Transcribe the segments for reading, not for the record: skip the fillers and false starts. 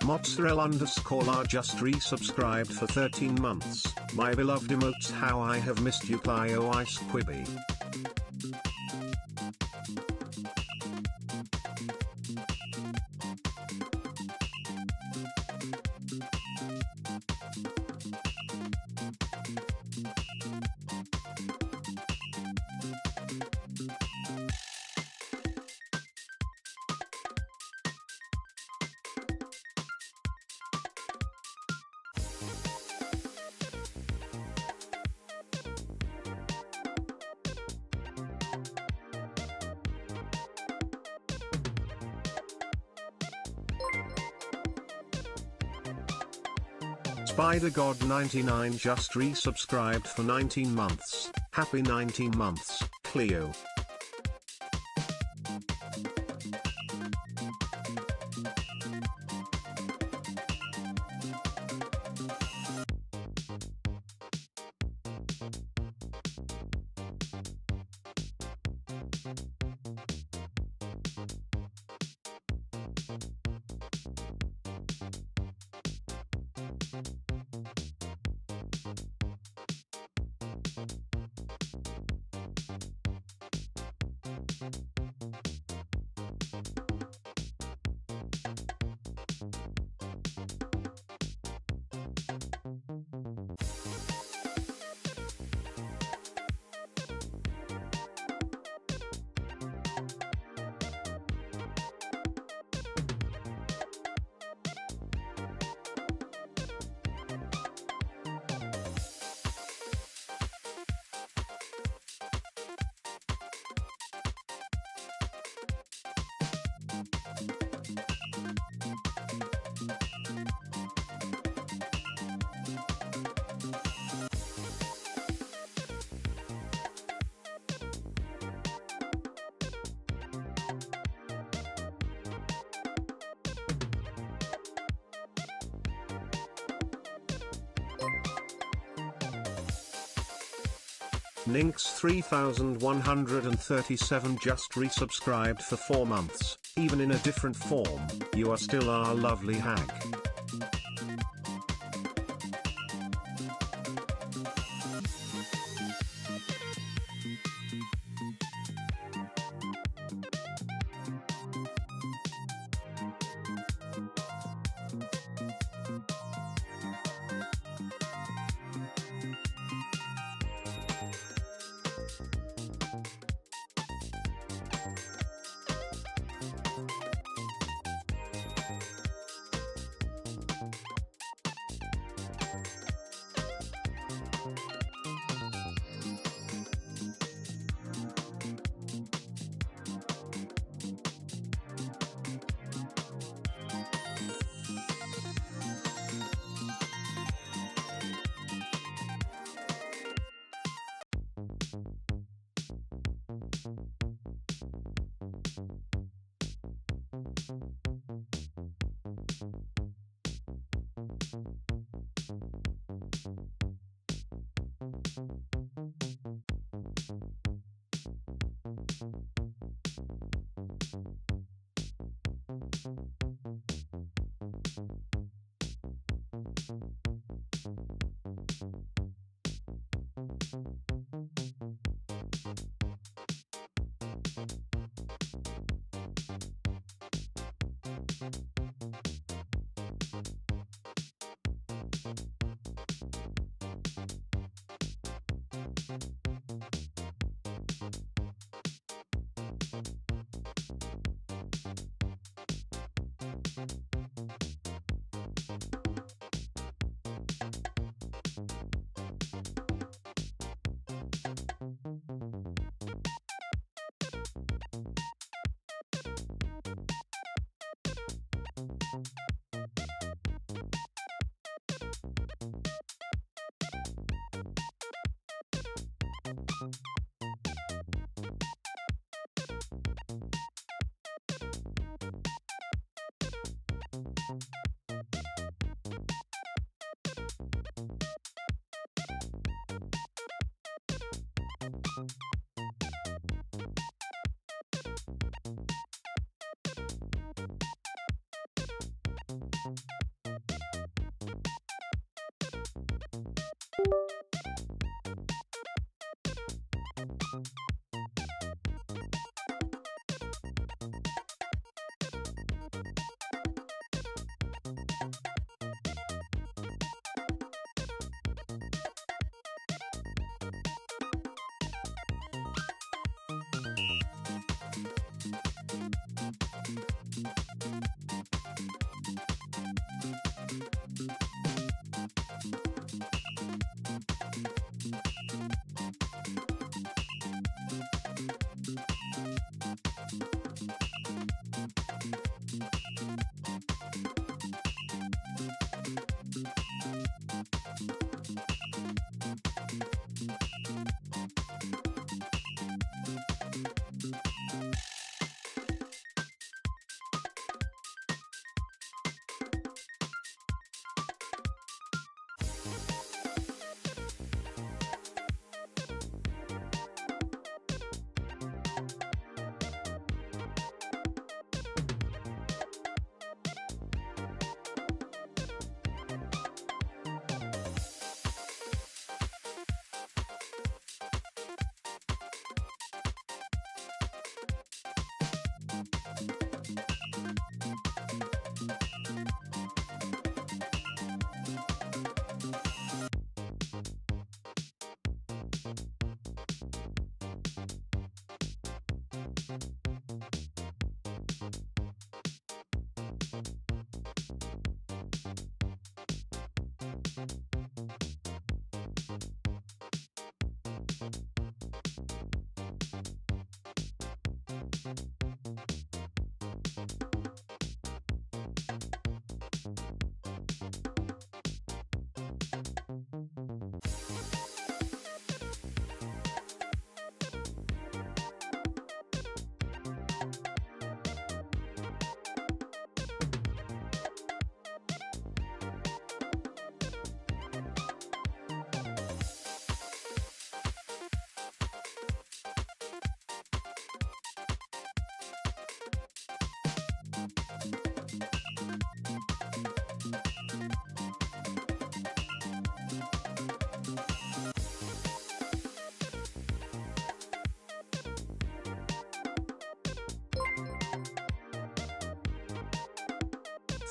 Mozzarella_R just resubscribed for 13 months. My beloved emotes, how I have missed you, Plio Ice Quibby. SpiderGod99 just resubscribed for 19 months. Happy 19 months, Cleo. Ninx3137 just resubscribed for 4 months. Even in a different form, you are still our lovely hag.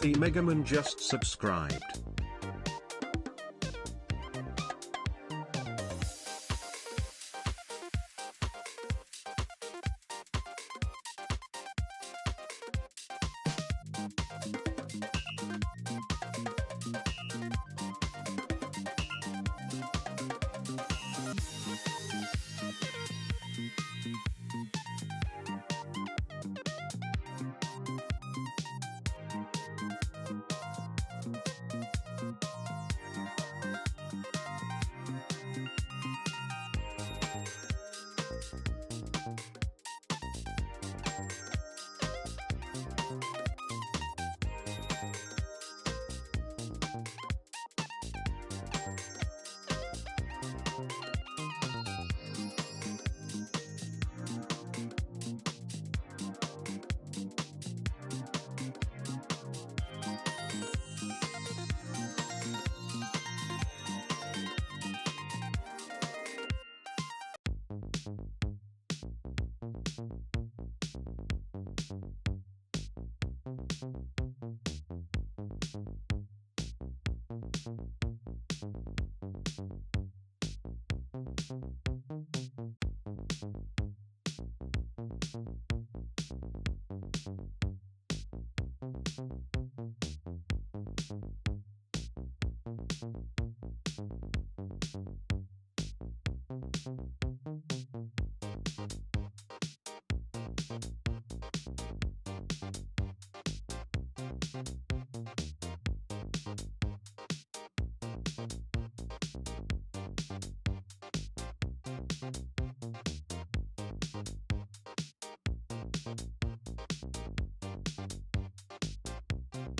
The Megaman just subscribed.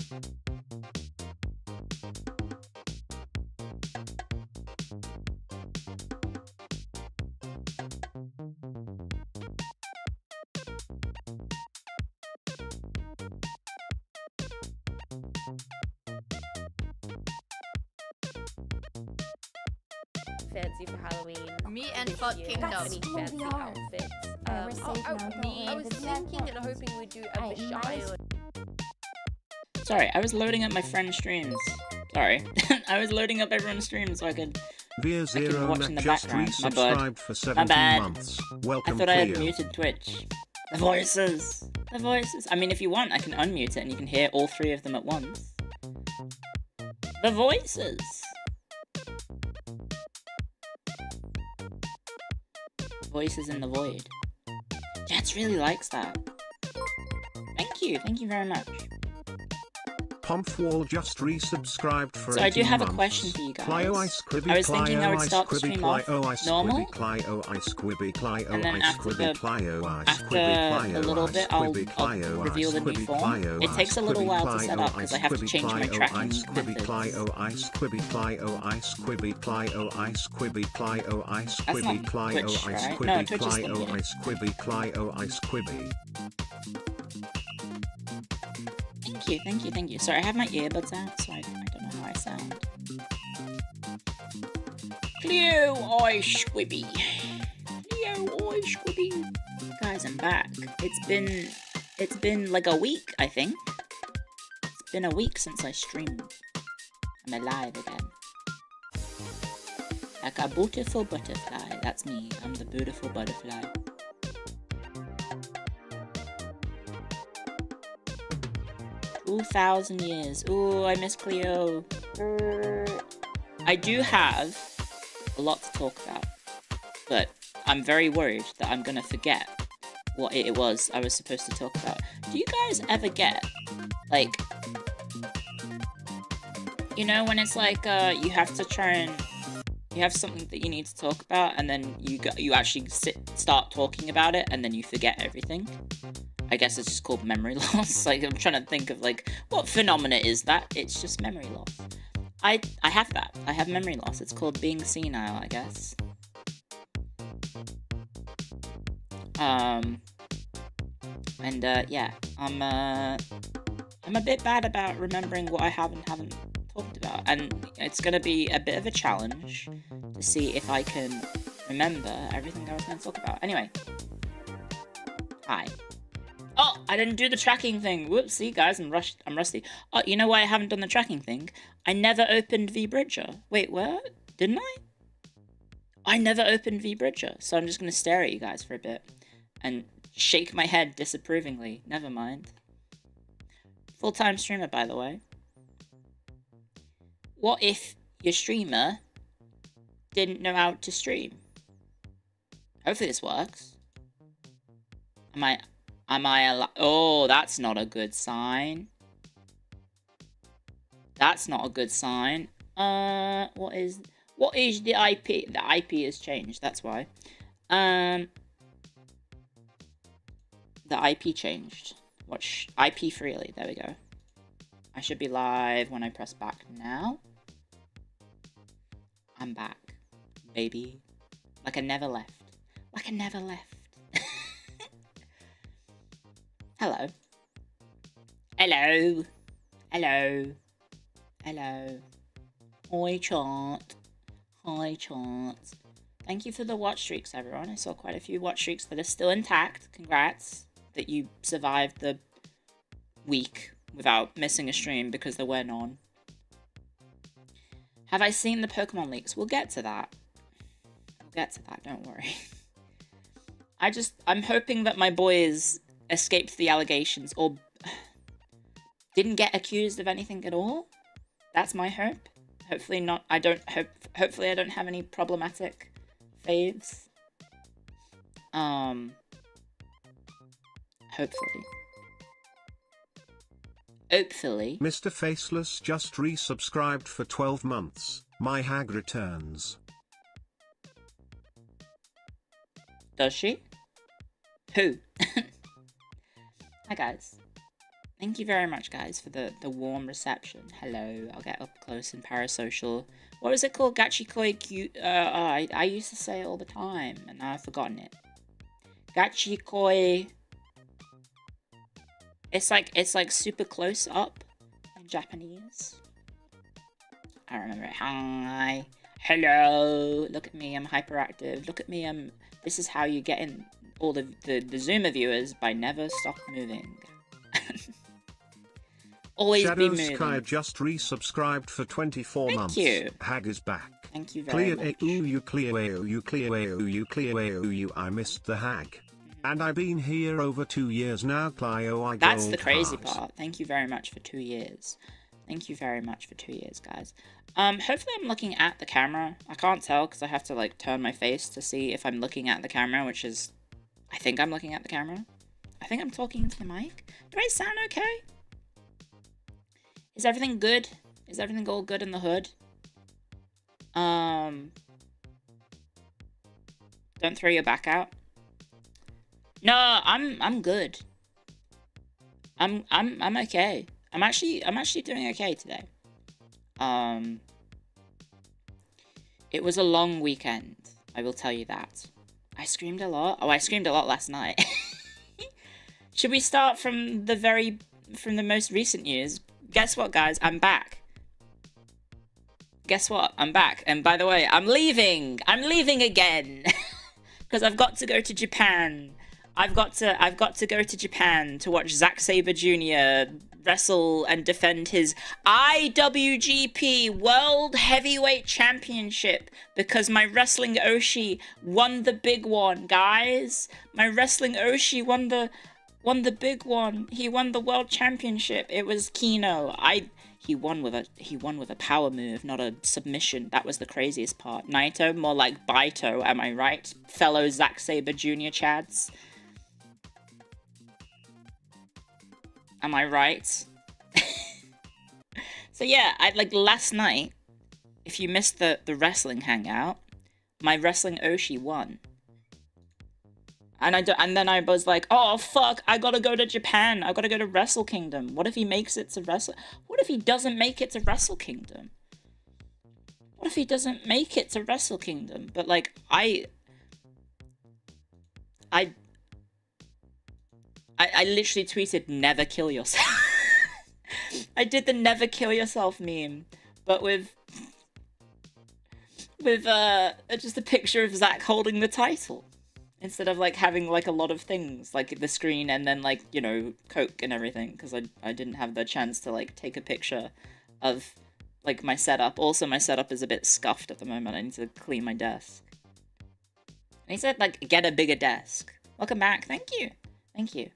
Fancy for Halloween. Me and this Fuck year. Kingdom. Any fancy outfits? We're safe now, don't I was worry. thinking and hoping we'd do a Bashire. Sorry, I was loading up my friend's streams. Sorry. I was loading up everyone's streams so I could... Via Zero watch in the just background. My bad. resubscribed for My 17 bad. months. I Welcome, thought I had Cleo. muted Twitch. The voices! The voices! I mean, if you want, I can unmute it and you can hear all three of them at once. The voices! Voices in the void. Jets really likes that. Thank you very much. Pomfwall just resubscribed for So I do 18 have a months. question for you guys. Clio ice quibby, I was thinking I Clio would ice start the quibby, stream off Clio ice normal, quibby, Clio ice quibby, Clio and then ice after quibby, the- Clio ice after quibby, Clio a little ice bit, I'll quibby, Clio reveal ice the new quibby, form. Clio It takes a little ice while to quibby, set up, 'cause I have to Clio change my ice tracking quibby, methods. Clio ice quibby, Clio ice quibby, Clio ice quibby, Clio ice That's quibby, not Clio Twitch, ice right? No, quibby, Twitch is the Clio music. ice quibby, Clio ice quibby. Thank you. Sorry, I have my earbuds out, so I don't know how I sound. Cleo Ice Squibby. Cleo Ice Squibby. Guys, I'm back. It's been like a week, I think. It's been a week since I streamed. I'm alive again. Like a beautiful butterfly. That's me. I'm the beautiful butterfly. Ooh, 1,000 years. Ooh, I miss Cleo. I do have a lot to talk about, but I'm very worried that I'm gonna forget what it was I was supposed to talk about. Do you guys ever get, like, you know, when it's like, you have to try and, you have something that you need to talk about, and then you actually start talking about it, and then you forget everything? I guess it's just called memory loss. Like, I'm trying to think of, like, what phenomena is that? It's just memory loss. I have that. I have memory loss. It's called being senile, I guess. Yeah, I'm a bit bad about remembering what I have and haven't talked about, and it's gonna be a bit of a challenge to see if I can remember everything I was gonna talk about. Anyway, hi. Oh, I didn't do the tracking thing. Whoopsie, guys, I'm rusty. Oh, you know why I haven't done the tracking thing? I never opened VBridger. Wait, what? Didn't I? I never opened VBridger, so I'm just gonna stare at you guys for a bit and shake my head disapprovingly. Never mind. Full-time streamer, by the way. What if your streamer didn't know how to stream? Hopefully this works. Am I oh, that's not a good sign. That's not a good sign. What is the IP? The IP has changed, that's why. The IP changed. Watch IP freely, there we go. I should be live when I press back now. I'm back, baby. Like I never left. Like I never left. Hello. Hello. Hello. Hello. Hi, chat. Hi, chat. Thank you for the watch streaks, everyone. I saw quite a few watch streaks that are still intact. Congrats that you survived the week without missing a stream because there were none. Have I seen the Pokemon leaks? We'll get to that. We'll get to that, don't worry. I'm hoping that my boys escaped the allegations or didn't get accused of anything at all. That's my hope. Hopefully not. Hopefully I don't have any problematic faves. Hopefully. Mr. Faceless just resubscribed for 12 months. My hag returns. Does she? Who? Hi guys. Thank you very much, guys, for the warm reception. Hello, I'll get up close and parasocial. What was it called? Gachikoi cute. I used to say it all the time, and now I've forgotten it. Gachikoi. It's like super close up in Japanese. I remember it. Hi. Hello. Look at me, I'm hyperactive. Look at me, this is how you get in all the Zoomer viewers by never stop moving. Always Shadow be moving. Sky just resubscribed for 24 months. Thank you. Hag is back. Thank you very much. I missed the hag. And I've been here over 2 years now, Clio. That's the crazy part. Thank you very much for 2 years. Thank you very much for 2 years, guys. Hopefully I'm looking at the camera. I can't tell because I have to like turn my face to see if I'm looking at the camera, which is, I think I'm looking at the camera. I think I'm talking into the mic. Do I sound okay? Is everything good? Is everything all good in the hood? Don't throw your back out. No, I'm good. I'm okay. I'm actually doing okay today. It was a long weekend, I will tell you that. I screamed a lot. Oh, I screamed a lot last night. Should we start from the most recent news? Guess what, guys? I'm back. Guess what? I'm back. And by the way, I'm leaving. I'm leaving again. Because I've got to go to Japan. I've got to go to Japan to watch Zack Sabre Jr. wrestle and defend his IWGP World Heavyweight Championship because my wrestling Oshi won the big one, guys. My wrestling Oshi won the big one. He won the World Championship. It was Kino. He won with a power move, not a submission. That was the craziest part. Naito, more like Baito, am I right? Fellow Zack Sabre Jr. Chads. Am I right? So yeah, last night, if you missed the wrestling hangout, my wrestling Oshi won. And then I was like, oh fuck, I gotta go to Japan. I gotta go to Wrestle Kingdom. What if he makes it to What if he doesn't make it to Wrestle Kingdom? What if he doesn't make it to Wrestle Kingdom? But like, I literally tweeted, never kill yourself. I did the never kill yourself meme, but with just a picture of Zack holding the title. Instead of like having like a lot of things, like the screen and then like, you know, Coke and everything, because I didn't have the chance to like take a picture of like my setup. Also, my setup is a bit scuffed at the moment. I need to clean my desk. And he said like, get a bigger desk. Welcome back. Thank you. Thank you.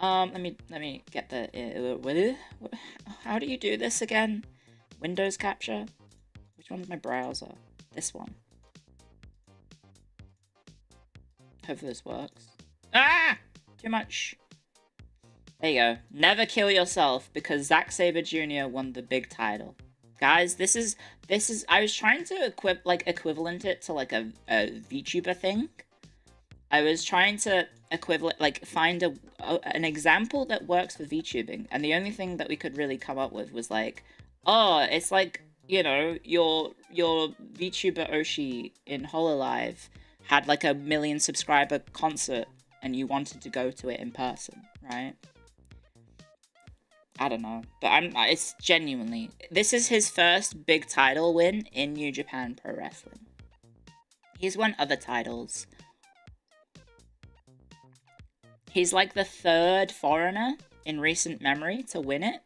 Let me get the how do you do this again? Windows capture? Which one's my browser? This one. Hopefully this works. Ah! Too much. There you go. Never kill yourself because Zack Sabre Jr. won the big title. Guys, this is I was trying to equivalent it to like a VTuber thing. I was trying to find an example that works for VTubing, and the only thing that we could really come up with was like, oh, it's like, you know, your VTuber Oshi in Hololive had like a 1 million subscriber concert and you wanted to go to it in person, right? I don't know, but it's genuinely, this is his first big title win in New Japan Pro Wrestling. He's won other titles. He's like the 3rd foreigner in recent memory to win it.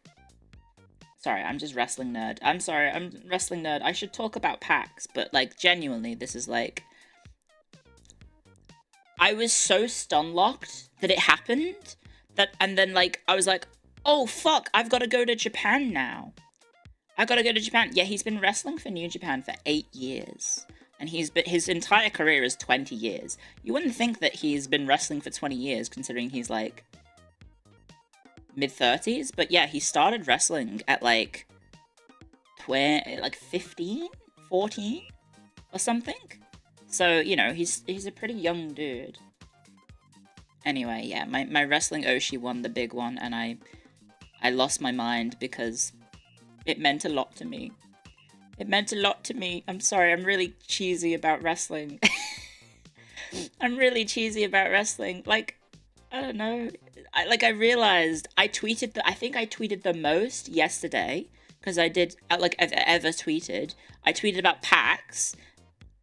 Sorry, I'm just wrestling nerd. I'm sorry, I'm wrestling nerd. I should talk about PAX, but like genuinely, this is like, I was so stun-locked that it happened, and then like, I was like, oh fuck, I've got to go to Japan now. I gotta go to Japan. Yeah, he's been wrestling for New Japan for 8 years. And his entire career is 20 years. You wouldn't think that he's been wrestling for 20 years, considering he's like mid-30s. But yeah, he started wrestling at like 15, 14 or something. So, you know, he's a pretty young dude. Anyway, yeah, my wrestling Oshi won the big one, and I I lost my mind because it meant a lot to me. It meant a lot to me. I'm sorry, I'm really cheesy about wrestling. I'm really cheesy about wrestling. Like, I don't know. I realized I think I tweeted the most yesterday, because I did, like, I've ever tweeted. I tweeted about PAX,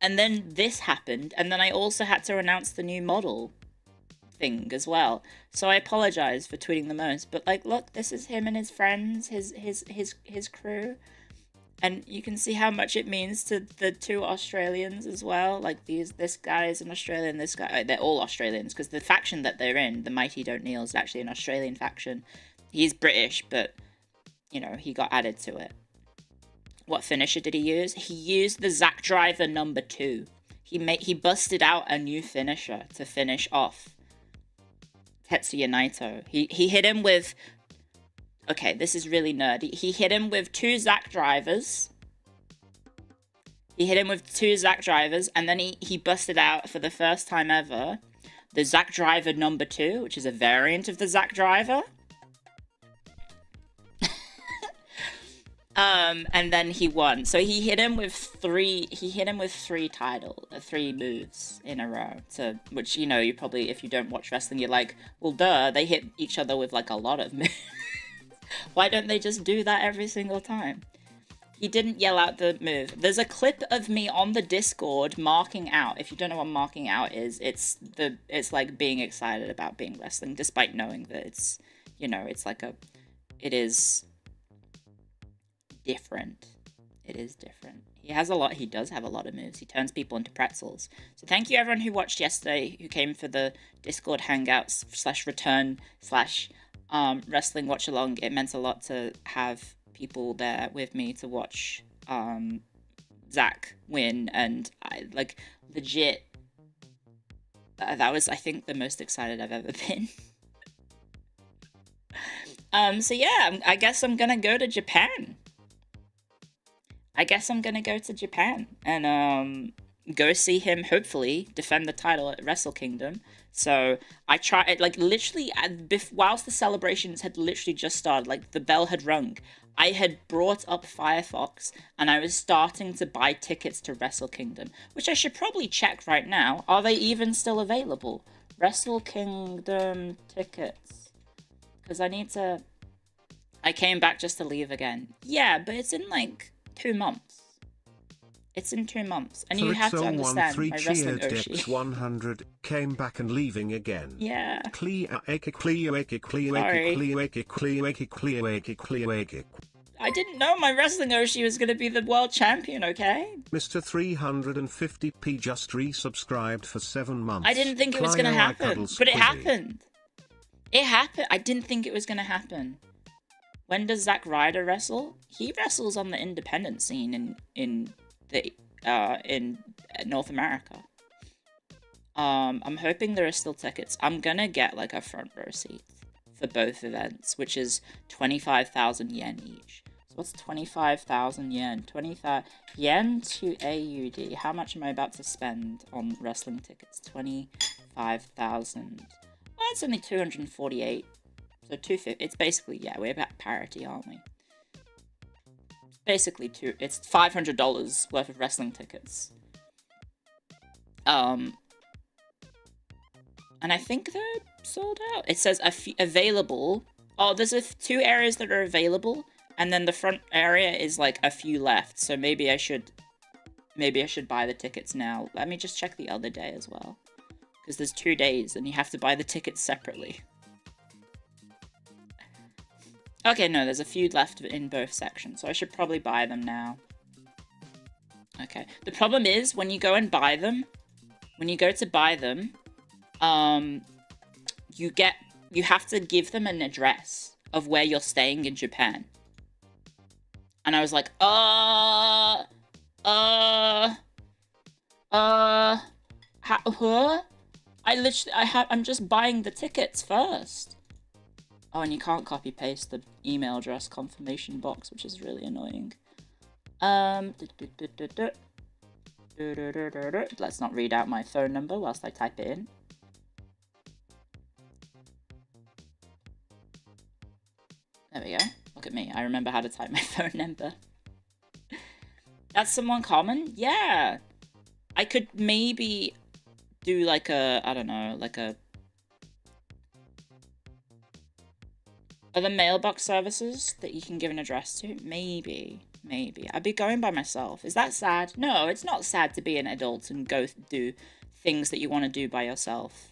and then this happened, and then I also had to announce the new model thing as well. So I apologize for tweeting the most, but like, look, this is him and his friends, his crew. And you can see how much it means to the two Australians as well. Like, this guy is an Australian, this guy... They're all Australians, because the faction that they're in, the Mighty Don't Kneel, is actually an Australian faction. He's British, but, you know, he got added to it. What finisher did he use? He used the Zack Driver number 2. He busted out a new finisher to finish off Tetsuya Naito. He hit him with... Okay, this is really nerdy. He hit him with 2 Zack Drivers. And then he busted out, for the first time ever, the Zack Driver number 2, which is a variant of the Zack Driver. And then he won. So he hit him with 3 moves in a row. Which, you know, you probably, if you don't watch wrestling, you're like, well, duh, they hit each other with, like, a lot of moves. Why don't they just do that every single time? He didn't yell out the move. There's a clip of me on the Discord marking out. If you don't know what marking out is, it's like being excited about being wrestling, despite knowing that it's, you know, it's like it is different. It is different. He does have a lot of moves. He turns people into pretzels. So thank you everyone who watched yesterday, who came for the Discord hangouts /return/ wrestling watch along. It meant a lot to have people there with me to watch Zach win, and I like legit that was, I think, the most excited I've ever been. So yeah, I guess I'm gonna go to Japan. And go see him hopefully defend the title at Wrestle Kingdom. So I tried, like, literally, whilst the celebrations had literally just started, like, the bell had rung, I had brought up Firefox, and I was starting to buy tickets to Wrestle Kingdom, which I should probably check right now. Are they even still available? Wrestle Kingdom tickets. Because I came back just to leave again. Yeah, but it's in, like, 2 months. It's in 2 months, and you have to understand my wrestling Oshi. 100 came back and leaving again. Yeah. Sorry. I didn't know my wrestling Oshi was going to be the world champion, okay? Mr. 350p just resubscribed for 7 months. I didn't think it was going to happen, but it happened. It happened. I didn't think it was going to happen. When does Zack Ryder wrestle? He wrestles on the independent scene in North America. I'm hoping there are still tickets. I'm gonna get like a front row seat for both events, which is 25,000 yen each. So what's 25,000 yen? 25 yen to AUD. How much am I about to spend on wrestling tickets? 25,000. Well, it's only 248. So 250. It's basically, yeah, we're about parity, aren't we? Basically, it's $500 worth of wrestling tickets. And I think they're sold out. It says available. Oh, there's 2 areas that are available, and then the front area is like a few left. So maybe I should buy the tickets now. Let me just check the other day as well, because there's 2 days, and you have to buy the tickets separately. Okay, no, there's a few left in both sections, so I should probably buy them now. Okay. The problem is, when you go to buy them, you have to give them an address of where you're staying in Japan. And I was like, I'm just buying the tickets first. Oh, and you can't copy paste the email address confirmation box, which is really annoying. Let's not read out my phone number whilst I type it in. There we go. Look at me. I remember how to type my phone number. That's someone common? Yeah. I could maybe do like a, I don't know, like a... Are there mailbox services that you can give an address to? Maybe. Maybe. I'd be going by myself. Is that sad? No, it's not sad to be an adult and go do things that you want to do by yourself.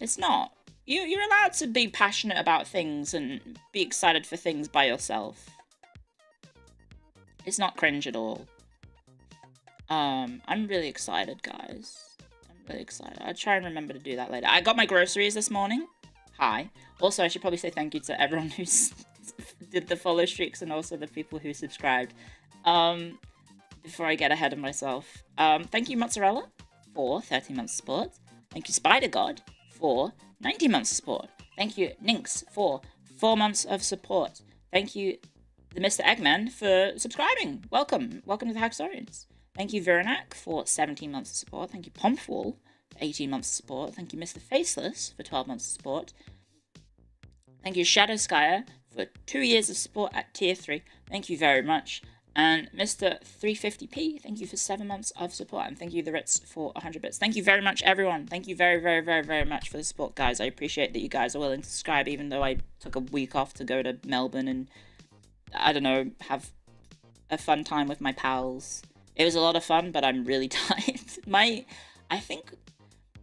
It's not. You're allowed to be passionate about things and be excited for things by yourself. It's not cringe at all. I'm really excited, guys. I'm really excited. I'll try and remember to do that later. I got my groceries this morning. Hi. Also, I should probably say thank you to everyone who did the follow streaks and also the people who subscribed. Before I get ahead of myself. Thank you, Mozzarella, for 13 months of support. Thank you, Spider God, for 19 months of support. Thank you, Ninx, for 4 months of support. Thank you, the Mr. Eggman, for subscribing. Welcome. Welcome to the Hacksorians. Thank you, Veranak, for 17 months of support. Thank you, Pomfwall, for 18 months of support. Thank you, Mr. Faceless, for 12 months of support. Thank you, Shadow Skyer, for 2 years of support at tier 3. Thank you very much. And Mr. 350p, thank you for 7 months of support. And thank you, The Ritz, for 100 bits. Thank you very much, everyone. Thank you very, very, very, very much for the support, guys. I appreciate that you guys are willing to subscribe, even though I took a week off to go to Melbourne and, I don't know, have a fun time with my pals. It was a lot of fun, but I'm really tired. I think...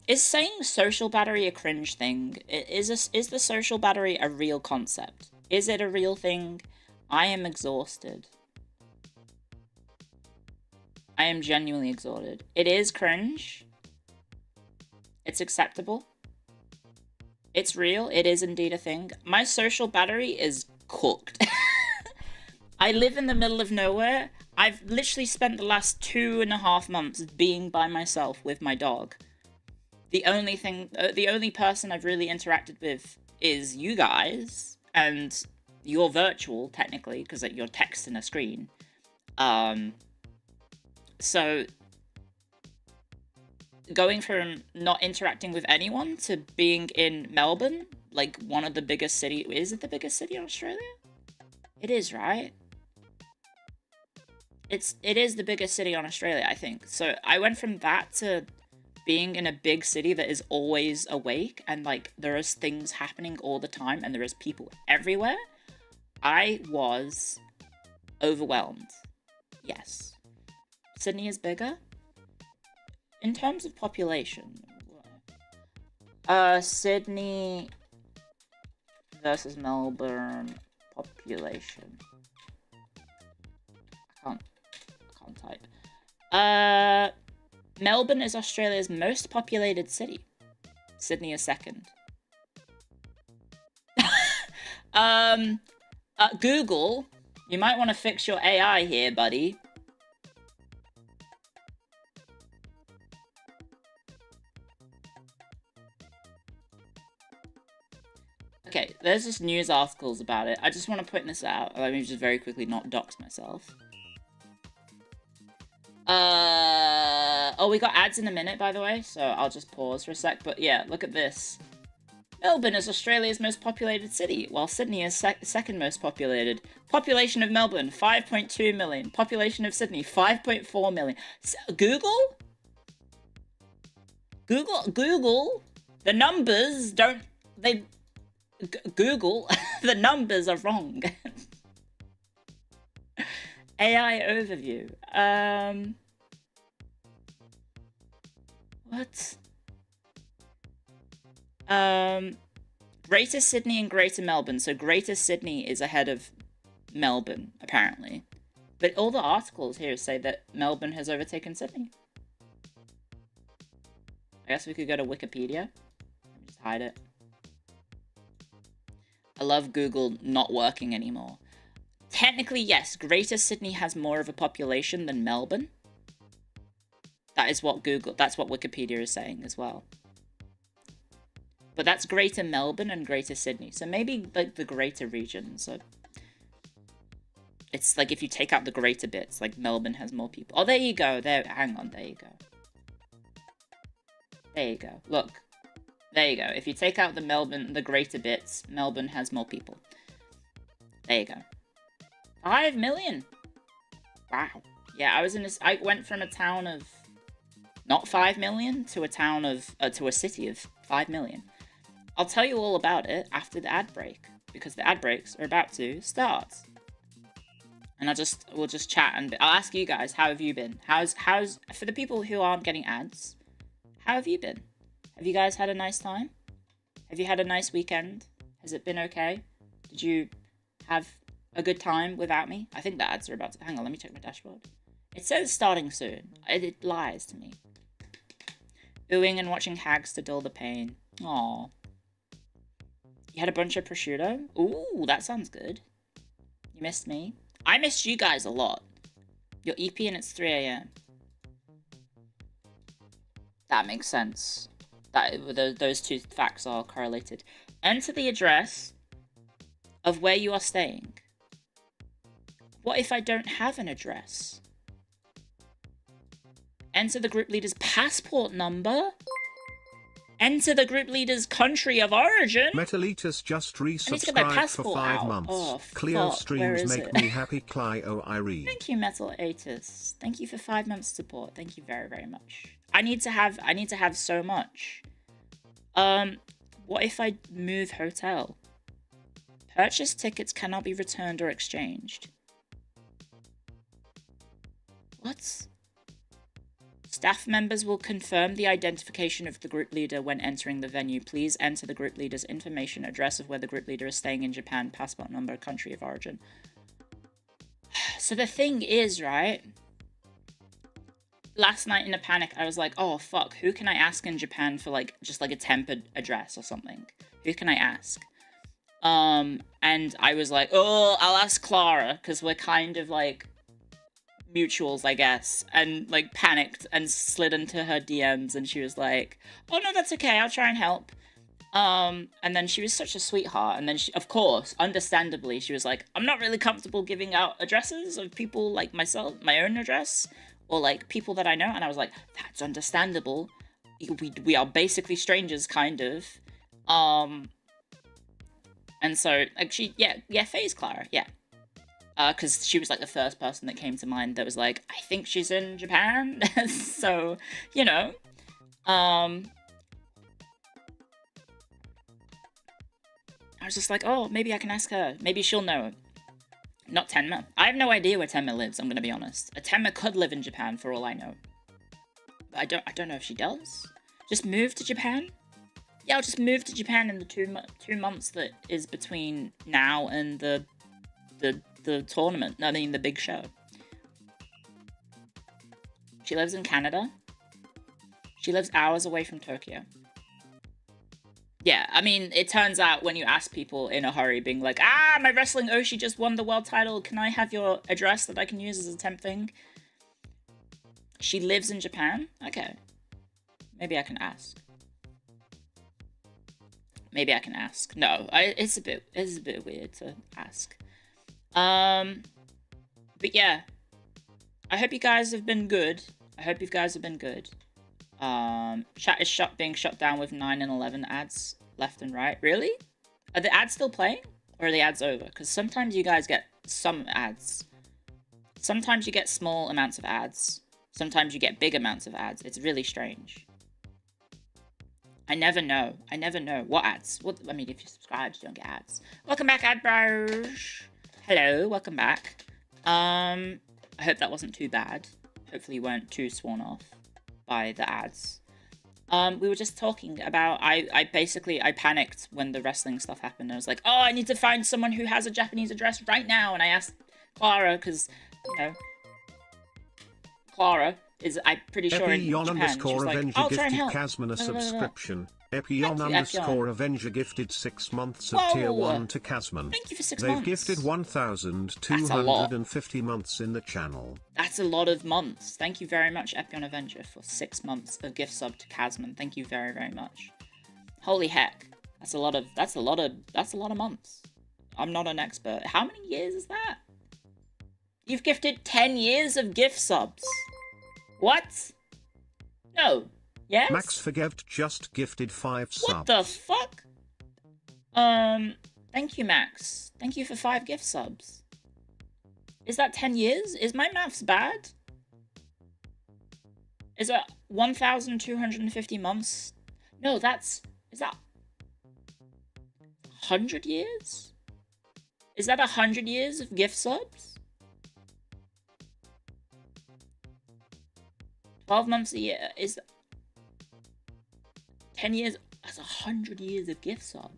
Is saying social battery a cringe thing? Is the social battery a real concept? Is it a real thing? I am exhausted. I am genuinely exhausted. It is cringe. It's acceptable. It's real. It is indeed a thing. My social battery is cooked. I live in the middle of nowhere. I've literally spent the last 2.5 months being by myself with my dog. The only person I've really interacted with is you guys, and you're virtual, technically, because you're texting a screen. So, going from not interacting with anyone to being in Melbourne, like one of the biggest cities... Is it the biggest city in Australia? It is, right? It is the biggest city in Australia, I think. So, I went from that to being in a big city that is always awake, and, like, there is things happening all the time, and there is people everywhere. I was overwhelmed. Yes. Sydney is bigger? In terms of population, Sydney versus Melbourne population. I can't type. Melbourne is Australia's most populated city. Sydney is second. Google, you might want to fix your AI here, buddy. Okay, there's just news articles about it. I just want to point this out. Let me just very quickly not dox myself. Oh, we got ads in a minute, by the way, so I'll just pause for a sec. But yeah, look at this. Melbourne is Australia's most populated city, while Sydney is second most populated. Population of Melbourne, 5.2 million. Population of Sydney, 5.4 million. Google? Google? The numbers don't... Google, the numbers are wrong. AI overview. What? Greater Sydney and Greater Melbourne. So Greater Sydney is ahead of Melbourne, apparently. But all the articles here say that Melbourne has overtaken Sydney. I guess we could go to Wikipedia. Let me just hide it. I love Google not working anymore. Technically, yes, Greater Sydney has more of a population than Melbourne. That's what Wikipedia is saying as well. But that's Greater Melbourne and Greater Sydney. So maybe, like, the greater region. So it's like if you take out the greater bits, like Melbourne has more people. Oh, there you go. Hang on, there you go. There you go. Look. There you go. If you take out the greater bits, Melbourne has more people. There you go. 5 million. Wow. Yeah, I went from a town of not 5 million to a town of to a city of 5 million. I'll tell you all about it after the ad break, because the ad breaks are about to start. And we'll just chat, and I'll ask you guys, how have you been? How's for the people who aren't getting ads, how have you been? Have you guys had a nice time? Have you had a nice weekend? Has it been okay? Did you have a good time without me? I think the ads are about to... Hang on, let me check my dashboard. It says starting soon. It lies to me. Oohing and watching hags to dull the pain. Aww. You had a bunch of prosciutto? Ooh, that sounds good. You missed me. I missed you guys a lot. You're EP and it's 3 a.m. That makes sense. Those two facts are correlated. Enter the address of where you are staying. What if I don't have an address? Enter the group leader's passport number. Enter the group leader's country of origin. Metalitas just resubscribed for 5 months. Oh, Cleo fuck. streams make me happy, Clio Irene. Thank you, Metalitas. Thank you for 5 months support. Thank you very, very much. I need to have so much. What if I move hotel? Purchase tickets cannot be returned or exchanged. What? Staff members will confirm the identification of the group leader when entering the venue. Please enter the group leader's information, address of where the group leader is staying in Japan, passport number, country of origin. So the thing is, right? Last night in a panic, I was like, oh, fuck, who can I ask in Japan for, like, just, like, a tempered address or something? Who can I ask? And I was like, oh, I'll ask Clara, because we're kind of, like, mutuals, I guess, and, like, panicked and slid into her DMs, and she was like, oh, no, that's okay, I'll try and help. And then she was such a sweetheart, and then she, of course, understandably, she was like, I'm not really comfortable giving out addresses of people like myself, my own address, or, like, people that I know, and I was like, that's understandable. We are basically strangers, kind of. And so, like, Faye's Clara, yeah. Because she was, like, the first person that came to mind that was like, I think she's in Japan, so, you know. I was just like, oh, maybe I can ask her. Maybe she'll know. Not Tenma. I have no idea where Tenma lives, I'm gonna be honest. A Tenma could live in Japan for all I know. But I don't know if she does. Just move to Japan? Yeah, I'll just move to Japan in the 2 months that is between now and the tournament. I mean, the big show. She lives in Canada. She lives hours away from Tokyo. Yeah, I mean, it turns out when you ask people in a hurry, being like, my wrestling Oshi just won the world title, can I have your address that I can use as a temp thing? She lives in Japan? Okay. Maybe I can ask. Maybe I can ask. No, it's a bit weird to ask. But yeah. I hope you guys have been good. Chat is being shut down with 9 and 11 ads left and right. Really? Are the ads still playing? Or are the ads over? Because sometimes you guys get some ads. Sometimes you get small amounts of ads. Sometimes you get big amounts of ads. It's really strange. I never know. What ads? I mean, if you're subscribed, you don't get ads. Welcome back, Adbrosh. Hello, welcome back. I hope that wasn't too bad. Hopefully you weren't too sworn off by the ads. We were just talking about, I panicked when the wrestling stuff happened. I was like, oh, I need to find someone who has a Japanese address right now. And I asked Clara, because, you know, Clara is, I'm pretty sure, in Japan. She was like, I'll try and help. Casman a subscription. Epion_Avenger gifted 6 months of tier 1 to Casman. Thank you for 6 They've months. gifted 1,250 months in the channel. That's a lot of months. Thank you very much, Epion Avenger, for 6 months of gift sub to Casman. Thank you very, very much. Holy heck. That's a lot of months. I'm not an expert. How many years is that? You've gifted 10 years of gift subs. What? No. Yes? Max Forgeved just gifted 5 subs. What the fuck? Thank you, Max. Thank you for 5 gift subs. Is that 10 years? Is my maths bad? Is that 1,250 months? No, is that 100 years? Is that 100 years of gift subs? 12 months a year is 10 years. That's 100 years of gift subs.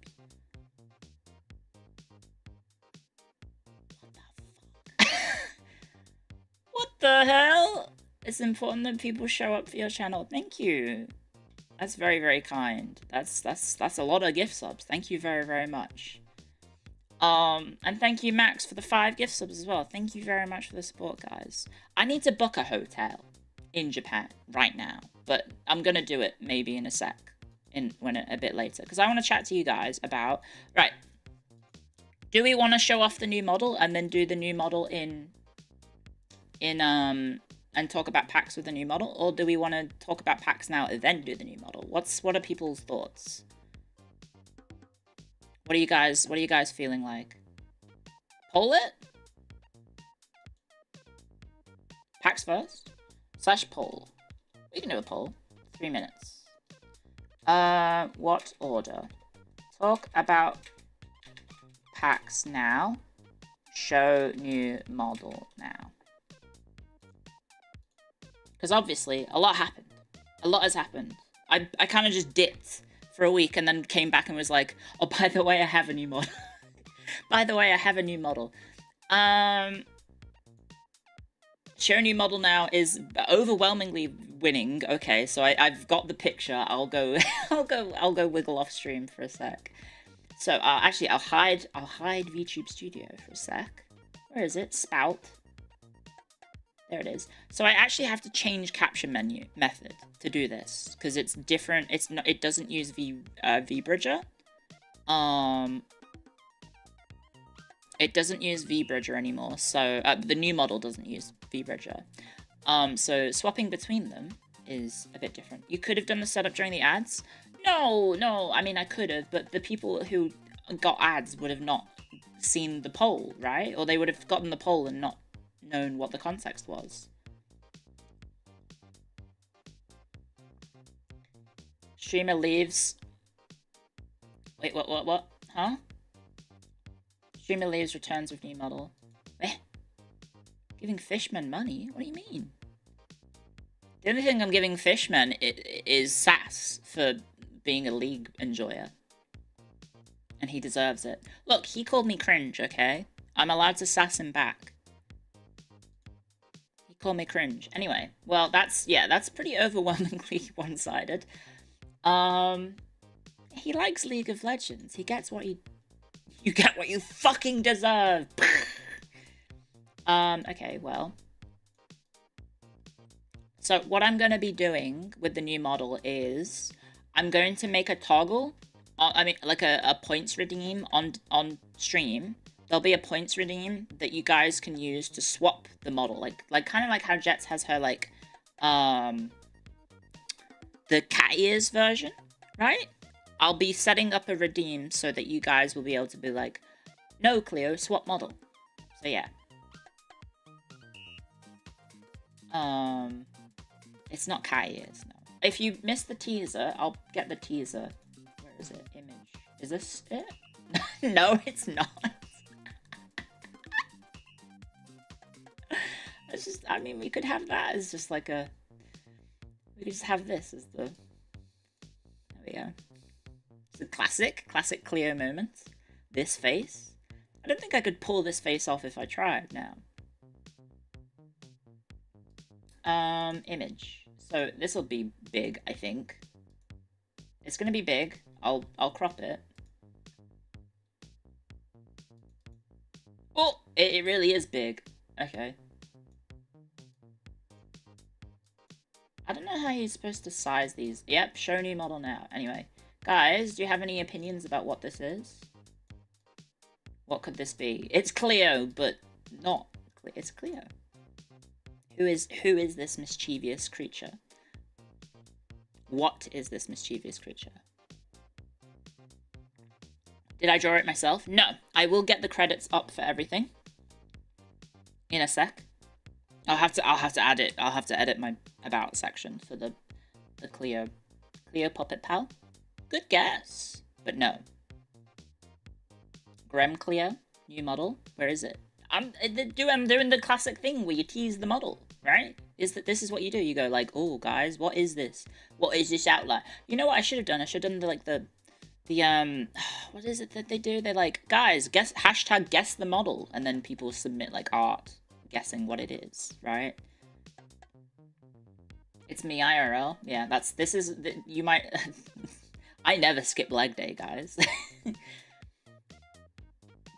What the hell? It's important that people show up for your channel. Thank you. That's very, very kind. That's a lot of gift subs. Thank you very, very much. And thank you, Max, for the 5 gift subs as well. Thank you very much for the support, guys. I need to book a hotel in Japan right now, but I'm gonna do it maybe in a sec, a bit later, because I want to chat to you guys about, right, do we want to show off the new model and then do the new model and talk about packs with the new model, or do we want to talk about packs now and then do the new model? What are people's thoughts? What are you guys feeling like? Poll it? Packs first? / poll. We can do a poll. 3 minutes. What order? Talk about packs now. Show new model now. Because obviously, a lot happened. A lot has happened. I kind of just dipped for a week and then came back and was like, oh, by the way, I have a new model. By the way, I have a new model. Show new model now is overwhelmingly winning. Okay, so I've got the picture. I'll go wiggle off stream for a sec. So actually, I'll hide VTube Studio for a sec. Where is it? Spout. There it is. So I actually have to change capture menu method to do this because it's different. It doesn't use VBridger. It doesn't use VBridger anymore. So the new model doesn't use VBridger. So swapping between them is a bit different. You could have done the setup during the ads. No. I mean, I could have, but the people who got ads would have not seen the poll, right? Or they would have gotten the poll and not known what the context was. Streamer leaves. Wait, what? Huh? Streamer leaves, returns with new model. Eh? Giving Fishman money? What do you mean? The only thing I'm giving Fishman is sass for being a League enjoyer. And he deserves it. Look, he called me cringe, okay? I'm allowed to sass him back. He called me cringe. Anyway, well, that's pretty overwhelmingly one-sided. He likes League of Legends. He gets what you get what you fucking deserve. Okay, well. So what I'm going to be doing with the new model is I'm going to make a toggle, like a points redeem on stream. There'll be a points redeem that you guys can use to swap the model, like kind of like how Jets has her like the cat ears version, right? I'll be setting up a redeem so that you guys will be able to be like, no, Cleo, swap model. So yeah. It's not cat ears, no. If you missed the teaser, I'll get the teaser. Where is it? Image. Is this it? No, it's not. It's just, I mean, we could have that as just like a... We could just have this as the... There we go. It's a classic Cleo moment. This face. I don't think I could pull this face off if I tried now. Image. So this will be big, I think. It's gonna be big. I'll crop it. Oh, it really is big. Okay. I don't know how you're supposed to size these. Yep, show new model now. Anyway, guys, do you have any opinions about what this is? What could this be? It's Cleo, but not Cleo. It's Cleo. Who is this mischievous creature? What is this mischievous creature? Did I draw it myself? No. I will get the credits up for everything in a sec. I'll have to add it. I'll have to edit my about section for the Cleo Puppet Pal. Good guess, but no. Grem Cleo, new model. Where is it? I'm doing the classic thing where you tease the model, right? This is what you do? You go like, oh guys, what is this? What is this outline? You know what I should have done? I should have done the what is it that they do? They're like, guys, guess the model, and then people submit like art guessing what it is, right? It's me IRL. Yeah, you might. I never skip leg day, guys.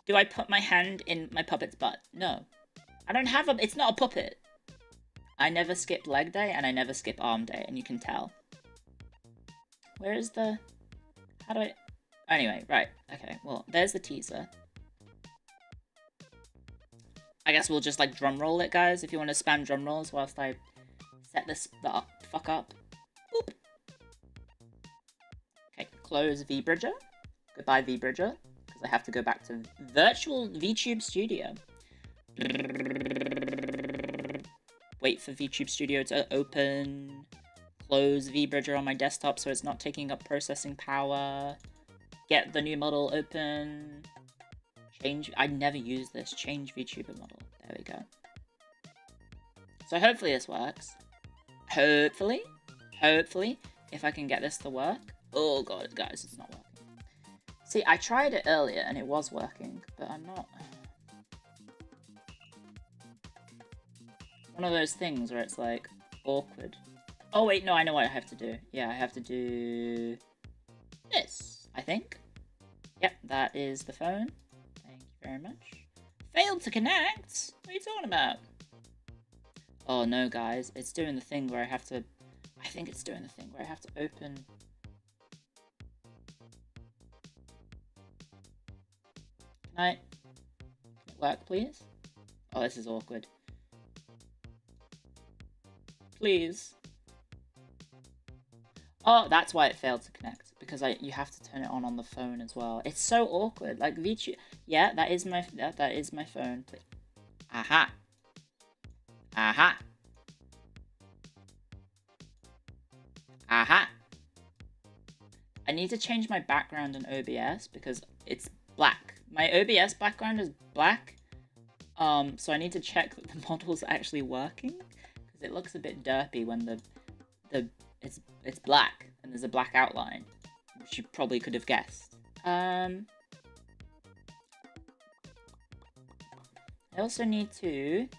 Do I put my hand in my puppet's butt? No. I don't have it's not a puppet. I never skip leg day and I never skip arm day, and you can tell. Where is the... How do I... Anyway, right. Okay, well, there's the teaser. I guess we'll just, like, drum roll it, guys, if you want to spam drum rolls whilst I set this fuck up. Boop. Okay, close VBridger. Goodbye, VBridger. I have to go back to virtual VTube Studio. Wait for VTube Studio to open. Close VBridger on my desktop so it's not taking up processing power. Get the new model open. Change. I never use this. Change VTuber model. There we go. So hopefully this works. Hopefully. If I can get this to work. Oh god, guys, it's not working. See, I tried it earlier and it was working, but I'm not... One of those things where it's like, awkward. Oh wait, no, I know what I have to do. Yeah, I have to do... this, I think. Yep, that is the phone. Thank you very much. Failed to connect? What are you talking about? Oh no, guys, it's doing the thing where I have to... I think it's doing the thing where I have to open... Can it work, please? Oh, this is awkward. Please. Oh, that's why it failed to connect. Because you have to turn it on the phone as well. It's so awkward. Like VTube. Yeah, that is my phone. Aha. Aha. Aha. I need to change my background in OBS because it's black. My OBS background is black, so I need to check that the model's actually working, because it looks a bit derpy when it's black and there's a black outline, which you probably could have guessed. I also need to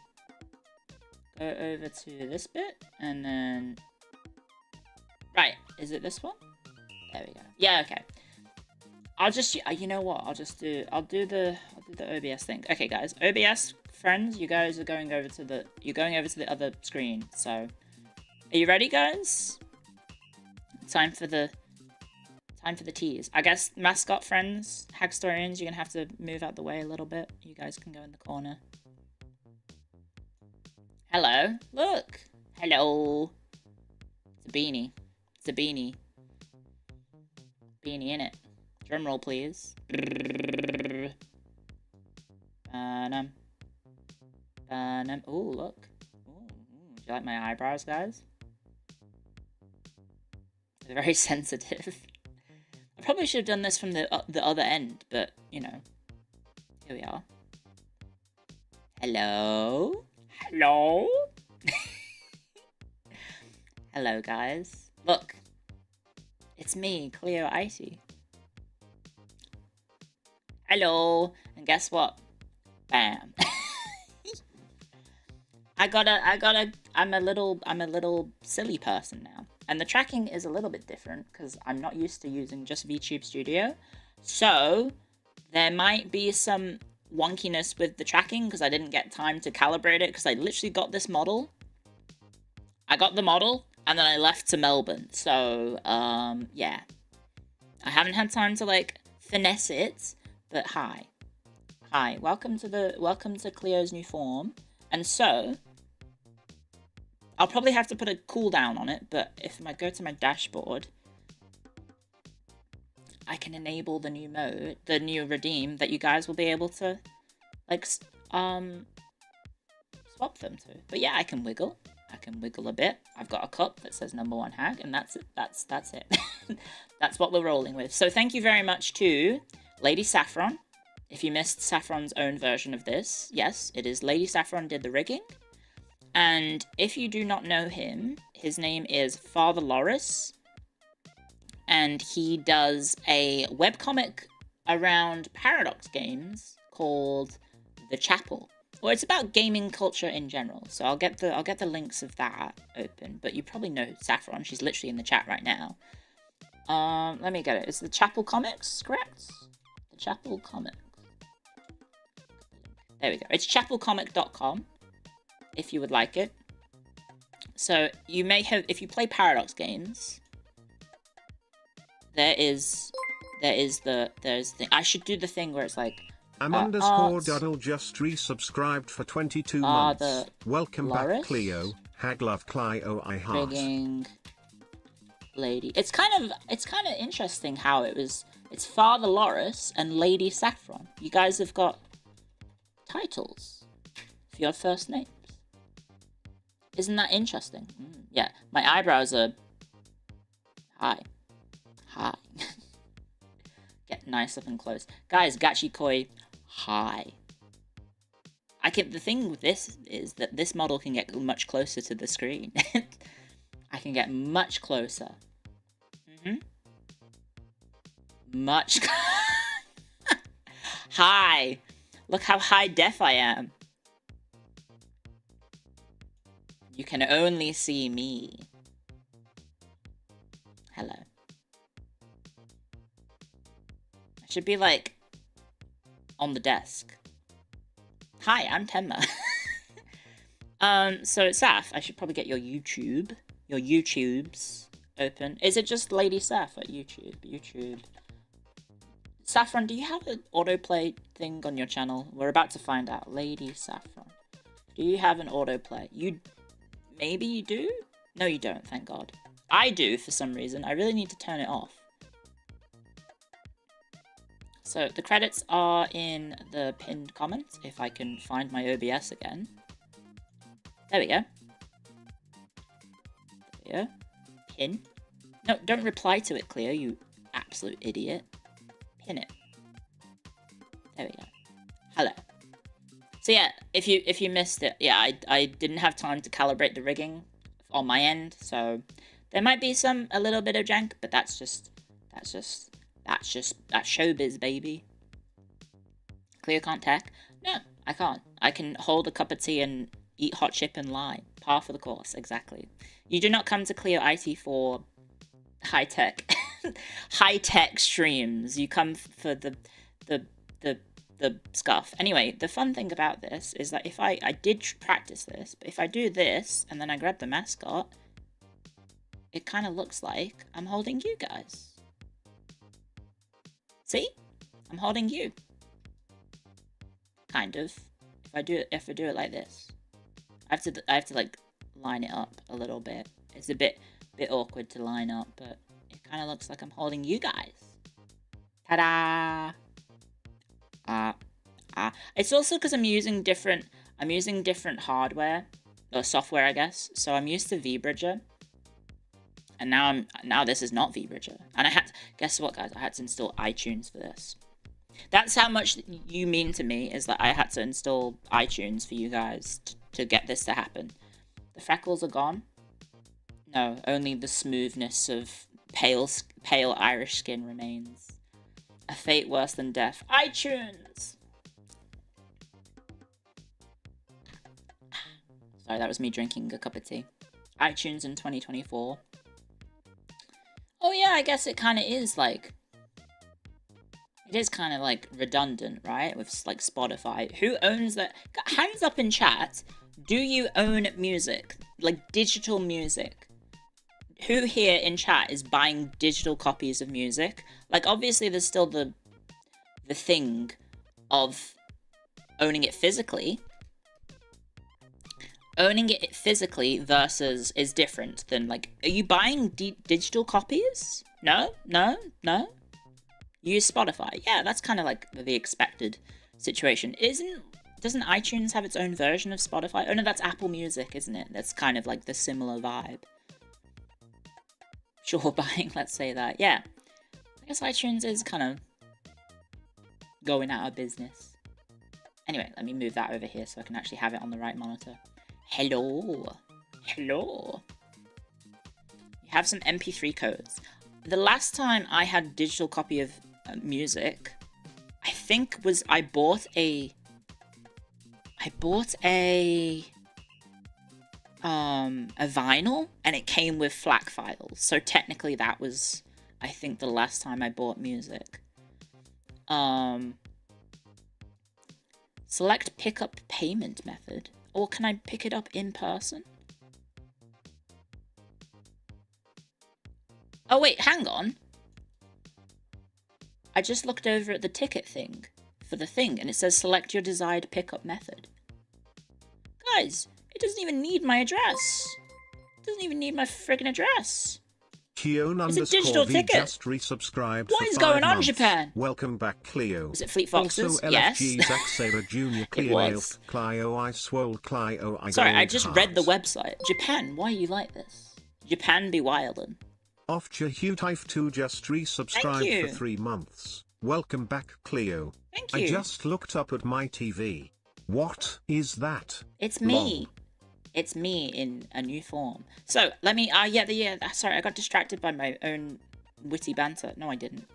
go over to this bit and then right. Is it this one? There we go. Yeah. Okay. I'll just, you know what, I'll do the OBS thing. Okay, guys, OBS friends, you guys are going over to the other screen. So, are you ready, guys? Time for the tease. I guess mascot friends, Hagstorians, you're gonna have to move out the way a little bit. You guys can go in the corner. Hello, look, hello. It's a beanie. It's a beanie. Beanie in it. Drum roll, please. Ooh, look. Ooh, do you like my eyebrows, guys? They're very sensitive. I probably should have done this from the other end, but, you know. Here we are. Hello? Hello? Hello, guys. Look. It's me, Cleo Icy. Hello, and guess what? Bam. I'm a little silly person now. And the tracking is a little bit different because I'm not used to using just VTube Studio. So there might be some wonkiness with the tracking because I didn't get time to calibrate it because I literally got this model. I got the model and then I left to Melbourne. So, yeah. I haven't had time to, like, finesse it. But hi. Hi. Welcome to Cleo's new form. And so, I'll probably have to put a cooldown on it, but if I go to my dashboard, I can enable the new mode, the new redeem, that you guys will be able to, like, swap them to. But yeah, I can wiggle. I can wiggle a bit. I've got a cup that says #1 hag, and that's it. That's it. That's what we're rolling with. So thank you very much to Lady Saffron. If you missed Saffron's own version of this, yes, it is Lady Saffron did the rigging. And if you do not know him, his name is Father Loris. And he does a webcomic around Paradox games called The Chapel. Well, it's about gaming culture in general, so I'll get the links of that open. But you probably know Saffron; she's literally in the chat right now. Let me get it. It's the Chapel Comics, correct? The Chapel Comics. There we go. It's chapelcomic.com if you would like it. So you may have, if you play Paradox games, there's the thing. I should do the thing where it's like. Am_Duddle just resubscribed for 22 months. Welcome Loris? back, Cleo. Haglove Clio I heart. Rigging Lady. It's kind of interesting how it's Father Loris and Lady Saffron. You guys have got titles for your first names. Isn't that interesting? Yeah, my eyebrows are high. Get nice up and close. Guys, Gachi Koi, hi. The thing with this is that this model can get much closer to the screen. I can get much closer. Much. Hi. Look how high def I am. You can only see me. Hello. I should be like on the desk. Hi, I'm Tenma. So Saf, I should probably get your YouTubes open. Is it just Lady Saf at YouTube? Saffron, do you have an autoplay thing on your channel? We're about to find out. Lady Saffron. Do you have an autoplay? Maybe you do? No, you don't, thank God. I do, for some reason. I really need to turn it off. So, the credits are in the pinned comments, if I can find my OBS again. There we go. Cleo. Pin. No, don't reply to it, Cleo, you absolute idiot. Pin it. There we go. Hello. So yeah, if you missed it, yeah, I didn't have time to calibrate the rigging on my end, so there might be a little bit of jank, but that's showbiz, baby. Cleo can't tech? No, I can't. I can hold a cup of tea and eat hot chip and lie. Par for the course, exactly. You do not come to Cleo IT for high-tech streams. You come for the scuff. Anyway, the fun thing about this is that if I did practice this, but if I do this and then I grab the mascot, it kind of looks like I'm holding you guys. See? I'm holding you. Kind of. If I do it like this, I have to like line it up a little bit. It's a bit awkward to line up, but it kind of looks like I'm holding you guys. Ta-da! It's also because I'm using different hardware or software, I guess. So I'm used to VBridger, and now this is not VBridger. And guess what, guys? I had to install iTunes for this. That's how much you mean to me, is that I had to install iTunes for you guys to get this to happen. The freckles are gone. No, only the smoothness of pale Irish skin remains. A fate worse than death. iTunes! Sorry, that was me drinking a cup of tea. iTunes in 2024. Oh yeah, I guess it kind of is like... It is kind of like redundant, right? With like Spotify. Who owns that? Hands up in chat. Do you own music? Like digital music? Who here in chat is buying digital copies of music? Like obviously there's still the thing of owning it physically. Owning it physically versus is different than like, are you buying digital copies? No? use Spotify. Yeah, that's kind of like the expected situation. Doesn't iTunes have its own version of Spotify? Oh no, that's Apple Music, isn't it? That's kind of like the similar vibe. Sure buying, let's say that. Yeah. I guess iTunes is kind of going out of business. Anyway, let me move that over here so I can actually have it on the right monitor. Hello. Hello. You have some MP3 codes. The last time I had a digital copy of music, I think was I bought a vinyl, and it came with FLAC files. So technically that was, I think, the last time I bought music. Select pickup payment method. Or can I pick it up in person? Oh wait, hang on. I just looked over at the ticket thing for the thing, and it says select your desired pickup method. Guys, it doesn't even need my address. It doesn't even need my friggin' address. Keon It's a digital _V ticket. just resubscribed What for is 5 going on, months. Japan? Welcome back, Cleo. Was it Fleet Foxes? Also, Yes. LFG, Zack Saber Jr., Cleo, was. Clio, I Swole, Clio, I Sorry, I Gold just Heart. read the website. Japan, why are you like this? Japan be wildin'. Off Hutife 2 just resubscribed you. for 3 months. Welcome back, Cleo. Thank you. I just looked up at my TV. What is that? It's me. It's me in a new form. So, let me, sorry, I got distracted by my own witty banter. No, I didn't.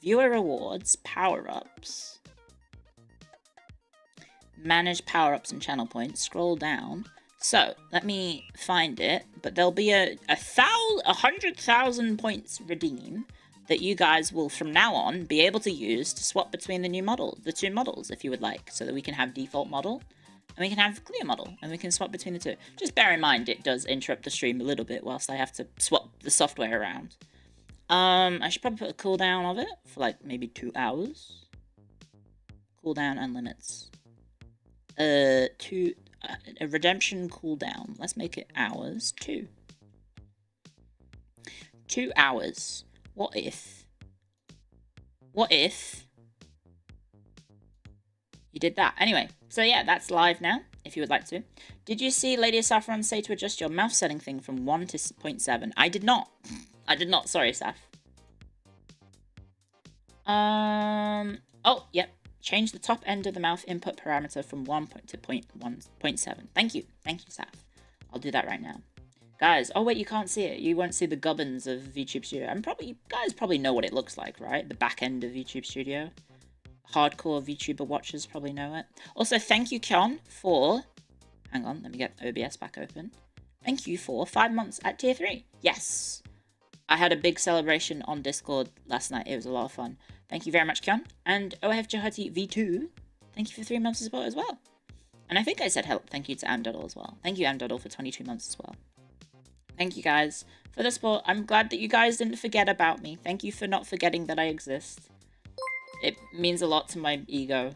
Viewer rewards, power-ups. Manage power-ups and channel points. Scroll down. So, let me find it. But there'll be a 100,000 points redeem that you guys will, from now on, be able to use to swap between the two models, if you would like, so that we can have default model, and we can have clear model, and we can swap between the two. Just bear in mind, it does interrupt the stream a little bit whilst I have to swap the software around. I should probably put a cooldown of it for, like, maybe 2 hours. Cooldown and limits. A redemption cooldown. Let's make it hours. 2. 2 hours. What if you did that? Anyway, so yeah, that's live now, if you would like to. Did you see Lady of Saffron say to adjust your mouse setting thing from 1 to 0.7? I did not. I did not, sorry, Saf. Oh, yep. Change the top end of the mouth input parameter from 1 to 0.7. Thank you, Saf. I'll do that right now. Guys, oh wait, you can't see it. You won't see the gubbins of VTube Studio. You guys probably know what it looks like, right? The back end of VTube Studio. Hardcore VTuber watchers probably know it. Also, thank you, Kion, for... Hang on, let me get OBS back open. Thank you for 5 months at tier 3. Yes! I had a big celebration on Discord last night. It was a lot of fun. Thank you very much, Kion. And OF Jahati V2, thank you for 3 months of support as well. And I think I said thank you to Amdoddle as well. Thank you, Amdoddle, for 22 months as well. Thank you guys for the support. I'm glad that you guys didn't forget about me. Thank you for not forgetting that I exist. It means a lot to my ego.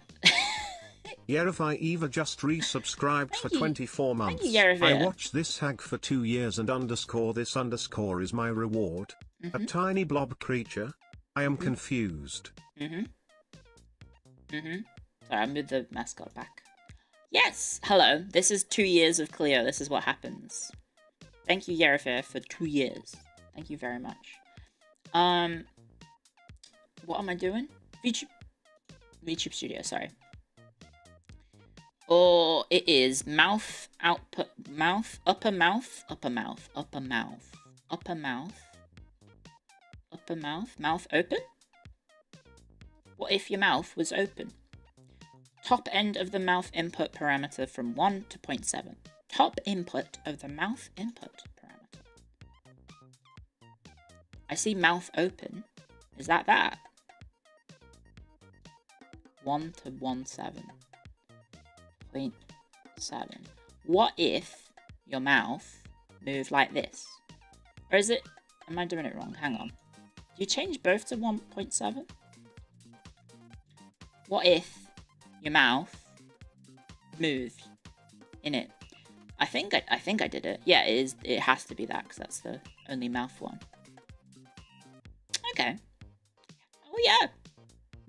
Yerify Eva just resubscribed for 24 months. Thank you, Yerify. I watched this hag for 2 years and this underscore is my reward. A tiny blob creature. I am confused. Sorry, I moved the mascot back. Yes! Hello. This is 2 years of Cleo. This is what happens. Thank you, Yerify, for 2 years. Thank you very much. What am I doing? VTube Studio, sorry. Or it is mouth output, mouth, upper mouth, upper mouth, upper mouth, upper mouth, upper mouth, mouth open? What if your mouth was open? Top end of the mouth input parameter from 1 to 0.7. Top input of the mouth input parameter. I see mouth open. Is that? 1 to 1.7. 0.7. What if your mouth moved like this? Or is it... Am I doing it wrong? Hang on. Do you change both to 1.7? What if your mouth moved in it? I think I did it. Yeah, it is. It has to be that because that's the only mouth one. Oh yeah.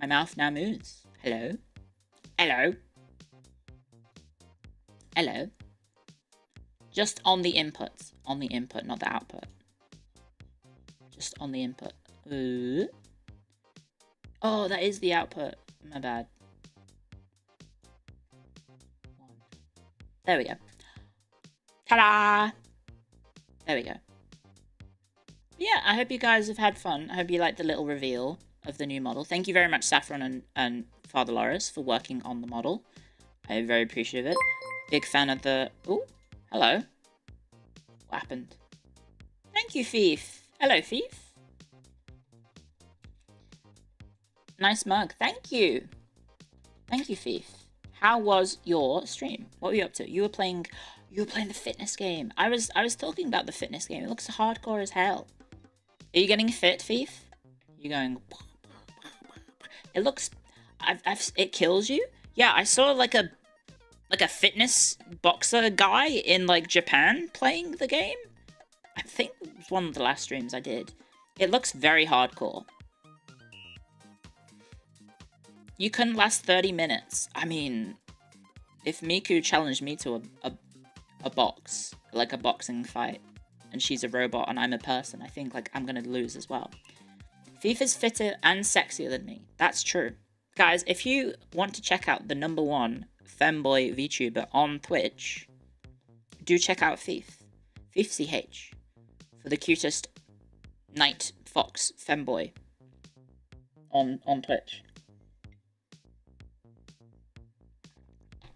My mouth now moves. Hello? Hello? Hello? Just on the input. On the input, not the output. Just on the input. Oh, that is the output. My bad. There we go. Ta-da! There we go. Yeah, I hope you guys have had fun. I hope you liked the little reveal of the new model. Thank you very much, Saffron and Father Loris, for working on the model. I'm very appreciative of it. Big fan of the... Oh, hello. What happened? Thank you, Fief. Hello, Fief. Nice mug. Thank you. Thank you, Fief. How was your stream? What were you up to? You were playing the fitness game. I was talking about the fitness game. It looks hardcore as hell. Are you getting fit, Fief? You're going... It looks... it kills you? Yeah, I saw like a fitness boxer guy in like Japan playing the game. I think it was one of the last streams I did. It looks very hardcore. You couldn't last 30 minutes. I mean, if Miku challenged me to a box, like a boxing fight, and she's a robot and I'm a person, I think like I'm gonna lose as well. FIFA's fitter and sexier than me. That's true. Guys, if you want to check out the #1 femboy VTuber on Twitch, do check out Fief. FiefCH. For the cutest night fox femboy on Twitch.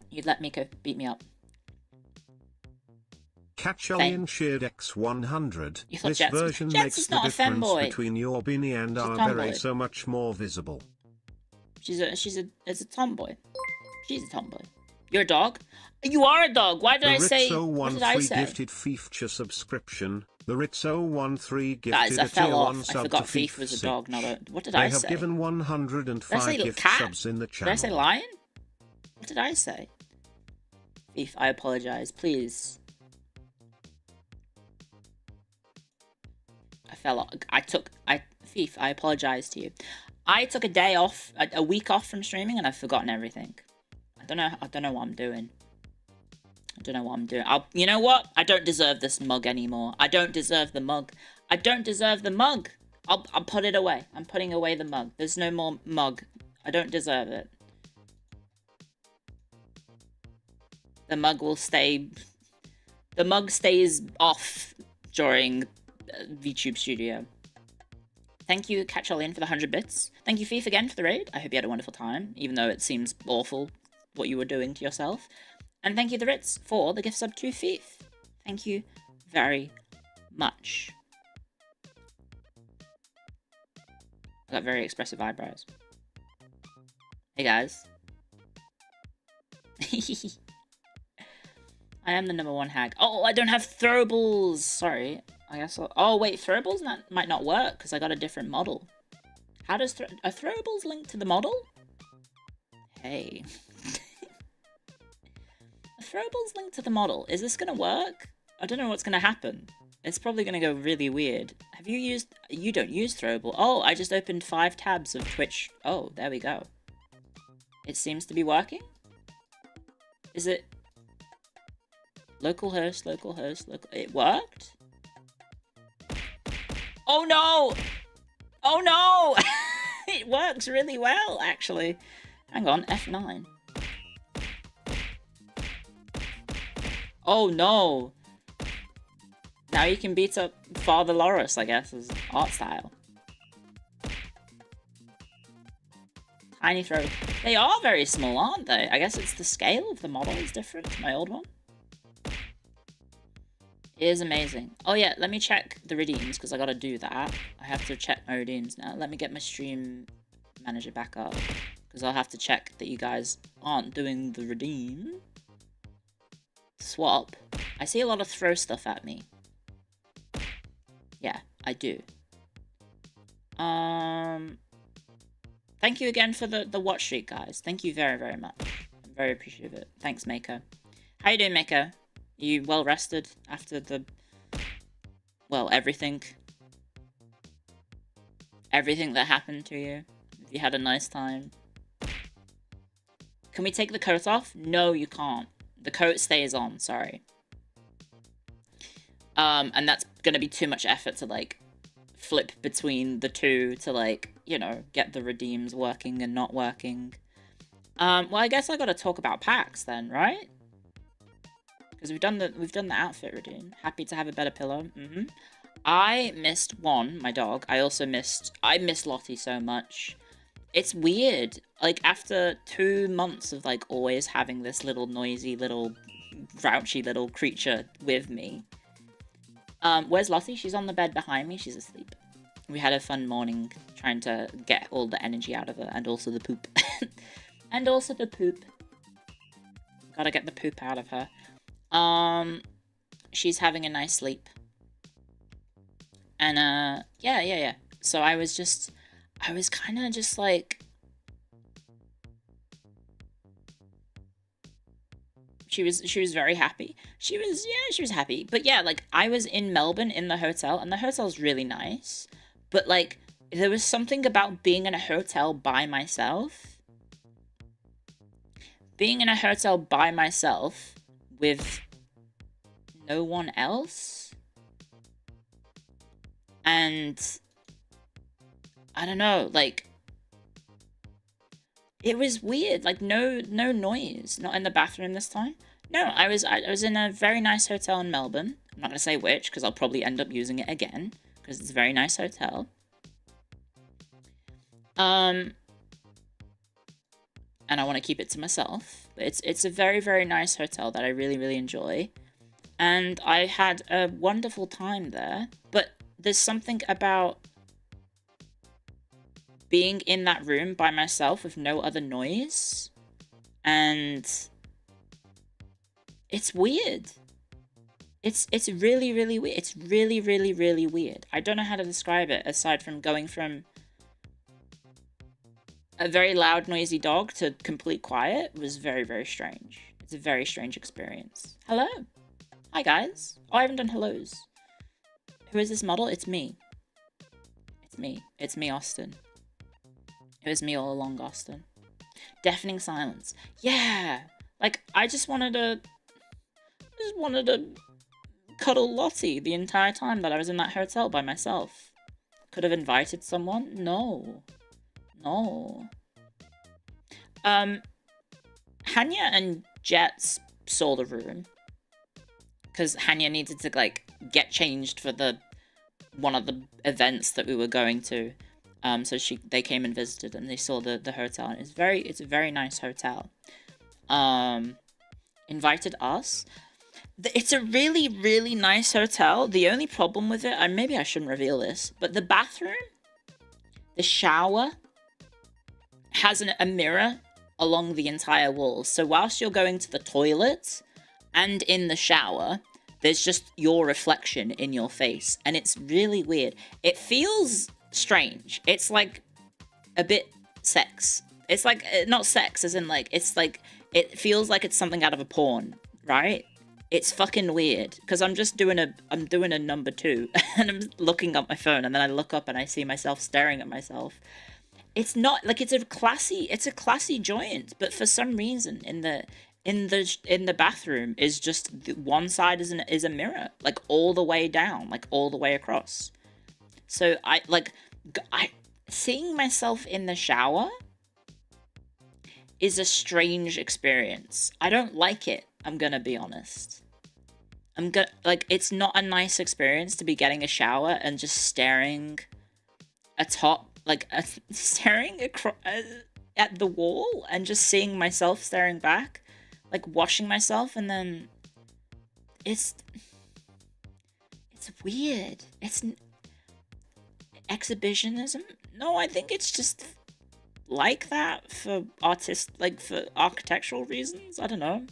You'd let Miko beat me up. Catchallion shared X100. This Jets version makes the difference between your Beanie and our beret so much more visible. It's a tomboy. She's a tomboy. You're a dog? You are a dog. Why did I say? What did I say? Gifted Feature subscription. The Ritz013 gifted Guys, I a fell tier off. 1 I sub forgot to Fief was a dog, not a... What did they I say? They have given 105 gift subs in the channel. Did I say lion? What did I say? Fief, I apologize. Please. I fell off. Fief, I apologize to you. I took a day off, a week off from streaming, and I've forgotten everything. I don't know what I'm doing. You know what? I don't deserve this mug anymore. I don't deserve the mug. I don't deserve the mug. I'll put it away. I'm putting away the mug. There's no more mug. I don't deserve it. The mug will stay... The mug stays off during VTube Studio. Thank you, Catchallion, for the 100 bits. Thank you, Fief, again for the raid. I hope you had a wonderful time, even though it seems awful what you were doing to yourself. And thank you, the Ritz, for the gift sub to Fief. Thank you very much. I got very expressive eyebrows. Hey, guys. I am the #1 hag. Oh, I don't have throwables. Sorry. I guess oh, wait, throwables might not work because I got a different model. How does... Are throwables linked to the model? Hey. Are throwables linked to the model? Is this going to work? I don't know what's going to happen. It's probably going to go really weird. Have you used... You don't use throwable. Oh, I just opened 5 tabs of Twitch. Oh, there we go. It seems to be working? Is it... Localhost, localhost, local... It worked? Oh no! Oh no! It works really well, actually. Hang on, F9. Oh no! Now you can beat up Father Loris, I guess, as art style. Tiny throw. They are very small, aren't they? I guess it's the scale of the model is different to my old one. It is amazing. Oh yeah, let me check the redeems, because I gotta do that. I have to check my redeems now. Let me get my stream manager back up, because I'll have to check that you guys aren't doing the redeem. Swap. I see a lot of throw stuff at me. Yeah, I do. Thank you again for the watch streak, guys. Thank you very, very much. I'm very appreciative of it. Thanks, Mako. How you doing, Mako? You well rested after the... Well, everything. Everything that happened to you. You had a nice time. Can we take the coat off? No, you can't. The coat stays on, sorry. And that's gonna be too much effort to, like, flip between the two to, like, you know, get the redeems working and not working. Well, I guess I gotta talk about packs then, right? Because we've done the outfit redeem. Happy to have a better pillow. I missed one, my dog. I missed Lottie so much. It's weird. Like, after 2 months of, like, always having this little noisy, little grouchy little creature with me. Where's Lottie? She's on the bed behind me. She's asleep. We had a fun morning trying to get all the energy out of her, and also the poop. And also the poop. Gotta get the poop out of her. She's having a nice sleep. And, yeah. So I was kind of just like... She was very happy. She was happy. But yeah, like, I was in Melbourne in the hotel, and the hotel's really nice. But, like, there was something about being in a hotel by myself. Being in a hotel by myself with no one else. And I don't know, like, it was weird. Like, no noise. Not in the bathroom this time. No, I was in a very nice hotel in Melbourne. I'm not gonna say which, because I'll probably end up using it again, because it's a very nice hotel. And I want to keep it to myself. But it's a very, very nice hotel that I really, really enjoy. And I had a wonderful time there. But there's something about being in that room by myself with no other noise. And it's weird. It's really, really weird. It's really, really, really weird. I don't know how to describe it aside from going from a very loud, noisy dog to complete quiet was very, very strange. It's a very strange experience. Hello. Hi, guys. Oh, I haven't done hellos. Who is this model? It's me. It's me. It's me, Austin. It was me all along, Austin. Deafening silence. Yeah. Like, I just wanted to cuddle Lottie the entire time that I was in that hotel by myself. Could have invited someone? No. Hanya and Jets saw the room. Because Hanya needed to, like, get changed for one of the events that we were going to. So they came and visited and they saw the hotel. And it's a very nice hotel. Invited us. It's a really, really nice hotel. The only problem with it, maybe I shouldn't reveal this, but the bathroom, the shower, has a mirror along the entire wall. So whilst you're going to the toilet and in the shower, there's just your reflection in your face. And it's really weird. It feels strange. It's like a bit sex. It's like, not sex, as in like, it's like, it feels like it's something out of a porn, right? It's fucking weird. Because I'm doing a number 2 and I'm looking up my phone and then I look up and I see myself staring at myself. It's not like it's a classy joint, but for some reason in the bathroom is just one side is a mirror, like all the way down, like all the way across. So I seeing myself in the shower is a strange experience. I don't like it. I'm gonna be honest. It's not a nice experience to be getting a shower and just staring staring at the wall and just seeing myself staring back, like washing myself, and then it's weird. It's exhibitionism. No, I think it's just like that for for architectural reasons. I don't know.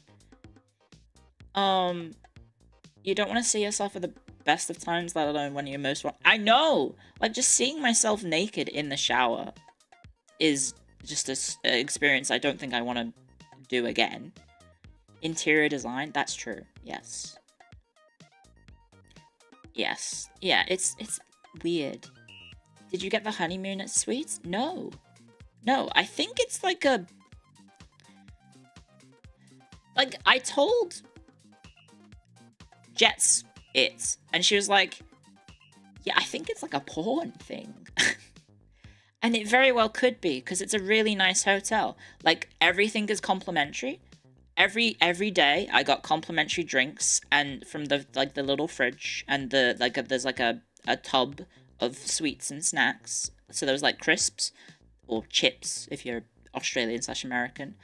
You don't want to see yourself at the best of times, let alone when you're most... I know! Like, just seeing myself naked in the shower is just an experience I don't think I want to do again. Interior design, that's true. Yes. Yes. Yeah, it's weird. Did you get the honeymoon at Sweets? No. No, I think it's like a... Like, I told Jets it, and she was like, yeah, I think it's like a porn thing. And it very well could be, because it's a really nice hotel. Like, everything is complimentary. Every day I got complimentary drinks, and from the little fridge, and there's like a tub of sweets and snacks. So there was like crisps or chips if you're Australian/American.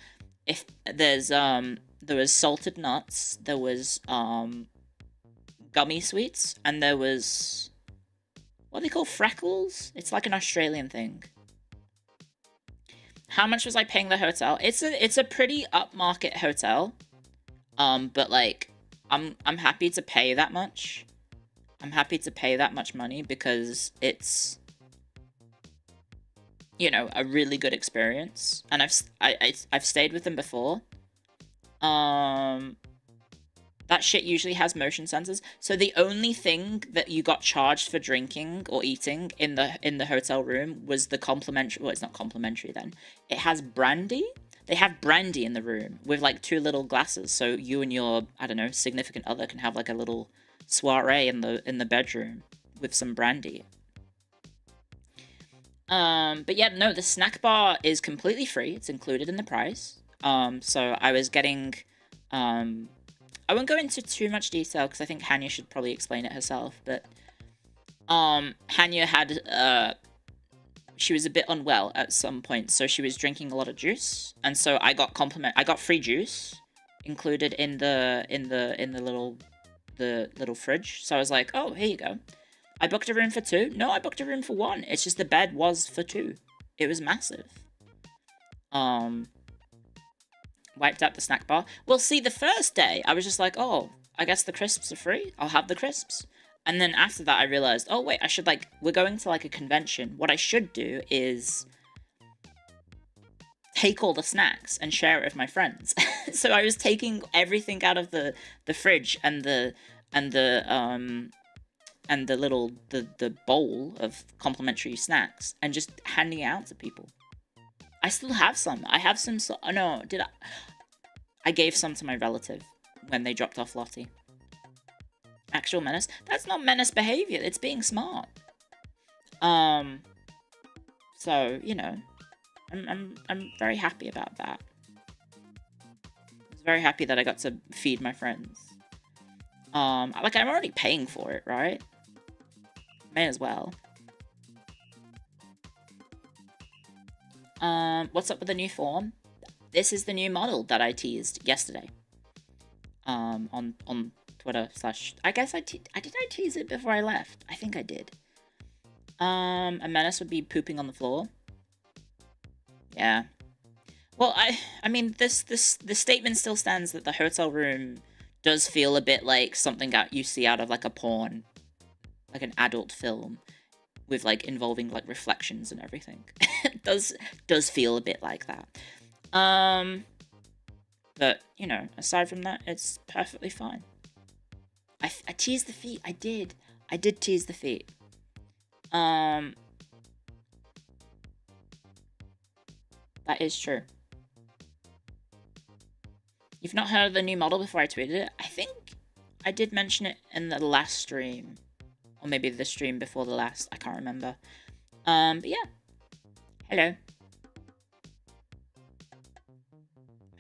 If there's there was salted nuts, there was gummy sweets, and there was what they call freckles. It's like an Australian thing. How much was I paying the hotel? It's a pretty upmarket hotel. But like I'm happy to pay that much. I'm happy to pay that much money because it's, you know, a really good experience. And I've stayed with them before. That shit usually has motion sensors. So the only thing that you got charged for drinking or eating in the hotel room was the complimentary. Well, it's not complimentary then. It has brandy. They have brandy in the room with like 2 little glasses. So you and your, I don't know, significant other can have like a little soiree in the bedroom with some brandy. But yeah, no, the snack bar is completely free. It's included in the price. So I was getting, I won't go into too much detail because I think Hanya should probably explain it herself, but Hanya had she was a bit unwell at some point, so she was drinking a lot of juice, and so I got free juice included in the little fridge. So I was like, oh, here you go. I booked a room for 2. No, I booked a room for 1. It's just the bed was for 2. It was massive. Wiped out the snack bar. Well, see, the first day, I was just like, oh, I guess the crisps are free. I'll have the crisps. And then after that, I realized, oh, wait, I should, like, we're going to, like, a convention. What I should do is take all the snacks and share it with my friends. So I was taking everything out of the fridge and the bowl of complimentary snacks and just handing it out to people. I still have some. I have some. Oh no, did I? I gave some to my relative when they dropped off Lottie. Actual menace? That's not menace behavior. It's being smart. So you know, I'm very happy about that. I was very happy that I got to feed my friends. Like I'm already paying for it, right? May as well. What's up with the new form? This is the new model that I teased yesterday. On Twitter / I guess I tease it before I left? I think I did. A menace would be pooping on the floor. Yeah. Well, I mean, the statement still stands that the hotel room does feel a bit like something that you see out of like a porn, like an adult film, with like involving like reflections and everything. It does feel a bit like that. But you know, aside from that, it's perfectly fine. I teased the feet. I did tease the feet. That is true. You've not heard of the new model before I tweeted it? I think I did mention it in the last stream. Or maybe the stream before the last. I can't remember. But yeah. Hello.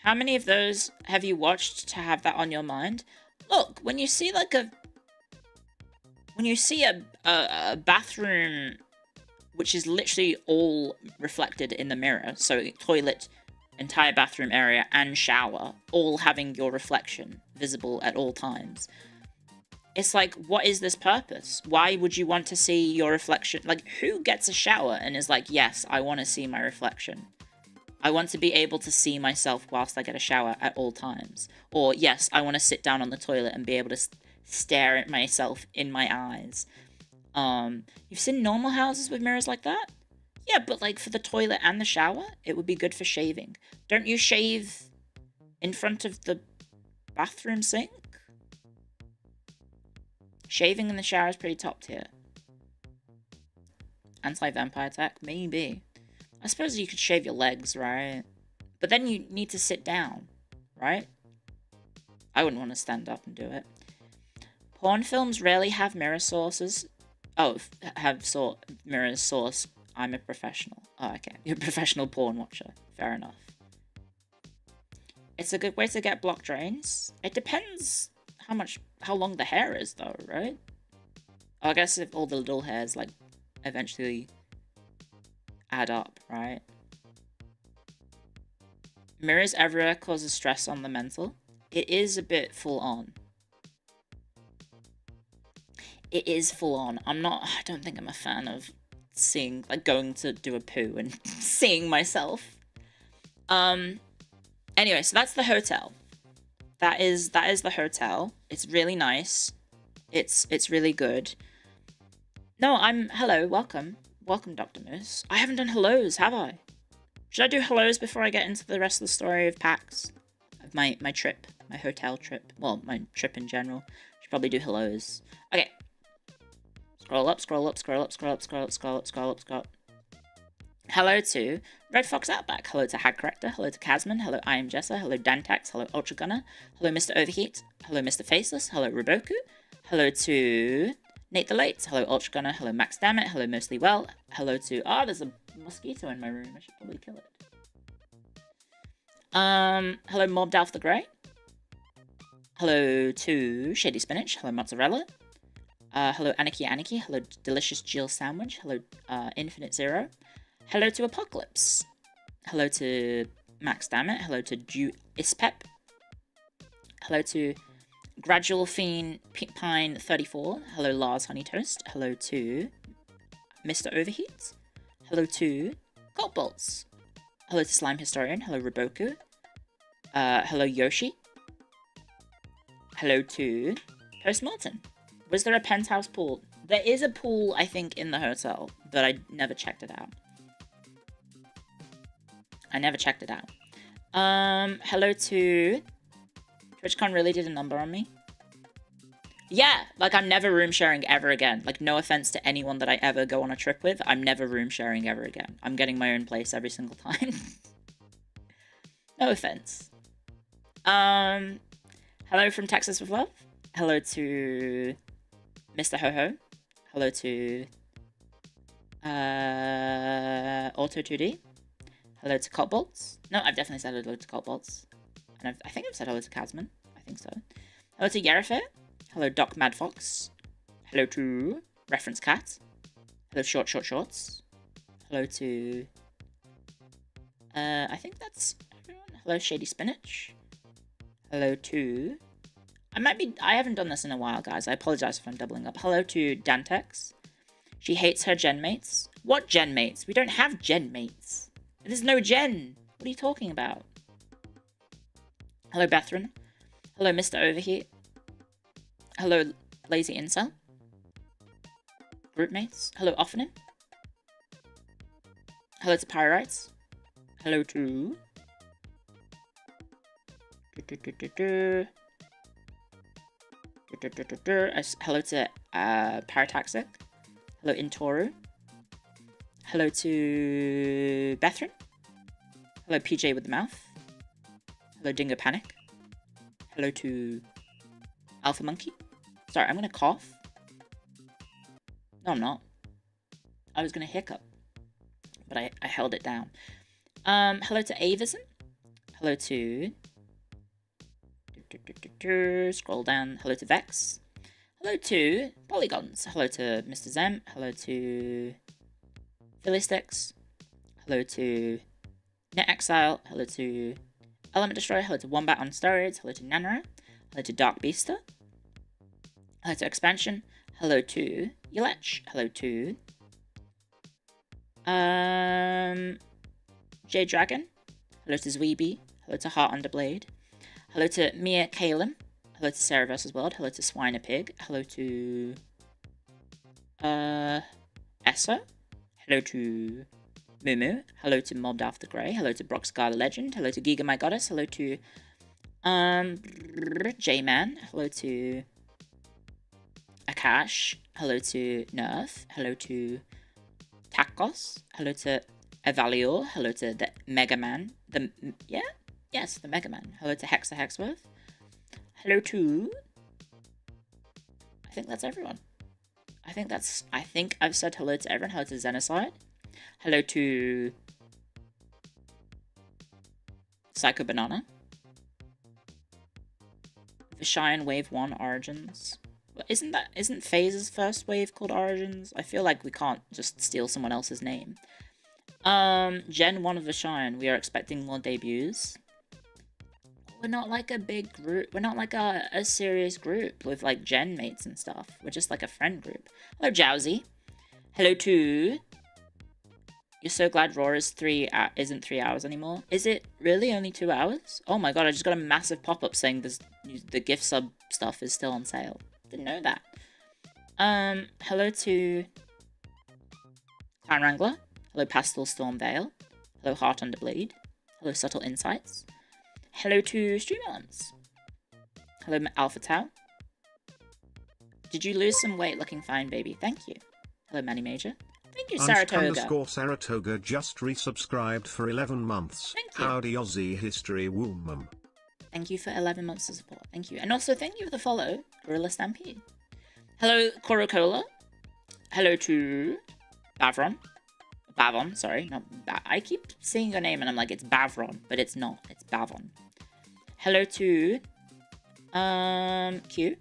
How many of those have you watched to have that on your mind? Look, when you see like a bathroom which is literally all reflected in the mirror, so toilet, entire bathroom area, and shower, all having your reflection visible at all times. It's like, what is this purpose? Why would you want to see your reflection? Like, who gets a shower and is like, yes, I want to see my reflection. I want to be able to see myself whilst I get a shower at all times. Or, yes, I want to sit down on the toilet and be able to stare at myself in my eyes. You've seen normal houses with mirrors like that? Yeah, but like for the toilet and the shower, it would be good for shaving. Don't you shave in front of the bathroom sink? Shaving in the shower is pretty top tier. Anti-vampire attack? Maybe. I suppose you could shave your legs, right? But then you need to sit down, right? I wouldn't want to stand up and do it. Porn films rarely have mirror sources. Oh, mirror source. I'm a professional. Oh, okay. You're a professional porn watcher. Fair enough. It's a good way to get block drains. It depends how long the hair is, though, right? Oh, I guess if all the little hairs, like, eventually add up, right? Mirrors everywhere causes stress on the mental. It is a bit full on. It is full on. I don't think I'm a fan of seeing, like, going to do a poo and seeing myself. Anyway, so that's the hotel. That is the hotel. It's really nice. It's really good. No, hello, welcome. Welcome, Dr. Moose. I haven't done hellos, have I? Should I do hellos before I get into the rest of the story of PAX? Of my trip, my hotel trip. Well, my trip in general. Should probably do hellos. Okay. Scroll up, scroll up, scroll up, scroll up, scroll up, scroll up, scroll up, scroll up. Hello to Red Fox Outback. Hello to Hag Corrector. Hello to Casman. Hello I Am Jessa. Hello Dantax. Hello Ultra Gunner. Hello Mr. Overheat. Hello Mr. Faceless. Hello Roboku. Hello to Nate the Late. Hello Ultra Gunner. Hello Max Dammit. Hello Mostly Well. Hello to... Oh, there's a mosquito in my room. I should probably kill it. Hello Mob Dalf the Grey. Hello to Shady Spinach. Hello Mozzarella. Hello Aniki. Hello Delicious Jill Sandwich. Hello Infinite Zero. Hello to Apocalypse. Hello to Max Dammit. Hello to Dew Ispep. Hello to Gradual Fiend Pine 34. Hello Lars Honey Toast. Hello to Mr. Overheat. Hello to Gold Bolts. Hello to Slime Historian. Hello Roboku. Hello Yoshi. Hello to Post Morton. Was there a penthouse pool? There is a pool, I think, in the hotel, but I never checked it out. Hello to... TwitchCon really did a number on me. Yeah, like, I'm never room sharing ever again. Like, no offense to anyone that I ever go on a trip with, I'm never room sharing ever again. I'm getting my own place every single time. No offense. Hello from Texas with Love. Hello to Mr. Ho-Ho. Hello to Auto 2D. Hello to Cotbolts. No, I've definitely said hello to Cotbolts. And I think I've said hello to Casman. I think so. Hello to Yarafair. Hello Doc Mad Fox. Hello to Reference Cat. Hello Shorts. Hello to... I think that's everyone. Hello Shady Spinach. Hello to... I haven't done this in a while, guys. I apologize if I'm doubling up. Hello to Dantex. She hates her gen mates. What gen mates? We don't have gen mates. There's no gen. What are you talking about? Hello Bethrin. Hello Mr. Overheat. Hello Lazy Incel. Group mates. Hello Offenin. Hello to Pyrites. Hello to... Hello to Parataxic. Hello Intoru. Hello to Bethrin. Hello PJ with the mouth. Hello Dingo Panic. Hello to Alpha Monkey. Sorry, I'm gonna cough. No, I'm not. I was gonna hiccup, but I held it down. Hello to Avison. Hello to... Scroll down. Hello to Vex. Hello to Polygons. Hello to Mr. Zem. Hello to Philistix. Hello to Net Exile. Hello to Element Destroyer. Hello to Wombat on Steroids. Hello to Nanara. Hello to Dark Beaster. Hello to Expansion. Hello to Yelech. Hello to J Dragon. Hello to Zweeby. Hello to Heart Underblade. Hello to Mia Kalem. Hello to Sarah vs. World. Hello to Swine Pig. Hello to Esso. Hello to Mumu. Hello to Mobbed After Grey. Hello to Broxgar Legend. Hello to Giga My Goddess. Hello to J-Man. Hello to Akash. Hello to Nerf. Hello to Tacos. Hello to Evalior. Hello to the Mega Man. The Mega Man. Hello to Hexa Hexworth. Hello to... I think that's everyone. I think I've said hello to everyone. Hello to Xenocide. Hello to... Psycho Banana. Vishayan Wave 1 Origins. Isn't FaZe's first wave called Origins? I feel like we can't just steal someone else's name. Gen 1 of Vishayan. We are expecting more debuts. We're not like a big group. We're not like a serious group with like gen mates and stuff. We're just like a friend group. Hello, Jowsy. Hello to... You're so glad Raw is isn't 3 hours anymore. Is it really only 2 hours? Oh my god, I just got a massive pop-up saying the gift sub stuff is still on sale. Didn't know that. Hello to Clown Wrangler. Hello Pastel Storm Veil. Hello Heart Under Blade. Hello Subtle Insights. Hello to Streamerlands. Hello Alpha Tau. Did you lose some weight? Looking fine, baby. Thank you. Hello Manny Major. Thank you, Saratoga. Saratoga just resubscribed for 11 months. Thank you. Howdy Aussie History Woomum. Thank you for 11 months of support. Thank you. And also thank you for the follow, Gorilla Stampede. Hello, Corocola. Hello to Bavron. Bavon, sorry. I keep seeing your name and I'm like, it's Bavron, but it's not. It's Bavon. Hello to Q.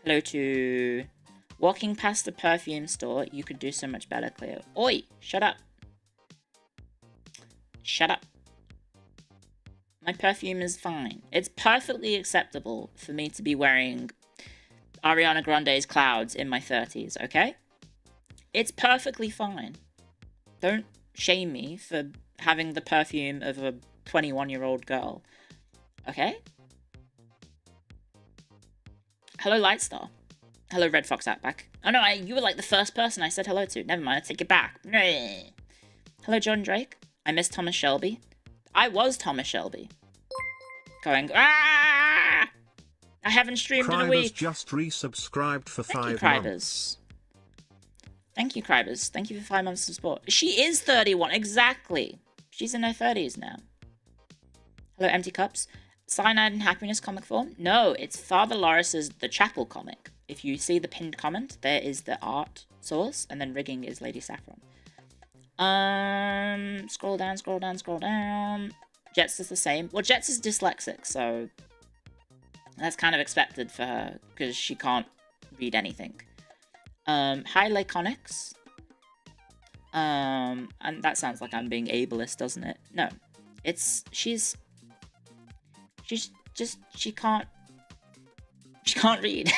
Hello to... Walking past the perfume store, you could do so much better, Cleo. Oi! Shut up. Shut up. My perfume is fine. It's perfectly acceptable for me to be wearing Ariana Grande's Clouds in my 30s, okay? It's perfectly fine. Don't shame me for having the perfume of a 21-year-old girl. Okay? Hello, Lightstar. Hello, Red Fox Outback. Oh no, you were like the first person I said hello to. Never mind, I take it back. Hello, John Drake. I miss Thomas Shelby. I was Thomas Shelby. Going, ah! I haven't streamed in a week. Just resubscribed for 5 Cribers. months. Thank you, Cribers. Thank you for 5 months of support. She is 31, exactly. She's in her 30s now. Hello, Empty Cups. Cyanide and Happiness comic form? No, it's Father Loris's The Chapel comic. If you see the pinned comment, there is the art source, and then rigging is Lady Saffron. Scroll down, scroll down, scroll down. Jets is the same. Well, Jets is dyslexic, so that's kind of expected for her, because she can't read anything. Hi, Laconics. And that sounds like I'm being ableist, doesn't it? No. She can't read.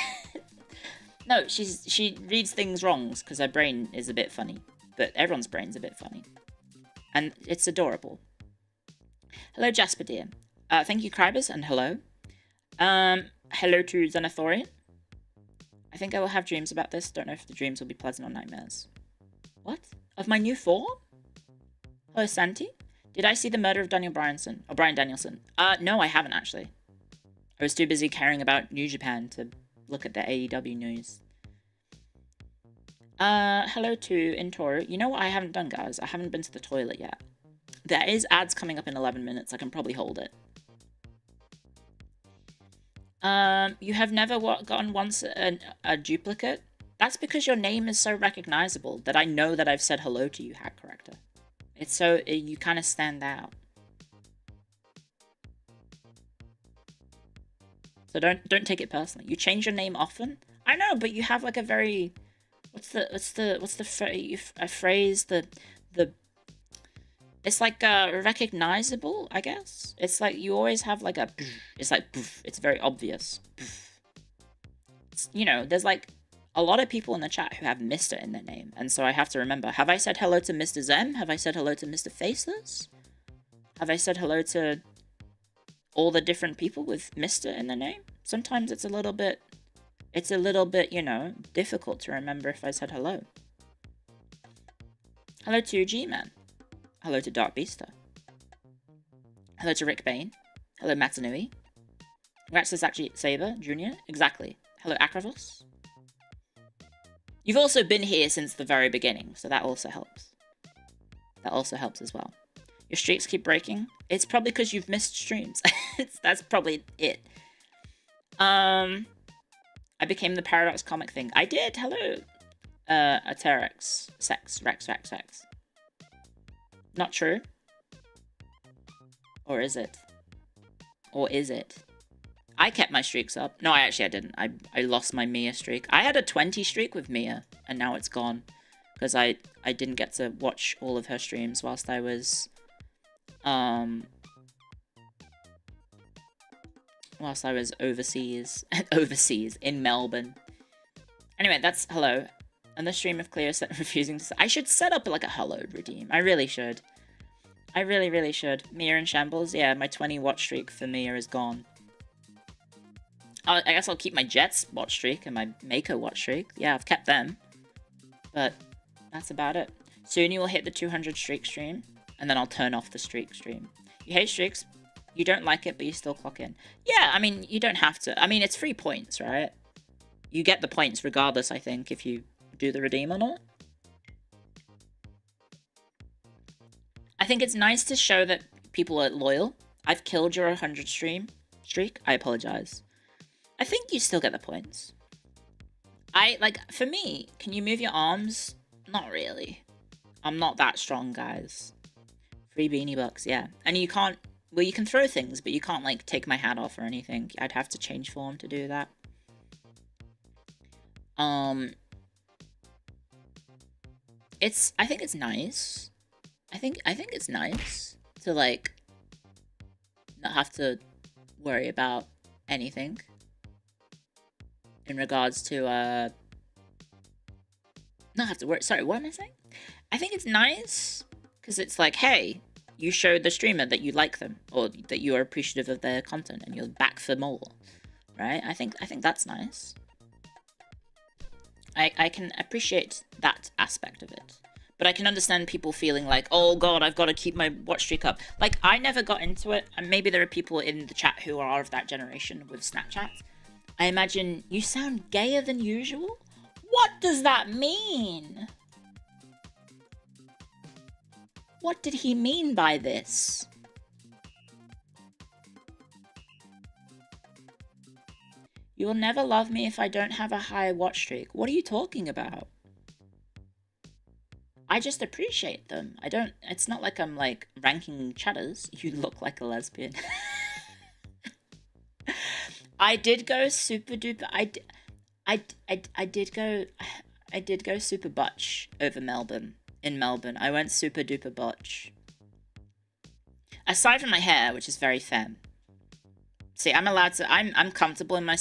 No, she reads things wrong because her brain is a bit funny. But everyone's brain's a bit funny. And it's adorable. Hello, Jasper dear. Thank you, Cribers, and hello. Hello to Xenothorian. I think I will have dreams about this. Don't know if the dreams will be pleasant or nightmares. What? Of my new form? Hello, Santi. Did I see the murder of Daniel Bryanson? Or Bryan Danielson? No, I haven't actually. I was too busy caring about New Japan to look at the AEW news. Hello to Intoru. You know what I haven't done, guys? I haven't been to the toilet yet. There is ads coming up in 11 minutes. I can probably hold it. You have never gotten once a duplicate? That's because your name is so recognizable that I know that I've said hello to you, Hack Corrector. It's so... you kind of stand out. So don't take it personally. You change your name often? I know, but you have like a very... What's the phrase? It's like recognizable, I guess. It's like you always have like a... It's like... It's very obvious. It's, you know, there's like a lot of people in the chat who have Mr. in their name. And so I have to remember, have I said hello to Mr. Zem? Have I said hello to Mr. Faceless? Have I said hello to all the different people with Mr. in their name? Sometimes it's a little bit, you know, difficult to remember if I said hello. Hello to G-Man. Hello to Dark Beaster. Hello to Rick Bain. Hello Matanui. Congrats to Zachary Saber Jr. Exactly. Hello Akravos. You've also been here since the very beginning, so that also helps. That also helps as well. Your streaks keep breaking. It's probably because you've missed streams. That's probably it. I became the Paradox comic thing. I did. Hello. Aterex. Rex. Not true. Or is it? I kept my streaks up. No, I didn't. I lost my Mia streak. I had a 20 streak with Mia, and now it's gone. Because I didn't get to watch all of her streams whilst I was... whilst I was overseas. Overseas, in Melbourne. Anyway, that's hello. And the stream of Cleo refusing to... I should set up like a hello redeem. I really should. I really should. Mia in shambles? Yeah, my 20 watch streak for Mia is gone. I guess I'll keep my Jets watch streak and my Mako watch streak. Yeah, I've kept them. But that's about it. Soon you will hit the 200 streak stream, and then I'll turn off the streak stream. You hate streaks? You don't like it, but you still clock in. Yeah, I mean, you don't have to. I mean, it's free points, right? You get the points regardless, I think, if you do the redeem or not. I think it's nice to show that people are loyal. I've killed your 100 streak. I apologize. I think you still get the points. For me, can you move your arms? Not really. I'm not that strong, guys. Free beanie bucks, yeah. And you can't, well, you can throw things, but you can't, like, take my hat off or anything. I'd have to change form to do that. I think it's nice. I think it's nice to, like, not have to worry about anything. In regards to, not have to worry. Sorry, what am I saying? I think it's nice because it's like, hey, you showed the streamer that you like them or that you are appreciative of their content and you're back for more, right? I think that's nice. I can appreciate that aspect of it, but I can understand people feeling like, oh god, I've got to keep my watch streak up. Like, I never got into it, and maybe there are people in the chat who are of that generation with Snapchat. I imagine you sound gayer than usual? What does that mean? What did he mean by this? You will never love me if I don't have a high watch streak. What are you talking about? I just appreciate them. It's not like I'm like ranking chatters. You look like a lesbian. I did go super duper. I did go super butch over Melbourne. In Melbourne, I went super duper butch. Aside from my hair, which is very femme. See, I'm allowed to. I'm comfortable in my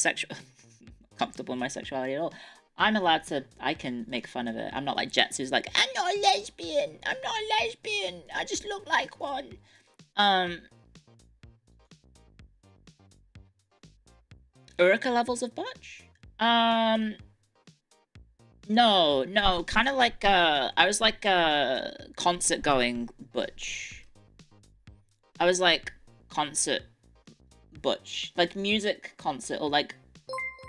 comfortable in my sexuality at all. I'm allowed to. I can make fun of it. I'm not like Jets, who's like, I'm not a lesbian. I'm not a lesbian. I just look like one. Urka levels of butch? No, kind of like, I was like, concert going butch. I was like, concert butch. Like, music concert, or like,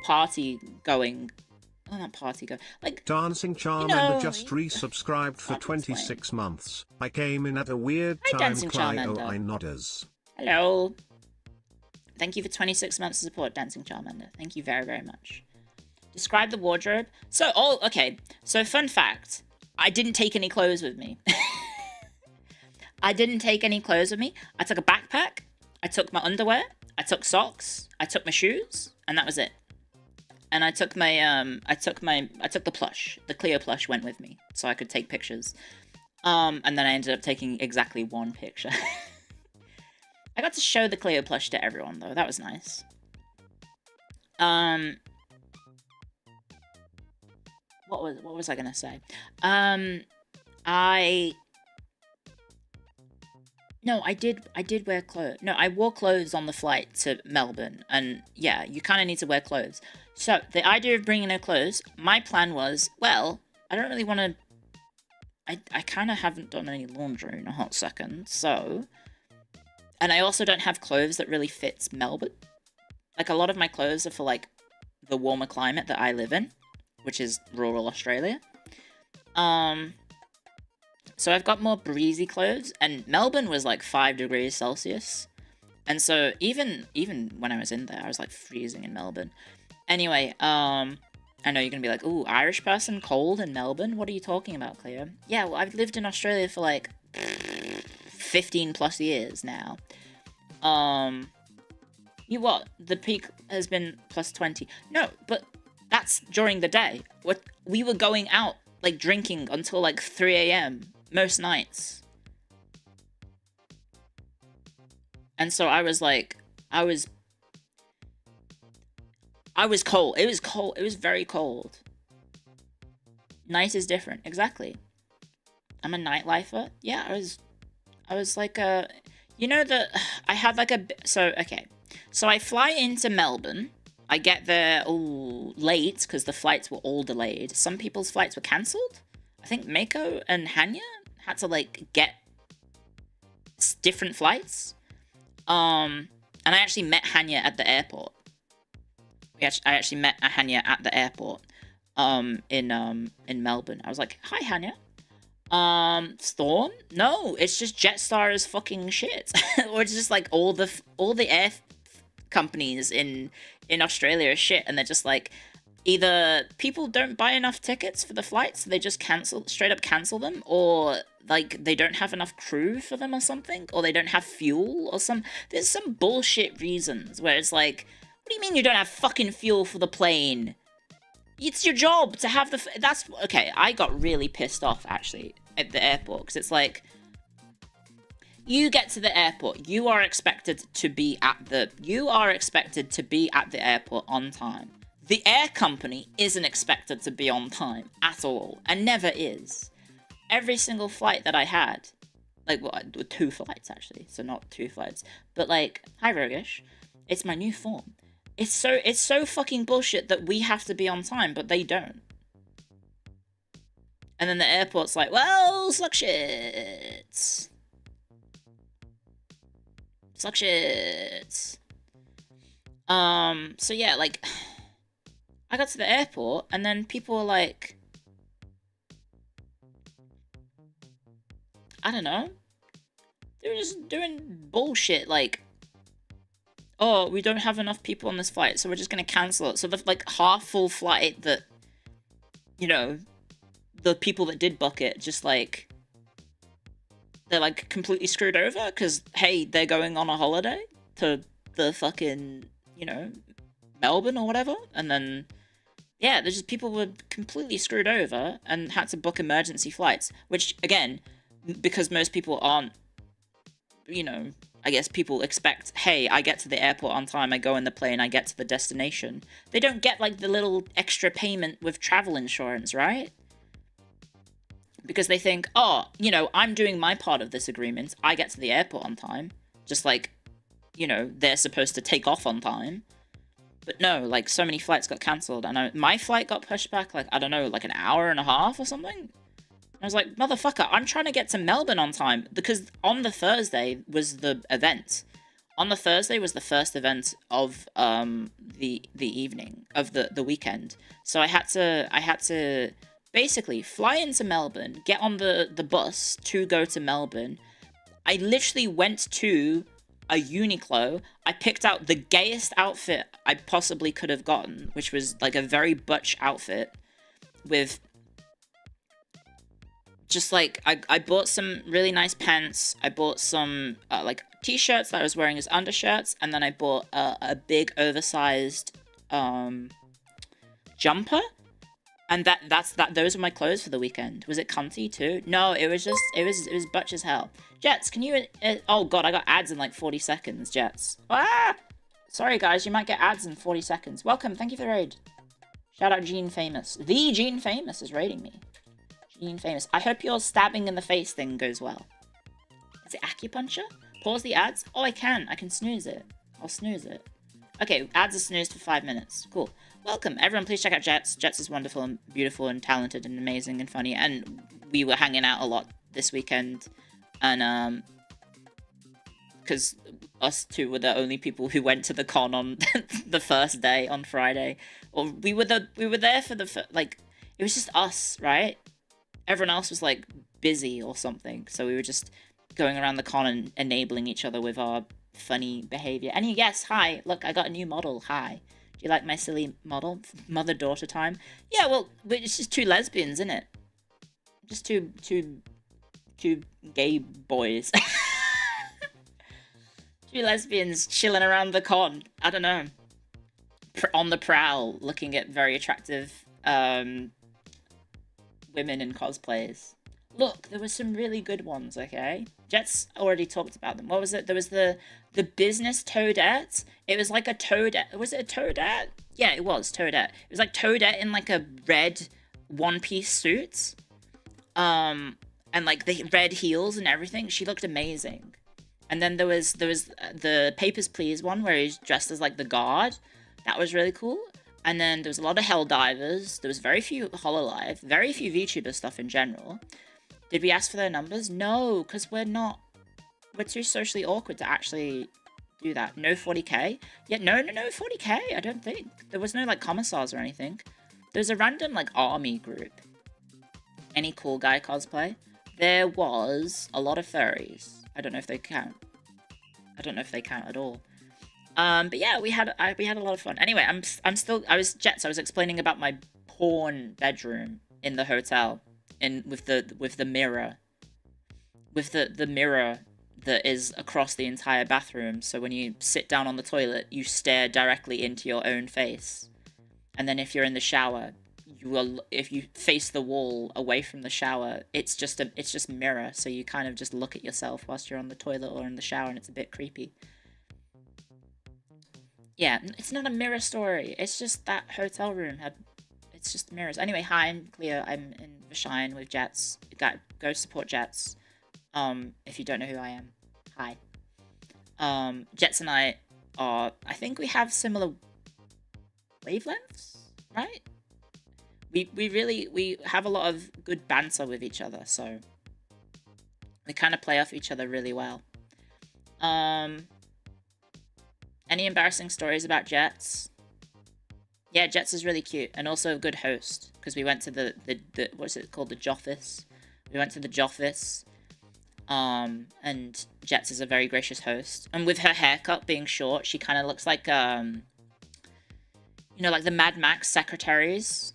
party going. Oh, not party going. Like, Dancing Charmander just resubscribed for 26 months. I came in at a weird time, Clio I nodders. Hello. Thank you for 26 months of support, Dancing Charmander. Thank you very, very much. Describe the wardrobe. So, okay. So, fun fact. I didn't take any clothes with me. I didn't take any clothes with me. I took a backpack. I took my underwear. I took socks. I took my shoes. And that was it. And I took my, I took the plush. The Cleo plush went with me. So I could take pictures. And then I ended up taking exactly one picture. I got to show the Cleo plush to everyone, though. That was nice. What was I gonna say? No, I did wear clothes. No, I wore clothes on the flight to Melbourne, and yeah, you kind of need to wear clothes. So the idea of bringing no clothes, my plan was, well, I don't really want to. I kind of haven't done any laundry in a hot second, so. And I also don't have clothes that really fits Melbourne. Like, a lot of my clothes are for, like, the warmer climate that I live in. which is rural Australia. So I've got more breezy clothes, and Melbourne was like 5 degrees Celsius. And so even when I was in there, I was like freezing in Melbourne. Anyway, I know you're gonna be like, ooh, Irish person cold in Melbourne? What are you talking about, Cleo? Yeah, well, I've lived in Australia for like 15 plus years now. What? The peak has been plus 20. No, but that's during the day. We were going out, like, drinking until like 3 a.m. most nights. And so I was like, I was cold. It was cold. It was very cold. Night is different. Exactly. I'm a nightlifer. Yeah, I was like I had like okay. So I fly into Melbourne. I get there late because the flights were all delayed. Some people's flights were cancelled. I think Mako and Hanya had to like get different flights. And I actually met Hanya at the airport. I actually met Hanya at the airport. In Melbourne. I was like, "Hi, Hanya." Storm? No, it's just Jetstar is fucking shit. Or it's just like all the air companies in Australia are shit, and they're just like, either people don't buy enough tickets for the flights, so they just straight up cancel them, or like they don't have enough crew for them or something, or they don't have fuel or there's some bullshit reasons where it's like, what do you mean you don't have fucking fuel for the plane? It's your job to have that's okay. I got really pissed off actually at the airport because it's like, you get to the airport, you are expected to be at the airport on time. The air company isn't expected to be on time at all, and never is. Every single flight that I had, like, well, 2 flights actually, so not 2 flights, but like, hi Rogish, it's my new form. It's so fucking bullshit that we have to be on time, but they don't. And then the airport's like, well, suck shit. Suck shit. So yeah, like, I got to the airport, and then people were like, I don't know, they were just doing bullshit, like, oh, we don't have enough people on this flight, so we're just gonna cancel it. So the, like, half-full flight that, you know, the people that did book it, just, like, they're, like, completely screwed over, because, hey, they're going on a holiday to the fucking, you know, Melbourne or whatever, and then, yeah, there's just people were completely screwed over and had to book emergency flights, which, again, because most people aren't, you know, I guess people expect, hey, I get to the airport on time, I go in the plane, I get to the destination. They don't get, like, the little extra payment with travel insurance, right? Because they think, oh, you know, I'm doing my part of this agreement, I get to the airport on time. Just like, you know, they're supposed to take off on time. But no, like, so many flights got cancelled, and my flight got pushed back, like, I don't know, like an hour and a half or something? I was like, motherfucker, I'm trying to get to Melbourne on time, because on the Thursday was the event. On the Thursday was the first event of the evening of the weekend. So I had to basically fly into Melbourne, get on the bus to go to Melbourne. I literally went to a Uniqlo. I picked out the gayest outfit I possibly could have gotten, which was like a very butch outfit with just like, I bought some really nice pants. I bought some like t-shirts that I was wearing as undershirts, and then I bought a big oversized jumper, and those were my clothes for the weekend. Was it cunty too? No, it was butch as hell. Jets, can you oh god, I got ads in like 40 seconds, Jets. Ah! Sorry guys, you might get ads in 40 seconds. Welcome, thank you for the raid. Shout out Gene Famous. The Gene Famous is raiding me. Gene Famous. I hope your stabbing in the face thing goes well. Is it acupuncture? Pause the ads? Oh, I can snooze it. I'll snooze it. Okay, ads are snoozed for 5 minutes. Cool. Welcome. Everyone, please check out Jets. Jets is wonderful and beautiful and talented and amazing and funny. And we were hanging out a lot this weekend. And, because us two were the only people who went to the con on the first day on Friday, or we were there for the like, it was just us, right? Everyone else was like busy or something, so we were just going around the con and enabling each other with our funny behavior. And yes, hi, look, I got a new model. Hi, do you like my silly model? Mother-daughter time. Yeah, well, it's just two lesbians, isn't it? Just two gay boys. Two lesbians chilling around the con. I don't know. On the prowl, looking at very attractive women in cosplays. Look, there were some really good ones, okay? Jet's already talked about them. What was it? There was the business Toadette. It was like a Toadette. Was it a Toadette? Yeah, it was Toadette. It was like Toadette in like a red one-piece suit. And like the red heels and everything. She looked amazing. And then there was the Papers, Please one where he's dressed as like the guard. That was really cool. And then there was a lot of Helldivers. There was very few Hololive. Very few VTuber stuff in general. Did we ask for their numbers? No, because we're too socially awkward to actually do that. No 40k? Yeah, no 40k, I don't think. There was no like commissars or anything. There's a random like army group. Any cool guy cosplay? There was a lot of furries. I don't know if they count. I don't know if they count at all. But yeah, we had a lot of fun. Anyway, I was explaining about my porn bedroom in the hotel. With the mirror, the mirror that is across the entire bathroom. So when you sit down on the toilet, you stare directly into your own face, and then if you're in the shower, if you face the wall away from the shower, it's just mirror. So you kind of just look at yourself whilst you're on the toilet or in the shower, and it's a bit creepy. Yeah, it's not a mirror story. It's just that hotel room had. It's just mirrors. Anyway, hi, I'm Cleo. I'm in Vashine with Jets. Go support Jets. If you don't know who I am, hi. Jets and I think we have similar wavelengths, right? We have a lot of good banter with each other, so we kind of play off each other really well. Any embarrassing stories about Jets? Yeah, Jets is really cute, and also a good host, because we went to the what's it called, the Joffis. We went to the Joffis, and Jets is a very gracious host. And with her haircut being short, she kind of looks like, like the Mad Max secretaries.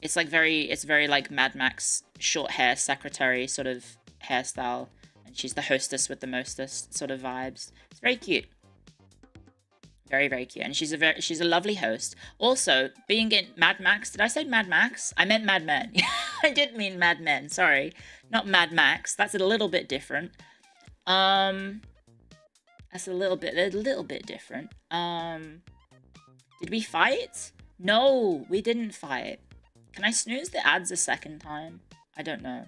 It's very like Mad Max short hair secretary sort of hairstyle, and she's the hostess with the mostest sort of vibes. It's very cute. Very, very cute. And she's a lovely host. Also, being in Mad Max, did I say Mad Max? I meant Mad Men. I did mean Mad Men, sorry. Not Mad Max. That's a little bit different. That's a little bit different. Did we fight? No, we didn't fight. Can I snooze the ads a second time? I don't know.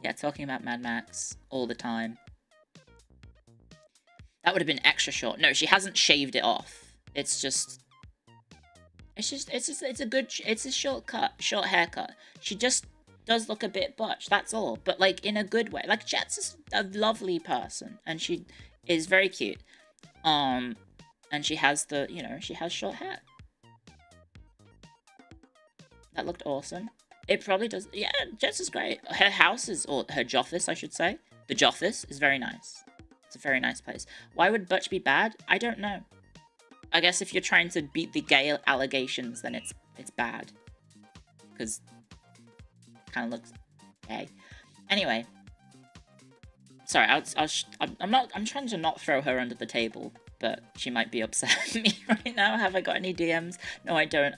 Yeah, talking about Mad Max all the time. That would have been extra short. No, she hasn't shaved it off. It's a short haircut. She just does look a bit butch, that's all. But like in a good way. Like Jets is a lovely person, and she is very cute. And she has she has short hair. That looked awesome. It probably does. Yeah, Jets is great. Her house or her Joffis, I should say. The Joffis is very nice. It's a very nice place. Why would butch be bad? I don't know. I guess if you're trying to beat the gay allegations, then it's bad. Because it kind of looks gay. Anyway. Sorry, I'm trying to not throw her under the table, but she might be upset at me right now. Have I got any DMs? No, I don't,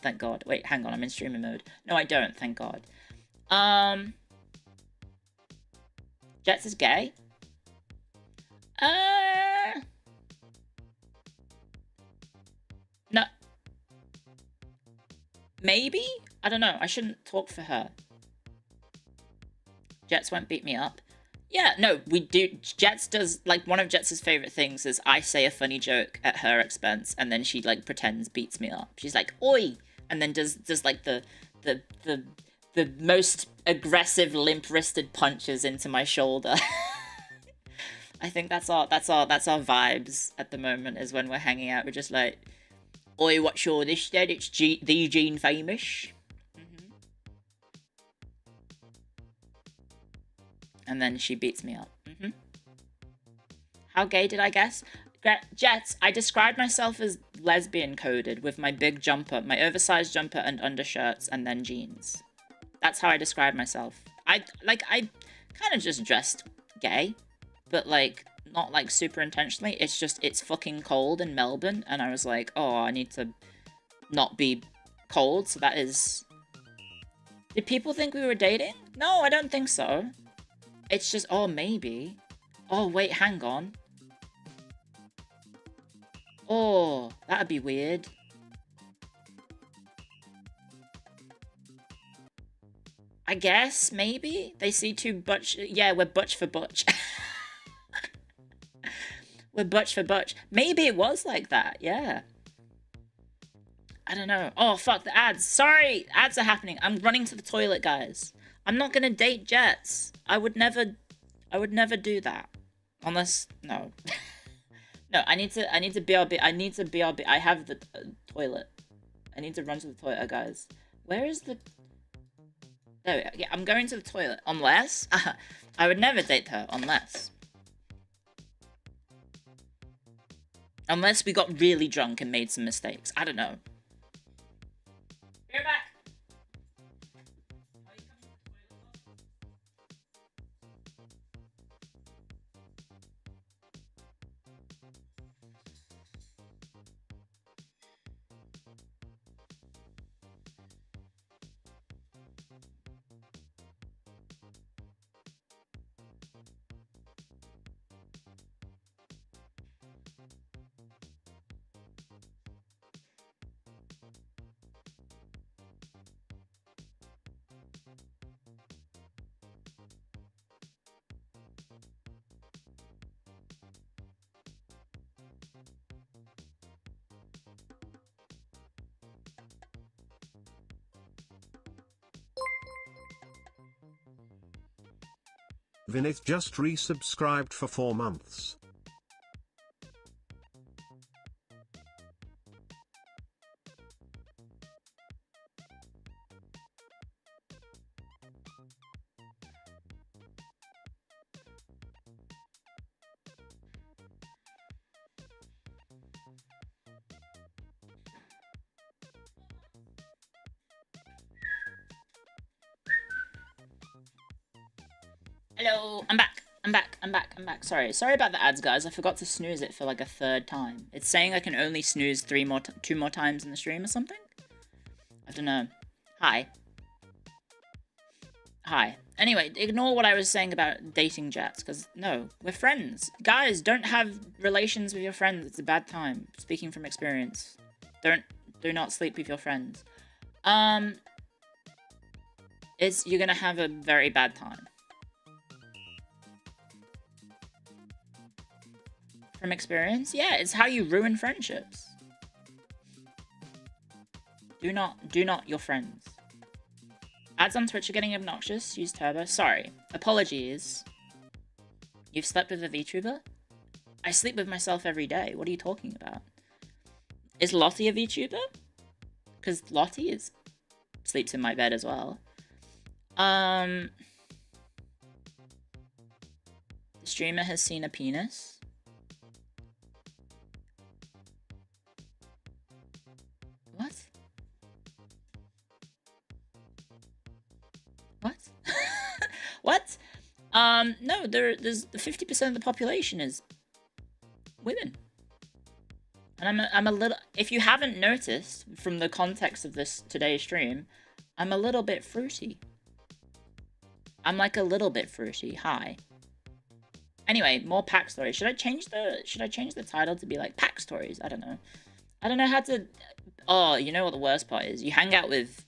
thank God. Wait, hang on, I'm in streamer mode. No, I don't, thank God. Jets is gay? No. Maybe? I don't know. I shouldn't talk for her. Jets won't beat me up. Yeah, no, we do. Jets does, like, one of Jets' favorite things is I say a funny joke at her expense, and then she, like, pretends beats me up. She's like, oi! And then does like, the most aggressive limp-wristed punches into my shoulder. I think that's our vibes at the moment, is when we're hanging out. We're just like, oi, what's your this then? It's the Gene Famous. And then she beats me up. How gay did I guess? Jets, I described myself as lesbian coded with my big jumper, my oversized jumper and undershirts, and then jeans. That's how I described myself. I kind of just dressed gay, but like not like super intentionally. It's just, it's fucking cold in Melbourne, and I was like, oh, I need to not be cold, so that is... Did people think we were dating? No, I don't think so. It's just, oh, maybe. Oh, wait, hang on. Oh, that'd be weird. I guess, maybe? They see two butch... Yeah, we're butch for butch. We're butch for butch. Maybe it was like that, yeah. I don't know. Oh, fuck, the ads. Sorry, ads are happening. I'm running to the toilet, guys. I'm not gonna date Jets. I would never do that. Unless, no. No, I need to BRB. I need to BRB. I have the toilet. I need to run to the toilet, guys. Where is the... There we go. Yeah, I'm going to the toilet. Unless... I would never date her, unless... Unless we got really drunk and made some mistakes. I don't know. Be right back. Vinith just resubscribed for 4 months. Hello, I'm back. Sorry about the ads, guys. I forgot to snooze it for like a 3rd time. It's saying I can only snooze 2 more times in the stream or something? I don't know. Hi. Anyway, ignore what I was saying about dating Jets, because no, we're friends. Guys, don't have relations with your friends. It's a bad time. Speaking from experience. Do not sleep with your friends. You're gonna have a very bad time. From experience? Yeah, it's how you ruin friendships. Do not your friends. Ads on Twitch are getting obnoxious. Use Turbo. Sorry. Apologies. You've slept with a VTuber? I sleep with myself every day. What are you talking about? Is Lottie a VTuber? Because Lottie sleeps in my bed as well. The streamer has seen a penis. What? What? No, there's 50% of the population is women. And I'm a little, if you haven't noticed from the context of today's stream, I'm a little bit fruity. I'm like a little bit fruity. Hi. Anyway, more pack stories. Should I change the title to be like pack stories? I don't know. I don't know how to... Oh, you know what the worst part is? You hang out with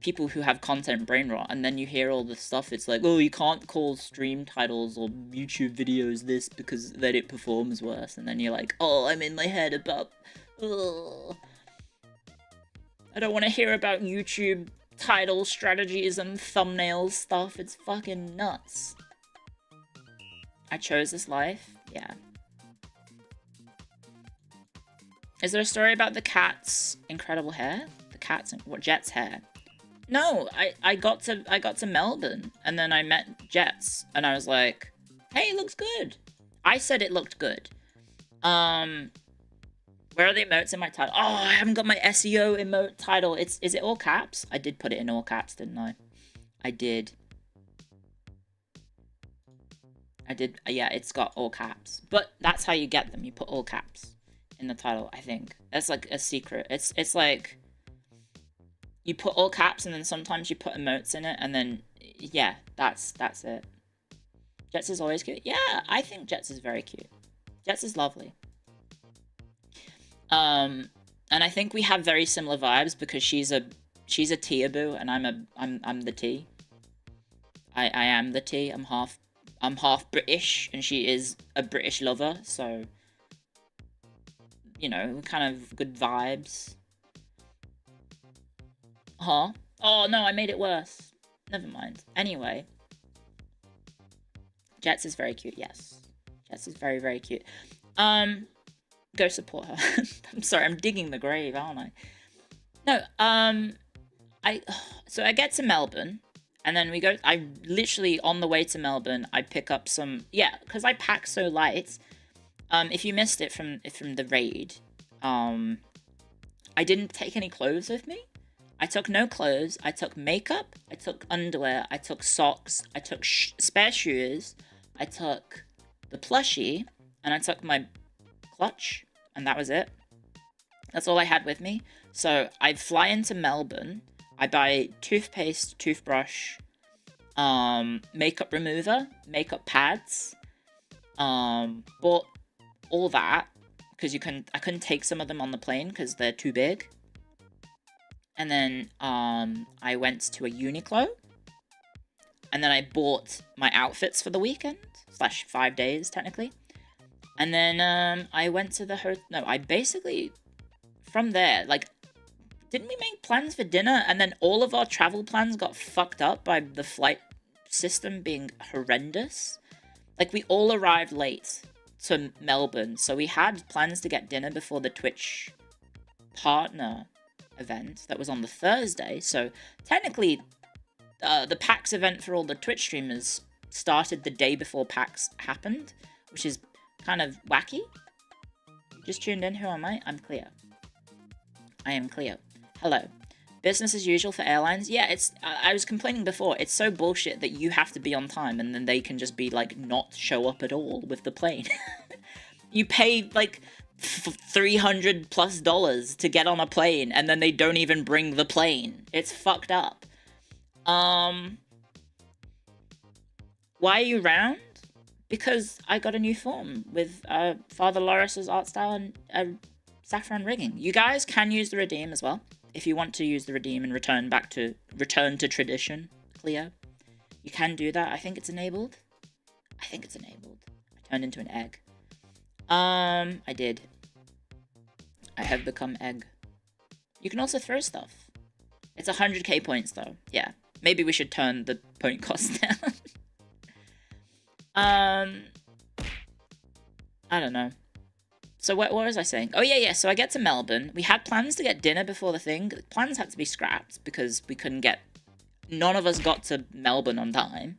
people who have content brain rot, and then you hear all the stuff. It's like, oh, you can't call stream titles or YouTube videos this because then it performs worse. And then you're like, oh, I'm in my head about... Ugh. I don't want to hear about YouTube title strategies and thumbnail stuff. It's fucking nuts. I chose this life. Yeah. Is there a story about the cat's incredible hair? The cat's what Jet's hair? No, I got to Melbourne and then I met Jets and I was like, hey, it looks good. I said it looked good. Where are the emotes in my title? Oh, I haven't got my SEO emote title. Is it all caps? I did put it in all caps, didn't I? I did. Yeah, it's got all caps. But that's how you get them. You put all caps in the title, I think. That's like a secret. It's like you put all caps and then sometimes you put emotes in it and then yeah, that's it. Jets is always cute. Yeah, I think Jets is very cute. Jets is lovely. And I think we have very similar vibes because she's a Teaboo and I'm the T. I am the T. I'm half British and she is a British lover, so you know, kind of good vibes. Huh? Oh no, I made it worse. Never mind. Anyway. Jets is very cute, yes. Jets is very, very cute. Go support her. I'm sorry, I'm digging the grave, aren't I? No, so I get to Melbourne, and then I literally, on the way to Melbourne, I pick up some, yeah, because I pack so light. If you missed it from the raid, I didn't take any clothes with me. I took no clothes. I took makeup. I took underwear. I took socks. I took spare shoes. I took the plushie, and I took my clutch, and that was it. That's all I had with me. So I fly into Melbourne. I buy toothpaste, toothbrush, makeup remover, makeup pads. Bought all that because I couldn't take some of them on the plane because they're too big. And then I went to a Uniqlo. And then I bought my outfits for the weekend / 5 days technically. And then I went to the hotel. No, I basically from there, like, didn't we make plans for dinner? And then all of our travel plans got fucked up by the flight system being horrendous. Like, we all arrived late to Melbourne, so we had plans to get dinner before the Twitch partner event that was on the Thursday. So technically, the PAX event for all the Twitch streamers started the day before PAX happened, which is kind of wacky. Just tuned in, who am I? I'm Cleo. I am Cleo. Hello. Business as usual for airlines? Yeah, it's. I was complaining before, it's so bullshit that you have to be on time and then they can just be like, not show up at all with the plane. You pay like $300+ to get on a plane and then they don't even bring the plane. It's fucked up. Why are you round? Because I got a new form with Father Loris's art style and saffron rigging. You guys can use the redeem as well. If you want to use the redeem and return to tradition, Cleo, you can do that. I think it's enabled. I turned into an egg. I did. I have become egg. You can also throw stuff. It's 100k points though. Yeah. Maybe we should turn the point cost down. I don't know. So what was I saying? Oh yeah. So I get to Melbourne. We had plans to get dinner before the thing. Plans had to be scrapped because we couldn't get. None of us got to Melbourne on time.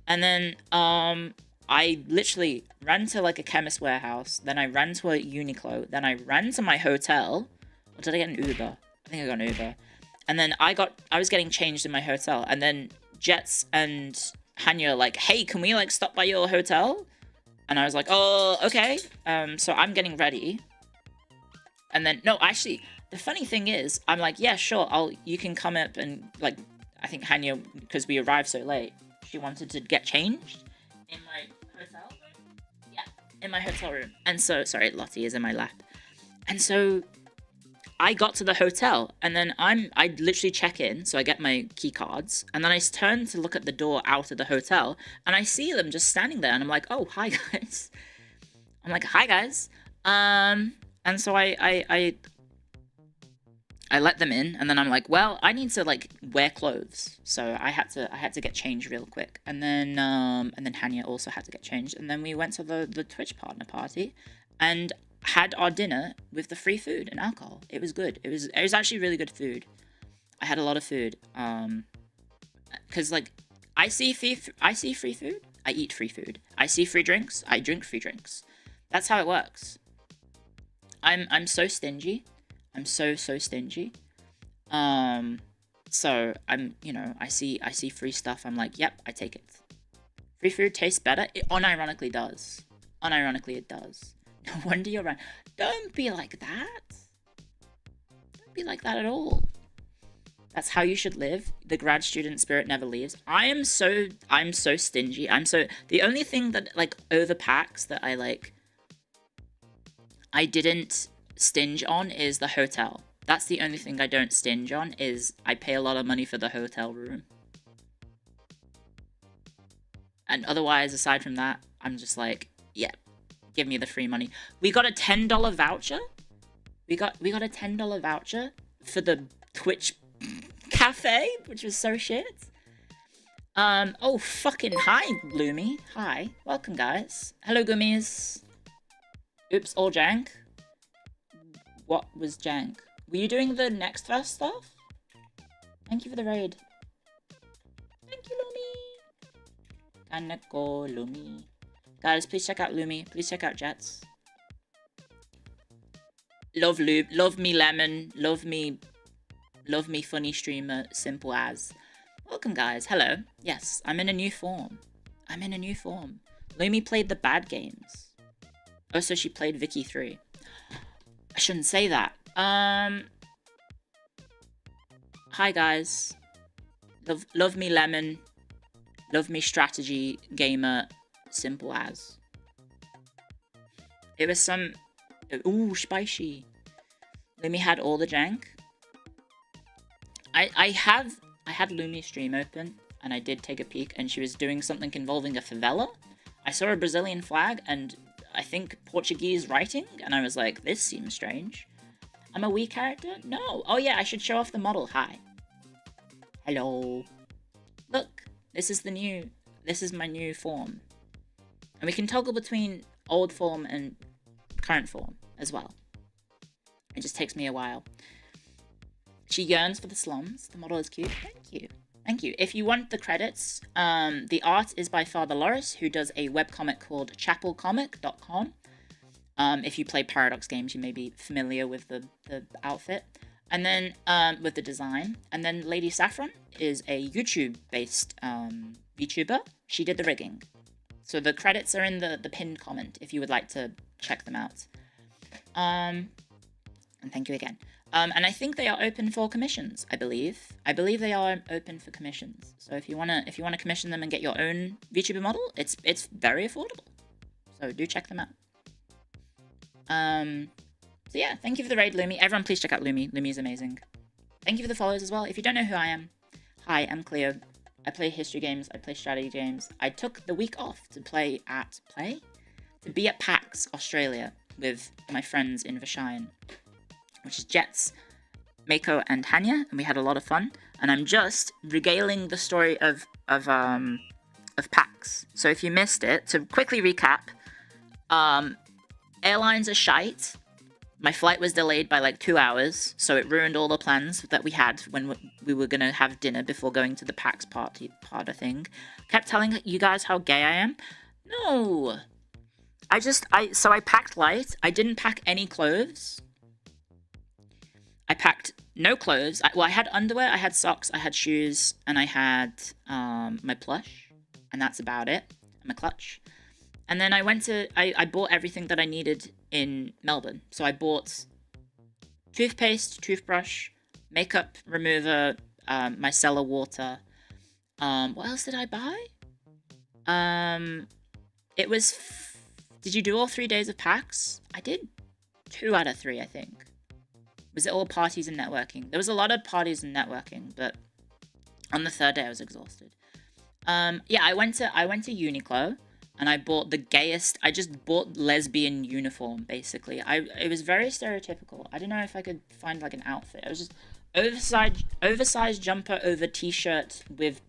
And then I literally ran to like a Chemist Warehouse. Then I ran to a Uniqlo. Then I ran to my hotel. Or did I get an Uber? I think I got an Uber. And then I was getting changed in my hotel. And then Jets and Hanya like, hey, can we like stop by your hotel? And I was like, oh, okay. So I'm getting ready. And then, no, actually, the funny thing is, I'm like, yeah, sure, you can come up and, like, I think Hanya, because we arrived so late, she wanted to get changed in my hotel room. Yeah, in my hotel room. And so, sorry, Lottie is in my lap. And so I got to the hotel, and then I literally check in, so I get my key cards, and then I turn to look at the door out of the hotel, and I see them just standing there, and I'm like, oh, hi guys. And so I I let them in, and then I'm like, well, I need to like wear clothes, so I had to get changed real quick, and then Hanya also had to get changed, and then we went to the Twitch partner party, and had our dinner with the free food and alcohol. It was good. It was actually really good food. I had a lot of food, because like I see free food, I eat free food. I see free drinks, I drink free drinks. That's how it works. I'm so stingy. I'm so stingy. So I'm, you know, I see free stuff. I'm like, yep, I take it. Free food tastes better. It unironically does. Unironically, it does. No wonder you're right. Don't be like that. Don't be like that at all. That's how you should live. The grad student spirit never leaves. I'm so stingy. The only thing that like over PAX that I didn't stinge on is the hotel. That's the only thing I don't stinge on, is I pay a lot of money for the hotel room. And otherwise, aside from that, I'm just like, yeah, give me the free money. We got a $10 voucher. We got a $10 voucher for the Twitch cafe, which was so shit. Oh, fucking hi, Loomy. Hi. Welcome, guys. Hello, Gummies. Oops, all jank. What was jank? Were you doing the next verse stuff? Thank you for the raid. Thank you, Loomy. Kaneko, Loomy. Guys, please check out Loomy. Please check out Jets. Love Lube. Love me Lemon. Love me funny streamer. Simple as. Welcome, guys. Hello. Yes, I'm in a new form. Loomy played the bad games. Oh, so she played Vicky 3. I shouldn't say that. Hi, guys. Love me Lemon. Love me strategy gamer. Simple as. It was some... Ooh, spicy. Lumi had all the jank. I had Lumi's stream open, and I did take a peek, and she was doing something involving a favela. I saw a Brazilian flag, and I think Portuguese writing, and I was like, this seems strange. I'm a Wii character? No. Oh yeah, I should show off the model. Hi. Hello. Look, this is my new form. And we can toggle between old form and current form as well. It just takes me a while. She yearns for the slums. The model is cute. Thank you. Thank you. If you want the credits, the art is by Father Loris, who does a webcomic called chapelcomic.com. If you play Paradox games, you may be familiar with the outfit. And then with the design. And then Lady Saffron is a YouTube-based VTuber. She did the rigging. So the credits are in the pinned comment if you would like to check them out. And thank you again. And I think they are open for commissions, I believe. I believe they are open for commissions. So if you wanna commission them and get your own VTuber model, it's very affordable. So do check them out. So yeah, thank you for the raid, Lumi. Everyone please check out Lumi. Lumi is amazing. Thank you for the follows as well. If you don't know who I am, hi, I'm Cleo. I play history games, I play strategy games. I took the week off to be at PAX Australia with my friends in Vashine, which is Jets, Mako, and Hanya, and we had a lot of fun. And I'm just regaling the story of PAX. So if you missed it, to quickly recap, airlines are shite. My flight was delayed by like 2 hours, so it ruined all the plans that we had when we were gonna have dinner before going to the PAX party thing. Kept telling you guys how gay I am. No, so I packed light. I didn't pack any clothes. I packed no clothes. I had underwear, I had socks, I had shoes, and I had my plush, and that's about it. My clutch. And then I bought everything that I needed in Melbourne. So I bought toothpaste, toothbrush, makeup remover, micellar water. What else did I buy? Did you do all 3 days of PAX? I did 2 out of 3, I think. Was it all parties and networking? There was a lot of parties and networking, but on the 3rd day I was exhausted. Yeah, I went to Uniqlo. and I bought the gayest. I just bought lesbian uniform basically. It was very stereotypical. I don't know if I could find like an outfit. It was just oversized jumper over t-shirt with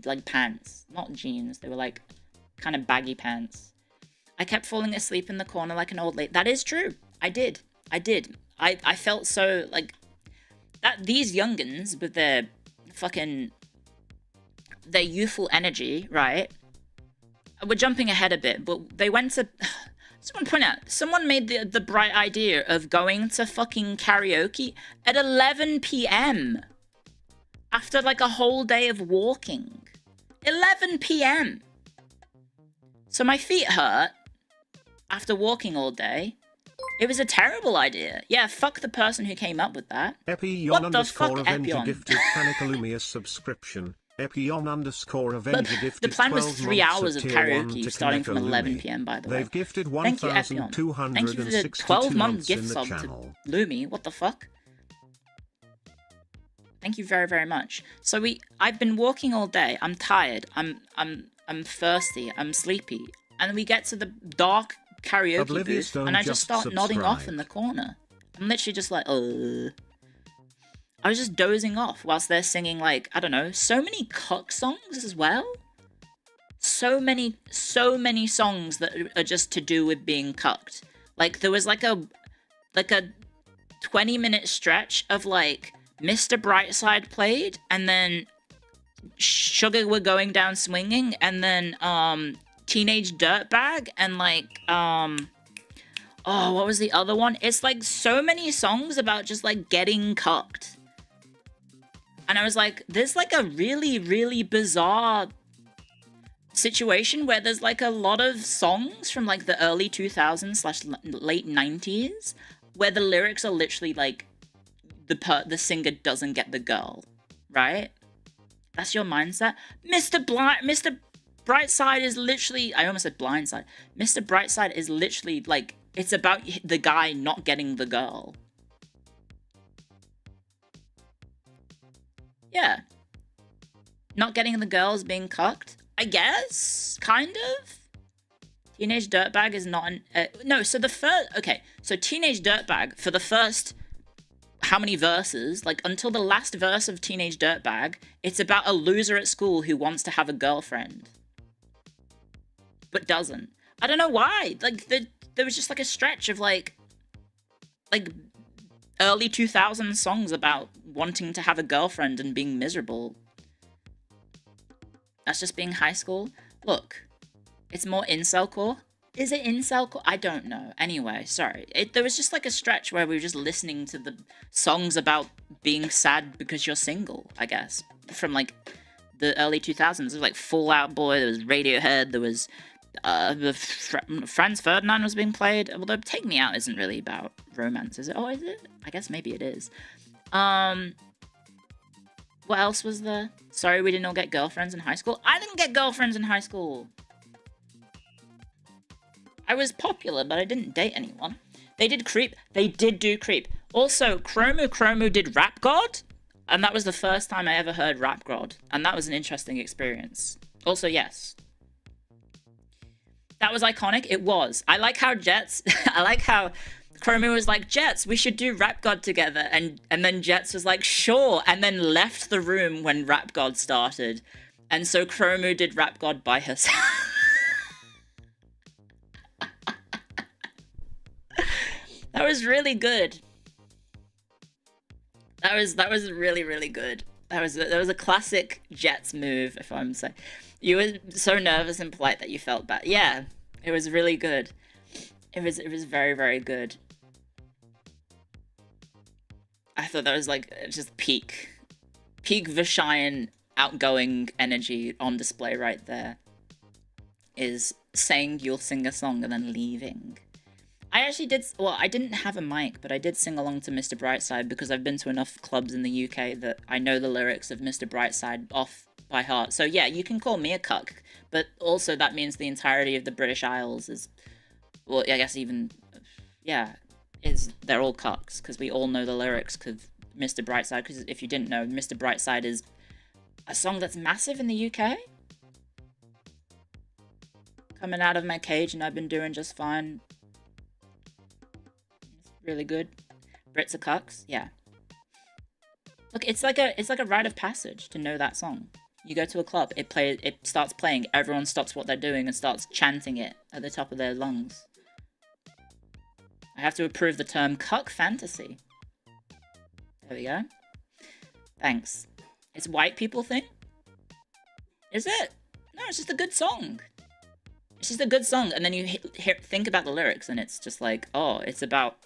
like pants, not jeans. They were like kind of baggy pants. I kept falling asleep in the corner like an old lady. That is true. I did. I felt so like that. These youngins with their youthful energy, right? We're jumping ahead a bit, but they went to. Someone point out. Someone made the bright idea of going to fucking karaoke at 11 p.m. after like a whole day of walking. 11 p.m. So my feet hurt after walking all day. It was a terrible idea. Yeah, fuck the person who came up with that. Epion underscore Avenger gifted Panicolumia subscription. Epion underscore Avenger gifted the plan was 3 hours of karaoke starting from Kaneko 11 Lumi. p.m. by the way. They've gifted Thank you, Epion. Thank you for the 12-month gift sub to Lumi. What the fuck? Thank you very, very much. So I've been walking all day. I'm tired. I'm thirsty. I'm sleepy. And we get to the dark karaoke Oblivious booth, and I just start nodding off in the corner. I'm literally just like, I was just dozing off whilst they're singing, like, I don't know, so many cuck songs as well. So many songs that are just to do with being cucked. Like, there was like a 20-minute stretch of like Mr. Brightside played, and then Sugar Were Going Down Swinging, and then Teenage Dirtbag, and like what was the other one? It's like so many songs about just like getting cucked. And I was like, there's like a really, really bizarre situation where there's like a lot of songs from like the early 2000s/late 90s where the lyrics are literally like the singer doesn't get the girl, right? That's your mindset. Mr. Brightside is literally, I almost said Blindside. Mr. Brightside is literally like, it's about the guy not getting the girl. Yeah. Not getting the girl is being cucked, I guess, kind of. Teenage Dirtbag is not an... no, so the first... Okay, so Teenage Dirtbag, for the first... How many verses? Like, until the last verse of Teenage Dirtbag, it's about a loser at school who wants to have a girlfriend. But doesn't. I don't know why. Like, there was just, like, a stretch of, like early 2000s songs about wanting to have a girlfriend and being miserable. That's just being high school. Look, it's more incel-core. Is it incel-core? I don't know. Anyway, sorry. There was just like a stretch where we were just listening to the songs about being sad because you're single, I guess. From like the early 2000s. There was like Fall Out Boy, there was Radiohead, there was Franz Ferdinand was being played. Although Take Me Out isn't really about romance, is it? Oh, is it? I guess maybe it is. What else was there? Sorry we didn't all get girlfriends in high school. I didn't get girlfriends in high school. I was popular, but I didn't date anyone. They did Creep. They did do Creep. Also, Chromu did Rap God, and that was the first time I ever heard Rap God, and that was an interesting experience. Also, yes. That was iconic. It was. I like how Chromu was like, Jets, we should do Rap God together. And then Jets was like, sure. And then left the room when Rap God started. And so Chromu did Rap God by herself. That was really good. That was really, really good. That was a classic Jets move, if I'm saying. You were so nervous and polite that you felt bad. Yeah, it was really good. It was very, very good. I thought that was like just peak Vishayan outgoing energy on display right there. Is saying you'll sing a song and then leaving. I actually did, well, I didn't have a mic, but I did sing along to Mr. Brightside because I've been to enough clubs in the UK that I know the lyrics of Mr. Brightside off by heart. So yeah, you can call me a cuck, but also that means the entirety of the British Isles is, well, I guess even, yeah, they're all cucks because we all know the lyrics of Mr. Brightside, because if you didn't know, Mr. Brightside is a song that's massive in the UK. coming out of my cage, and I've been doing just fine. It's really good. Brits are cucks, yeah. Look, it's like a rite of passage to know that song. You go to a club, it starts playing, everyone stops what they're doing and starts chanting it at the top of their lungs. I have to approve the term cuck fantasy. There we go. Thanks. It's a white people thing? Is it? No, it's just a good song. It's just a good song, and then you think about the lyrics, and it's just like, oh, it's about,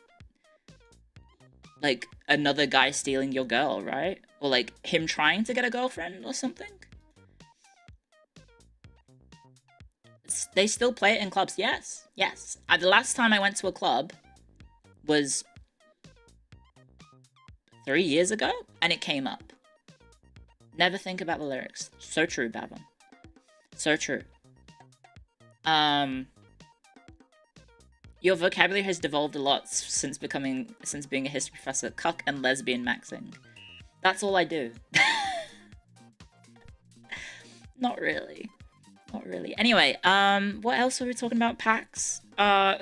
like, another guy stealing your girl, right? Or, like, him trying to get a girlfriend or something? They still play it in clubs, yes. Yes. The last time I went to a club was 3 years ago, and it came up. Never think about the lyrics. So true, Babon. So true. Your vocabulary has devolved a lot since being a history professor. Cuck and lesbian maxing. That's all I do. Not really. Not really. Anyway, what else were we talking about? PAX?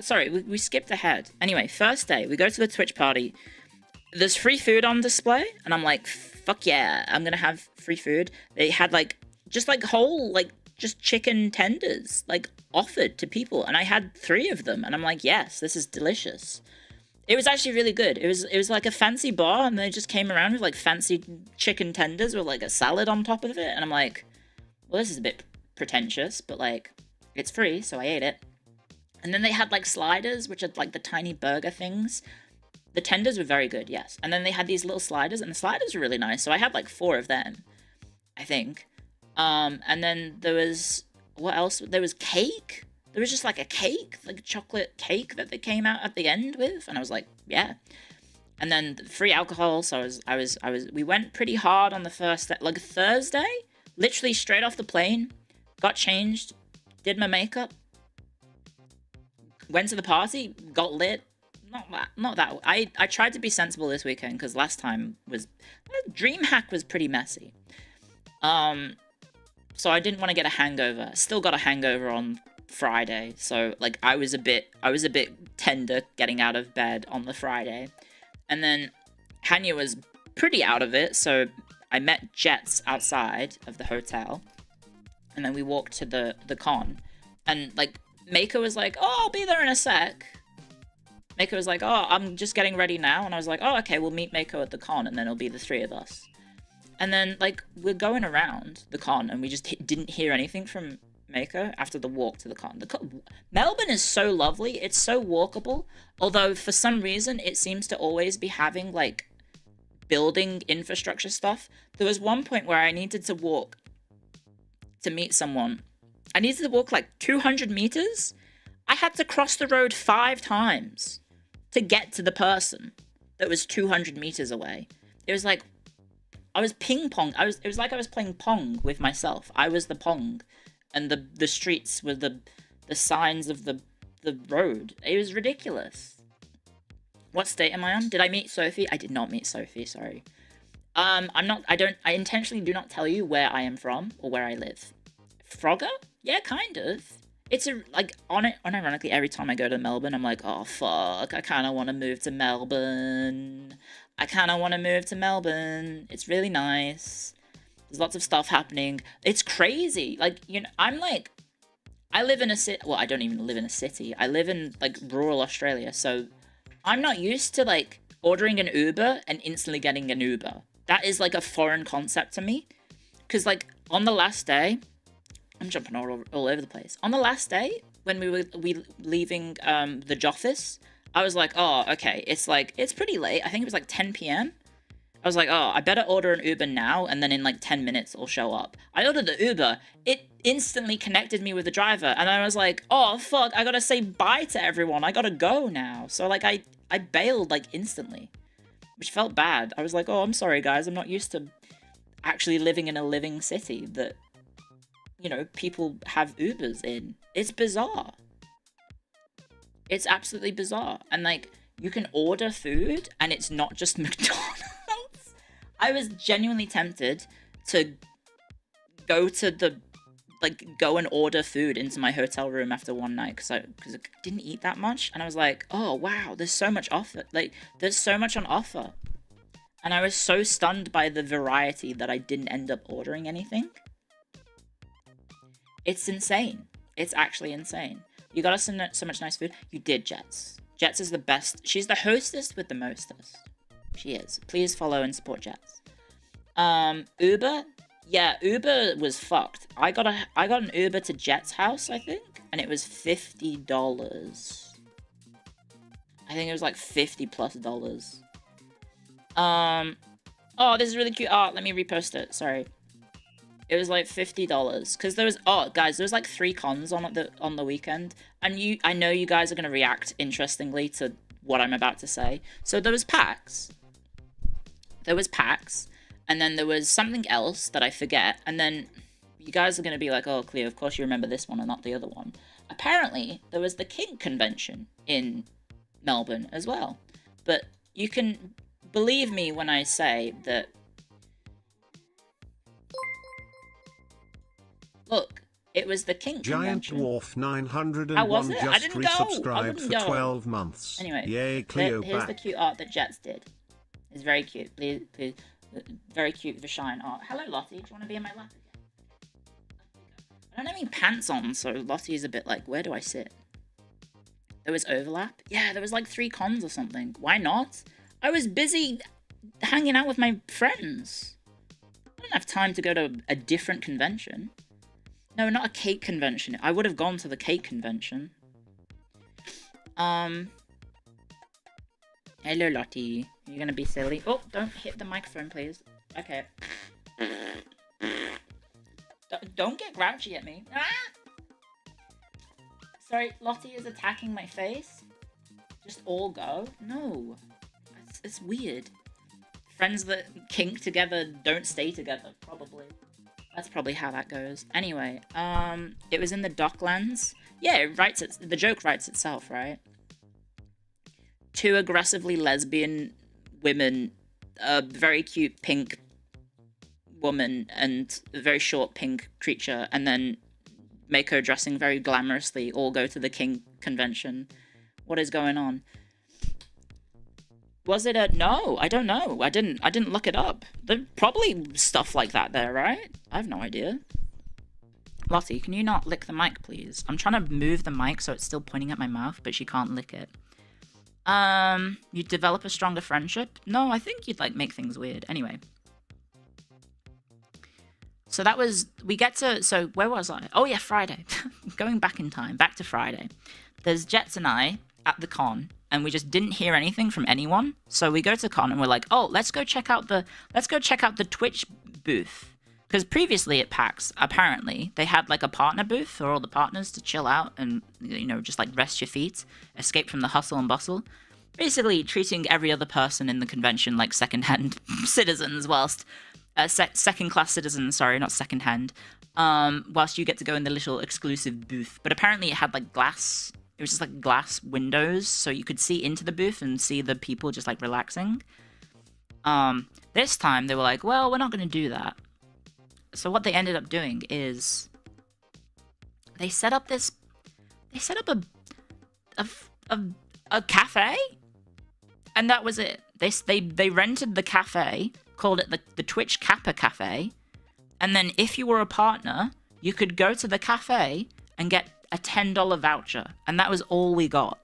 Sorry, we skipped ahead. Anyway, first day, we go to the Twitch party. There's free food on display, and I'm like, fuck yeah, I'm gonna have free food. They had, like, just, like, whole, like, just chicken tenders, like, offered to people, and I had 3 of them, and I'm like, yes, this is delicious. It was actually really good. It was like a fancy bar, and they just came around with, like, fancy chicken tenders with, like, a salad on top of it, and I'm like, well, this is a bit pretentious, but, like, it's free, so I ate it. And then they had, like, sliders, which are, like, the tiny burger things. The tenders were very good, yes. And then they had these little sliders, and the sliders were really nice, so I had, like, 4 of them, I think. And then there was, what else? There was cake. There was just, like, a cake, like a chocolate cake that they came out at the end with, and I was like, yeah. And then free alcohol, so we went pretty hard on the first, like, Thursday, literally straight off the plane, got changed, did my makeup, went to the party, got lit. Not that. I tried to be sensible this weekend, because last time was, DreamHack was pretty messy. So I didn't want to get a hangover. Still got a hangover on Friday, so, like, I was a bit tender getting out of bed on the Friday. And then Hanya was pretty out of it, so I met Jets outside of the hotel. And then we walked to the con. And, like, Mako was like, oh, I'll be there in a sec. Mako was like, oh, I'm just getting ready now. And I was like, oh, okay, we'll meet Mako at the con, and then it'll be the 3 of us. And then, like, we're going around the con, and we just didn't hear anything from Mako after the walk to the con. Melbourne is so lovely. It's so walkable. Although, for some reason, it seems to always be having, like, building infrastructure stuff. There was one point where I needed to walk to meet someone. I needed to walk, like, 200 meters. I had to cross the road 5 times to get to the person that was 200 meters away. It was like, I was ping pong. It was like I was playing pong with myself. I was the pong, and the streets were the signs of the road. It was ridiculous. What state am I on? Did I meet Sophie? I did not meet Sophie, sorry. I intentionally do not tell you where I am from or where I live. Frogger? Yeah, kind of. It's unironically, every time I go to Melbourne, I'm like, oh, fuck, I kind of want to move to Melbourne. It's really nice. There's lots of stuff happening. It's crazy. Like, you know, I live in a city. Well, I don't even live in a city. I live in, like, rural Australia. So I'm not used to, like, ordering an Uber and instantly getting an Uber. That is, like, a foreign concept to me. Because, like, on the last day, I'm jumping all over the place. On the last day, when we were leaving the Joffis, I was like, oh, okay, it's pretty late. I think it was like 10 p.m. I was like, oh, I better order an Uber now, and then in like 10 minutes it'll show up. I ordered the Uber. It instantly connected me with the driver, and I was like, oh, fuck, I gotta say bye to everyone. I gotta go now. So, like, I bailed, like, instantly, which felt bad. I was like, oh, I'm sorry, guys. I'm not used to actually living in a living city that, you know, people have Ubers in. It's bizarre. It's absolutely bizarre. And, like, you can order food, and it's not just McDonald's. I was genuinely tempted to go to the like go and order food into my hotel room after one night because I didn't eat that much, and I was like, oh wow, there's so much offer. Like there's so much on offer, and I was so stunned by the variety that I didn't end up ordering anything. It's insane. It's actually insane. You got us so much nice food. You did, Jets. Jets is the best. She's the hostess with the mostest. She is. Please follow and support Jets. Uber. Yeah, Uber was fucked. I got an Uber to Jet's house, I think, and it was $50. I think it was like $50+. Oh, this is really cute art. Let me repost it. Sorry. It was like $50 because there was guys, there was like 3 cons on the weekend, and I know you guys are gonna react interestingly to what I'm about to say. So there was PAX, and then there was something else that I forget, and then you guys are gonna be like, oh, Cleo, of course you remember this one and not the other one. Apparently there was the Kink convention in Melbourne as well, but you can believe me when I say that. Look, it was the Kink Giant convention. Dwarf 901 just resubscribed for 12 months. Anyway, yay, Cleo here's back. the cute art that Jets did. It's very cute. Please, very cute Vashine art. Hello, Lottie. Do you want to be in my lap again? I don't have any pants on, so Lottie is a bit like, where do I sit? There was overlap? Yeah, there was like 3 cons or something. Why not? I was busy hanging out with my friends. I don't have time to go to a different convention. No, not a cake convention. I would have gone to the cake convention. Hello, Lottie. Are you gonna be silly? Oh, don't hit the microphone, please. Okay. Don't get grouchy at me. Ah! Sorry, Lottie is attacking my face. Just all go? No. It's weird. Friends that kink together don't stay together, probably. That's probably how that goes. Anyway, it was in the Docklands. Yeah, the joke writes itself, right? 2 aggressively lesbian women, a very cute pink woman, and a very short pink creature, and then Mako dressing very glamorously all go to the Kink convention. What is going on? Was it no, I don't know. I didn't look it up. There's probably stuff like that there, right? I have no idea. Lottie, can you not lick the mic, please? I'm trying to move the mic so it's still pointing at my mouth, but she can't lick it. You develop a stronger friendship? No, I think you'd like make things weird. Anyway. So that was, so where was I? Oh yeah, Friday. Going back in time, back to Friday. There's Jets and I at the con, and we just didn't hear anything from anyone. So we go to con and we're like, oh, let's go check out the Twitch booth. Because previously at PAX, apparently, they had like a partner booth for all the partners to chill out and, you know, just like rest your feet, escape from the hustle and bustle. Basically treating every other person in the convention like second-hand citizens whilst, second-class citizens, sorry, not second-hand, whilst you get to go in the little exclusive booth. But apparently it had like glass, it was just like glass windows, so you could see into the booth and see the people just like relaxing. This time they were like, well, we're not going to do that. So what they ended up doing is they set up a cafe, and that was it. They rented the cafe, called it the Twitch Kappa Cafe, and then if you were a partner, you could go to the cafe and get a $10 voucher, and that was all we got.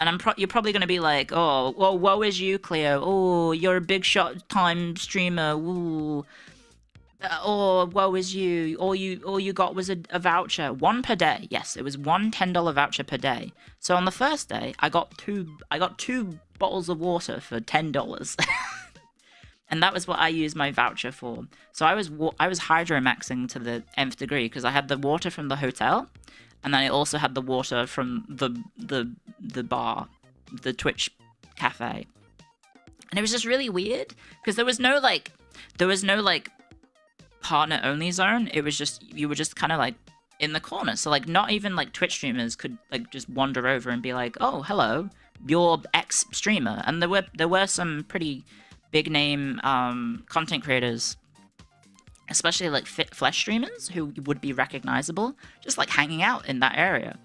And you're probably going to be like, oh, well, woe is you, Cleo. Oh, you're a big shot time streamer. Ooh. Or woe is you. All you got was a voucher. 1 per day. Yes, it was one $10 voucher per day. So on the first day, I got two bottles of water for $10. And that was what I used my voucher for. So I was hydromaxing to the nth degree because I had the water from the hotel, and then I also had the water from the bar, the Twitch cafe. And it was just really weird because there was no partner only zone. It was just, you were just kind of like in the corner. So like not even like Twitch streamers could like just wander over and be like, oh, hello, you're X streamer. And there were some pretty big name content creators especially like fit flesh streamers who would be recognizable, just like hanging out in that area.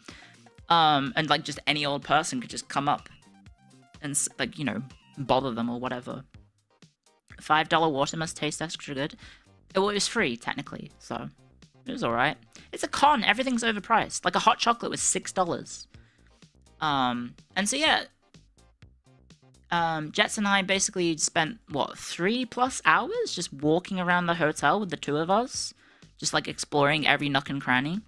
And like just any old person could just come up and like, you know, bother them or whatever. $5 water must taste extra good. It was free technically, so it was alright. It's a con, everything's overpriced. Like a hot chocolate was $6. And so yeah, Jets and I basically spent, what, 3+ hours just walking around the hotel with the two of us. Just, like, exploring every nook and cranny.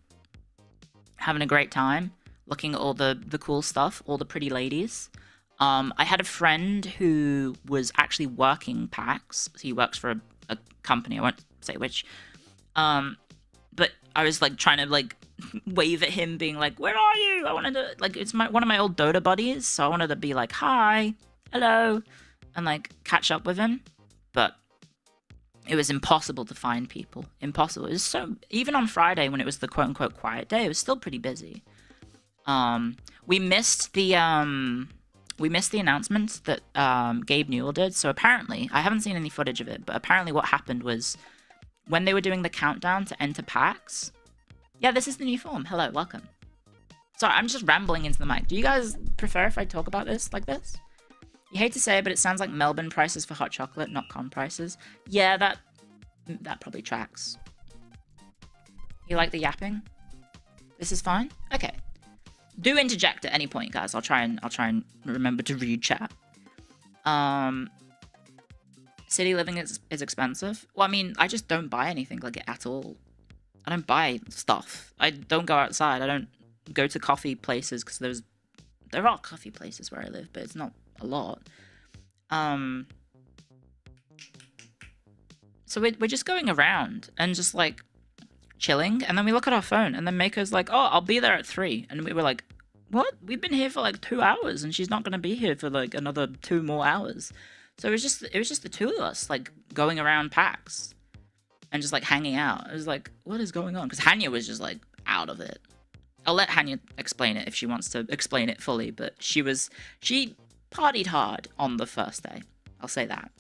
Having a great time. Looking at all the cool stuff. All the pretty ladies. I had a friend who was actually working PAX. He works for a company. I won't say which. But I was, like, trying to, like, wave at him being like, where are you? I wanted to, like, it's one of my old Dota buddies. So I wanted to be like, hi. Hello, and like catch up with him, but it was impossible to find people. Impossible. It was so, even on Friday when it was the quote-unquote quiet day, it was still pretty busy. We missed the announcement that Gabe Newell did. So apparently, I haven't seen any footage of it, but apparently what happened was when they were doing the countdown to enter PAX. Yeah, this is the new form. Hello, welcome. Sorry, I'm just rambling into the mic. Do you guys prefer if I talk about this like this? You hate to say it, but it sounds like Melbourne prices for hot chocolate, not con prices. Yeah, that probably tracks. You like the yapping? This is fine? Okay. Do interject at any point, guys. I'll try and remember to read chat. City living is expensive. Well, I mean, I just don't buy anything like it at all. I don't buy stuff. I don't go outside. I don't go to coffee places because there are coffee places where I live, but it's not a lot. So we're just going around and just like chilling, and then we look at our phone, and then Mako's like, oh, I'll be there at 3, and we were like, what? We've been here for like 2 hours, and she's not gonna be here for like another 2 more hours. So it was just the two of us like going around PAX and just like hanging out. It was like, what is going on? Because Hanya was just like out of it. I'll let Hanya explain it if she wants to explain it fully, but she partied hard on the first day. I'll say that.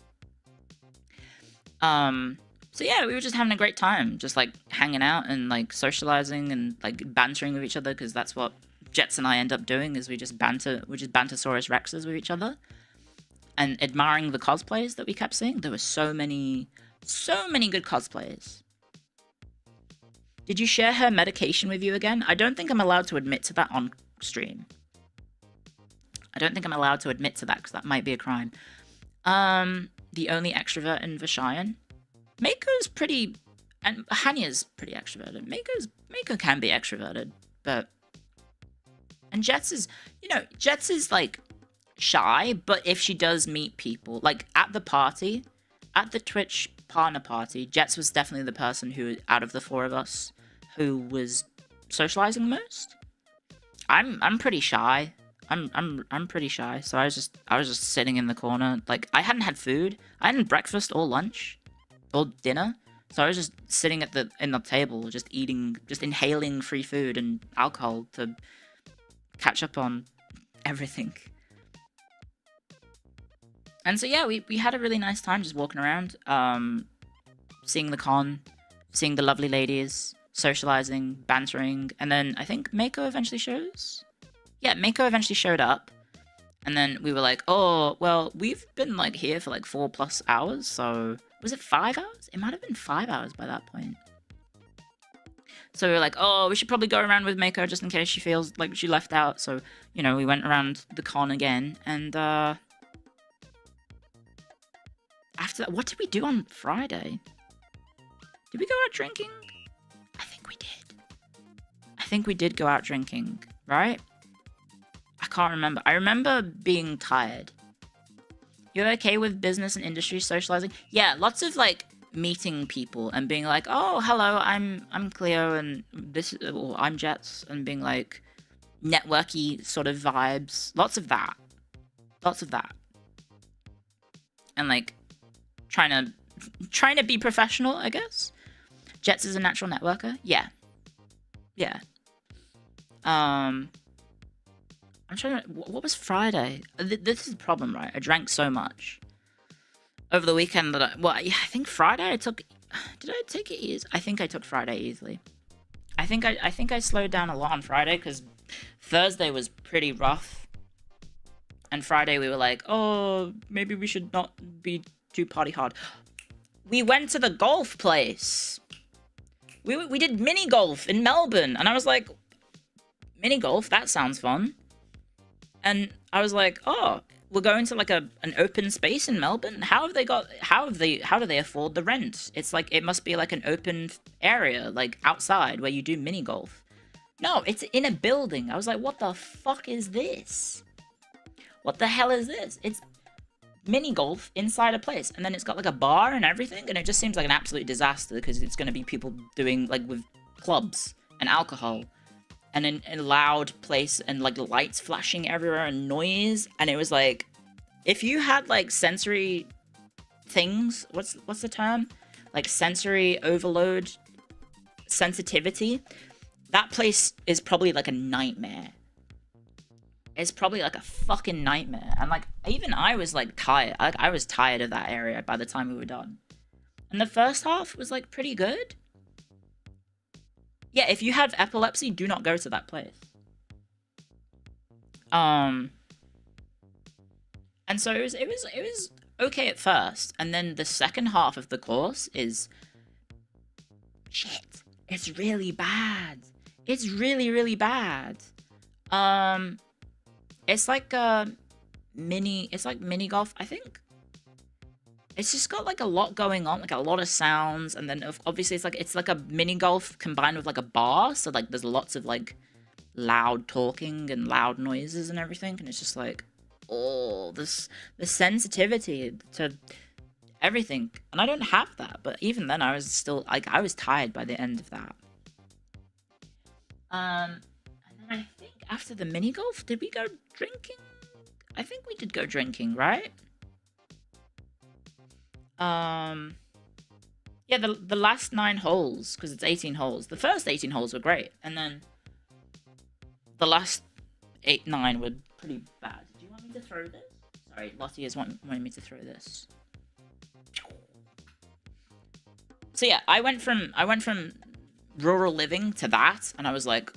So yeah, we were just having a great time, just like hanging out and like socializing and like bantering with each other, because that's what Jets and I end up doing, is we just Bantosaurus Rexes with each other and admiring the cosplays that we kept seeing. There were so many good cosplays. Did you share her medication with you again? I don't think I'm allowed to admit to that on stream. I don't think I'm allowed to admit to that because that might be a crime. The only extrovert in Vishayan. Mako's pretty, and Hanya's pretty extroverted. Mako can be extroverted, but, and Jets is like shy, but if she does meet people, like at the Twitch partner party, Jets was definitely the person who, out of the 4 of us, who was socializing the most. I'm pretty shy. I'm pretty shy, so I was just sitting in the corner. Like, I hadn't had food. I hadn't breakfast or lunch or dinner, so I was just sitting in the table, just eating, just inhaling free food and alcohol to catch up on everything. And so yeah, we had a really nice time just walking around, seeing the con, seeing the lovely ladies, socializing, bantering, and then I think Mako eventually shows. Yeah, Mako eventually showed up, and then we were like, oh, well, we've been, like, here for, like, 4+ hours, so... Was it 5 hours? It might have been 5 hours by that point. So we were like, oh, we should probably go around with Mako just in case she feels like she left out, so, you know, we went around the con again, and, after that, what did we do on Friday? Did we go out drinking? I think we did. I think we did go out drinking, right? I can't remember. I remember being tired. You're okay with business and industry socializing? Yeah, lots of like meeting people and being like, oh, hello, I'm Cleo and or I'm Jets, and being like networky sort of vibes. Lots of that. And like trying to be professional, I guess. Jets is a natural networker. Yeah. I'm trying to... What was Friday? This is the problem, right? I drank so much over the weekend that I think Friday I took did I take it easy? I think I took Friday easily. I think I slowed down a lot on Friday because Thursday was pretty rough. And Friday we were like, oh, maybe we should not be too party hard. We went to the golf place. We did mini golf in Melbourne, and I was like, mini golf, that sounds fun. And I was like, oh, we're going to like an open space in Melbourne. How do they afford the rent? It's like, it must be like an open area, like outside where you do mini golf. No, it's in a building. I was like, what the fuck is this? What the hell is this? It's mini golf inside a place, and then it's got like a bar and everything, and it just seems like an absolute disaster because it's going to be people doing like with clubs and alcohol and in a loud place and like lights flashing everywhere and noise. And it was like, if you had like sensory things, what's the term, like sensory overload sensitivity, that place is probably like a nightmare. It's probably like a fucking nightmare. And like, even I was like tired. I was tired of that area by the time we were done. And the first half was like pretty good. Yeah, if you have epilepsy, do not go to that place. And so it was okay at first, and then the second half of the course is shit. It's really bad. It's really, really bad. It's like mini golf, I think. It's just got like a lot going on, like a lot of sounds, and then obviously it's like a mini golf combined with like a bar, so like there's lots of like loud talking and loud noises and everything, and it's just like, oh, the sensitivity to everything, and I don't have that. But even then, I was still like, I was tired by the end of that. And then I think after the mini golf, did we go drinking? I think we did go drinking, right? Yeah, the last 9 holes, because it's 18 holes. The first 18 holes were great, and then the last 9 were pretty bad. Do you want me to throw this? Sorry, Lottie is wanting me to throw this. So yeah, I went from rural living to that, and I was like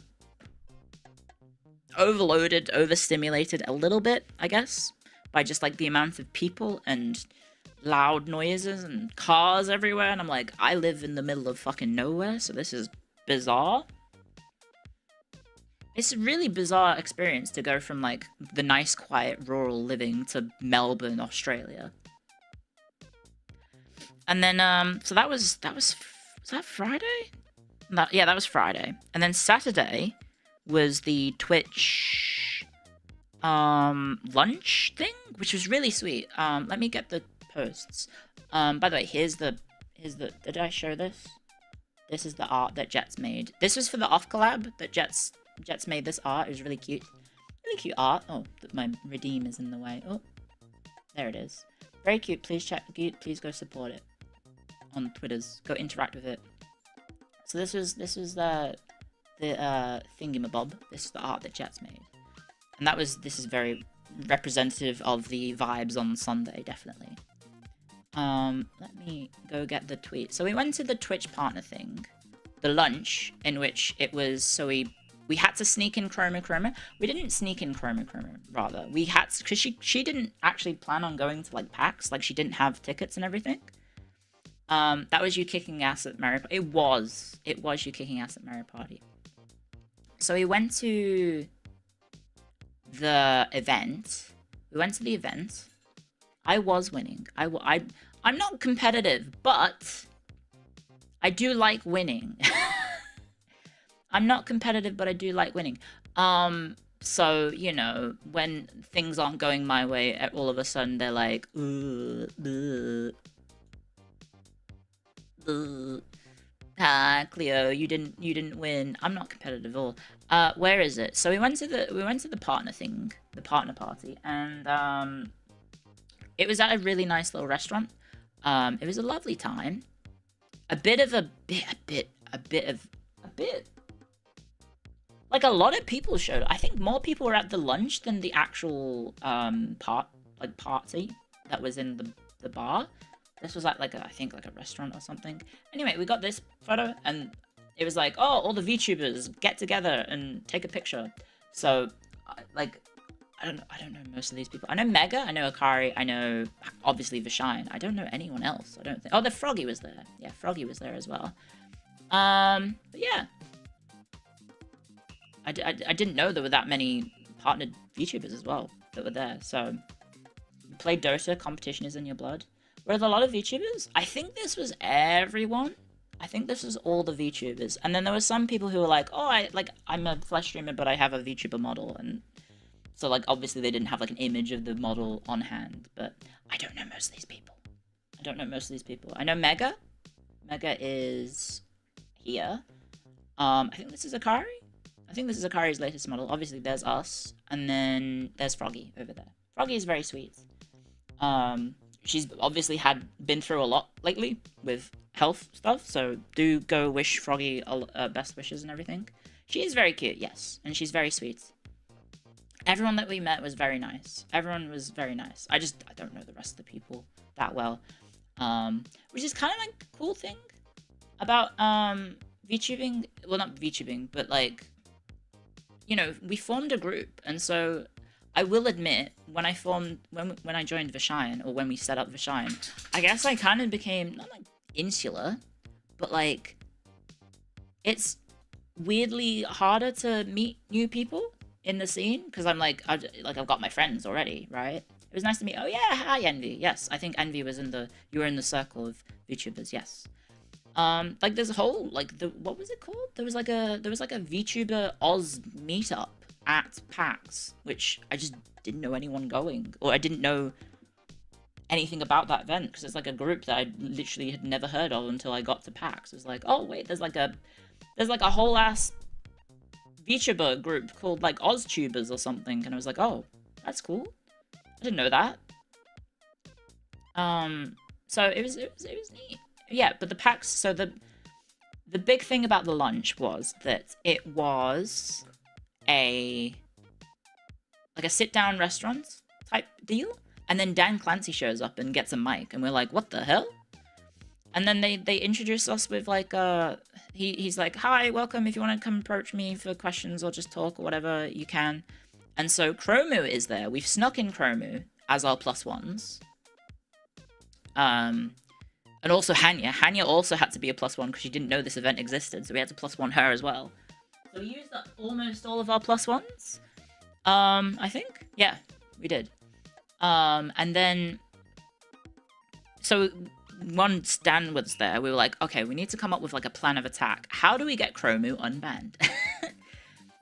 overloaded, overstimulated a little bit, I guess, by just like the amount of people and loud noises and cars everywhere, and I'm like, I live in the middle of fucking nowhere, so this is bizarre. It's a really bizarre experience to go from like the nice, quiet, rural living to Melbourne, Australia. And then, so that was that Friday? Yeah, that was Friday. And then Saturday was the Twitch lunch thing, which was really sweet. Let me get the posts. By the way, here's the did I show this? This is the art that Jets made. This was for the off collab that Jets made this art. It was really cute. Really cute art. Oh, my redeem is in the way. Oh, there it is. Very cute. Please please go support it on Twitters. Go interact with it. So this was the thingamabob. This is the art that Jets made, and this is very representative of the vibes on Sunday, definitely. Let me go get the tweet. So we went to the Twitch partner thing, the lunch, in which it was, so we had to sneak in Chroma. We didn't sneak in Chroma, rather. We had to, because she didn't actually plan on going to, like, PAX. Like, she didn't have tickets and everything. That was you kicking ass at Mario Party. It was you kicking ass at Mario Party. So we went to the event. I was winning. I'm not competitive, but I do like winning. I'm not competitive, but I do like winning. So, you know, when things aren't going my way, all of a sudden they're like, Cleo, you didn't win. I'm not competitive at all. Where is it? So we went to the partner thing, the partner party, and it was at a really nice little restaurant. It was a lovely time. A bit. Like, a lot of people showed. I think more people were at the lunch than the actual party that was in the bar. This was at like I think like a restaurant or something. Anyway, we got this photo and it was like, oh, all the VTubers get together and take a picture. So like I don't know most of these people. I know Mega, I know Akari, I know obviously Vashine. I don't know anyone else. I don't think. Oh, the Froggy was there. Yeah, Froggy was there as well. But yeah. I didn't know there were that many partnered VTubers as well that were there. So, you play Dota, competition is in your blood. Were there a lot of VTubers? I think this was everyone. I think this was all the VTubers. And then there were some people who were like, oh, I'm a Flash streamer, but I have a VTuber model. And so, like, obviously they didn't have, like, an image of the model on hand. But I don't know most of these people. I know Mega. Mega is here. I think this is Akari. I think this is Akari's latest model. Obviously, there's us. And then there's Froggy over there. Froggy is very sweet. She's obviously been through a lot lately with health stuff. So do go wish Froggy best wishes and everything. She is very cute, yes. And she's very sweet. Everyone that we met was very nice. Everyone was very nice. I don't know the rest of the people that well. Which is kind of like a cool thing about VTubing. Well, not VTubing, but like, you know, we formed a group, and so I will admit, when I joined Vashine, or when we set up Vashine, I guess I kind of became not like insular, but like it's weirdly harder to meet new people in the scene because I'm like I've got my friends already, right? It was nice to meet. Oh yeah, hi Envy. Yes, I think Envy was you were in the circle of VTubers. Yes. Like there's a whole what was it called? There was like a VTuber Oz meetup at PAX, which I just didn't know anyone going, or I didn't know anything about that event because it's like a group that I literally had never heard of until I got to PAX. It's like, oh wait, there's like a whole ass VTuber group called like OzTubers or something, and I was like, oh, that's cool. I didn't know that. So it was neat. Yeah, but the PAX, so the big thing about the lunch was that it was a sit-down restaurant type deal, and then Dan Clancy shows up and gets a mic, and we're like, what the hell? And then they introduce us with like he's like, hi, welcome, if you want to come approach me for questions or just talk or whatever, you can. And so Chromu is there. We've snuck in Chromu as our plus ones. And also Hanya. Hanya also had to be a plus one because she didn't know this event existed, so we had to plus one her as well. So we used up almost all of our plus ones. I think? Yeah, we did. And then... So once Dan was there, we were like, okay, we need to come up with like a plan of attack. How do we get Chromu unbanned?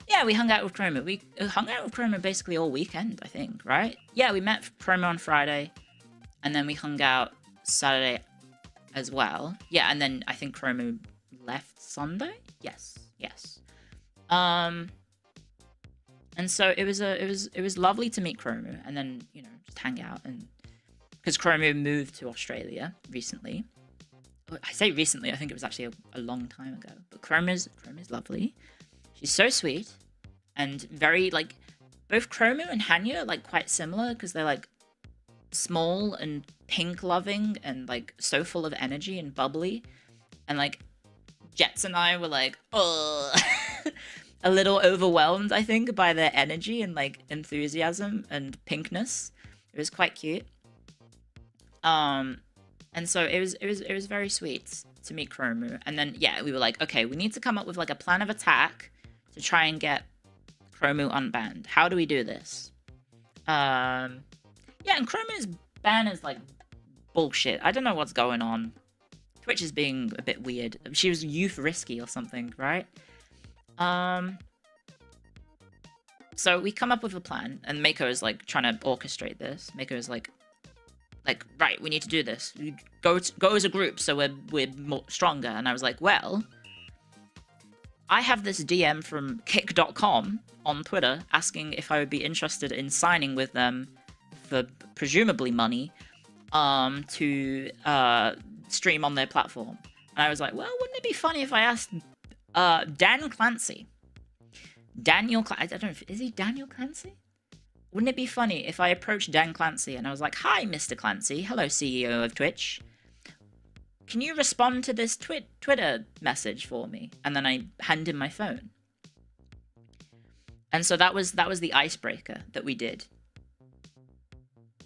Yeah, we hung out with Chromu. We hung out with Chromu basically all weekend, I think, right? Yeah, we met Chromu on Friday, and then we hung out Saturday as well. Yeah, and then I think Chromu left Sunday? Yes. And so it was lovely to meet Chromu and then, you know, just hang out, and because Chromu moved to Australia recently. I say recently, I think it was actually a long time ago. But Chromu's lovely. She's so sweet and very like both Chromu and Hanya are like quite similar because they're like small and pink loving and like so full of energy and bubbly, and like Jets and I were like a little overwhelmed, I think, by their energy and like enthusiasm and pinkness. It was quite cute. And so it was very sweet to meet Chromu. And then yeah, we were like, okay, we need to come up with like a plan of attack to try and get Chromu unbanned. How do we do this? Yeah, and Chromu's ban is like bullshit. I don't know what's going on. Twitch is being a bit weird. She was youth risky or something, right? So we come up with a plan, and Mako is like trying to orchestrate this. Mako is like, right, we need to do this. We go as a group, so we're more stronger. And I was like, well, I have this DM from kick.com on Twitter asking if I would be interested in signing with them for presumably money to stream on their platform. And I was like, well, wouldn't it be funny if I asked Dan Clancy? I don't know, is he Daniel Clancy? Wouldn't it be funny if I approached Dan Clancy and I was like, hi, Mr. Clancy. Hello, CEO of Twitch. can you respond to this Twitter message for me? And then I hand him my phone. And so that was the icebreaker that we did.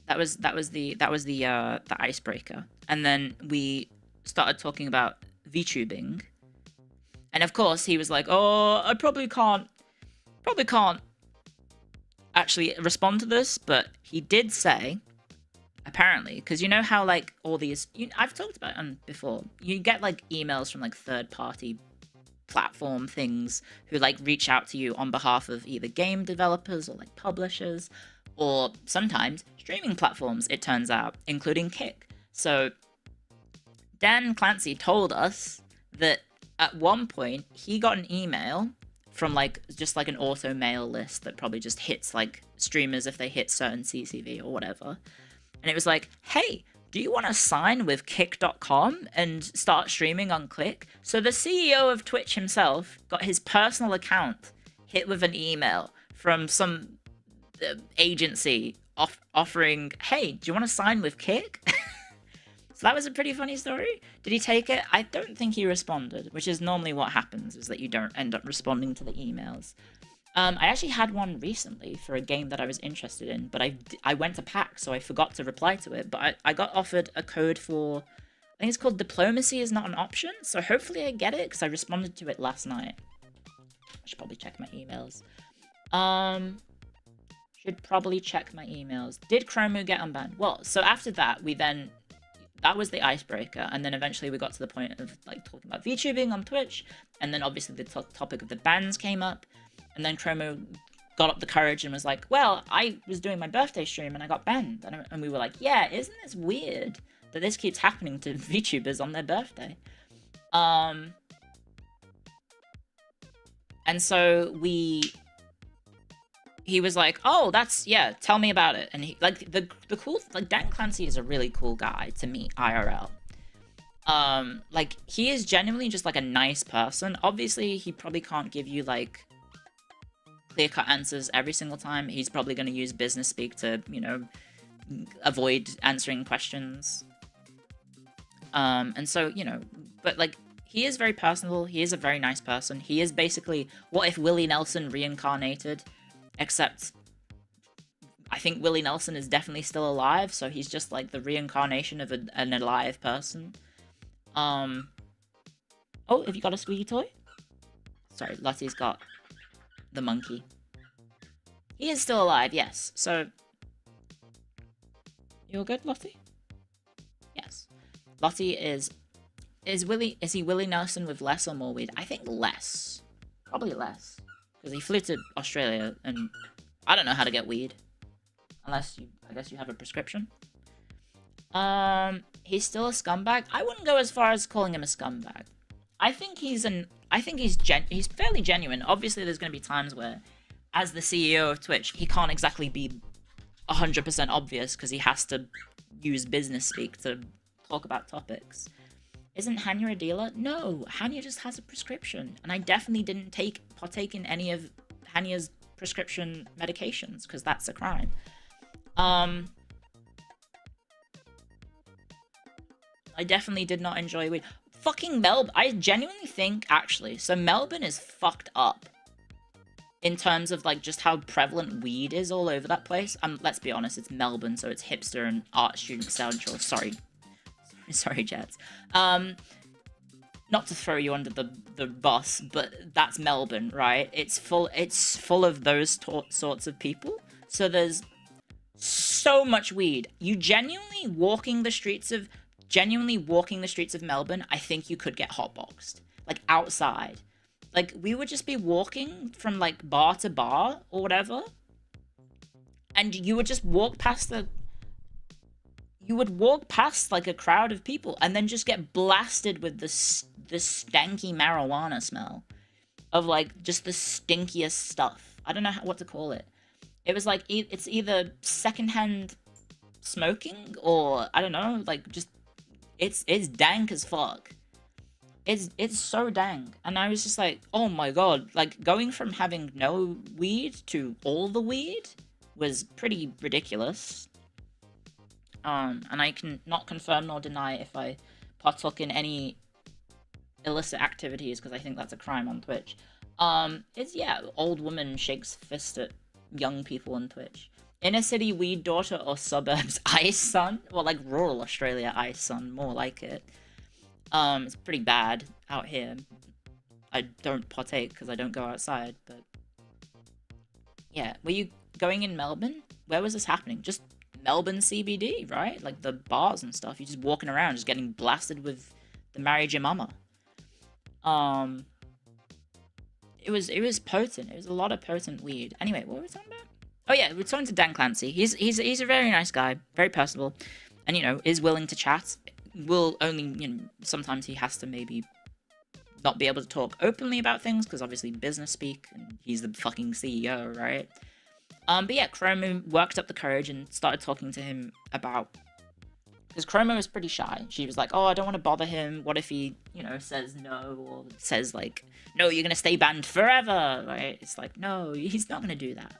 That was the icebreaker. And then we started talking about VTubing. And of course he was like, "Oh, I probably can't actually respond to this," but he did say, apparently, because you know how like all these, I've talked about it before, you get like emails from like third-party platform things who like reach out to you on behalf of either game developers or like publishers, or sometimes streaming platforms, it turns out, including Kick. So Dan Clancy told us that at one point he got an email from like just like an auto mail list that probably just hits like streamers if they hit certain CCV or whatever. And it was like, "Hey, do you want to sign with Kick.com and start streaming on Click?" So the CEO of Twitch himself got his personal account hit with an email from some agency offering, "Hey, do you want to sign with Kick?" So that was a pretty funny story. Did he take it? I don't think he responded, which is normally what happens, is that you don't end up responding to the emails. I actually had one recently for a game that I was interested in, but I went to PAX, so I forgot to reply to it. But I got offered a code for, I think it's called Diplomacy is Not an Option, so hopefully I get it, because I responded to it last night. I should probably check my emails. Should probably check my emails. Did Chromu get unbanned? Well, so after that, that was the icebreaker, and then eventually we got to the point of like talking about VTubing on Twitch, and then obviously the topic of the bans came up, and then Chromo got up the courage and was like, "Well, I was doing my birthday stream and I got banned," and we were like, "Yeah, isn't this weird that this keeps happening to VTubers on their birthday?" And so he was like, "Oh, yeah, tell me about it." And he, like, the cool, like, Dan Clancy is a really cool guy to meet IRL. Like, he is genuinely just, like, a nice person. Obviously, he probably can't give you, like, clear-cut answers every single time. He's probably going to use business speak to, you know, avoid answering questions. And so, you know, but, like, he is very personable. He is a very nice person. He is basically, what if Willie Nelson reincarnated? Except, I think Willie Nelson is definitely still alive, so he's just like the reincarnation of an alive person. Oh, have you got a squeaky toy? Sorry, Lottie's got the monkey. He is still alive, yes. So, you're good, Lottie? Yes. Lottie is he Willie Nelson with less or more weed? I think less. Probably less. Because he flew to Australia, and I don't know how to get weed. Unless I guess you have a prescription. He's still a scumbag? I wouldn't go as far as calling him a scumbag. I think he's fairly genuine. Obviously, there's going to be times where, as the CEO of Twitch, he can't exactly be 100% obvious, because he has to use business speak to talk about topics. Isn't Hanya a dealer? No, Hanya just has a prescription, and I definitely didn't partake in any of Hanya's prescription medications, because that's a crime. I definitely did not enjoy weed. Fucking Melbourne, I genuinely think, actually, so Melbourne is fucked up in terms of, like, just how prevalent weed is all over that place. Let's be honest, it's Melbourne, so it's hipster and art student central. Sorry, Jets. Not to throw you under the bus, but that's Melbourne, right? It's full of those sorts of people. So there's so much weed. You genuinely walking the streets of Melbourne, I think you could get hotboxed. Like, outside. Like, we would just be walking from, like, bar to bar or whatever, and you would just walk past like a crowd of people, and then just get blasted with this stanky marijuana smell of, like, just the stinkiest stuff. I don't know what to call it. It was like, it's either secondhand smoking, or I don't know, like, just it's dank as fuck. It's so dank, and I was just like, oh my god, like, going from having no weed to all the weed was pretty ridiculous. And I can not confirm nor deny if I partook in any illicit activities, because I think that's a crime on Twitch, is, yeah, old woman shakes fist at young people on Twitch. Inner city weed daughter or suburbs ice son? Well, like rural Australia ice son, more like it. It's pretty bad out here. I don't partake because I don't go outside, but... Yeah, were you going in Melbourne? Where was this happening? Just Melbourne CBD, right? Like the bars and stuff. You're just walking around, just getting blasted with the Marry Your Mama. It was potent. It was a lot of potent weed. Anyway, what were we talking about? Oh yeah, we're talking to Dan Clancy. He's a very nice guy, very personable, and you know, is willing to chat. Will only, you know, sometimes he has to maybe not be able to talk openly about things because obviously business speak, and he's the fucking CEO, right? But yeah, Chromo worked up the courage and started talking to him about, because Chromo was pretty shy. She was like, oh, I don't want to bother him. What if he, you know, says no, or says like, no, you're gonna stay banned forever, right? It's like, no, he's not gonna do that.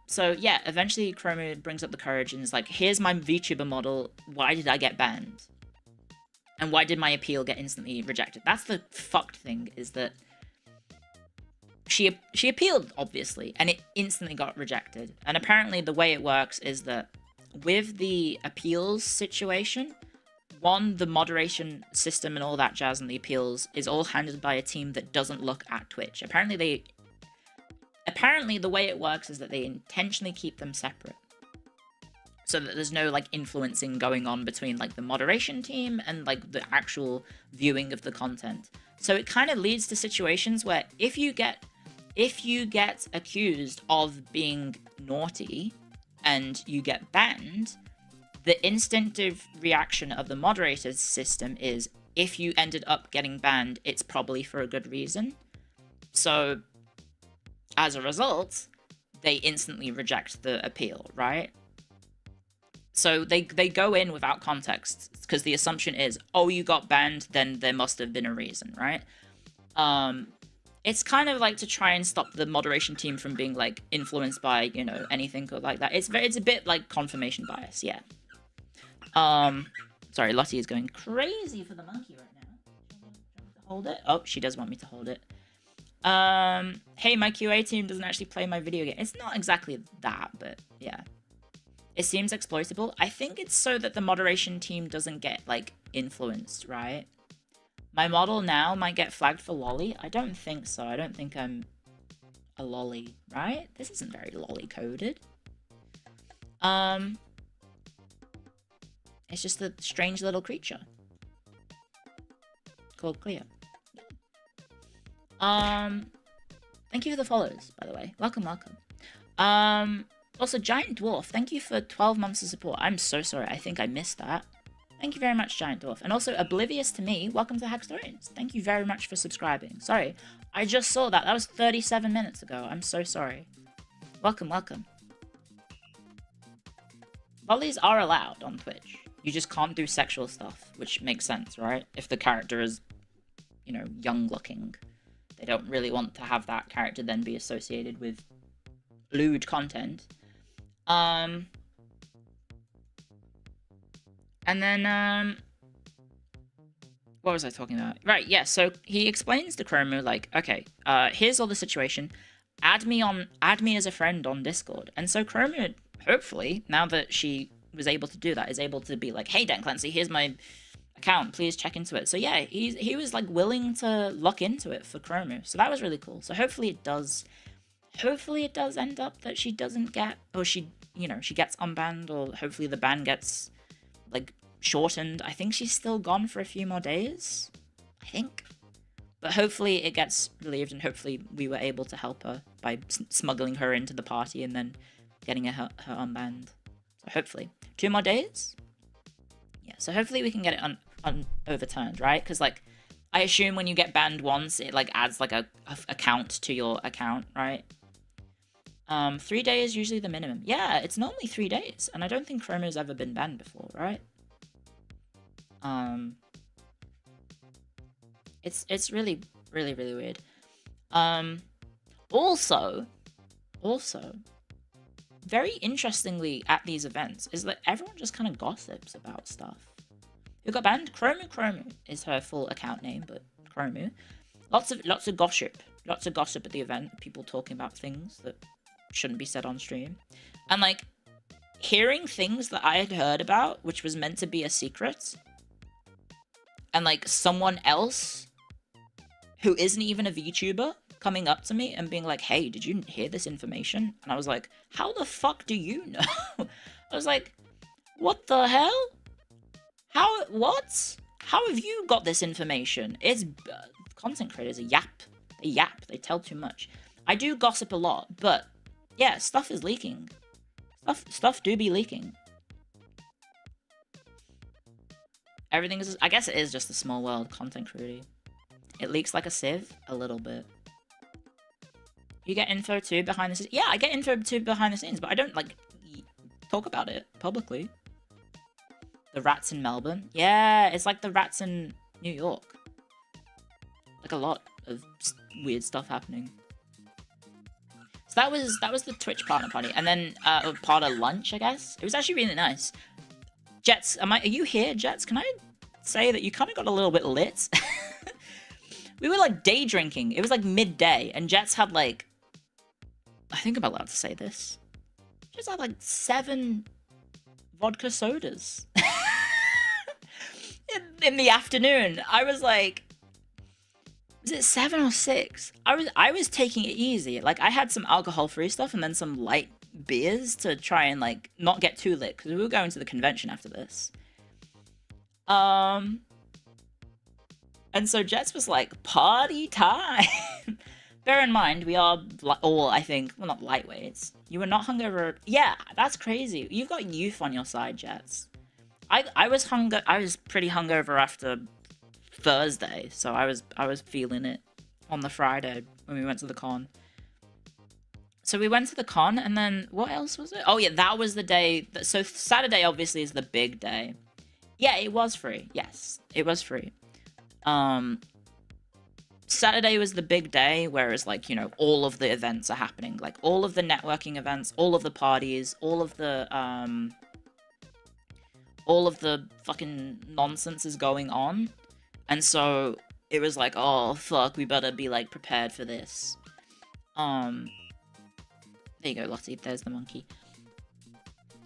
So yeah, eventually Chromo brings up the courage and is like, here's my VTuber model, why did I get banned? And why did my appeal get instantly rejected? That's the fucked thing, is that she appealed, obviously, and it instantly got rejected. And apparently the way it works is that with the appeals situation, one, the moderation system and all that jazz and the appeals is all handled by a team that doesn't look at Twitch. Apparently the way it works is that they intentionally keep them separate, so that there's no like influencing going on between like the moderation team and like the actual viewing of the content. So it kind of leads to situations where if you get accused of being naughty and you get banned, the instinctive reaction of the moderator's system is, if you ended up getting banned, it's probably for a good reason. So as a result, they instantly reject the appeal, right? So they go in without context, because the assumption is, oh, you got banned, then there must have been a reason, right? It's kind of like to try and stop the moderation team from being like influenced by, you know, anything like that. It's a bit like confirmation bias, yeah. Sorry, Lottie is going crazy for the monkey right now. Do you want me to hold it? Oh, she does want me to hold it. Hey, my QA team doesn't actually play my video game. It's not exactly that, but yeah. It seems exploitable. I think it's so that the moderation team doesn't get, like, influenced, right? My model now might get flagged for lolly. I don't think so. I don't think I'm a lolly, right? This isn't very lolly coded. It's just a strange little creature called Cleo. Thank you for the follows, by the way. Welcome. Also, Giant Dwarf, thank you for 12 months of support. I'm so sorry, I think I missed that. Thank you very much, Giant Dwarf. And also, Oblivious to Me, welcome to Hackstorians. Thank you very much for subscribing. Sorry, I just saw that. That was 37 minutes ago. I'm so sorry. Welcome. Lollies are allowed on Twitch. You just can't do sexual stuff, which makes sense, right? If the character is, you know, young-looking. They don't really want to have that character then be associated with lewd content. And then, what was I talking about? Right, yeah, so he explains to Chromo, like, okay, here's all the situation. Add me as a friend on Discord. And so Chromo, hopefully, now that she was able to do that, is able to be like, hey, Dan Clancy, here's my account, please check into it. So yeah, he was like willing to look into it for Chromo. So that was really cool. So hopefully it does end up that she doesn't get, or she gets unbanned, or hopefully the ban gets like shortened. I think she's still gone for a few more days, I think. But hopefully it gets relieved, and hopefully we were able to help her by smuggling her into the party and then getting her unbanned. So hopefully 2 more days. Yeah, so hopefully we can get it overturned, right? Because like, I assume when you get banned once, it like adds like a count to your account, right? 3 days usually the minimum. Yeah, it's normally 3 days, and I don't think Chromo's ever been banned before, right? It's really weird. Also, very interestingly at these events is that everyone just kind of gossips about stuff. Who got banned? Chromu is her full account name, but Chromu. Lots of gossip. Lots of gossip at the event. People talking about things that shouldn't be said on stream. And, like, hearing things that I had heard about, which was meant to be a secret, and, like, someone else who isn't even a VTuber coming up to me and being like, hey, did you hear this information? And I was like, how the fuck do you know? I was like, what the hell? What? How have you got this information? It's content creators are yap. They tell too much. I do gossip a lot, but yeah, stuff is leaking. Stuff do be leaking. Everything is, I guess it is just a small world, content creating. It leaks like a sieve, a little bit. You get info too behind the scenes? Yeah, I get info too behind the scenes, but I don't, like, talk about it publicly. The rats in Melbourne? Yeah, it's like the rats in New York. Like a lot of weird stuff happening. So that was the Twitch partner party, and then part of lunch, I guess. It was actually really nice. Jets, are you here, Jets? Can I say that you kind of got a little bit lit? We were like day drinking. It was like midday, and Jets had like, I think I'm allowed to say this. Just had like 7 vodka sodas in the afternoon. I was like, was it 7 or 6? I was taking it easy. Like, I had some alcohol-free stuff and then some light beers to try and like not get too lit because we were going to the convention after this. And so Jets was like, party time. Bear in mind, we are all, I think, well, not lightweights. You were not hungover. Yeah, that's crazy. You've got youth on your side, Jets. I was pretty hungover after Thursday, so I was feeling it on the Friday when we went to the con. So we went to the con, and then what else was it? Oh yeah, that was the day. So Saturday obviously is the big day. Yeah, it was free. Yes, it was free. Saturday was the big day, whereas, like, you know, all of the events are happening. Like, all of the networking events, all of the parties, all of the fucking nonsense is going on. And so it was like, oh, fuck, we better be, like, prepared for this. There you go, Lottie, there's the monkey.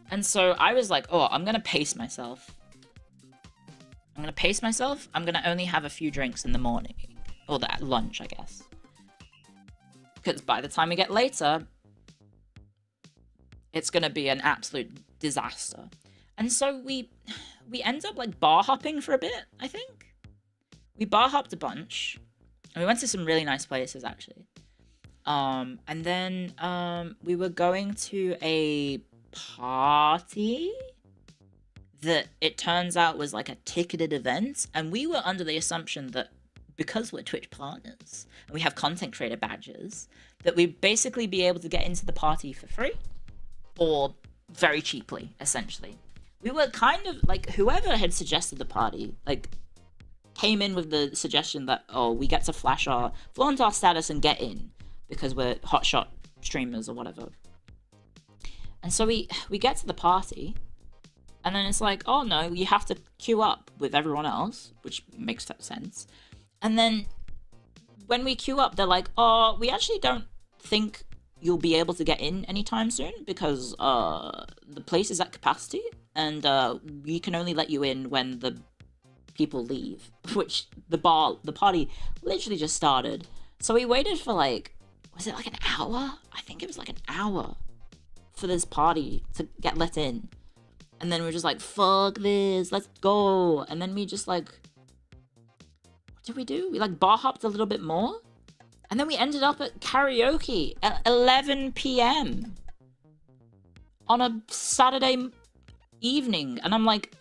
And so I was like, oh, I'm gonna pace myself. I'm gonna only have a few drinks in the morning. Or at lunch, I guess. Because by the time we get later, it's gonna be an absolute disaster. And so we end up, like, bar hopping for a bit, I think. We bar hopped a bunch. And we went to some really nice places, actually. And then we were going to a party that it turns out was like a ticketed event, and we were under the assumption that because we're Twitch partners and we have content creator badges, that we'd basically be able to get into the party for free or very cheaply, essentially. We were kind of like, whoever had suggested the party, like, came in with the suggestion that, oh, we get to flaunt our status and get in because we're hotshot streamers or whatever. And so we get to the party, and then it's like, oh no, you have to queue up with everyone else, which makes sense. And then when we queue up, they're like, oh, we actually don't think you'll be able to get in anytime soon because the place is at capacity, and we can only let you in when the people leave, which the party literally just started. So we waited for like, was it like an hour? I think it was like an hour for this party to get let in. And then we were just like, fuck this, let's go. And then we just like, what did we do? We like bar hopped a little bit more. And then we ended up at karaoke at 11 p.m. on a Saturday evening. And I'm like,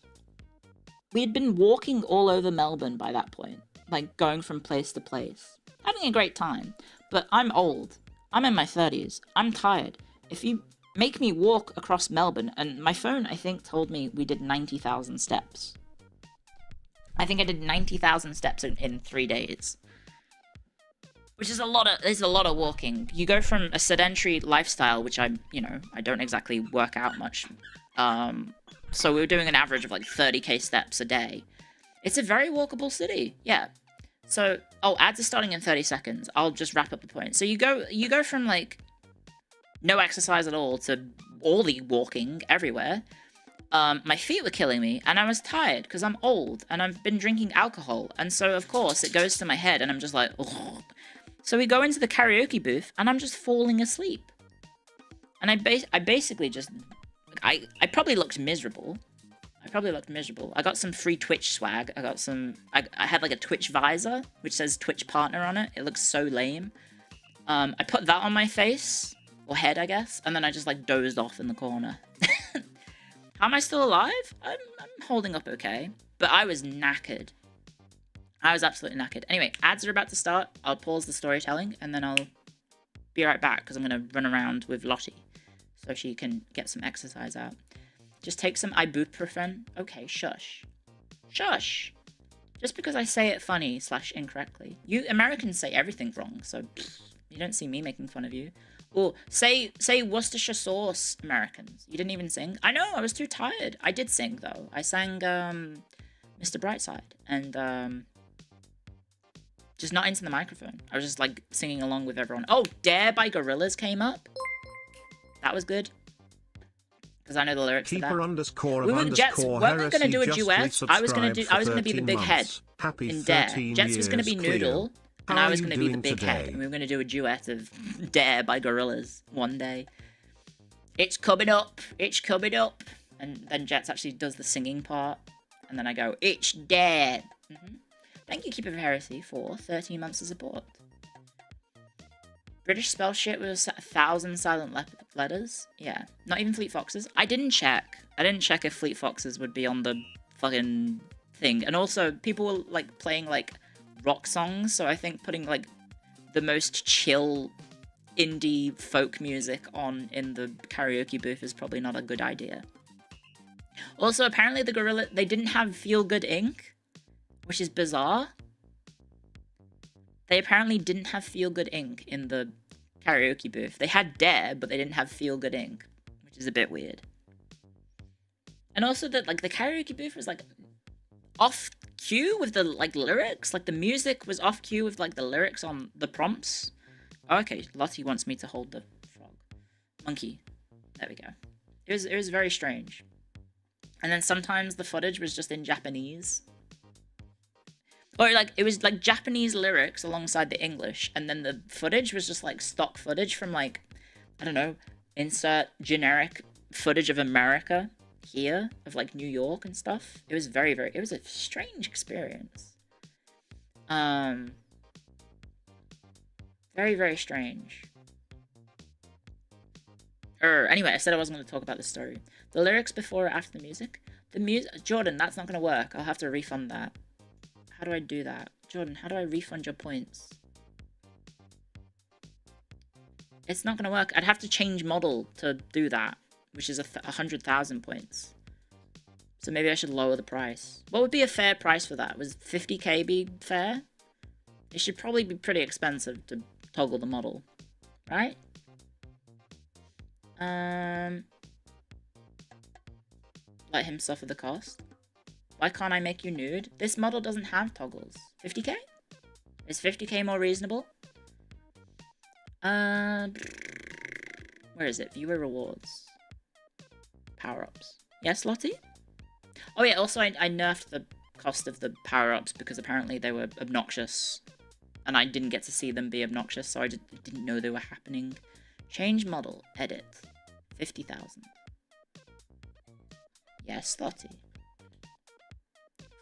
we had been walking all over Melbourne by that point, like going from place to place, having a great time. But I'm old. I'm in my 30s. I'm tired. If you make me walk across Melbourne, and my phone, I think, told me we did 90,000 steps. I think I did 90,000 steps in 3 days. Which is a lot of walking. You go from a sedentary lifestyle, which I don't exactly work out much. So we were doing an average of like 30k steps a day. It's a very walkable city. Yeah. So, oh, ads are starting in 30 seconds. I'll just wrap up the point. So you go from like no exercise at all to all the walking everywhere. My feet were killing me, and I was tired because I'm old and I've been drinking alcohol, and so of course it goes to my head, and I'm just like, ugh. So we go into the karaoke booth, and I'm just falling asleep, and I basically just I probably looked miserable. I got some free Twitch swag. I had like a Twitch visor which says Twitch partner on it. It looks so lame. I put that on my face or head, I guess, and then I just like dozed off in the corner. How am I still alive? I'm holding up okay, but I was knackered. I was absolutely knackered. Anyway, ads are about to start. I'll pause the storytelling and then I'll be right back because I'm going to run around with Lottie so she can get some exercise out. Just take some ibuprofen. Okay, shush. Shush. Just because I say it funny / incorrectly. You Americans say everything wrong, so you don't see me making fun of you. Or say Worcestershire sauce, Americans. You didn't even sing? I know, I was too tired. I did sing, though. I sang Mr. Brightside. And just not into the microphone. I was just, like, singing along with everyone. Oh, Dare by Gorillaz came up. That was good. Because I know the lyrics Keeper to that. underscore We were Jets. Weren't we going to do a just duet? I was going to be the big head Happy in Dare. 13 Jets was going to be years, Cleo. Noodle. And How I was are going to you be the doing big head, today? and we were going to do a duet of Dare by Gorillaz one day. It's coming up, and then Jets actually does the singing part, and then I go, it's Dare. Thank you, Keeper of Heresy, for 13 months of support. British spell shit with 1,000 silent letters. Yeah, not even Fleet Foxes. I didn't check if Fleet Foxes would be on the fucking thing, and also people were like playing like rock songs, so I think putting like the most chill indie folk music on in the karaoke booth is probably not a good idea. Also, apparently the Gorilla, they didn't have Feel Good Ink, which is bizarre. They apparently didn't have Feel Good Ink in the karaoke booth. They had Dare, but they didn't have Feel Good Ink, which is a bit weird. And also that like the karaoke booth was like off cue with the like lyrics, like the music was off cue with like the lyrics on the prompts. Oh, okay, Lottie wants me to hold the frog monkey. There we go. It was very strange. And then sometimes the footage was just in Japanese, or like it was like Japanese lyrics alongside the English, and then the footage was just like stock footage from like, I don't know, insert generic footage of America here, of like New York and stuff. It was it was a strange experience. Very, very strange. Anyway, I said I wasn't going to talk about the story. The lyrics before or after the music? Jordan, that's not going to work. I'll have to refund that. How do I do that? Jordan, how do I refund your points? It's not going to work. I'd have to change model to do that, which is 100,000 points. So maybe I should lower the price. What would be a fair price for that? Was 50k be fair? It should probably be pretty expensive to toggle the model, right? Let him suffer the cost. Why can't I make you nude? This model doesn't have toggles. 50k? Is 50k more reasonable? Where is it? Viewer rewards. Power-ups. Yes, Lottie? Oh yeah, also I nerfed the cost of the power-ups because apparently they were obnoxious. And I didn't get to see them be obnoxious, so I didn't know they were happening. Change model. Edit. 50,000. Yes, Lottie.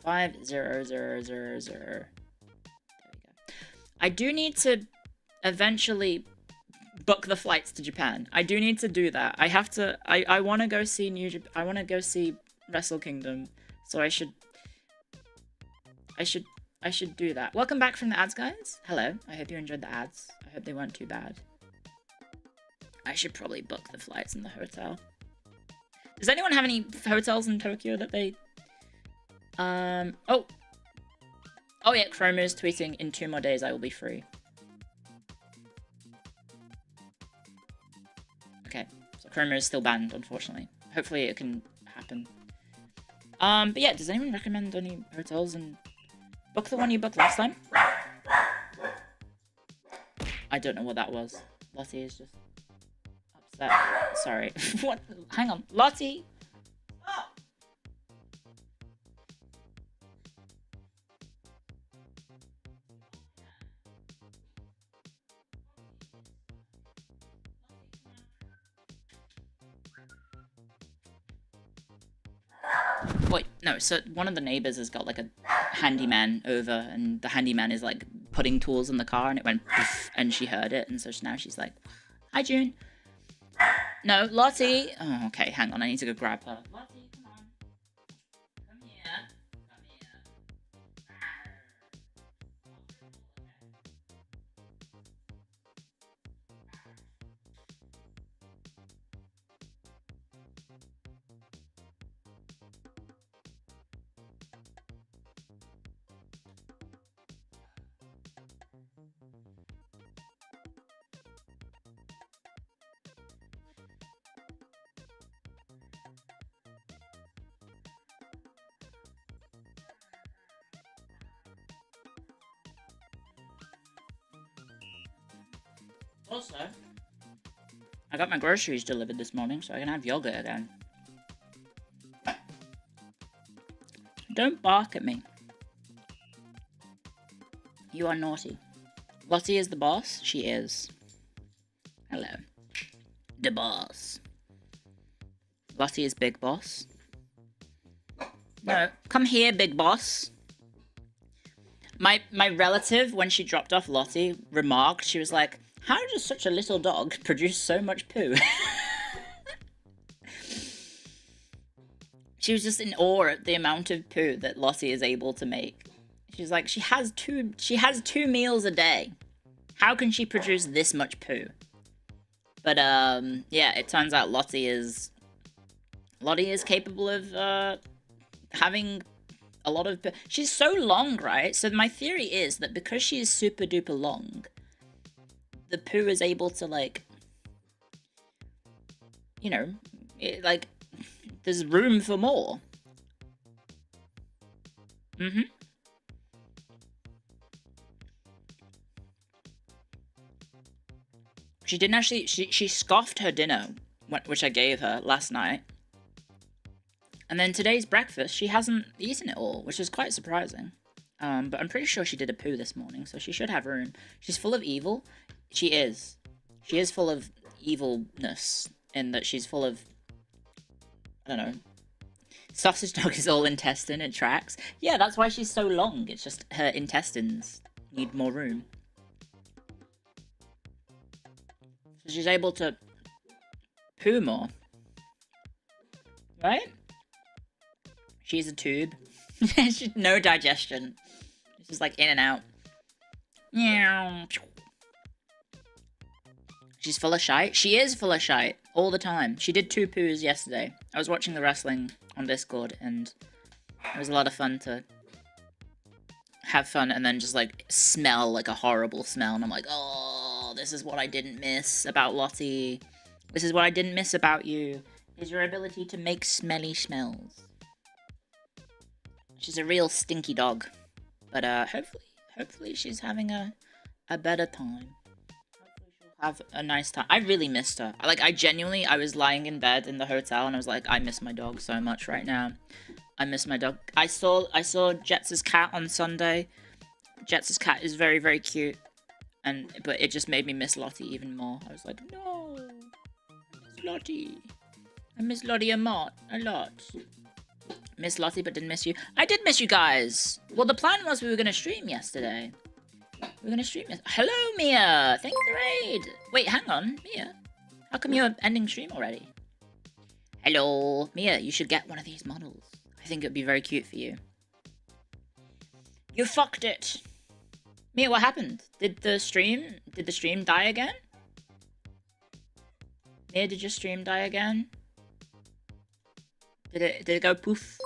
50000. There we go. I do need to eventually book the flights to Japan. I do need to do that. I have to. I want to go see I want to go see Wrestle Kingdom. So I should do that. Welcome back from the ads, guys. Hello. I hope you enjoyed the ads. I hope they weren't too bad. I should probably book the flights in the hotel. Does anyone have any hotels in Tokyo that they... Oh yeah, Chroma is tweeting, in 2 more days I will be free. Okay, so Chroma is still banned, unfortunately. Hopefully it can happen. But yeah, does anyone recommend any hotels and book the one you booked last time? I don't know what that was. Lottie is just upset. Sorry. What? Hang on. Lottie! Oh. Wait, no, so one of the neighbors has got like a handyman over, and the handyman is like putting tools in the car, and it went poof, and she heard it, and so now she's like, "Hi, June." No, Lottie. Oh, okay, hang on, I need to go grab her. Lottie, come on. Come here. Come here. Also, I got my groceries delivered this morning, so I can have yogurt again. Don't bark at me. You are naughty. Lottie is the boss? She is. Hello. The boss. Lottie is big boss. No, come here, big boss. My relative, when she dropped off Lottie, remarked, she was like, "How does such a little dog produce so much poo?" She was just in awe at the amount of poo that Lottie is able to make. She's like, she has two meals a day. How can she produce this much poo? But yeah, it turns out Lottie is capable of having a lot of poo. She's so long, right? So my theory is that because she is super duper long, the poo is able to, like, you know, like, there's room for more. Mm-hmm. She didn't actually, she scoffed her dinner, which I gave her last night. And then today's breakfast, she hasn't eaten it all, which is quite surprising. But I'm pretty sure she did a poo this morning, so she should have room. She's full of evil. She is. She is full of evilness, in that she's full of, I don't know. Sausage dog is all intestine, it tracks. Yeah, that's why she's so long. It's just her intestines need more room. So she's able to poo more. Right? She's a tube. She's no digestion. It's just like in and out. Meow. She's full of shite. She is full of shite all the time. She did 2 poos yesterday. I was watching the wrestling on Discord, and it was a lot of fun to have fun and then just like smell like a horrible smell. And I'm like, oh, this is what I didn't miss about Lottie. This is what I didn't miss about you, is your ability to make smelly smells. She's a real stinky dog. But hopefully she's having a better time. Have a nice time. I really missed her. Like, I was lying in bed in the hotel and I was like, I miss my dog so much right now. I miss my dog. I saw Jets' cat on Sunday. Jets' cat is very, very cute. But it just made me miss Lottie even more. I was like, no. I miss Lottie. I miss Lottie a lot. Miss Lottie but didn't miss you. I did miss you guys. Well, the plan was we were going to stream yesterday. We're gonna stream this. Hello, Mia! Thank you for the raid! Wait, hang on, Mia. How come you're ending stream already? Hello! Mia, you should get one of these models. I think it would be very cute for you. You fucked it! Mia, what happened? Did the stream die again? Mia, did your stream die again? Did it go poof?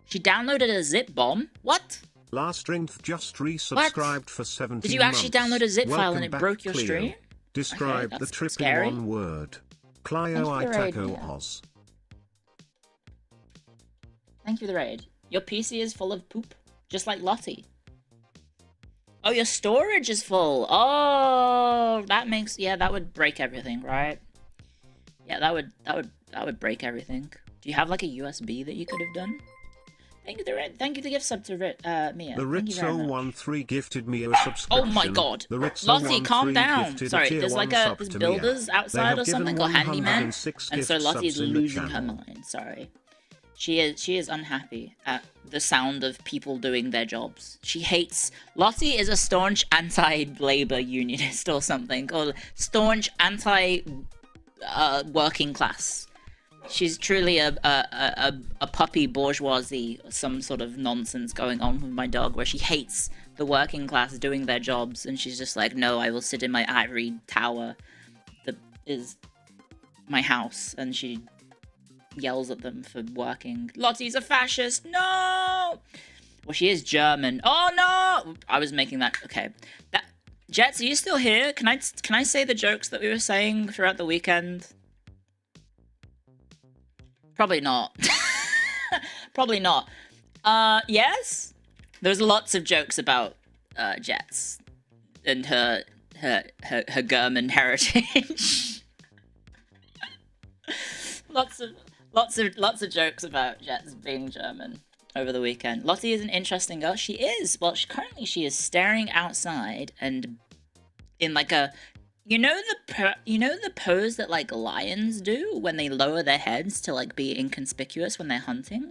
She downloaded a zip bomb? What? Last Rinth just resubscribed for 17 months. Did you actually download a zip file and it back, broke your Cleo. stream? Describe Okay, the trip scary. in one word. Clio Itaco Oz. Thank you for the raid. Your PC is full of poop, just like Lottie. Oh, your storage is full. Oh, that makes, yeah, that would break everything, right? Yeah, that would break everything. Do you have like a USB that you could have done? Thank you for the gift sub to Mia. The Ritzo13 gifted me a subscription. Oh my god. The Lottie, calm down. gifted Sorry, tier there's like 1 a sub there's to builders Mia. outside or something, or handyman. And so gift Lottie's subs in the losing her channel. mind. Sorry. She is unhappy at the sound of people doing their jobs. She hates. Lottie is a staunch anti-labor unionist or something, or staunch anti-working class. She's truly a puppy bourgeoisie, some sort of nonsense going on with my dog, where she hates the working class doing their jobs, and she's just like, no, I will sit in my ivory tower that is my house, and she yells at them for working. Lottie's a fascist. No. Well, she is German. Oh no! I was making that. Okay. Jets, are you still here? Can I say the jokes that we were saying throughout the weekend? Probably not. Probably not. Yes? There's lots of jokes about Jets and her German heritage. Lots of jokes about Jets being German over the weekend. Lottie is an interesting girl. She is. Well, currently she is staring outside and in like a, you know the pose that like lions do when they lower their heads to like be inconspicuous when they're hunting,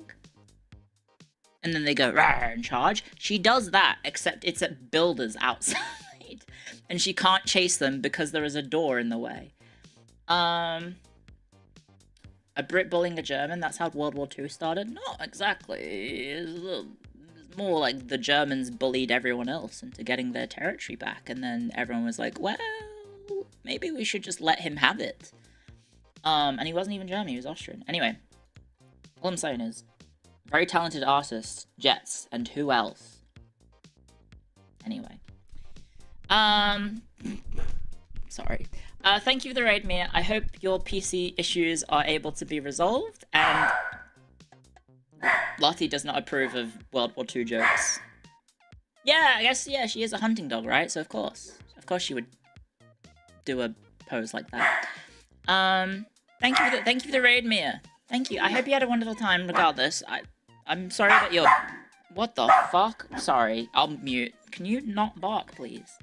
and then they go rawr and charge. She does that, except it's at builders outside, and she can't chase them because there is a door in the way. A Brit bullying a German, that's how World War II started? Not exactly. It's more like the Germans bullied everyone else into getting their territory back, and then everyone was like, well, maybe we should just let him have it. And he wasn't even German, he was Austrian. Anyway, all I'm saying is, very talented artist, Jets, and who else? Anyway. Sorry. Thank you for the raid, Mia. I hope your PC issues are able to be resolved, and Lottie does not approve of World War II jokes. Yeah, I guess, yeah, she is a hunting dog, right? So of course she would do a pose like that. Thank you for the raid, Mia. Thank you. I hope you had a wonderful time regardless. I'm sorry that you're... What the fuck? Sorry, I'll mute. Can you not bark, please?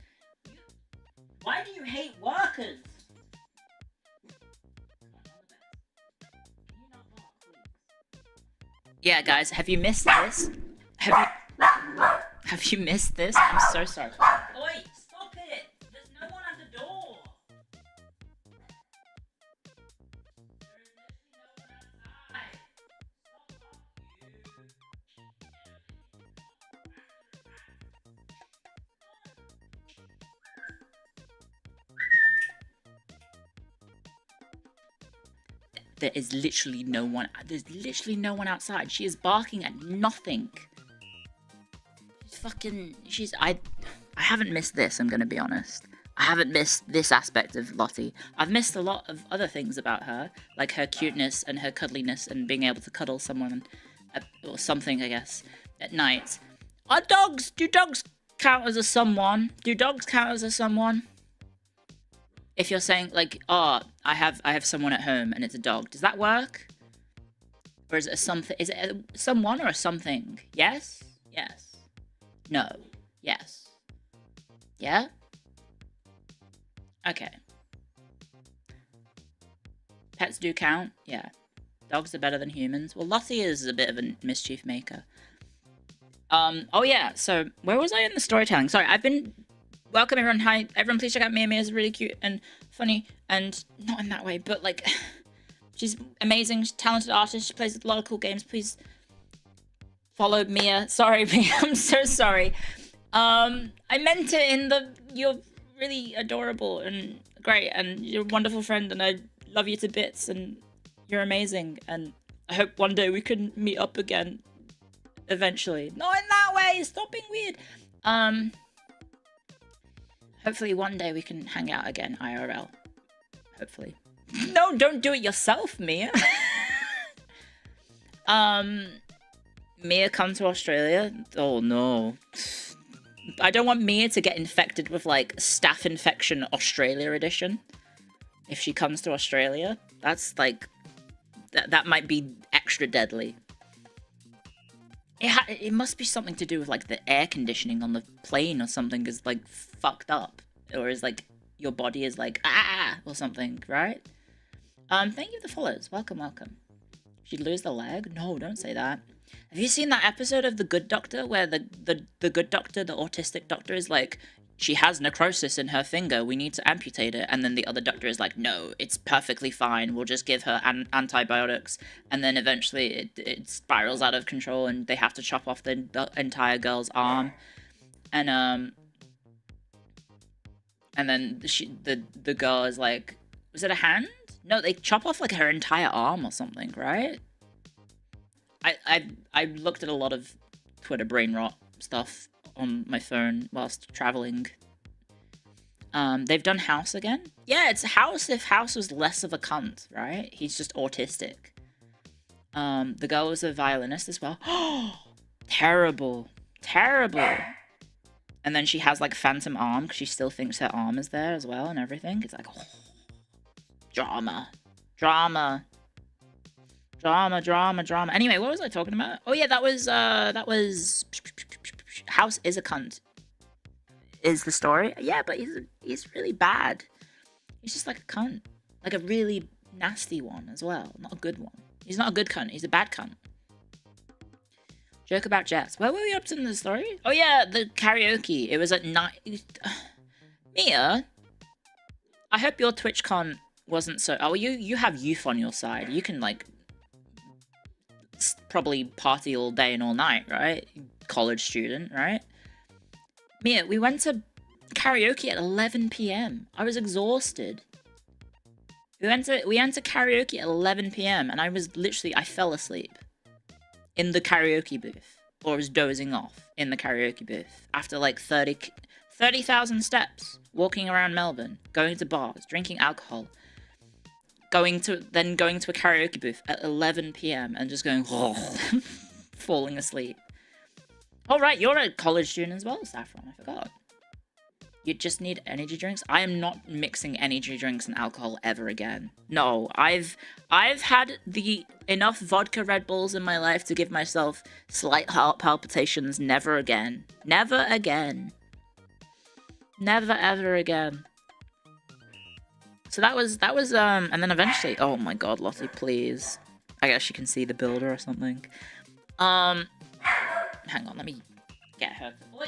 Why do you hate workers? Yeah, guys, have you missed this? Have you missed this? I'm so sorry. Oi, stop it! There's no one at the door. There is literally no one outside. There is literally no one. There's literally no one outside. She is barking at nothing. I haven't missed this, I'm gonna be honest. I haven't missed this aspect of Lottie. I've missed a lot of other things about her, like her cuteness and her cuddliness and being able to cuddle someone, or something, I guess, at night. Do dogs count as a someone? Do dogs count as a someone? If you're saying, like, oh, I have someone at home and it's a dog, does that work? Or is it a something? Is it a someone or a something? Yes? Yes. No. Yes. Yeah? Okay. Pets do count? Yeah. Dogs are better than humans. Well, Lottie is a bit of a mischief maker. Oh yeah, so where was I in the storytelling? Sorry, I've been... Welcome everyone, hi. Everyone please check out Mia. Mia's really cute and funny, and not in that way, but like, she's amazing, she's a talented artist, she plays a lot of cool games. Please follow Mia. Sorry, Mia, I'm so sorry. I meant it in the, you're really adorable and great, and you're a wonderful friend, and I love you to bits, and you're amazing, and I hope one day we can meet up again, eventually. Not in that way, stop being weird. Hopefully one day we can hang out again, IRL. Hopefully. No, don't do it yourself, Mia. Mia come to Australia? Oh no. I don't want Mia to get infected with like staph infection Australia edition. If she comes to Australia, that's like that might be extra deadly. It must be something to do with like the air conditioning on the plane or something is like fucked up, or is like your body is like or something, right? Thank you for the follows. Welcome. She'd lose the leg? No, don't say that. Have you seen that episode of The Good Doctor where the good doctor, the autistic doctor, is like, she has necrosis in her finger, we need to amputate it, and then the other doctor is like, no, it's perfectly fine, we'll just give her antibiotics, and then eventually it spirals out of control and they have to chop off the entire girl's arm, and then the girl is like, was it a hand? No, they chop off like her entire arm or something, right? I looked at a lot of Twitter brain rot stuff on my phone whilst traveling. They've done House again? Yeah, it's House if House was less of a cunt, right? He's just autistic. The girl was a violinist as well. Terrible. And then she has like phantom arm because she still thinks her arm is there as well and everything. It's like, drama. Anyway, what was I talking about? Oh yeah, that was House is a cunt. Is the story? Yeah, but he's really bad. He's just like a cunt. Like a really nasty one as well. Not a good one. He's not a good cunt, he's a bad cunt. Joke about Jess. Where were we up to in the story? Oh yeah, the karaoke. It was at night. Mia, I hope your TwitchCon wasn't so... Oh, you have youth on your side. You can, like, probably party all day and all night, right? College student, right? Mia, we went to karaoke at 11 p.m. I was exhausted. We went to karaoke at 11 p.m. and I fell asleep in the karaoke booth. Or was dozing off in the karaoke booth after like 30,000 steps, walking around Melbourne, going to bars, drinking alcohol, going to a karaoke booth at 11 p.m. and just going, falling asleep. Oh, right, you're a college student as well, Saffron, I forgot. You just need energy drinks? I am not mixing energy drinks and alcohol ever again. No, I've had enough vodka Red Bulls in my life to give myself slight heart palpitations. Never again. Never again. Never ever again. So that was, and then eventually, oh my god, Lottie, please. I guess you can see the builder or something. Hang on, let me get her. Oi.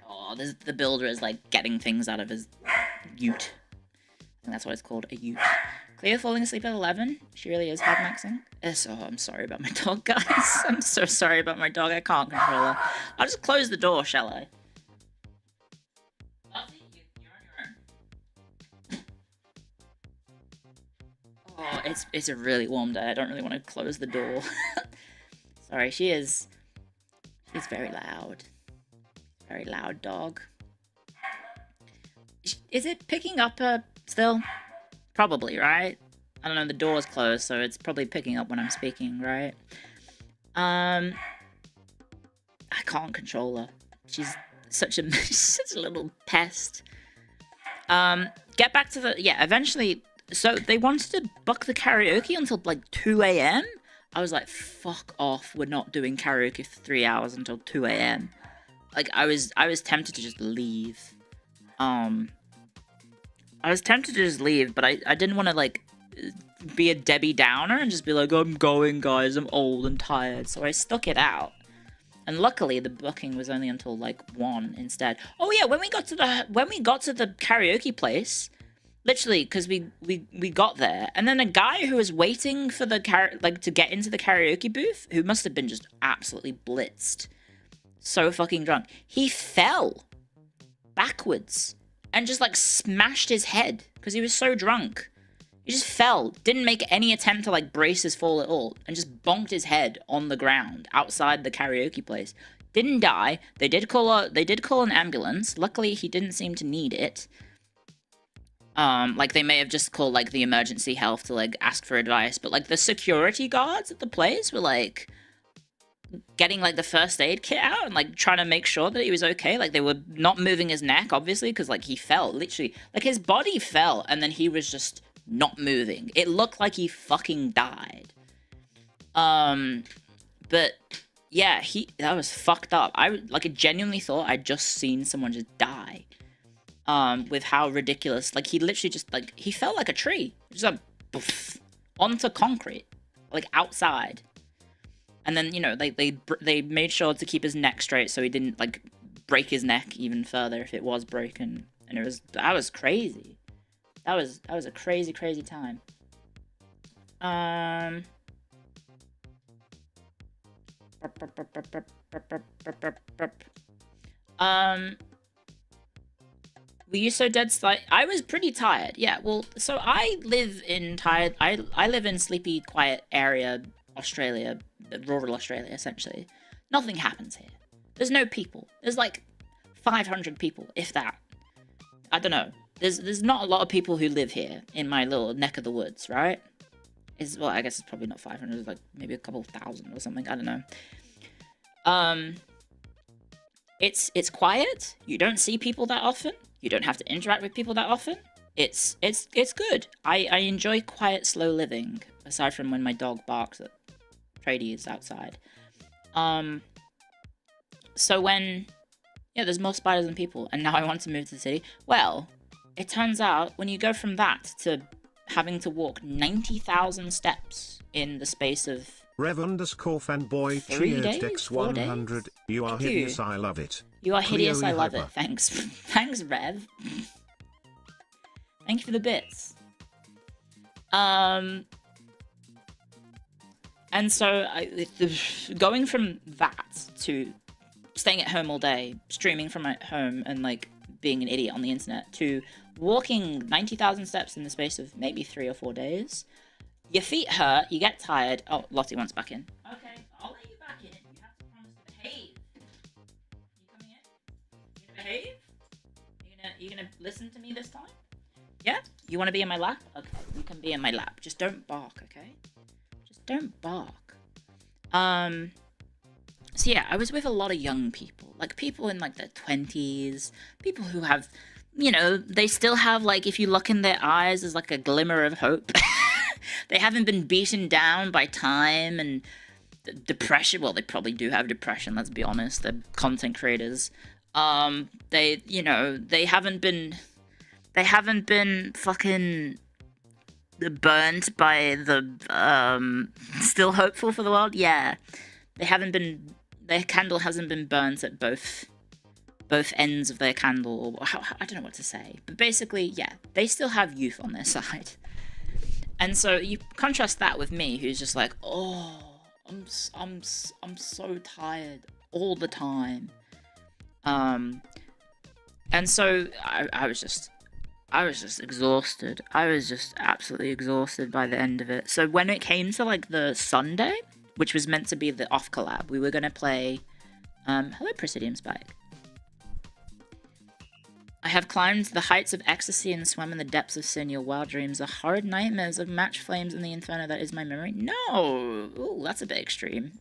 Oh, the builder is like getting things out of his ute. I think that's what it's called, a ute. Cleo falling asleep at 11? She really is hard maxing. I'm sorry about my dog, guys. I'm so sorry about my dog. I can't control her. I'll just close the door, shall I? You're on your own. Oh, it's a really warm day. I don't really want to close the door. Sorry, she's very loud. Very loud dog. Is it picking up still? Probably, right? I don't know, the door's closed, so it's probably picking up when I'm speaking, right? I can't control her. She's such a little pest. Get back to eventually, so they wanted to book the karaoke until like 2 a.m? I was like, fuck off, we're not doing karaoke for 3 hours until 2 a.m. Like, I was tempted to just leave. I was tempted to just leave, but I didn't want to, like, be a Debbie Downer and just be like, I'm going, guys, I'm old and tired. So I stuck it out. And luckily, the booking was only until, like, 1 instead. Oh, yeah, when we got to the karaoke place, literally, because we got there, and then a guy who was waiting for the to get into the karaoke booth, who must have been just absolutely blitzed, so fucking drunk, he fell backwards and just like smashed his head because he was so drunk. He just fell, didn't make any attempt to like brace his fall at all, and just bonked his head on the ground outside the karaoke place. Didn't die. They did call an ambulance. Luckily, he didn't seem to need it. Like they may have just called like the emergency health to like ask for advice, but like the security guards at the place were like getting like the first aid kit out and like trying to make sure that he was okay. Like they were not moving his neck, obviously, because like he fell, literally, like his body fell and then he was just not moving. It looked like he fucking died. But yeah, that was fucked up. I genuinely thought I'd just seen someone just die. With how ridiculous, like he literally just like he fell like a tree, just like poof, onto concrete, like outside. And then, you know, they made sure to keep his neck straight so he didn't, like, break his neck even further if it was broken. And that was crazy. That was a crazy, crazy time. Were you so dead? I was pretty tired. Yeah, well, so I live in I live in sleepy, quiet area, Australia, rural Australia, essentially. Nothing happens here. There's no people. There's like 500 people, if that. I don't know. There's not a lot of people who live here in my little neck of the woods, right? Well, I guess it's probably not 500. It's like maybe a couple thousand or something. I don't know. It's quiet. You don't see people that often. You don't have to interact with people that often. It's good. I enjoy quiet, slow living, aside from when my dog barks at tradies outside. So when, yeah, there's more spiders than people, and now I want to move to the city. Well, it turns out when you go from that to having to walk 90,000 steps in the space of Rev_fanboy 3 cheered days, Dex 4 100. days? You are Thank you. hideous, I love it. You are hideous, I Clearly love hyper. it. Thanks. Thanks, Rev. Thank you for the bits. And so going from that to staying at home all day, streaming from at home and like being an idiot on the internet, to walking 90,000 steps in the space of maybe 3 or 4 days, your feet hurt, you get tired. Oh, Lottie wants back in. Okay, I'll let you back in. You have to promise to behave. You coming in? You gonna behave? You gonna listen to me this time? Yeah? You wanna be in my lap? Okay, you can be in my lap. Just don't bark, okay? Just don't bark. So yeah, I was with a lot of young people. Like, people in, like, their 20s. People who have, you know, they still have, like, if you look in their eyes, there's, like, a glimmer of hope. They haven't been beaten down by time and depression. Well, they probably do have depression, let's be honest. They're content creators. They, you know, they haven't been fucking burnt by the, still hopeful for the world? Yeah. Their candle hasn't been burnt at both ends of their candle, or I don't know what to say. But basically, yeah, they still have youth on their side. And so you contrast that with me, who's just like, oh, I'm so tired all the time. And so I was just exhausted. I was just absolutely exhausted by the end of it. So when it came to like the Sunday, which was meant to be the off collab, we were gonna play. Hello, Presidium Spike. I have climbed the heights of ecstasy and swam in the depths of sin. Your wild dreams are horrid nightmares of match flames in the inferno that is my memory. No! Ooh, that's a bit extreme.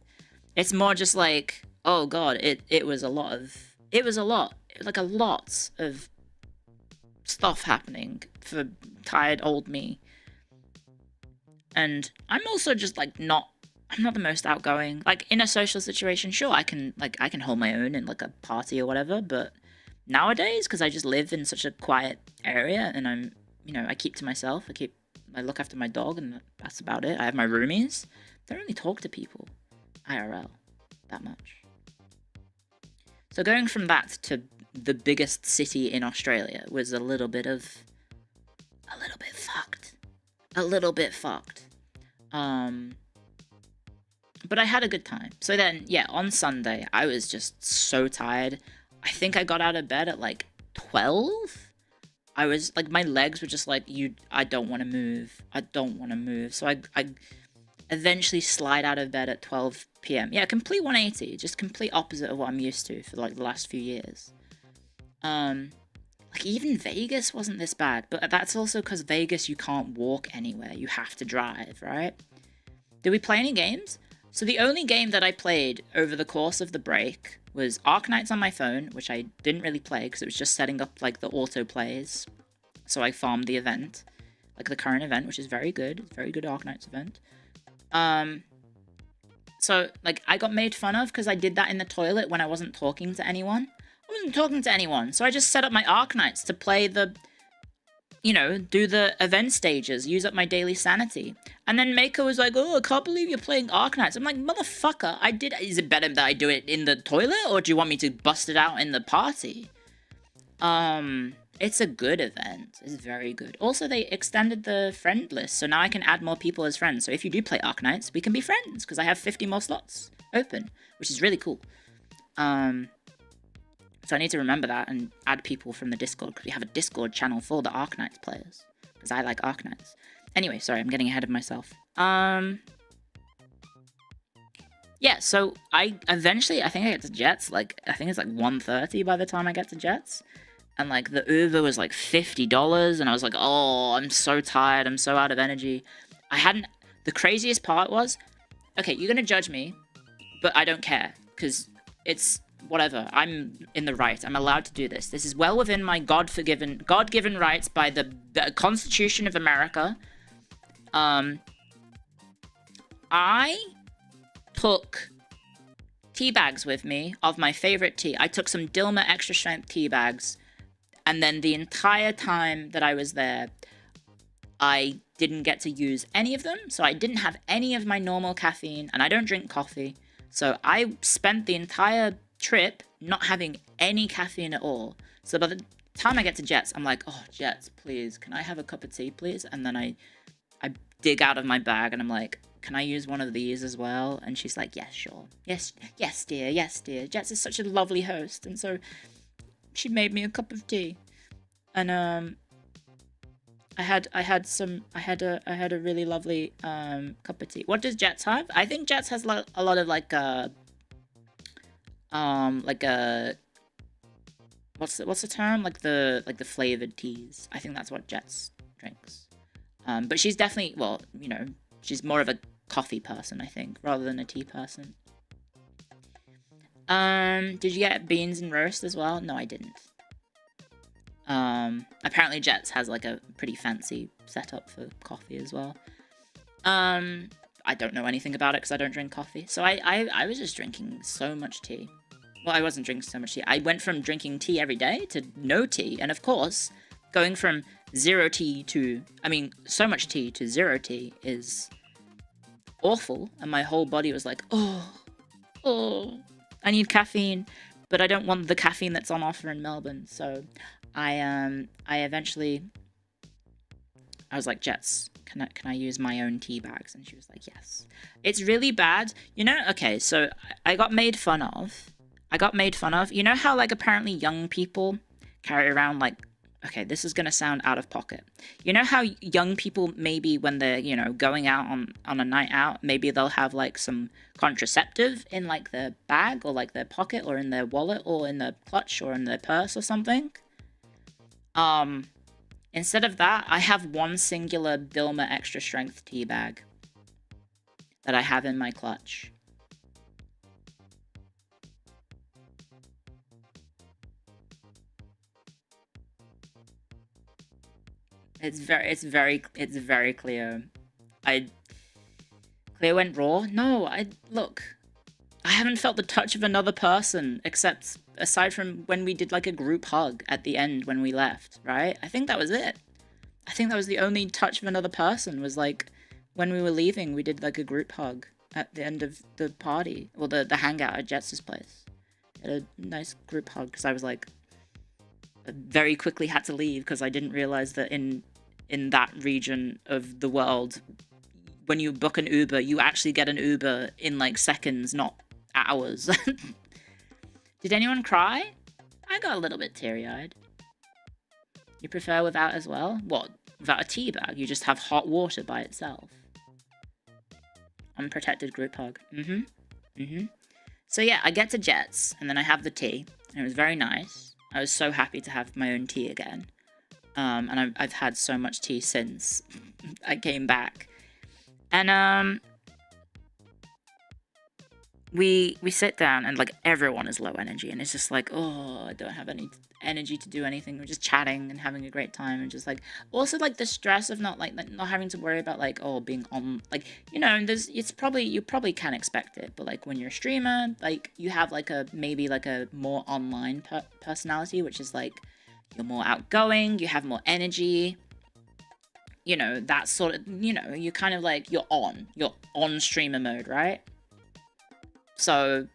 It's more just like, oh god, it was a lot. Like a lot of stuff happening for tired old me. And I'm also just like I'm not the most outgoing. Like in a social situation, sure, I can hold my own in like a party or whatever, but nowadays, because I just live in such a quiet area and I'm, you know, I keep to myself, I look after my dog and that's about it. I have my roomies. I don't really talk to people IRL that much. So going from that to the biggest city in Australia was a little bit fucked. But I had a good time. So then, yeah, on Sunday, I was just so tired. I think I got out of bed at like 12. I was like, my legs were just like, I don't want to move. I don't want to move. So I eventually slide out of bed at 12 p.m. Yeah, complete 180, just complete opposite of what I'm used to for like the last few years. Like even Vegas wasn't this bad, but that's also because Vegas you can't walk anywhere. You have to drive, right? Did we play any games? So the only game that I played over the course of the break was Arknights on my phone, which I didn't really play because it was just setting up like the auto plays. So I farmed the event, like the current event, which is very good. It's a very good Arknights event. So like I got made fun of because I did that in the toilet when I wasn't talking to anyone. I wasn't talking to anyone, so I just set up my Arknights to play the, do the event stages, use up my daily sanity. And then Mako was like, oh, I can't believe you're playing Arknights. I'm like, motherfucker, is it better that I do it in the toilet, or do you want me to bust it out in the party? It's a good event. It's very good. Also, they extended the friend list, so now I can add more people as friends. So if you do play Arknights, we can be friends, because I have 50 more slots open, which is really cool. So I need to remember that and add people from the Discord, because we have a Discord channel for the Arknights players, because I like Arknights. Anyway, sorry, I'm getting ahead of myself. Yeah, so I think I get to Jets, I think it's 1:30 by the time I get to Jets. And the Uber was $50, and I was like, oh, I'm so tired, I'm so out of energy. The craziest part was, okay, you're gonna judge me, but I don't care, because it's whatever, I'm in the right, I'm allowed to do this. This is well within my God-given rights by the Constitution of America. I took tea bags with me of my favorite tea. I took some Dilmah extra strength tea bags, and then the entire time that I was there, I didn't get to use any of them, so I didn't have any of my normal caffeine, and I don't drink coffee, so I spent the entire trip not having any caffeine at all. So by the time I get to Jets, I'm like, oh, Jets, please, can I have a cup of tea, please? And then I dig out of my bag, and I'm like, can I use one of these as well? And she's like, yes, sure. Yes, dear, yes, dear. Jets is such a lovely host, and so she made me a cup of tea. And I had a really lovely cup of tea. What does Jets have? I think Jets has a lot of what's the term? The flavored teas. I think that's what Jets drinks. But she's definitely, she's more of a coffee person, I think, rather than a tea person. Did you get beans and roast as well? No, I didn't. Apparently Jets has a pretty fancy setup for coffee as well. I don't know anything about it because I don't drink coffee. So I was just drinking so much tea. Well, I wasn't drinking so much tea. I went from drinking tea every day to no tea. And of course, going from so much tea to zero tea is awful. And my whole body was like, oh, I need caffeine. But I don't want the caffeine that's on offer in Melbourne. So I was like, Jets, can I use my own tea bags? And she was like, yes. It's really bad. Okay, so I got made fun of. You know how apparently young people carry around okay, this is going to sound out of pocket. You know how young people, maybe when they're, going out on a night out, maybe they'll have some contraceptive in their bag or their pocket or in their wallet or in their clutch or in their purse or something? Instead of that, I have one singular Dilmah extra strength tea bag that I have in my clutch. It's very Cleo. Cleo went raw? No, look. I haven't felt the touch of another person, except aside from when we did a group hug at the end when we left, right? I think that was it. I think that was the only touch of another person, was when we were leaving, we did a group hug at the end of the party, or the hangout at Jets' place. We had a nice group hug, because I was I very quickly had to leave, because I didn't realize that in that region of the world, when you book an Uber, you actually get an Uber in seconds, not hours. Did anyone cry? I got a little bit teary-eyed. You prefer without as well? What? Without a tea bag? You just have hot water by itself. Unprotected group hug. So yeah, I get to Jets, and then I have the tea, and it was very nice. I was so happy to have my own tea again. And I've had so much tea since I came back. And we sit down, and like everyone is low energy, and it's just like, oh, I don't have any energy to do anything. We're just chatting and having a great time, and just like also like the stress of not not having to worry about like, oh, being on, like, you know, you probably can expect it, but like when you're a streamer, like you have like maybe a more online personality, which is like you're more outgoing, you have more energy, you know, that sort of, you know, you kind of like you're on streamer mode, right? So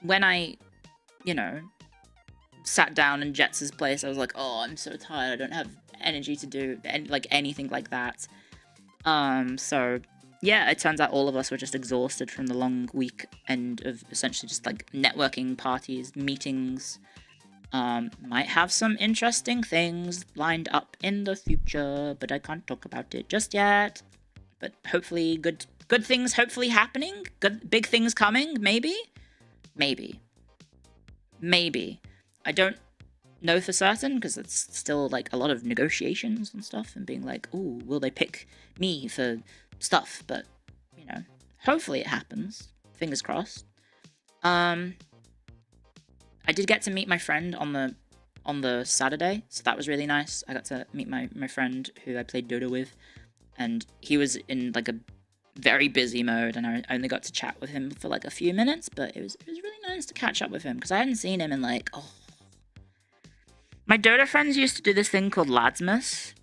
when I, you know, sat down in Jets's place, I was like, oh, I'm so tired. I don't have energy to do anything like that. So yeah, it turns out all of us were just exhausted from the long weekend of essentially just like networking parties, meetings. Might have some interesting things lined up in the future, but I can't talk about it just yet. But hopefully good things hopefully happening. Good big things coming, maybe. I don't know for certain because it's still like a lot of negotiations and stuff and being like, ooh, will they pick me for stuff? But, you know, hopefully it happens. Fingers crossed. I did get to meet my friend on the Saturday, so that was really nice. I got to meet my friend who I played Dota with, and he was in like a very busy mode, and I only got to chat with him for like a few minutes, but it was really nice to catch up with him because I hadn't seen him in like, oh. My Dota friends used to do this thing called Ladsmas.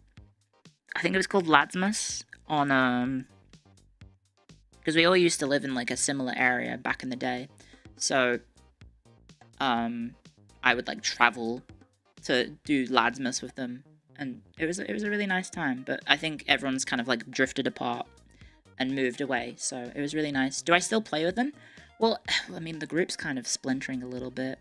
I think it was called Ladsmas on because we all used to live in like a similar area back in the day, so I would like travel to do Ladsmas with them, and it was a really nice time. But I think everyone's kind of like drifted apart and moved away, so it was really nice. Do I still play with them? Well, I mean, the group's kind of splintering a little bit.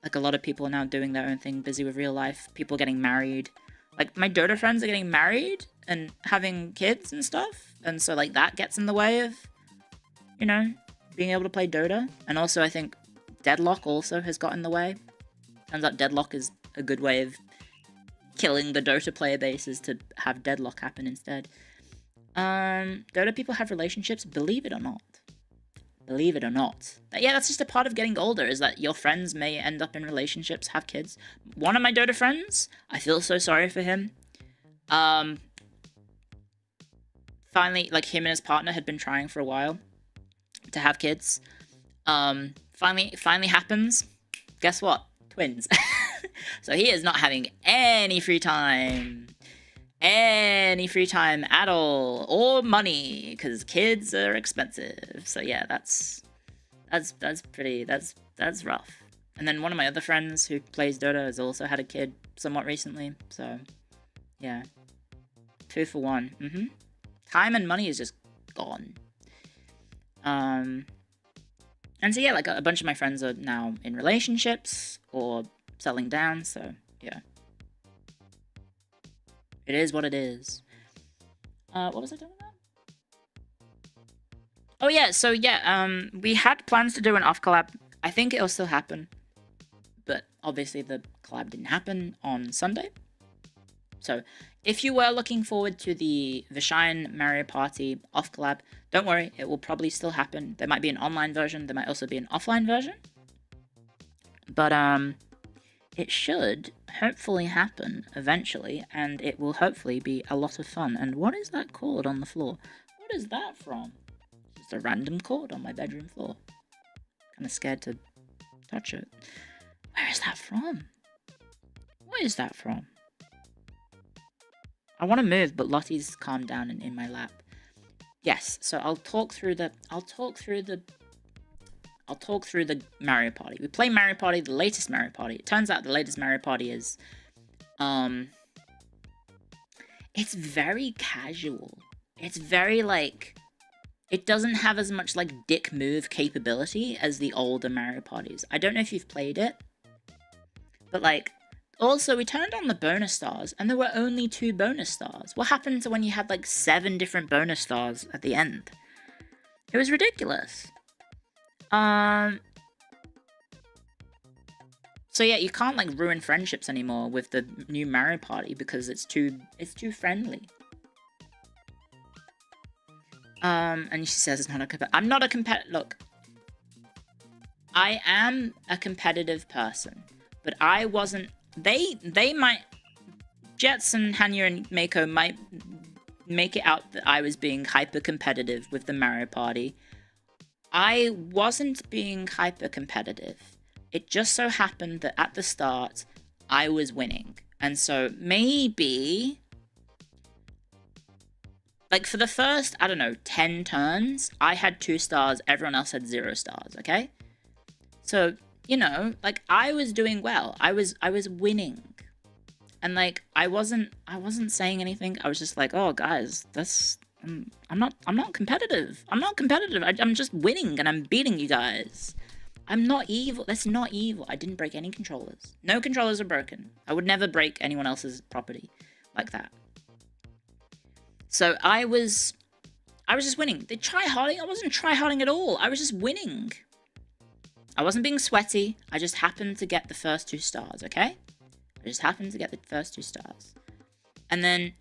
Like, a lot of people are now doing their own thing, busy with real life, people getting married. Like, my Dota friends are getting married and having kids and stuff, and so, like, that gets in the way of, you know, being able to play Dota. And also, I think Deadlock also has got in the way. Turns out Deadlock is a good way of killing the Dota player base, is to have Deadlock happen instead. Dota people have relationships, believe it or not. Believe it or not. Yeah, that's just a part of getting older, is that your friends may end up in relationships, have kids. One of my Dota friends, I feel so sorry for him. Finally, like, him and his partner had been trying for a while to have kids. Finally happens. Guess what? Twins. So he is not having any free time. Any free time at all, or money, because kids are expensive. So yeah, that's rough. And then one of my other friends who plays Dota has also had a kid somewhat recently. So yeah, 2 for 1. Time and money is just gone. And so yeah, like a bunch of my friends are now in relationships or settling down. So yeah. It is what it is. What was I talking about? Oh yeah, so yeah, we had plans to do an off collab. I think it'll still happen. But obviously the collab didn't happen on Sunday. So if you were looking forward to the Vashine Mario Party off collab, don't worry, it will probably still happen. There might be an online version, there might also be an offline version. But it should hopefully happen eventually, and it will hopefully be a lot of fun. And what is that cord on the floor? What is that from? Just a random cord on my bedroom floor. Kind of scared to touch it. Where is that from? What is that from? I want to move, but Lottie's calmed down and in my lap. Yes, so I'll talk through the Mario Party. We play Mario Party, the latest Mario Party. It turns out the latest Mario Party is, it's very casual. It's very, like, it doesn't have as much, like, dick move capability as the older Mario Parties. I don't know if you've played it, but, like, Also, we turned on the bonus stars, and there were only 2 bonus stars. What happened to when you had, like, 7 different bonus stars at the end? It was ridiculous. So yeah, you can't, like, ruin friendships anymore with the new Mario Party because it's too friendly. And she says it's not a I'm not a Look, I am a competitive person, but I wasn't. They might. Jets and Hanya and Mako might make it out that I was being hyper competitive with the Mario Party. I wasn't being hyper competitive. It just so happened that at the start, I was winning. And so maybe, like, for the first, I don't know, 10 turns, I had 2 stars, everyone else had 0 stars, okay? So, you know, like, I was doing well. I was winning. And, like, I wasn't saying anything. I was just like, oh, guys, that's, I'm not competitive. I'm not competitive. I'm just winning and I'm beating you guys. I'm not evil. That's not evil. I didn't break any controllers. No controllers are broken. I would never break anyone else's property like that. So I was just winning. The try-harding, I wasn't try-harding at all. I was just winning. I wasn't being sweaty. I just happened to get the first 2 stars, okay? I just happened to get the first 2 stars. And then,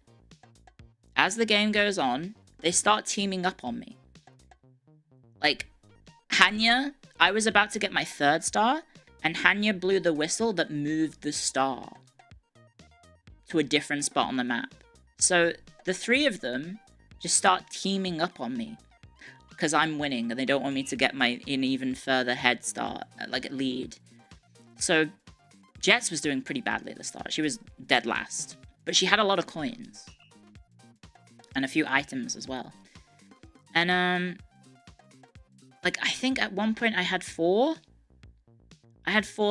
as the game goes on, they start teaming up on me. Like, Hanya, I was about to get my 3rd star, and Hanya blew the whistle that moved the star to a different spot on the map. So the 3 of them just start teaming up on me because I'm winning and they don't want me to get an even further head start, like lead. So Jets was doing pretty badly at the start. She was dead last, but she had a lot of coins and a few items as well. And like, I think at one point I had 4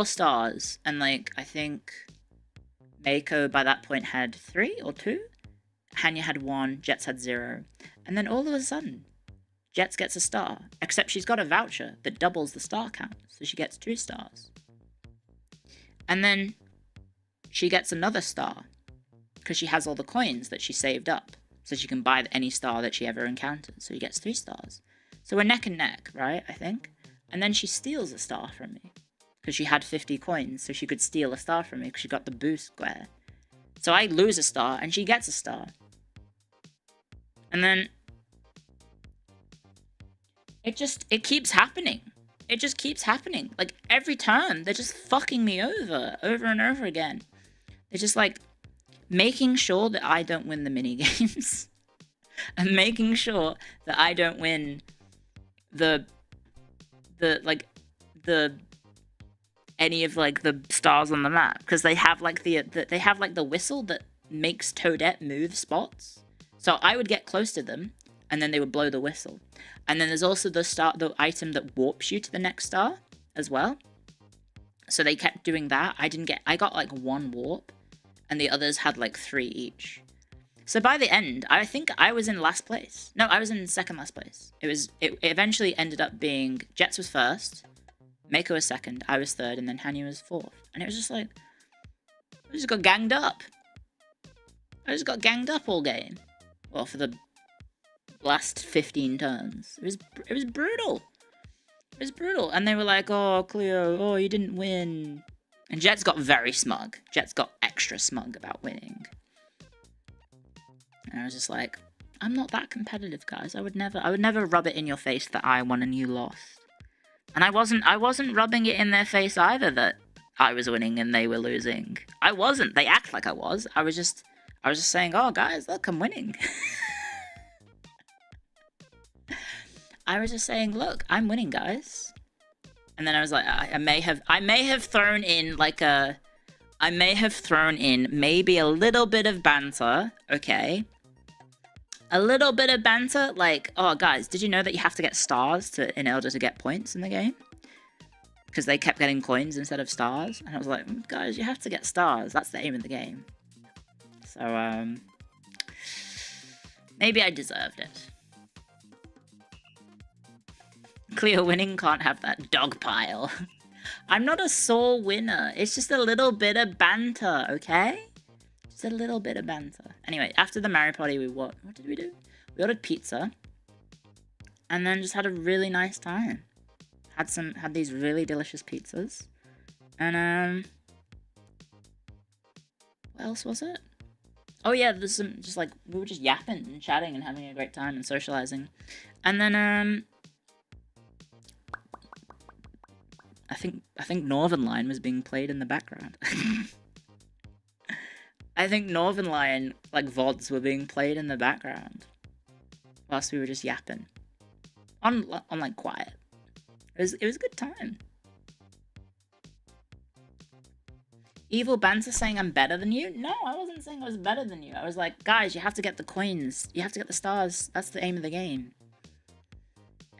stars, and like, I think Mako by that point had 3 or 2. Hanya had 1, Jets had 0. And then all of a sudden, Jets gets a star. Except she's got a voucher that doubles the star count, so she gets 2 stars. And then she gets another star, because she has all the coins that she saved up, so she can buy any star that she ever encounters. So she gets 3 stars. So we're neck and neck, right, I think? And then she steals a star from me, because she had 50 coins, so she could steal a star from me, because she got the boost square. So I lose a star, and she gets a star. And then it keeps happening. It just keeps happening. Like, every turn, they're just fucking me over and over again. They're just, like, making sure that I don't win the minigames. And making sure that I don't win any of, like, the stars on the map. Because they have, like, the whistle that makes Toadette move spots. So I would get close to them, and then they would blow the whistle. And then there's also the item that warps you to the next star as well. So they kept doing that. I got like 1 warp, and the others had like 3 each. So by the end, I think I was in last place. No, I was in second last place. It eventually ended up being Jets was first, Mako was second, I was third, and then Hanya was 4th. And it was just like, I just got ganged up. I just got ganged up all game. Well, for the last 15 turns. It was brutal. It was brutal. And they were like, oh, Cleo, oh, you didn't win. And Jets got very smug. Jets got extra smug about winning. And I was just like, I'm not that competitive, guys. I would never rub it in your face that I won and you lost. And I wasn't rubbing it in their face either that I was winning and they were losing. I wasn't. They act like I was. I was just saying, oh, guys, look, I'm winning. I was just saying, look, I'm winning, guys. And then I was like, I may have thrown in maybe a little bit of banter, okay? A little bit of banter, like, oh, guys, did you know that you have to get stars in order to get points in the game? Because they kept getting coins instead of stars. And I was like, guys, you have to get stars. That's the aim of the game. So, maybe I deserved it. Cleo winning can't have that dog pile. I'm not a sore winner. It's just a little bit of banter, okay? Just a little bit of banter. Anyway, after the Mario Party, what did we do? We ordered pizza. And then just had a really nice time. Had these really delicious pizzas. And, what else was it? Oh yeah, there's some, just like, we were just yapping and chatting and having a great time and socializing. And then, I think Northern Line was being played in the background. I think Northern Line, like, VODs were being played in the background. Whilst we were just yapping. On like, quiet. It was a good time. Evil Banter saying I'm better than you? No, I wasn't saying I was better than you. I was like, guys, you have to get the coins. You have to get the stars. That's the aim of the game.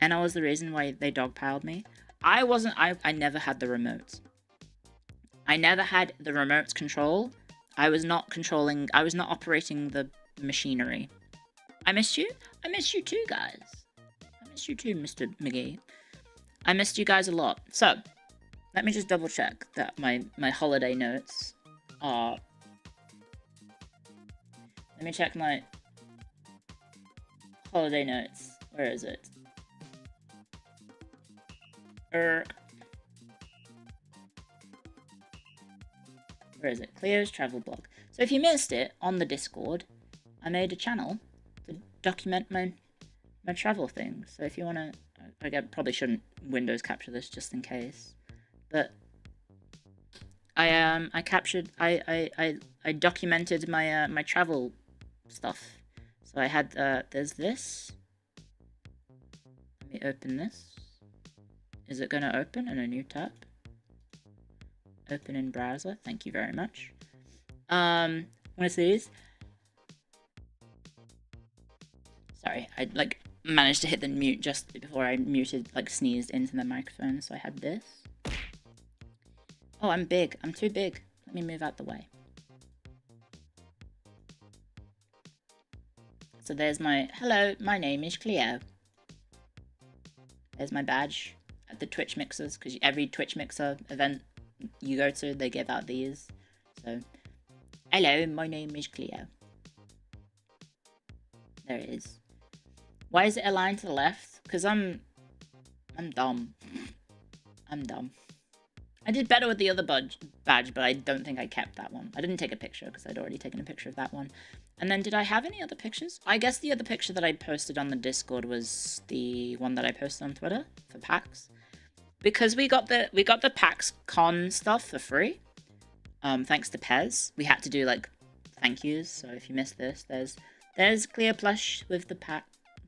And I was the reason why they dogpiled me. I never had the remote. I never had the remote's control. I was not operating the machinery. I missed you. I missed you too, guys. I missed you too, Mr. McGee. I missed you guys a lot. So, let me just double check that my holiday notes are... Let me check my holiday notes. Where is it? Where is it? Cleo's travel blog. So if you missed it, on the Discord, I made a channel to document my travel things. So if you want to... I probably shouldn't Windows capture this just in case. But I documented my my travel stuff. So I had there's this. Let me open this. Is it gonna open in a new tab? Open in browser. Thank you very much. What is these? Sorry, I like managed to hit the mute just before I sneezed into the microphone. So I had this. Oh, I'm big. I'm too big. Let me move out the way. So there's my... Hello, my name is Cleo. There's my badge at the Twitch Mixers, because every Twitch Mixer event you go to, they give out these. So, hello, my name is Cleo. There it is. Why is it aligned to the left? Because I'm dumb. I'm dumb. I did better with the other badge, but I don't think I kept that one. I didn't take a picture because I'd already taken a picture of that one. And then did I have any other pictures? I guess the other picture that I posted on the Discord was the one that I posted on Twitter for PAX. Because we got the PAX Con stuff for free. Thanks to Pez. We had to do like thank yous. So if you missed this, there's Clear Plush with the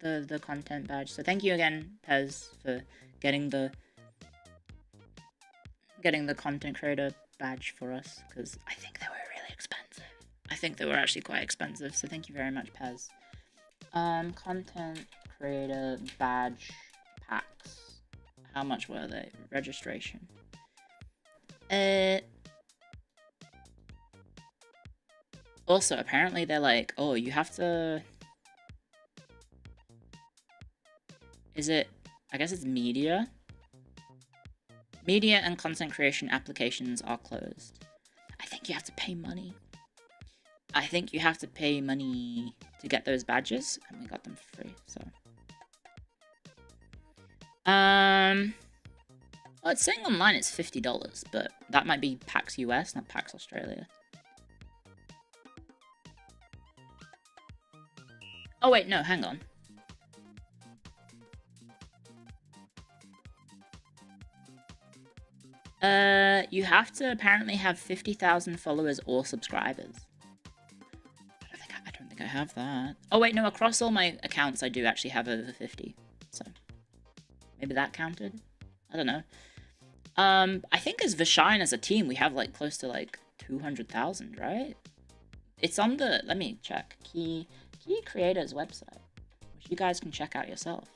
the content badge. So thank you again, Pez, for getting the content creator badge for us, because I think they were really expensive. I think they were actually quite expensive, so thank you very much, Pez. Content creator badge packs. How much were they? Registration. Also, apparently they're like, oh, you have to... Is it... I guess it's media? Media and content creation applications are closed. I think you have to pay money. I think you have to pay money to get those badges, and we got them for free, so... Well, it's saying online it's $50, but that might be PAX US, not PAX Australia. Oh wait, no, hang on. You have to apparently have 50,000 followers or subscribers. I don't think I have that. Oh wait, no, across all my accounts I do actually have over 50, so maybe that counted? I don't know. I think as Vashine as a team, we have like close to like 200,000, right? It's on the, let me check, Key Creators website, which you guys can check out yourself.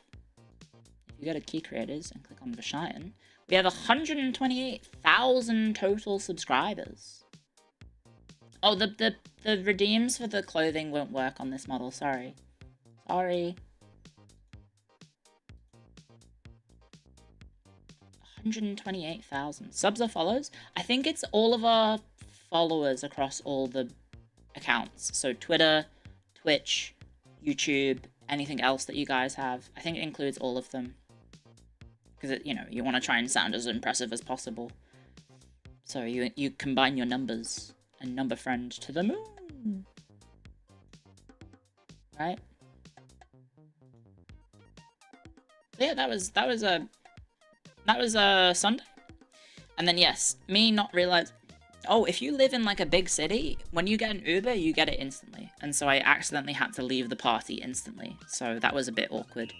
If you go to Key Creators and click on Vashine, we have 128,000 total subscribers. Oh, the redeems for the clothing won't work on this model, sorry. Sorry. 128,000 subs or follows. I think it's all of our followers across all the accounts. So Twitter, Twitch, YouTube, anything else that you guys have. I think it includes all of them. Because, you know, you want to try and sound as impressive as possible. So you combine your numbers and number friend to the moon. Right? So yeah, that was Sunday. And then yes, me not realize. Oh, if you live in like a big city, when you get an Uber, you get it instantly. And so I accidentally had to leave the party instantly. So that was a bit awkward.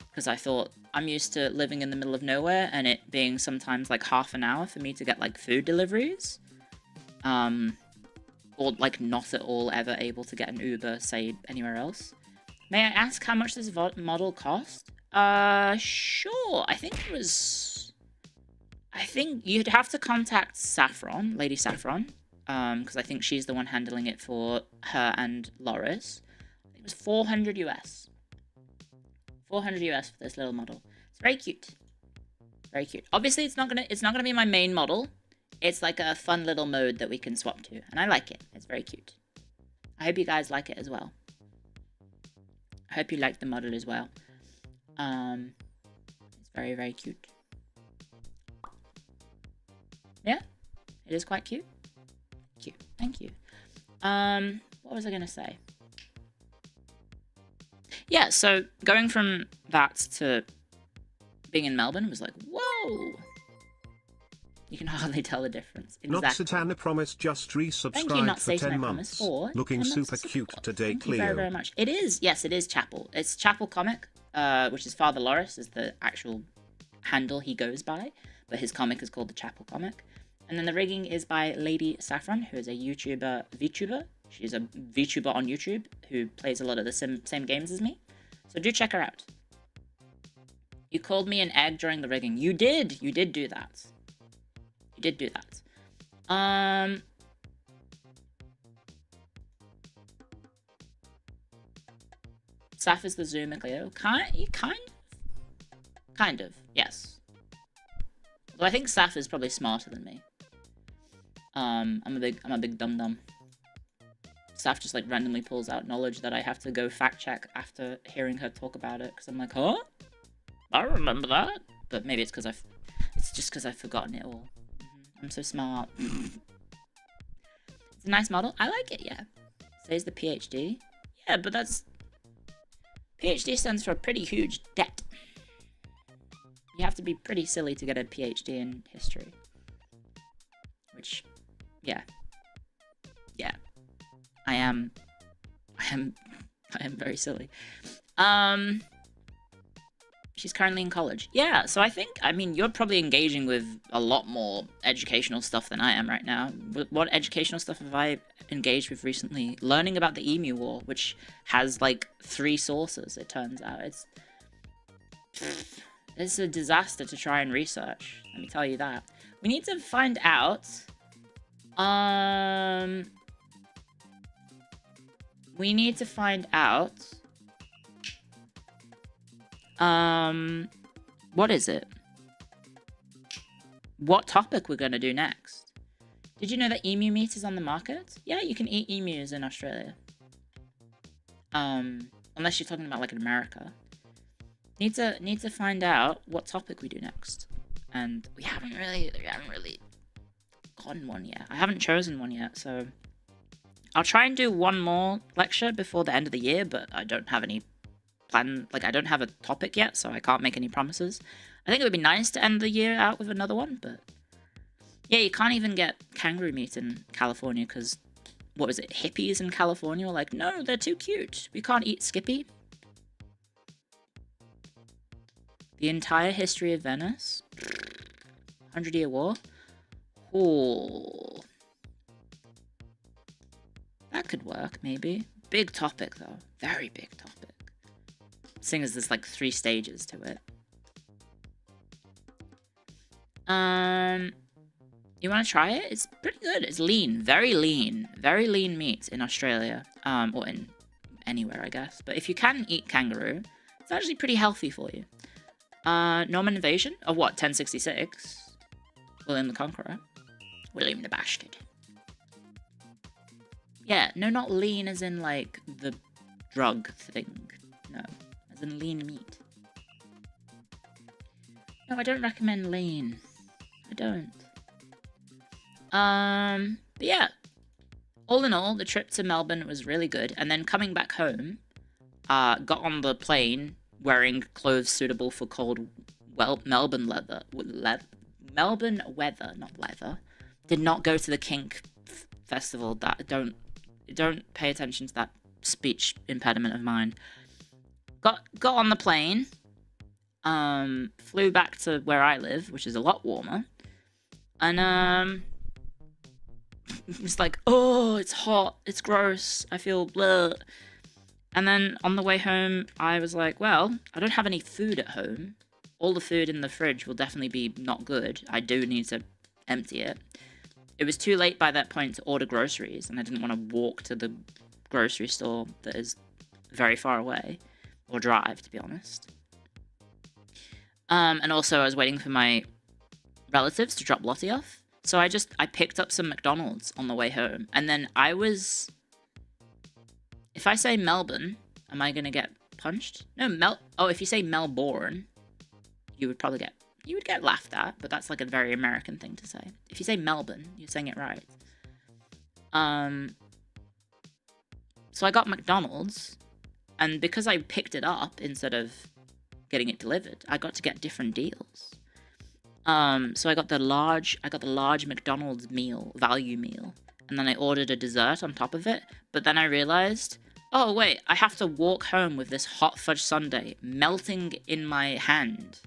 Because I thought, I'm used to living in the middle of nowhere and it being sometimes like half an hour for me to get like food deliveries. Or like not at all ever able to get an Uber, say, anywhere else. May I ask how much this model cost? Sure. I think you'd have to contact Saffron, Lady Saffron, because I think she's the one handling it for her and Loris. I think it was 400 US. 400 US for this little model. It's very cute. Very cute. Obviously, it's not gonna be my main model. It's like a fun little mode that we can swap to, and I like it. It's very cute. I hope you guys like it as well. I hope you like the model as well. It's very, very cute. Yeah, it is quite cute. Cute. Thank you. What was I gonna say? Yeah, so going from that to being in Melbourne was like, whoa! You can hardly tell the difference. Exactly. Noxitana Promise just resubscribed for 10 months. Looking super cute today, Thank Cleo. you very, very much. It is, yes, it is Chapel. It's Chapel Comic, which is Father Loris is the actual handle he goes by, but his comic is called the Chapel Comic. And then the rigging is by Lady Saffron, who is a VTuber. She's a VTuber on YouTube who plays a lot of the same games as me. So do check her out. You called me an egg during the rigging. You did. You did do that. You did do that. Saf is the Zoom and Cleo. Kind of, yes. Though I think Saf is probably smarter than me. I'm a big dum-dum. Saf just like randomly pulls out knowledge that I have to go fact check after hearing her talk about it, because I'm like, huh? I remember that. But maybe it's just because I've forgotten it all. I'm so smart. It's a nice model. I like it, yeah. Says the PhD. Yeah, but that's... PhD stands for a pretty huge debt. You have to be pretty silly to get a PhD in history. Which, yeah. Yeah. I am very silly. She's currently in college. Yeah, so I mean, you're probably engaging with a lot more educational stuff than I am right now. What educational stuff have I engaged with recently? Learning about the Emu War, which has, like, 3 sources, it turns out. It's a disaster to try and research, let me tell you that. We need to find out... We need to find out... what is it? What topic we're going to do next? Did you know that emu meat is on the market? Yeah, you can eat emus in Australia. Unless you're talking about like in America. Need to find out what topic we do next. And we haven't really gotten one yet. I haven't chosen one yet, so I'll try and do one more lecture before the end of the year, but I don't have any plan, like I don't have a topic yet, so I can't make any promises. I think it would be nice to end the year out with another one, but yeah, you can't even get kangaroo meat in California because, what was it, hippies in California were like, no, they're too cute, we can't eat Skippy. The entire history of Venice? 100-Year War? Oh, that could work, maybe. Big topic, though. Very big topic. Seeing as there's like 3 stages to it. You want to try it? It's pretty good. It's lean. Very lean meat in Australia. Or in anywhere, I guess. But if you can eat kangaroo, it's actually pretty healthy for you. Norman invasion of what? 1066. William the Conqueror. William the Bastard. Yeah, no, not lean as in like the drug thing. No, as in lean meat. No, I don't recommend lean. I don't. But yeah. All in all, the trip to Melbourne was really good. And then coming back home, got on the plane wearing clothes suitable for cold, Melbourne Melbourne weather, not leather. Did not go to the Kink festival. That don't pay attention to that speech impediment of mine. Got on the plane. Flew back to where I live, which is a lot warmer. And it was like, oh, it's hot, it's gross, I feel blah. And then on the way home, I was like, well, I don't have any food at home. All the food in the fridge will definitely be not good. I do need to empty it. It was too late by that point to order groceries, and I didn't want to walk to the grocery store that is very far away, or drive, to be honest. And also I was waiting for my relatives to drop Lottie off. So I picked up some McDonald's on the way home. And then if I say Melbourne, am I going to get punched? No, if you say Melbourne, you would get laughed at, but that's like a very American thing to say. If you say Melbourne, you're saying it right. So I got McDonald's, and because I picked it up instead of getting it delivered, I got to get different deals. So I got the large McDonald's value meal, and then I ordered a dessert on top of it, but then I realized, oh wait, I have to walk home with this hot fudge sundae melting in my hand.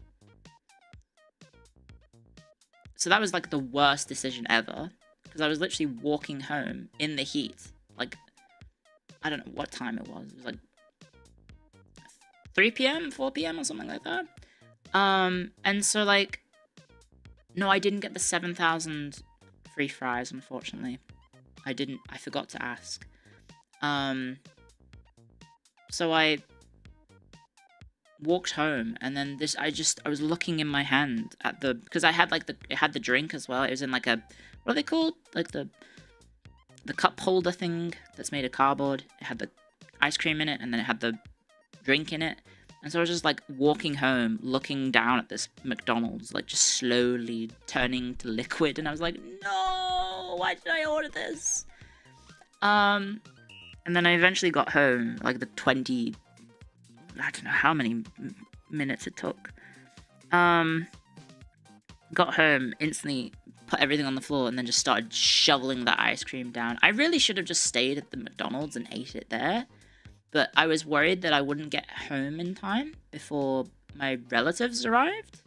So that was like the worst decision ever, because I was literally walking home in the heat, like, I don't know what time it was like 3 p.m., 4 p.m. or something like that. And so like, no, I didn't get the 7,000 free fries, unfortunately. I forgot to ask. So I walked home, and then I was looking in my hand at because it had the drink as well. It was in like what are they called? Like the cup holder thing that's made of cardboard. It had the ice cream in it, and then it had the drink in it. And so I was just like walking home, looking down at this McDonald's, like just slowly turning to liquid. And I was like, no, why did I order this? And then I eventually got home, like the 20, I don't know how many minutes it took. Got home, instantly put everything on the floor, and then just started shoveling that ice cream down. I really should have just stayed at the McDonald's and ate it there. But I was worried that I wouldn't get home in time before my relatives arrived,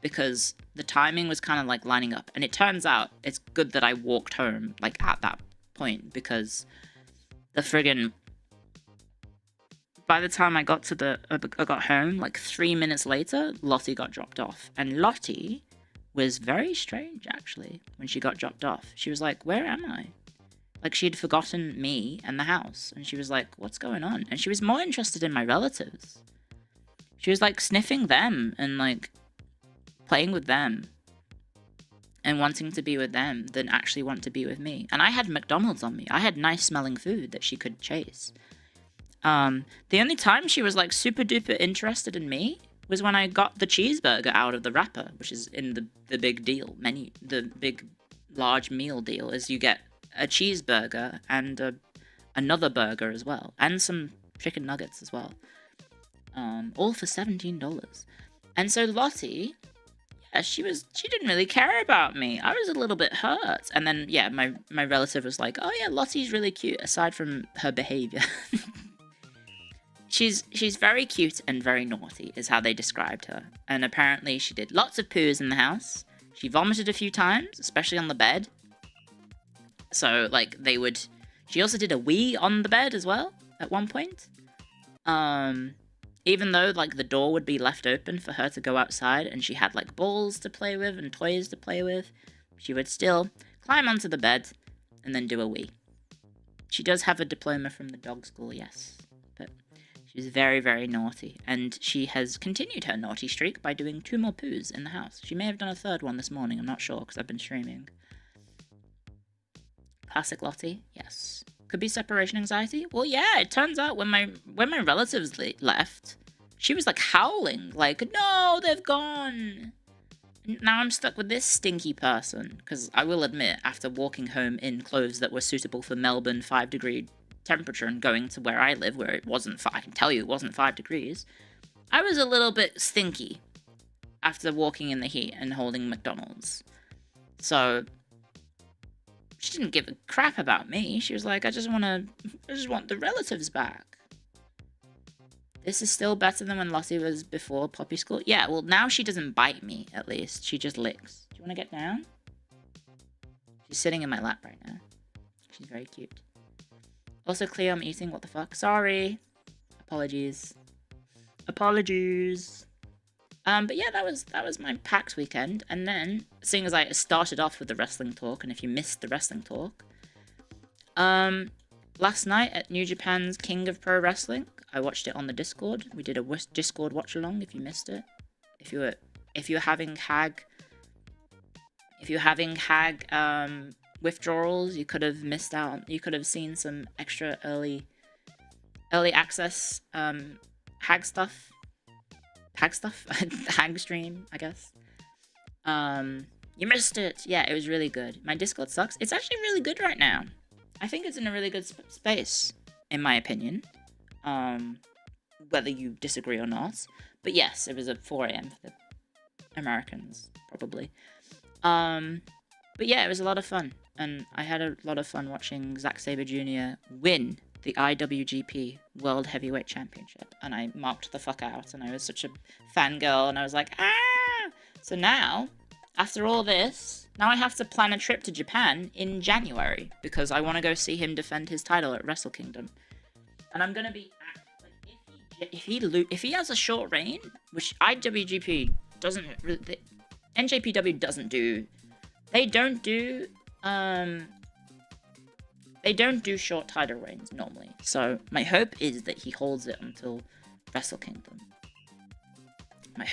because the timing was kind of like lining up. And it turns out it's good that I walked home like at that point, because by the time I got home, like 3 minutes later, Lottie got dropped off. And Lottie was very strange, actually, when she got dropped off. She was like, where am I? Like, she'd forgotten me and the house. And she was like, what's going on? And she was more interested in my relatives. She was, like, sniffing them and, like, playing with them. And wanting to be with them than actually want to be with me. And I had McDonald's on me. I had nice-smelling food that she could chase. The only time she was, like, super-duper interested in me was when I got the cheeseburger out of the wrapper, which is in the big deal menu. The big, large meal deal is you get a cheeseburger and another burger as well, and some chicken nuggets as well, all for $17. And so Lottie, yeah, she didn't really care about me. I was a little bit hurt. And then yeah, my relative was like, oh yeah, Lottie's really cute aside from her behavior. She's very cute and very naughty is how they described her. And apparently she did lots of poos in the house. She vomited a few times, especially on the bed. So, like, she also did a wee on the bed as well, at one point. Even though, like, the door would be left open for her to go outside, and she had, like, balls to play with and toys to play with, she would still climb onto the bed and then do a wee. She does have a diploma from the dog school, yes. But She's very, very naughty, and she has continued her naughty streak by doing 2 more poos in the house. She may have done a 3rd one this morning, I'm not sure, because I've been streaming. Classic Lottie, yes. Could be separation anxiety? Well, yeah, it turns out when my relatives left, she was like howling, like, no, they've gone. Now I'm stuck with this stinky person, because I will admit, after walking home in clothes that were suitable for Melbourne 5-degree temperature and going to where I live, where it wasn't, I can tell you it wasn't 5 degrees, I was a little bit stinky after walking in the heat and holding McDonald's. So she didn't give a crap about me. She was like, I just want the relatives back. This is still better than when Lottie was before puppy school. Yeah, well, now she doesn't bite me, at least. She just licks. Do you want to get down? She's sitting in my lap right now. She's very cute. Also, Cleo, I'm eating. What the fuck? Sorry. Apologies. Apologies. But yeah, that was my PAX weekend. And then, seeing as I started off with the wrestling talk, and if you missed the wrestling talk, last night at New Japan's King of Pro Wrestling, I watched it on the Discord. We did a Discord watch along. If you missed it, if you're having hag withdrawals, you could have missed out. You could have seen some extra early access hag stuff. Hag stream, I guess. You missed it. Yeah, it was really good. My Discord sucks. It's actually really good right now. I think it's in a really good space, in my opinion. Whether you disagree or not. But yes, it was at 4 a.m. for the Americans, probably. But yeah, it was a lot of fun. And I had a lot of fun watching Zack Sabre Jr. win the IWGP World Heavyweight Championship. And I marked the fuck out. And I was such a fangirl. And I was like, ah! So now, after all this, now I have to plan a trip to Japan in January. Because I want to go see him defend his title at Wrestle Kingdom. And I'm going to be... If he has a short reign, which IWGP doesn't... NJPW doesn't do... They don't do short title reigns normally. So my hope is that he holds it until Wrestle Kingdom. My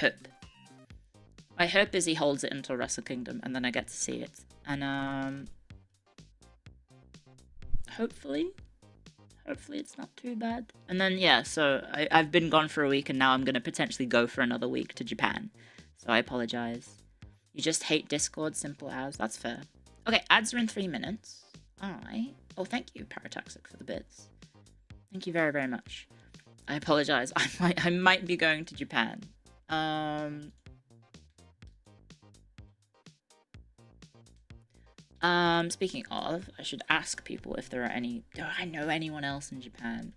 hope is he holds it until Wrestle Kingdom, and then I get to see it. And hopefully it's not too bad. And then yeah, so I've been gone for a week, and now I'm gonna potentially go for another week to Japan. So I apologize. You just hate Discord, simple as. That's fair. Okay, ads are in 3 minutes. Oh, thank you, Parataxic, for the bits. Thank you very, very much. I apologize. I might be going to Japan. Speaking of, I should ask people if there are any... Do I know anyone else in Japan?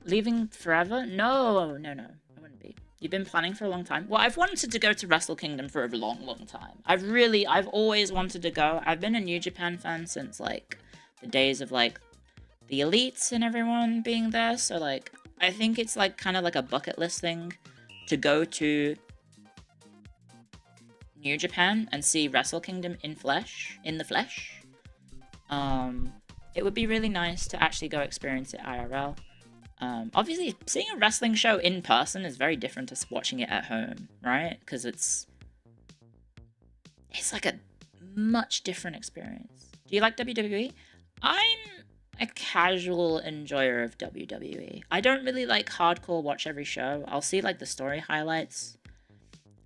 Leaving forever? No, I wouldn't be. You've been planning for a long time? Well, I've wanted to go to Wrestle Kingdom for a long, long time. I've always wanted to go. I've been a New Japan fan since, like, the days of, like, the elites and everyone being there. So, like, I think it's, like, kind of like a bucket list thing to go to New Japan and see Wrestle Kingdom in the flesh. It would be really nice to actually go experience it IRL. Obviously, seeing a wrestling show in person is very different to watching it at home, right? Because it's like a much different experience. Do you like WWE? I'm a casual enjoyer of WWE. I don't really like hardcore watch every show. I'll see like the story highlights,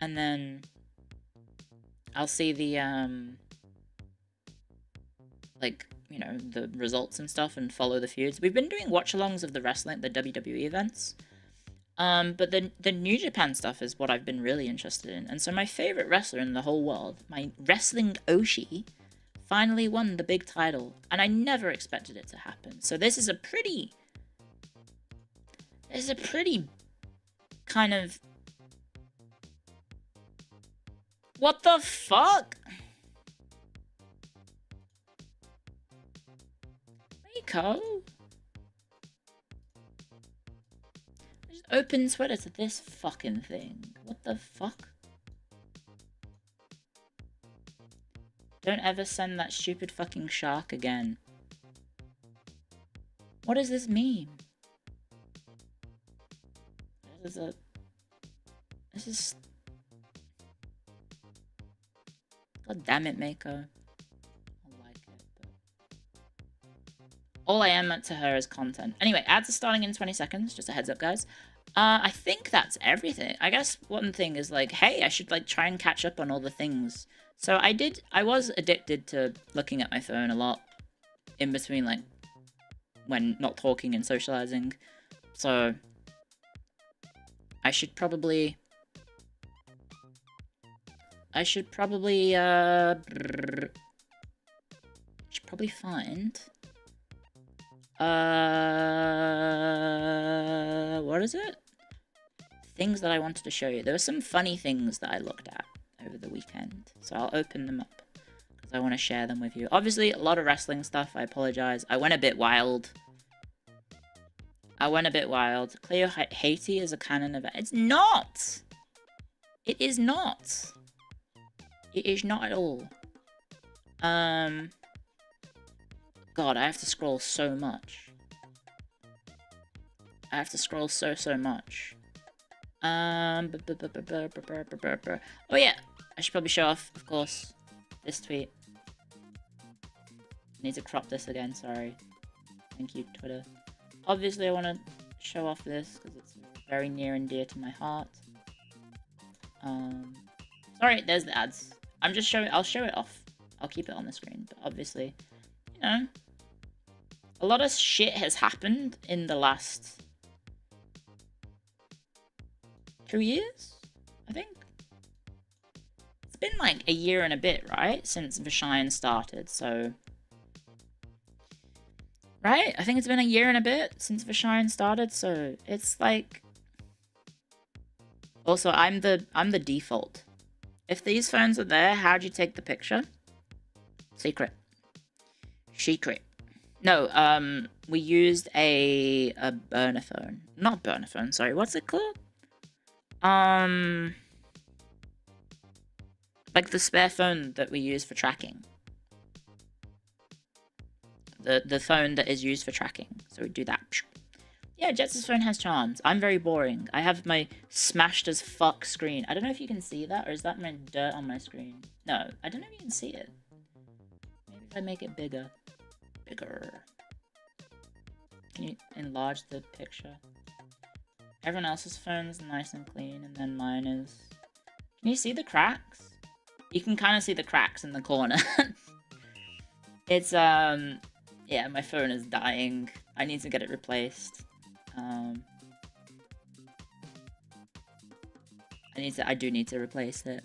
and then I'll see the like, you know, the results and stuff and follow the feuds. We've been doing watch-alongs of the wrestling, the WWE events. But the New Japan stuff is what I've been really interested in. And so my favorite wrestler in the whole world, my wrestling Oshi, finally won the big title. And I never expected it to happen. So this is a pretty kind of... What the fuck? Where are you Mako? Just open Twitter to this fucking thing. What the fuck? Don't ever send that stupid fucking shark again. What does this mean? This is... God damn it, Mako. I like it, but... All I am to her is content. Anyway, ads are starting in 20 seconds. Just a heads up, guys. I think that's everything. I guess one thing is like, hey, I should like try and catch up on all the things. So I was addicted to looking at my phone a lot in between, like, when not talking and socializing. So I should probably find what is it? Things that I wanted to show you. There were some funny things that I looked at over the weekend, so I'll open them up because I want to share them with you. Obviously, a lot of wrestling stuff. I apologize. I went a bit wild. Cleo Haiti is a canon event. It's not! It is not! It is not at all. God, I have to scroll so much. So much. Oh yeah, I should probably show off, of course, this tweet. I need to crop this again, sorry. Thank you, Twitter. Obviously, I want to show off this because it's very near and dear to my heart. Sorry, there's the ads. I'll show it off. I'll keep it on the screen, but obviously, you know, a lot of shit has happened in the last 2 years, I think. It's been like a year and a bit, right? Since Vashine started, so... Right? I think it's been a year and a bit since Vashine started, so it's like... Also, I'm the default. If these phones are there, how'd you take the picture? Secret. No, we used a burner phone. Not burner phone, sorry, what's it called? Like the spare phone that we use for tracking. The phone that is used for tracking. So we do that. Yeah, Jets' phone has charms. I'm very boring. I have my smashed as fuck screen. I don't know if you can see that, or is that my dirt on my screen? No, I don't know if you can see it. Maybe if I make it bigger. Can you enlarge the picture? Everyone else's phone is nice and clean, and then mine is... Can you see the cracks? You can kind of see the cracks in the corner. It's, yeah, my phone is dying. I need to get it replaced. I do need to replace it.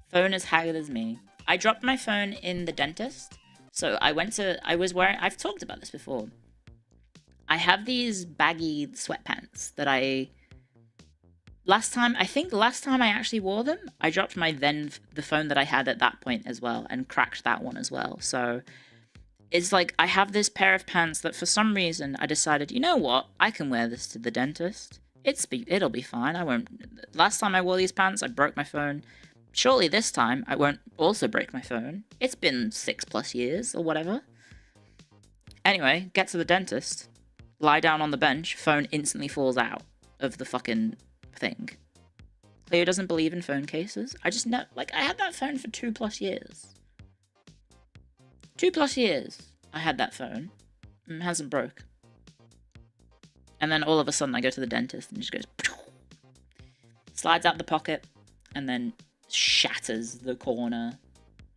Phone as haggard as me. I dropped my phone in the dentist. So I've talked about this before. I have these baggy sweatpants that I think the last time I actually wore them, I dropped the phone that I had at that point as well and cracked that one as well. So it's like I have this pair of pants that for some reason I decided, you know what, I can wear this to the dentist. It'll be fine. I won't. Last time I wore these pants, I broke my phone. Surely this time I won't also break my phone. It's been 6+ years or whatever. Anyway, get to the dentist, lie down on the bench, phone instantly falls out of the fucking thing. Cleo doesn't believe in phone cases. I just know, like, I had that phone for 2+ years. 2+ years I had that phone. It hasn't broke. And then all of a sudden I go to the dentist and it just goes... Slides out the pocket and then shatters the corner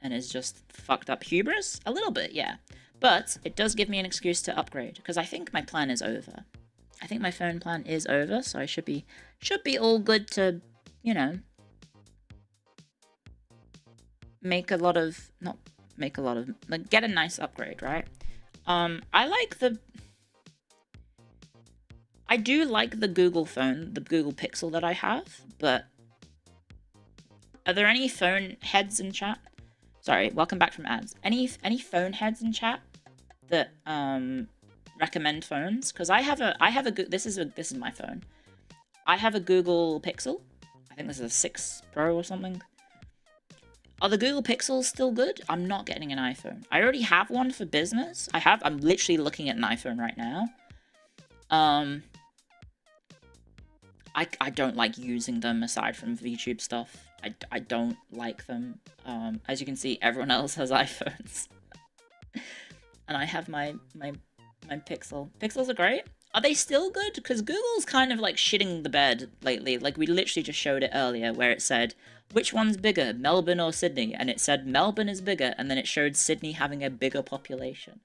and is just fucked up. Hubris? A little bit, yeah. But it does give me an excuse to upgrade because I think my plan is over. I think my phone plan is over, so I should be all good to, you know, like get a nice upgrade, right? I do like the Google phone, the Google Pixel that I have, but are there any phone heads in chat? Sorry, welcome back from ads. Any phone heads in chat that recommend phones because I have a this is my phone. I have a Google Pixel. I think this is a 6 Pro or something. Are the Google Pixels still good? I'm not getting an iPhone. I already have one for business. I'm literally looking at an iPhone right now. I don't like using them aside from YouTube stuff. I don't like them. As you can see, everyone else has iPhones. And I have my Pixel. Pixels are great. Are they still good? Because Google's kind of like shitting the bed lately. Like we literally just showed it earlier where it said, which one's bigger, Melbourne or Sydney? And it said Melbourne is bigger, and then it showed Sydney having a bigger population.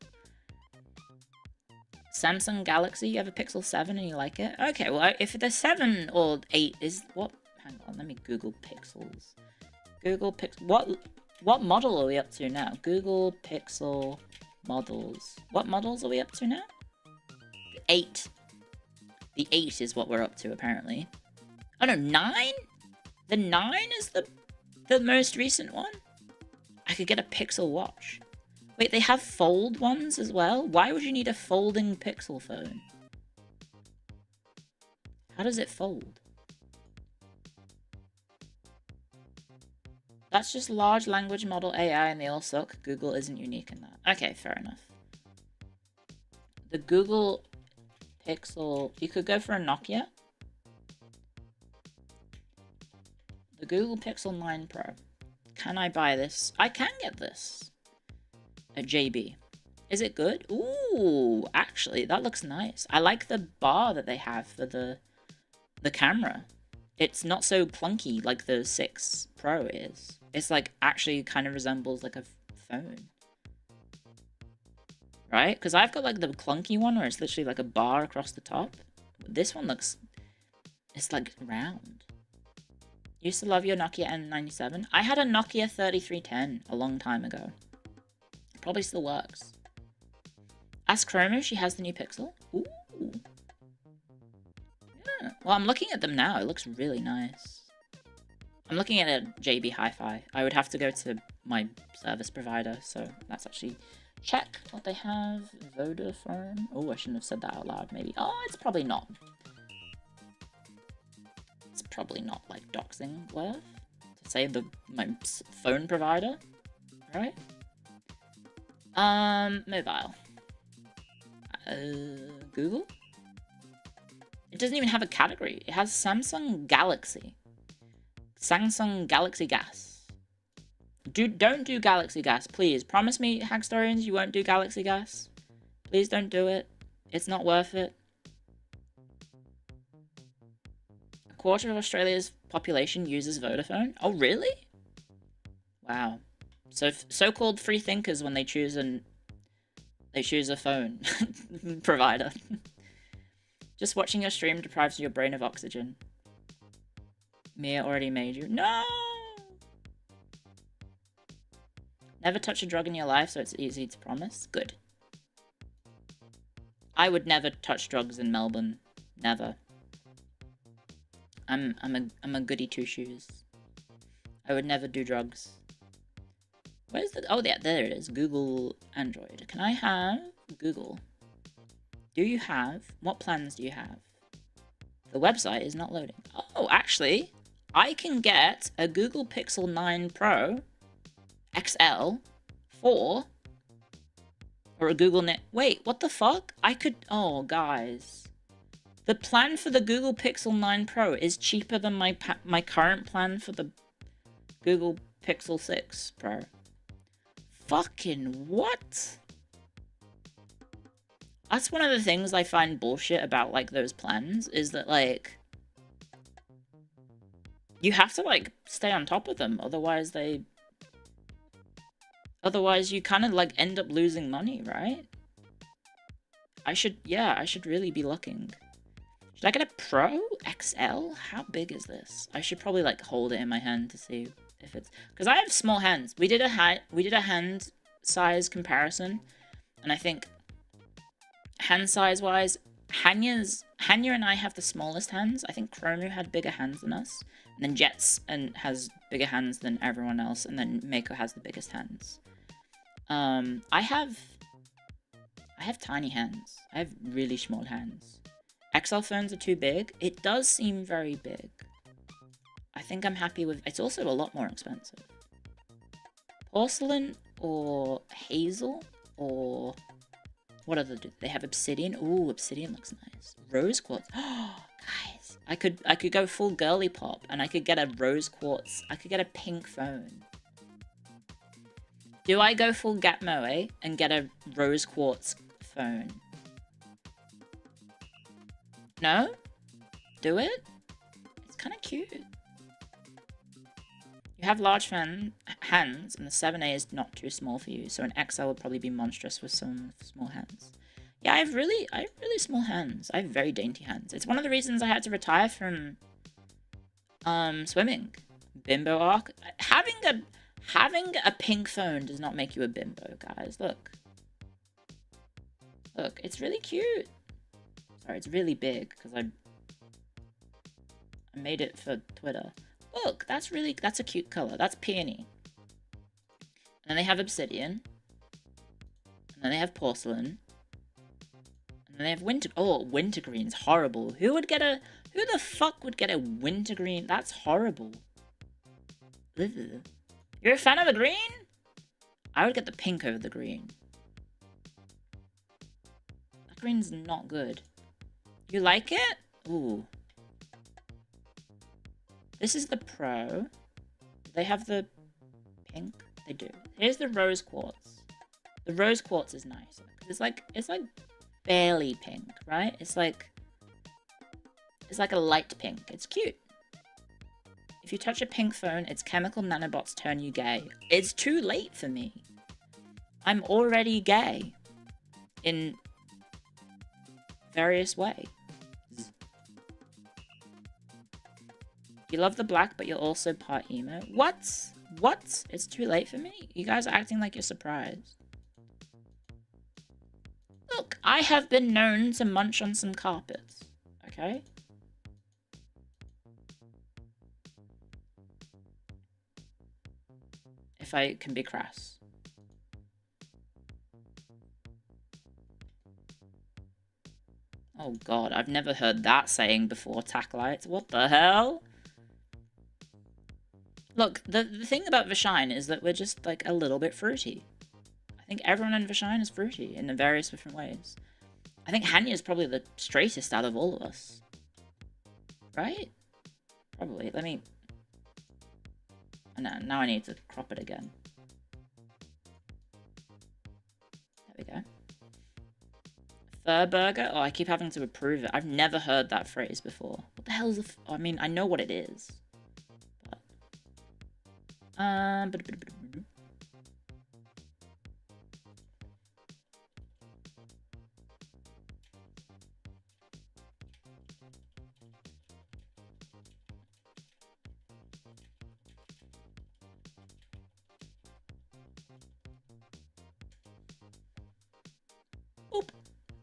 Samsung Galaxy, you have a Pixel 7 and you like it? Okay, well, if the 7 or 8 is... What? Hang on, let me Google Pixels. Google Pixel... What model are we up to now? Google Pixel models. What models are we up to now? 8. The 8 is what we're up to, apparently. Oh, no, 9? The 9 is the most recent one? I could get a Pixel watch. Wait, they have fold ones as well? Why would you need a folding Pixel phone? How does it fold? That's just large language model AI and they all suck. Google isn't unique in that. Okay, fair enough. The Google Pixel... You could go for a Nokia. The Google Pixel 9 Pro. Can I buy this? I can get this. A JB. Is it good? Ooh, actually, that looks nice. I like the bar that they have for the camera. It's not so clunky like the 6 Pro is. It's like actually kind of resembles like a phone. Right? Because I've got like the clunky one where it's literally like a bar across the top. This one looks... It's like round. Used to love your Nokia N97. I had a Nokia 3310 a long time ago. Probably still works. Ask Chroma, she has the new Pixel. Ooh. Yeah. Well, I'm looking at them now. It looks really nice. I'm looking at a JB Hi-Fi. I would have to go to my service provider, so let's actually check what they have. Vodafone. Oh, I shouldn't have said that out loud, maybe. Oh, it's probably not. It's probably not, like, doxing worth to say my phone provider, right? Mobile. Google? It doesn't even have a category. It has Samsung Galaxy. Samsung Galaxy Gas. Don't do Galaxy Gas, please. Promise me, Hackstorians, you won't do Galaxy Gas. Please don't do it. It's not worth it. A quarter of Australia's population uses Vodafone. Oh, really? Wow. So so-called free thinkers when they choose a phone provider. Just watching your stream deprives your brain of oxygen. Mia already made you. No! Never touch a drug in your life, so it's easy to promise. Good. I would never touch drugs in Melbourne. Never. I'm a goody two-shoes. I would never do drugs. Where's the... Oh, yeah, there it is. Google Android. Can I have Google? Do you have... What plans do you have? The website is not loading. Oh, actually, I can get a Google Pixel 9 Pro XL for... Or a Google Net... Wait, what the fuck? I could... Oh, guys. The plan for the Google Pixel 9 Pro is cheaper than my current plan for the Google Pixel 6 Pro. Fucking what? That's one of the things I find bullshit about, like, those plans, is that, like, you have to, like, stay on top of them, otherwise you kind of, like, end up losing money, right? I should really be looking. Should I get a Pro XL? How big is this? I should probably, like, hold it in my hand to see if it's... Because I have small hands. We did a hand size comparison, and I think hand size wise, Hanya and I have the smallest hands. I think Chromu had bigger hands than us, and then Jets has bigger hands than everyone else, and then Mako has the biggest hands. I have I have tiny hands. I have really small hands. XL phones are too big. It does seem very big. I think I'm happy with... It's also a lot more expensive. Porcelain or hazel or... What other do they have? Obsidian? Ooh, obsidian looks nice. Rose quartz. Oh, guys. I could go full girly pop and I could get a rose quartz. I could get a pink phone. Do I go full Gatmoe and get a rose quartz phone? No? Do it? It's kind of cute. You have large hands, and the 7A is not too small for you, so an XL would probably be monstrous with some small hands. Yeah, I have really small hands. I have very dainty hands. It's one of the reasons I had to retire from swimming. Bimbo arc. Having a pink phone does not make you a bimbo, guys. Look. Look, it's really cute. Sorry, it's really big because I made it for Twitter. Look, that's a cute color. That's peony. And then they have obsidian. And then they have porcelain. And then they have wintergreen's horrible. Who the fuck would get a wintergreen? That's horrible. Ugh. You're a fan of the green? I would get the pink over the green. That green's not good. You like it? Ooh. This is the Pro. They have the pink. They do. Here's the rose quartz. The rose quartz is nice. It's like barely pink, right? It's like a light pink. It's cute. If you touch a pink phone, its chemical nanobots turn you gay. It's too late for me. I'm already gay. In various ways. You love the black, but you're also part emo. What? What? It's too late for me? You guys are acting like you're surprised. Look, I have been known to munch on some carpets. Okay? If I can be crass. Oh god, I've never heard that saying before, Tacklight. What the hell? Look, the thing about Vashine is that we're just, like, a little bit fruity. I think everyone in Vashine is fruity in various different ways. I think Hanya is probably the straightest out of all of us. Right? Probably. Let me... No, now I need to crop it again. There we go. Fur burger? Oh, I keep having to approve it. I've never heard that phrase before. What the hell is a... I mean, I know what it is. But... Oop.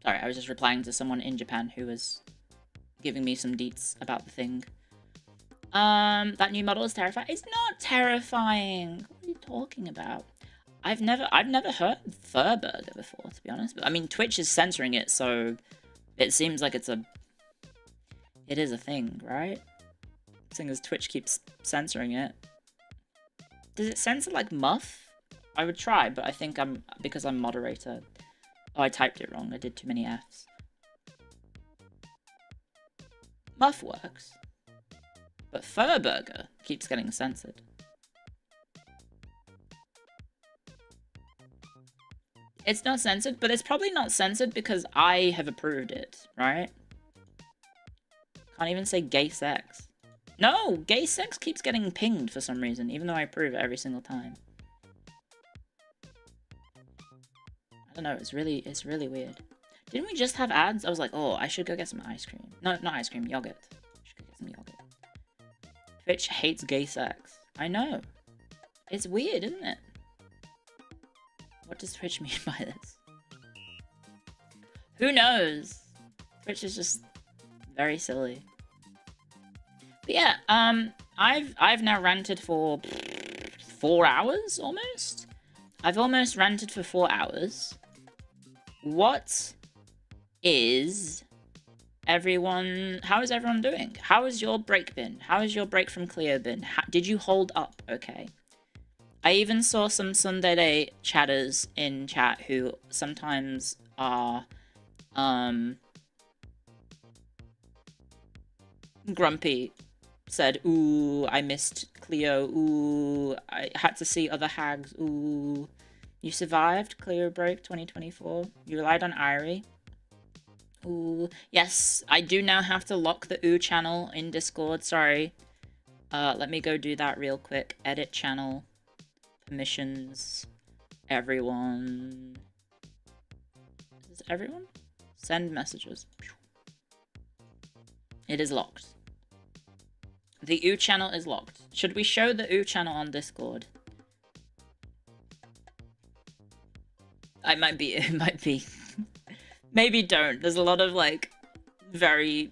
Sorry, I was just replying to someone in Japan who was giving me some deets about the thing. That new model is terrifying. It's not terrifying. What are you talking about? I've never heard Fur Burger before, to be honest. But I mean, Twitch is censoring it, so it seems like it is a thing, right? Seeing as Twitch keeps censoring it. Does it censor like Muff? I would try, but I think because I'm moderator. Oh, I typed it wrong. I did too many Fs. Muff works. But Fur Burger keeps getting censored. It's not censored, but it's probably not censored because I have approved it, right? Can't even say gay sex. No, gay sex keeps getting pinged for some reason, even though I approve it every single time. I don't know, it's really weird. Didn't we just have ads? I was like, oh, I should go get some ice cream. No, not ice cream, yogurt. I should go get some yogurt. Twitch hates gay sex. I know. It's weird, isn't it? What does Twitch mean by this? Who knows? Twitch is just very silly. But yeah, I've now ranted for 4 hours almost. I've almost ranted for 4 hours. What is everyone? How is everyone doing? How is your break been? How is your break from Cleo been? Did you hold up okay? I even saw some Sunday Day chatters in chat who sometimes are grumpy. Said, ooh, I missed Cleo. Ooh, I had to see other hags. Ooh. You survived Cleo break 2024. You relied on Irie. Ooh. Yes, I do now have to lock the ooh channel in Discord. Sorry. Let me go do that real quick. Edit channel. Permissions. Everyone. Is this everyone? Send messages. It is locked. The ooh channel is locked. Should we show the ooh channel on Discord? It might be. Maybe don't. There's a lot of, like, very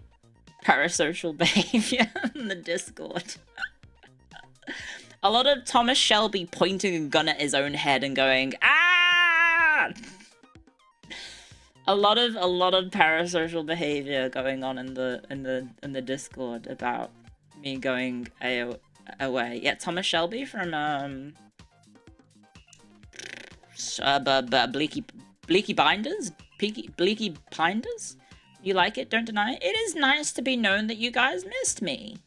parasocial behavior in the Discord. A lot of Thomas Shelby pointing a gun at his own head and going, ah! A lot of parasocial behavior going on in the Discord about me going away. Yeah, Thomas Shelby from Bleaky Binders? Bleaky Binders? You like it, don't deny it? It is nice to be known that you guys missed me.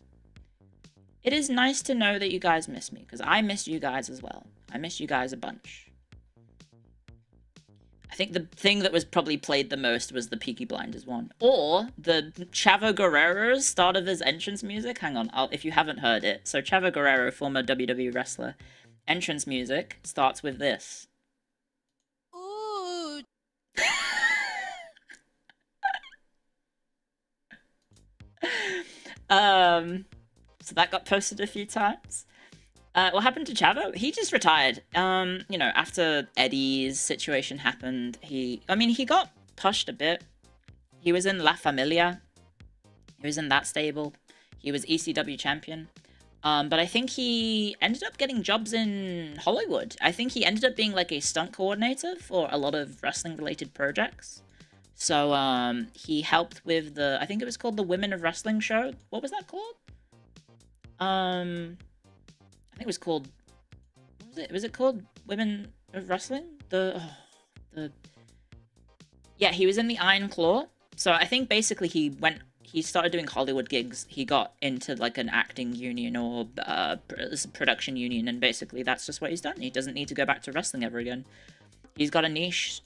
It is nice to know that you guys missed me, because I missed you guys as well. I missed you guys a bunch. I think the thing that was probably played the most was the Peaky Blinders one. Or the Chavo Guerrero's start of his entrance music. Hang on, if you haven't heard it. So Chavo Guerrero, former WWE wrestler, entrance music starts with this. Ooh. So that got posted a few times. What happened to Chavo? He just retired. You know, after Eddie's situation happened, he got pushed a bit. He was in La Familia. He was in that stable. He was ECW champion. But I think he ended up getting jobs in Hollywood. I think he ended up being like a stunt coordinator for a lot of wrestling related projects. So, he helped with I think it was called the Women of Wrestling show. What was that called? I think it was called, was it called Women of Wrestling? Yeah, he was in the Iron Claw. So I think basically he started doing Hollywood gigs. He got into like an acting union or production union, and basically that's just what he's done. He doesn't need to go back to wrestling ever again. He's got a niche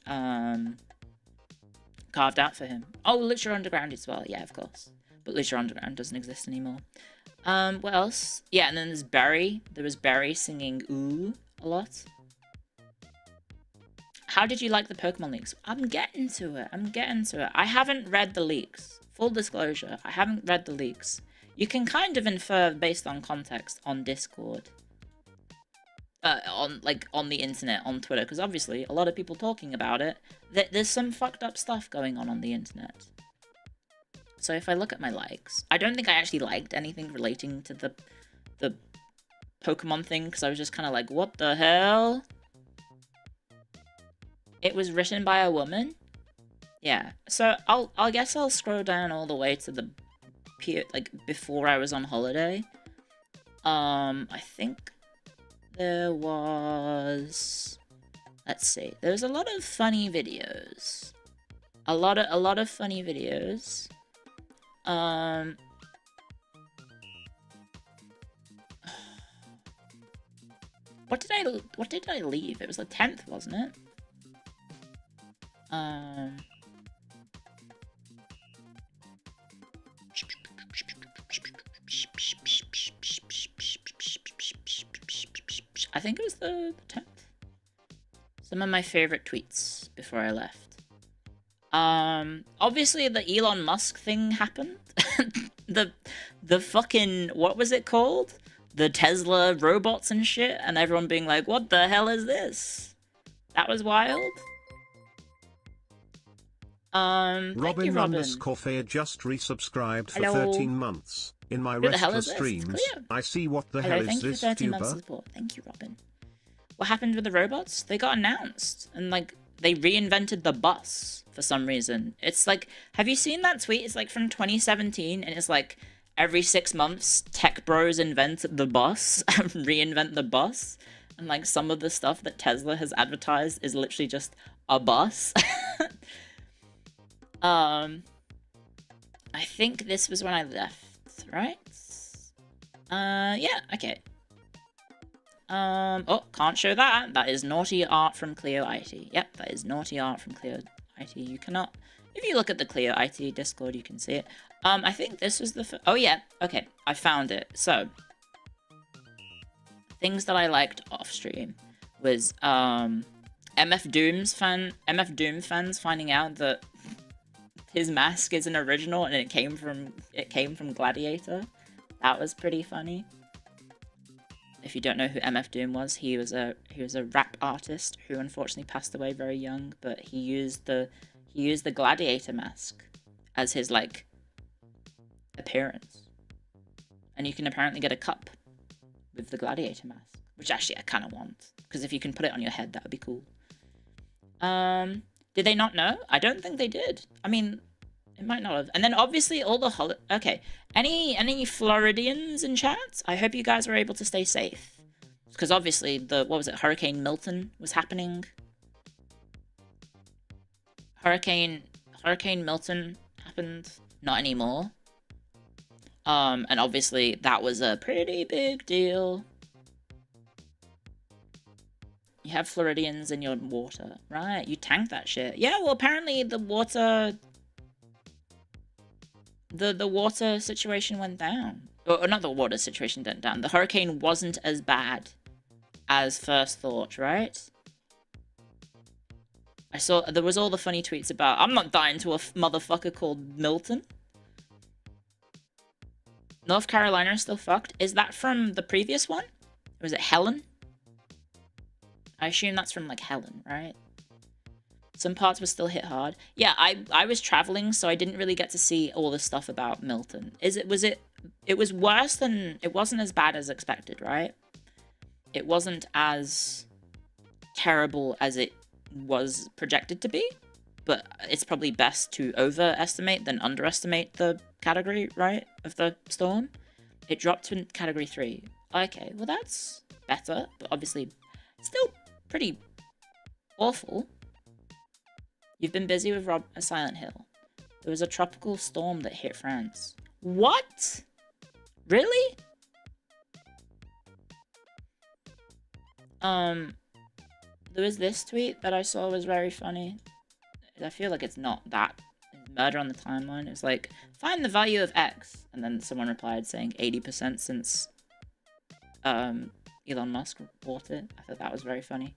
carved out for him. Oh, Lucha Underground as well. Yeah, of course. But Lucha Underground doesn't exist anymore. What else? Yeah, and then there's Barry. There was Barry singing Ooh a lot. How did you like the Pokemon leaks? I'm getting to it. I haven't read the leaks. Full disclosure, I haven't read the leaks. You can kind of infer based on context on Discord. On the internet, on Twitter, because obviously a lot of people talking about it. There's some fucked up stuff going on the internet. So if I look at my likes, I don't think I actually liked anything relating to the Pokemon thing, because I was just kind of like, what the hell? It was written by a woman? Yeah. So I guess I'll scroll down all the way to the before I was on holiday. I think there was, let's see. There's a lot of funny videos. A lot of funny videos. What did I leave? It was the 10th, wasn't it? I think it was the 10th. Some of my favorite tweets before I left. Obviously the Elon Musk thing happened. the fucking, what was it called? The Tesla robots and shit, and everyone being like, what the hell is this? That was wild. Robin underscore Fair just resubscribed for 13 months. In my restless streams, I see what the hell is this, Tuber? Thank you, Robin. What happened with the robots? They got announced, and like they reinvented the bus for some reason. It's like, have you seen that tweet? It's like from 2017, and it's like every 6 months, tech bros invent the bus, reinvent the bus, and like some of the stuff that Tesla has advertised is literally just a bus. I think this was when I left, right? Yeah, okay. Oh, can't show that. That is naughty art from Cleo IT. Yep, that is naughty art from Cleo IT. You cannot... If you look at the Cleo IT Discord, you can see it. I think this was the... Oh, yeah. Okay, I found it. So, things that I liked off stream was, MF Doom fans finding out that his mask is an original and it came from Gladiator. That was pretty funny. If you don't know who MF Doom was, he was a rap artist who unfortunately passed away very young, but he used the Gladiator mask as his like appearance. And you can apparently get a cup with the Gladiator mask, which actually I kind of want, because if you can put it on your head, that would be cool. Did they not know? I don't think they did. I mean, it might not have. And then obviously all the okay. Any Floridians in chat? I hope you guys were able to stay safe. Because obviously what was it? Hurricane Milton was happening. Hurricane Milton happened. Not anymore. And obviously that was a pretty big deal. You have Floridians in your water. Right, you tanked that shit. Yeah, well apparently the water... The water situation went down. Or not the water situation went down. The hurricane wasn't as bad as first thought, right? I saw... There was all the funny tweets about, I'm not dying to a motherfucker called Milton. North Carolina is still fucked. Is that from the previous one? Or was it Helen? I assume that's from, like, Helen, right? Some parts were still hit hard. Yeah, I was traveling, so I didn't really get to see all the stuff about Milton. It was worse than... It wasn't as bad as expected, right? It wasn't as terrible as it was projected to be, but it's probably best to overestimate than underestimate the category, right, of the storm. It dropped to category 3. Okay, well that's better, but obviously still pretty awful. You've been busy with Silent Hill. There was a tropical storm that hit France. What? Really? There was this tweet that I saw was very funny. I feel like it's not that. Murder on the Timeline. It was like, find the value of X. And then someone replied saying 80% since Elon Musk bought it. I thought that was very funny.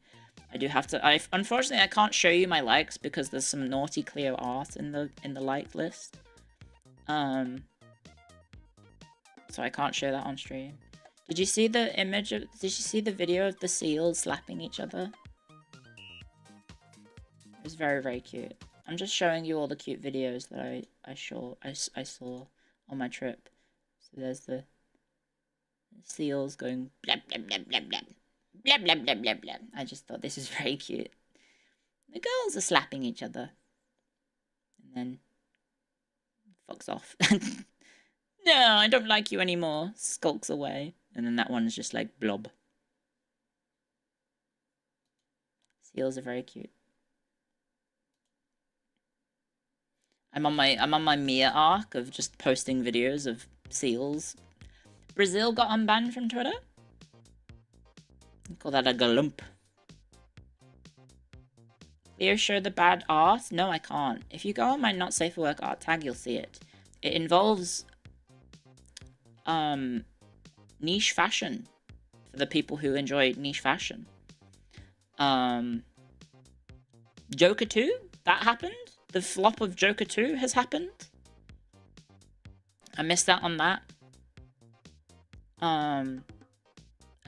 I do have to... Unfortunately, I can't show you my likes because there's some naughty Cleo art in the like list. So I can't show that on stream. Did you see the image of... Did you see the video of the seals slapping each other? It was very, very cute. I'm just showing you all the cute videos that I saw on my trip. So there's the seals going blah, blah, blah, blah, blah. Blah, blah, blah, blah, blah. I just thought this is very cute. The girls are slapping each other. And then... fucks off. No, I don't like you anymore. Skulks away. And then that one is just like blob. Seals are very cute. I'm on my Mia arc of just posting videos of seals. Brazil got unbanned from Twitter. Call that a galump. Cleo show the bad art? No, I can't. If you go on my not safe for work art tag, you'll see it. It involves niche fashion for the people who enjoy niche fashion. Joker 2? That happened? The flop of Joker 2 has happened? I missed out on that. A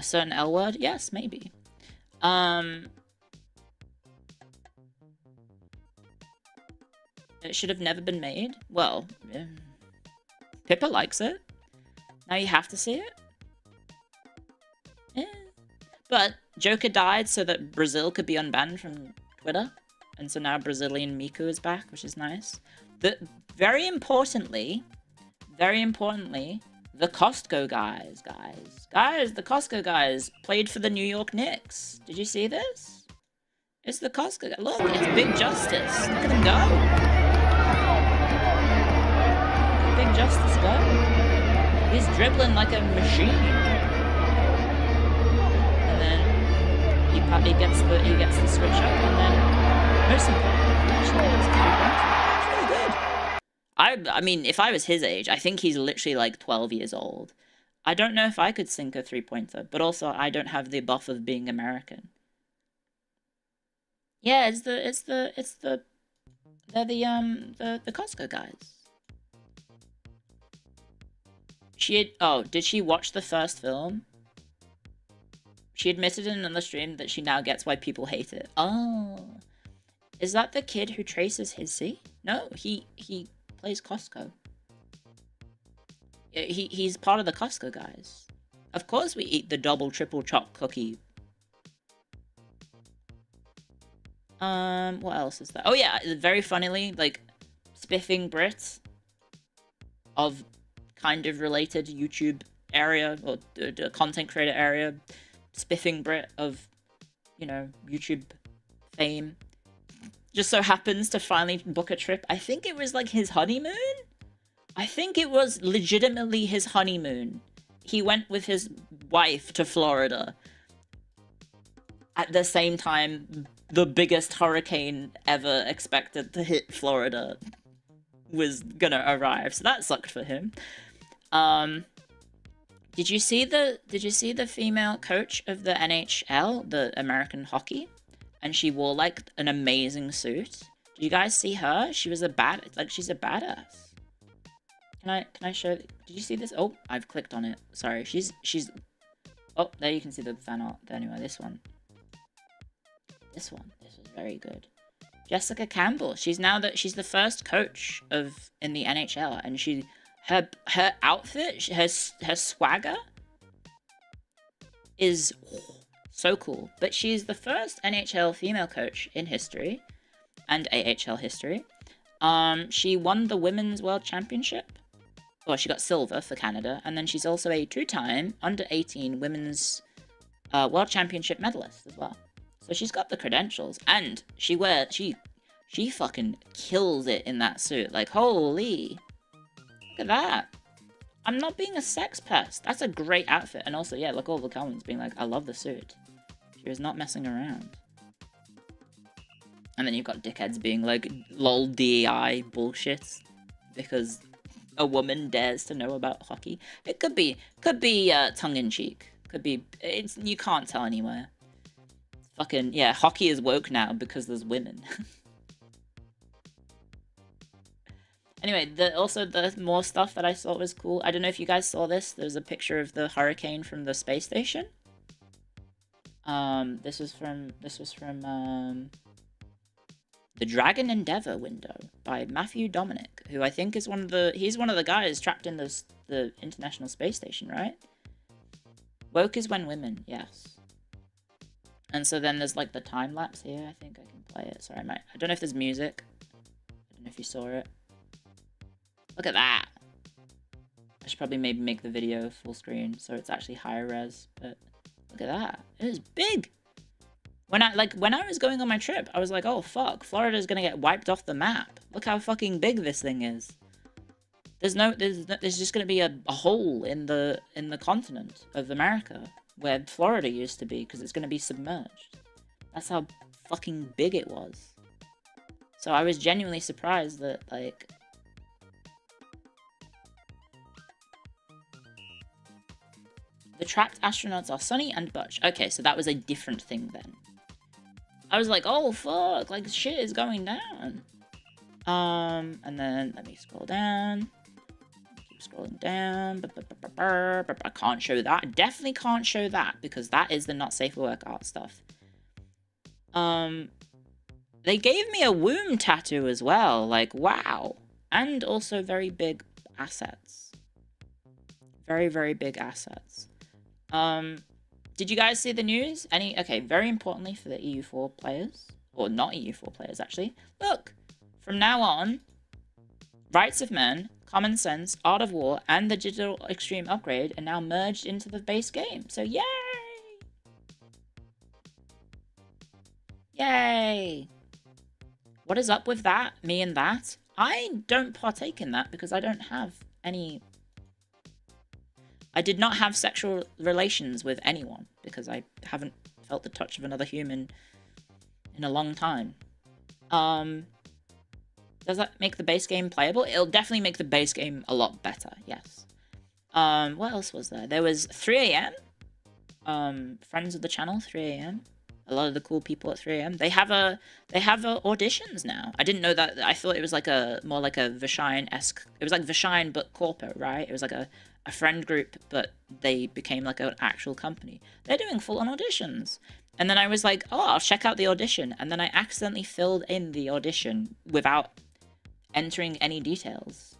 certain L word? Yes, maybe. It should have never been made. Well, Pippa likes it. Now you have to see it. But Joker died so that Brazil could be unbanned from Twitter. And so now Brazilian Miku is back, which is nice. Very importantly, the Costco guys, the Costco guys played for the New York Knicks. Did you see this? It's the Costco guy. Look, it's Big Justice. Look at him go. Big Justice go. He's dribbling like a machine. And then he gets the switch up, and then most importantly, actually, it's really good. I mean, if I was his age, I think he's literally like 12 years old. I don't know if I could sink a three-pointer, but also I don't have the buff of being American. Yeah, they're the Costco guys. Did she watch the first film? She admitted in another stream that she now gets why people hate it. Oh. Is that the kid who traces his C? No, he plays Costco. He's part of the Costco guys. Of course we eat the double triple choc cookie. What else is that? Oh yeah, very funnily, like, spiffing Brits of kind of related YouTube area, or the content creator area, spiffing Brit of, you know, YouTube fame, just so happens to finally book a trip. I think it was like his honeymoon? I think it was legitimately his honeymoon. He went with his wife to Florida. At the same time, the biggest hurricane ever expected to hit Florida was gonna arrive. So that sucked for him. Did you see the female coach of the NHL, the American hockey? And she wore like an amazing suit. Did you guys see her? She was she's a badass. Can I show? Did you see this? Oh, I've clicked on it. Sorry. She's. Oh, there you can see the fan art. Anyway, this one. This was very good. Jessica Campbell. She's the first coach in the NHL, and her outfit, her swagger is so cool. But she's the first NHL female coach in history, and AHL history. She won the Women's World Championship. Well, she got silver for Canada, and then she's also a two-time under-18 Women's World Championship medalist as well. So she's got the credentials, and she fucking kills it in that suit. Like, holy, look at that. I'm not being a sex pest. That's a great outfit. And also, yeah, look, all the comments being like, I love the suit. She was not messing around. And then you've got dickheads being like, lol DEI bullshit, because a woman dares to know about hockey. It could be tongue-in-cheek. Could be, you can't tell anywhere. Fucking, yeah, hockey is woke now because there's women. Anyway, also the more stuff that I saw was cool. I don't know if you guys saw this. There's a picture of the hurricane from the space station. This was from the Dragon Endeavour window by Matthew Dominic, who I think is he's one of the guys trapped in the International Space Station, right? Woke is when women, yes. And so then there's like the time lapse here. I think I can play it. Sorry, I don't know if there's music. I don't know if you saw it. Look at that. I should probably maybe make the video full screen so it's actually higher res, but look at that. It is big. When I was going on my trip, I was like, oh fuck, Florida's gonna get wiped off the map. Look how fucking big this thing is. There's just gonna be a hole in the continent of America where Florida used to be, because it's gonna be submerged. That's how fucking big it was. So I was genuinely surprised that, like, the trapped astronauts are Sunny and Butch. Okay, so that was a different thing then. I was like, oh fuck, like shit is going down. And then let me scroll down. Keep scrolling down. I can't show that. I definitely can't show that because that is the not safe for work art stuff. They gave me a womb tattoo as well. Like, wow. And also very big assets. Very, very big assets. Did you guys see the news? Okay, very importantly for the EU4 players, or not EU4 players actually. Look, from now on, Rights of Men, Common Sense, Art of War, and the Digital Extreme upgrade are now merged into the base game. So yay! Yay! What is up with that? Me and that? I don't partake in that because I don't have any... I did not have sexual relations with anyone because I haven't felt the touch of another human in a long time. Does that make the base game playable? It'll definitely make the base game a lot better, yes. What else was there? There was 3am. Friends of the channel, 3am. A lot of the cool people at 3am. They have auditions now. I didn't know that. I thought it was like more like a Vashine-esque. It was like Vashine but corporate, right? It was like a friend group, but they became like an actual company. They're doing full-on auditions. And then I was like, oh, I'll check out the audition. And then I accidentally filled in the audition without entering any details.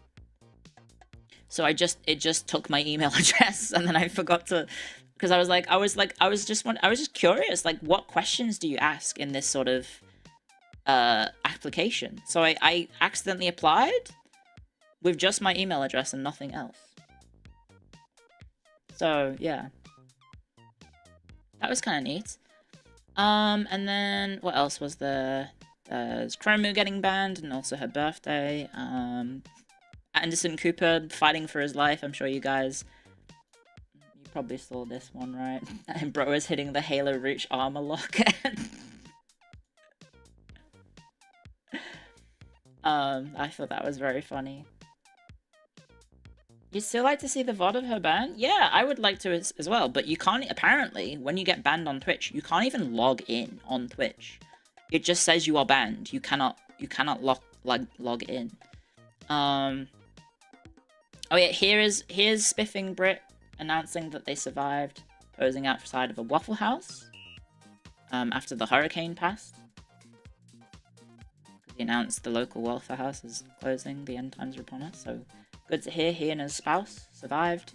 So it just took my email address, and then I forgot to, because I was just curious, like, what questions do you ask in this sort of application? So I accidentally applied with just my email address and nothing else. So yeah, that was kind of neat. And then what else was there? There's Chromu getting banned, and also her birthday. Anderson Cooper fighting for his life. I'm sure you guys, you probably saw this one, right? And bro is hitting the Halo Reach armor lock. I thought that was very funny. You'd still like to see the VOD of her ban? Yeah, I would like to as well, but you can't, apparently, when you get banned on Twitch, you can't even log in on Twitch. It just says you are banned. You cannot log in. Oh yeah, here's Spiffing Brit announcing that they survived posing outside of a Waffle House after the hurricane passed. He announced the local Waffle House is closing, the end times are upon us, so good to hear he and his spouse survived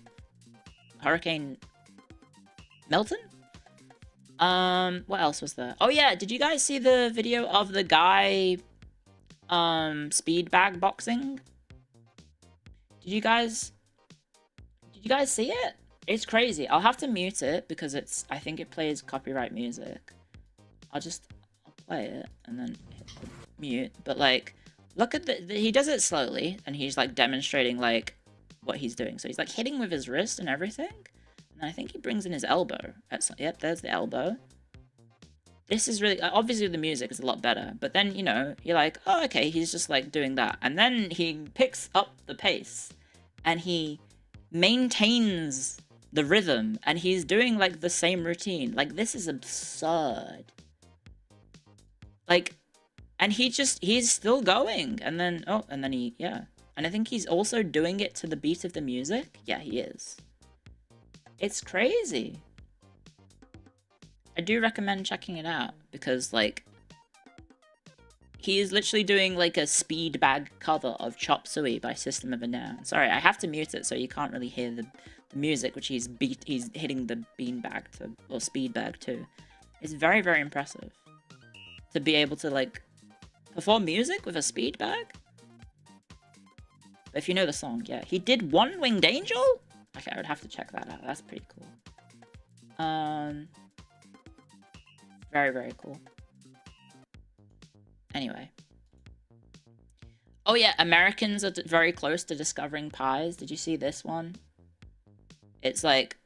Hurricane Milton. What else was there? Oh yeah, did you guys see the video of the guy speed bag boxing? Did you guys see it? It's crazy. I'll have to mute it because I think it plays copyright music. I'll play it and then hit mute. But like, look at he does it slowly and he's like demonstrating like what he's doing. So he's like hitting with his wrist and everything. And I think he brings in his elbow. Yep, there's the elbow. This is really, obviously the music is a lot better, but then, you know, you're like, oh, okay, he's just like doing that. And then he picks up the pace and he maintains the rhythm and he's doing like the same routine. Like, this is absurd. Like, and he's still going. And then, oh, and then yeah. And I think he's also doing it to the beat of the music. Yeah, he is. It's crazy. I do recommend checking it out because, like, he is literally doing, like, a speed bag cover of Chop Suey by System of a Down. Sorry, I have to mute it so you can't really hear the music, which he's hitting the beanbag to, or speed bag to. It's very, very impressive to be able to, like, perform music with a speed bag. But if you know the song, yeah. He did One Winged Angel? Okay, I would have to check that out. That's pretty cool. Very, very cool. Anyway. Oh yeah, Americans are very close to discovering pies. Did you see this one? It's like,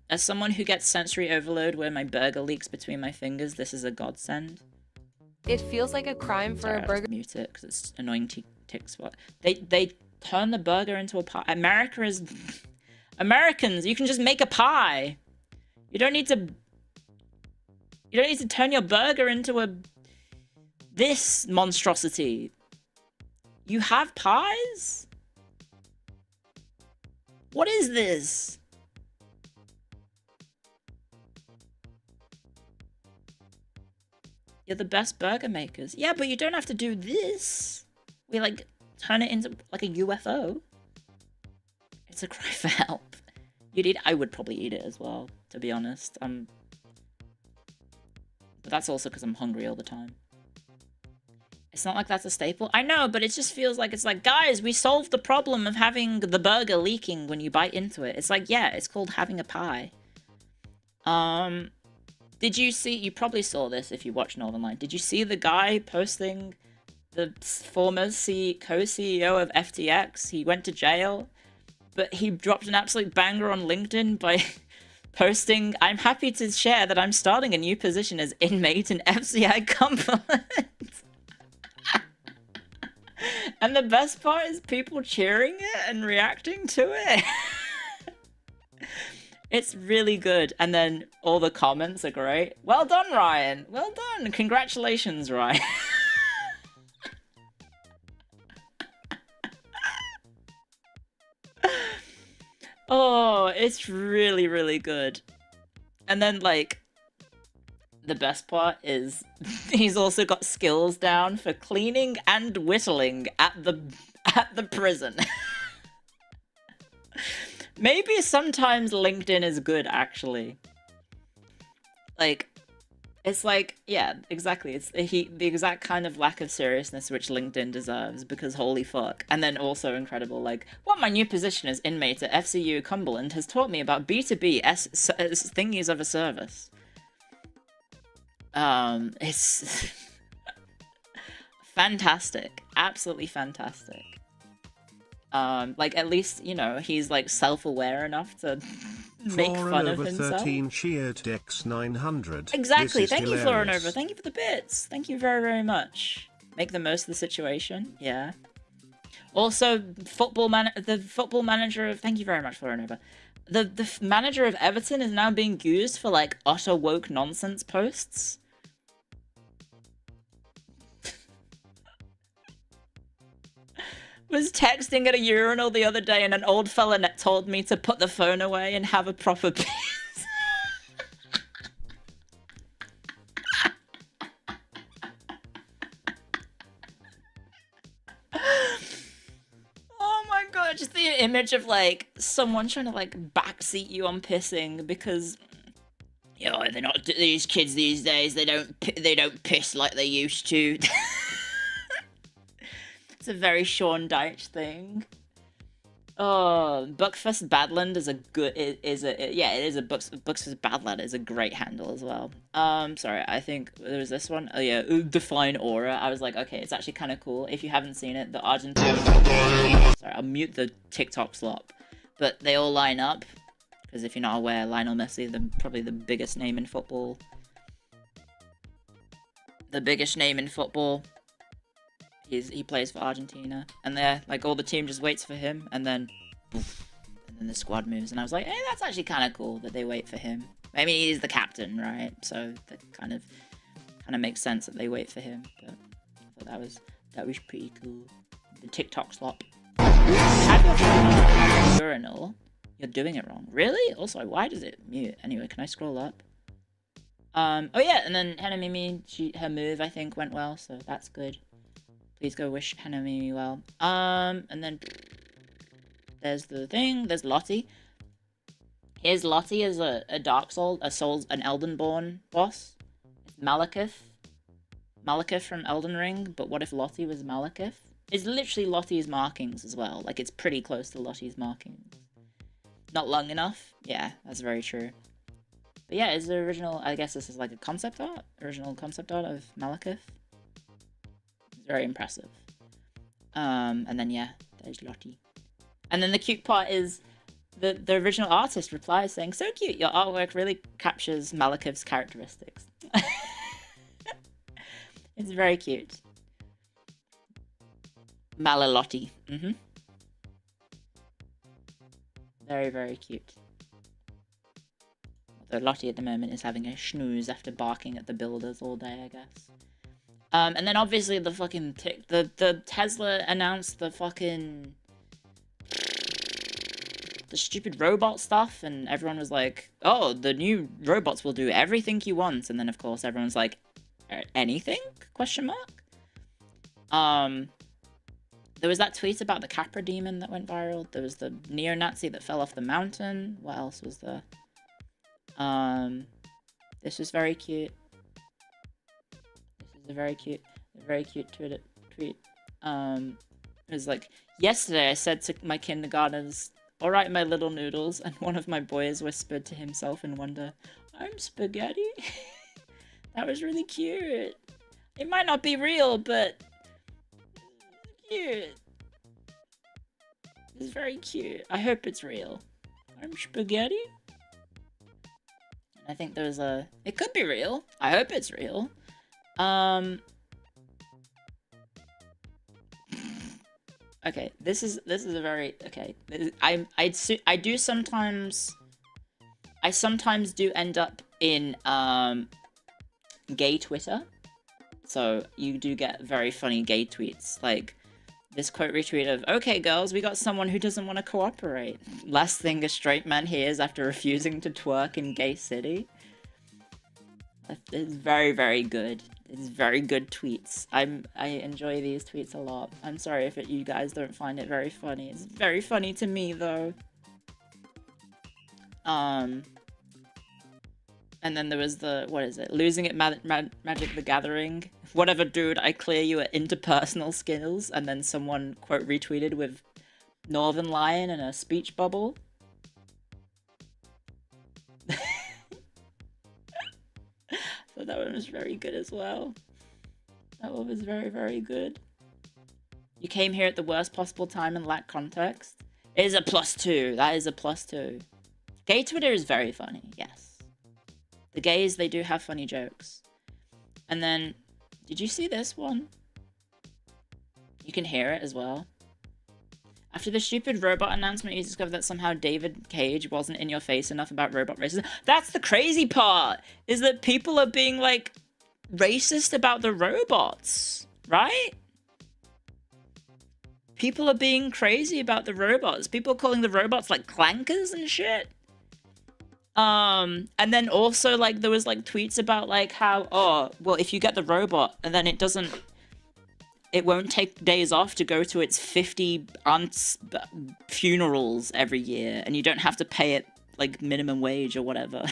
as someone who gets sensory overload where my burger leaks between my fingers, this is a godsend. It feels like a crime for a burger. I have to mute it because it's annoying tick spot. They turn the burger into a pie. America is... Americans, you can just make a pie. You don't need to turn your burger into this monstrosity. You have pies? What is this? You're the best burger makers. Yeah, but you don't have to do this. We, like, turn it into, like, a UFO. It's a cry for help. I would probably eat it as well, to be honest. But that's also because I'm hungry all the time. It's not like that's a staple. I know, but it just feels like it's like, guys, we solved the problem of having the burger leaking when you bite into it. It's like, yeah, it's called having a pie. Did you see, you probably saw this if you watched Northern Line. Did you see the guy posting the former co-CEO of FTX? He went to jail, but he dropped an absolute banger on LinkedIn by posting, I'm happy to share that I'm starting a new position as inmate in FCI Cumberland. And the best part is people cheering it and reacting to it. It's really good. And then all the comments are great. Well done, Ryan. Well done. Congratulations, Ryan. Oh, it's really, really good. And then, like, the best part is he's also got skills down for cleaning and whittling at the prison. Maybe sometimes LinkedIn is good, actually. Like, it's like, yeah, exactly. It's the exact kind of lack of seriousness which LinkedIn deserves, because holy fuck. And then also incredible, like, what my new position as inmate at FCU Cumberland has taught me about B2B thingies of a service. It's fantastic. Absolutely fantastic. Like, at least, you know, he's, like, self-aware enough to make fun of himself. 13 cheered Dex 900. Exactly. Thank you, Florinova. Thank you for the bits. Thank you very, very much. Make the most of the situation. Yeah. Also, the football manager of... Thank you very much, Florinova. The manager of Everton is now being used for, like, utter woke nonsense posts. Was texting at a urinal the other day and an old fella told me to put the phone away and have a proper piss. Oh my god, just the image of, like, someone trying to, like, backseat you on pissing because, you know, they're not, these kids these days, they don't piss like they used to. It's a very Sean Dyche thing. Oh, Buckfast Badland is a good, it is a Buckfast Badland is a great handle as well. Sorry, I think there was this one. Oh yeah, Define Aura. I was like, okay, it's actually kind of cool. If you haven't seen it, the Argentine. Sorry, I'll mute the TikTok slop. But they all line up because if you're not aware, Lionel Messi, probably the biggest name in football. The biggest name in football. He plays for Argentina, and they're like, all the team just waits for him, and then poof, and then the squad moves, and I was like, hey, that's actually kind of cool that they wait for him. I mean, he's the captain, right? So that kind of makes sense that they wait for him. But I thought that was pretty cool. The TikTok slop. Have your phone on urinal. You're doing it wrong. Really? Also, why does it mute? Anyway, can I scroll up? Oh yeah, and then Hannah Mimi, her move I think went well, so that's good. Please go wish Hannah Mimi well. And then there's the thing. There's Lottie. Here's Lottie as a Dark Soul, an Eldenborn boss. It's Malekith. Malekith from Elden Ring, but what if Lottie was Malekith? It's literally Lottie's markings as well. Like, it's pretty close to Lottie's markings. Not long enough? Yeah, that's very true. But yeah, it's the original, I guess this is like a concept art? Original concept art of Malekith. Very impressive. And then yeah, there's Lottie. And then the cute part is the original artist replies saying, so cute, your artwork really captures Malekith's characteristics. It's very cute. Malalotti. Very, very cute. Although Lottie at the moment is having a snooze after barking at the builders all day, I guess. And then obviously the fucking the Tesla announced the fucking the stupid robot stuff, and everyone was like, oh, the new robots will do everything you want, and then of course everyone's like, anything? Question mark. There was that tweet about the Capra demon that went viral. There was the neo-Nazi that fell off the mountain. What else was there? This was very cute. Very cute. A very cute tweet. It was like, yesterday I said to my kindergartners, "All right, my little noodles," and one of my boys whispered to himself in wonder, "I'm spaghetti." That was really cute. It might not be real, but cute. It's very cute. I hope it's real. I'm spaghetti. I think there's a... It could be real. I hope it's real. Okay, this is a very... Okay, I do sometimes... I sometimes do end up in, gay Twitter. So, you do get very funny gay tweets. Like, this quote retweet of, "Okay, girls, we got someone who doesn't want to cooperate. Last thing a straight man hears after refusing to twerk in gay city." It's very, very good. It's very good tweets. I enjoy these tweets a lot. I'm sorry if you guys don't find it very funny. It's very funny to me, though. And then there was the, what is it? Losing at Magic the Gathering. Whatever, dude, I clear you at interpersonal skills. And then someone, quote, retweeted with Northern Lion and a speech bubble. So that one was very good as well. That one was very, very good. You came here at the worst possible time and lack context. It is a +2. That is a +2. Gay Twitter is very funny, yes. The gays, they do have funny jokes. And then, did you see this one? You can hear it as well. After the stupid robot announcement, you discovered that somehow David Cage wasn't in your face enough about robot racism. That's the crazy part! Is that people are being, like, racist about the robots. Right? People are being crazy about the robots. People are calling the robots, like, clankers and shit. And then also, like, there was, like, tweets about, like, how, oh, well, if you get the robot, and then it won't take days off to go to its 50 aunts' funerals every year, and you don't have to pay it, like, minimum wage or whatever.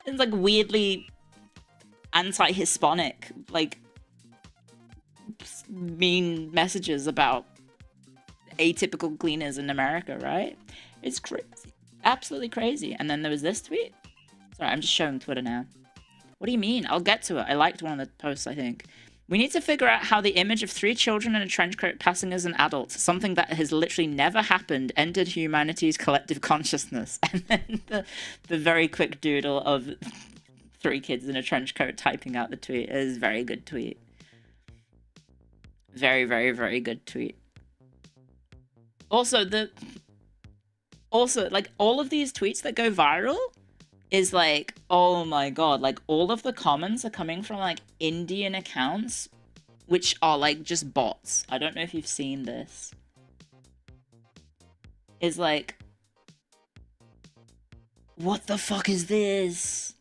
It's, like, weirdly anti-Hispanic, like, mean messages about atypical cleaners in America, right? It's crazy. Absolutely crazy. And then there was this tweet. Sorry, I'm just showing Twitter now. What do you mean? I'll get to it. I liked one of the posts, I think. We need to figure out how the image of 3 children in a trench coat passing as an adult, something that has literally never happened, entered humanity's collective consciousness. And then the very quick doodle of 3 kids in a trench coat typing out the tweet. It is a very good tweet. Very, very, very good tweet. Also, like, all of these tweets that go viral is like, oh my god, like, all of the comments are coming from, like, Indian accounts, which are, like, just bots. I don't know if you've seen this. Is like, what the fuck is this?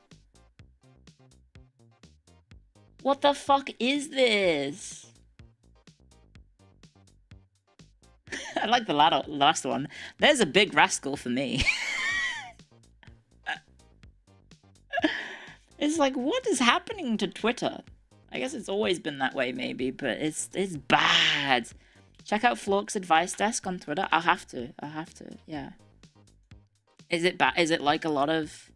What the fuck is this? I like the last one. There's a big rascal for me. It's like, what is happening to Twitter? I guess it's always been that way, maybe, but it's bad. Check out Flork's advice desk on Twitter. I'll have to, yeah. Is it bad? Is it like a lot of...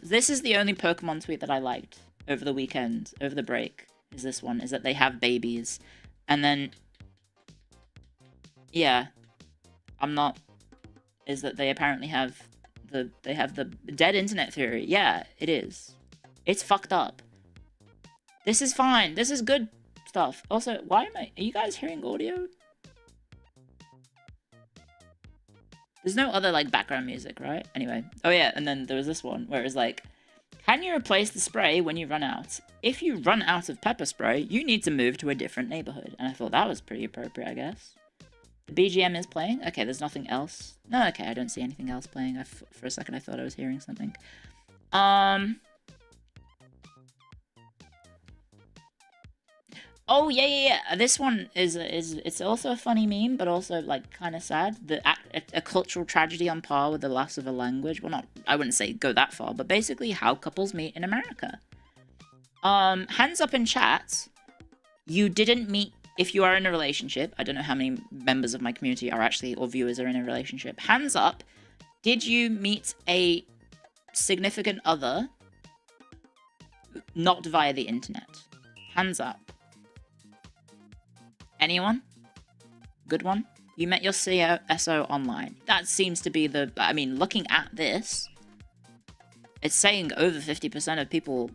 This is the only Pokemon tweet that I liked over the weekend, over the break, is this one, is that they have babies. And then... Yeah, is that they apparently have the dead internet theory. Yeah, it is. It's fucked up. This is fine. This is good stuff. Also, are you guys hearing audio? There's no other, like, background music, right? Anyway. Oh yeah, and then there was this one where it was like, can you replace the spray when you run out? If you run out of pepper spray, you need to move to a different neighborhood. And I thought that was pretty appropriate, I guess. The BGM is playing? Okay, there's nothing else. No, okay, I don't see anything else playing. For a second, I thought I was hearing something. Oh, yeah. This one is it's also a funny meme, but also, like, kind of sad. A cultural tragedy on par with the loss of a language. Well, I wouldn't say go that far, but basically how couples meet in America. Hands up in chat. You didn't meet, if you are in a relationship, I don't know how many members of my community are actually, or viewers are in a relationship. Hands up, did you meet a significant other not via the internet? Hands up. Anyone? Good one? You met your SO online. That seems to be the, I mean, looking at this, it's saying over 50% of people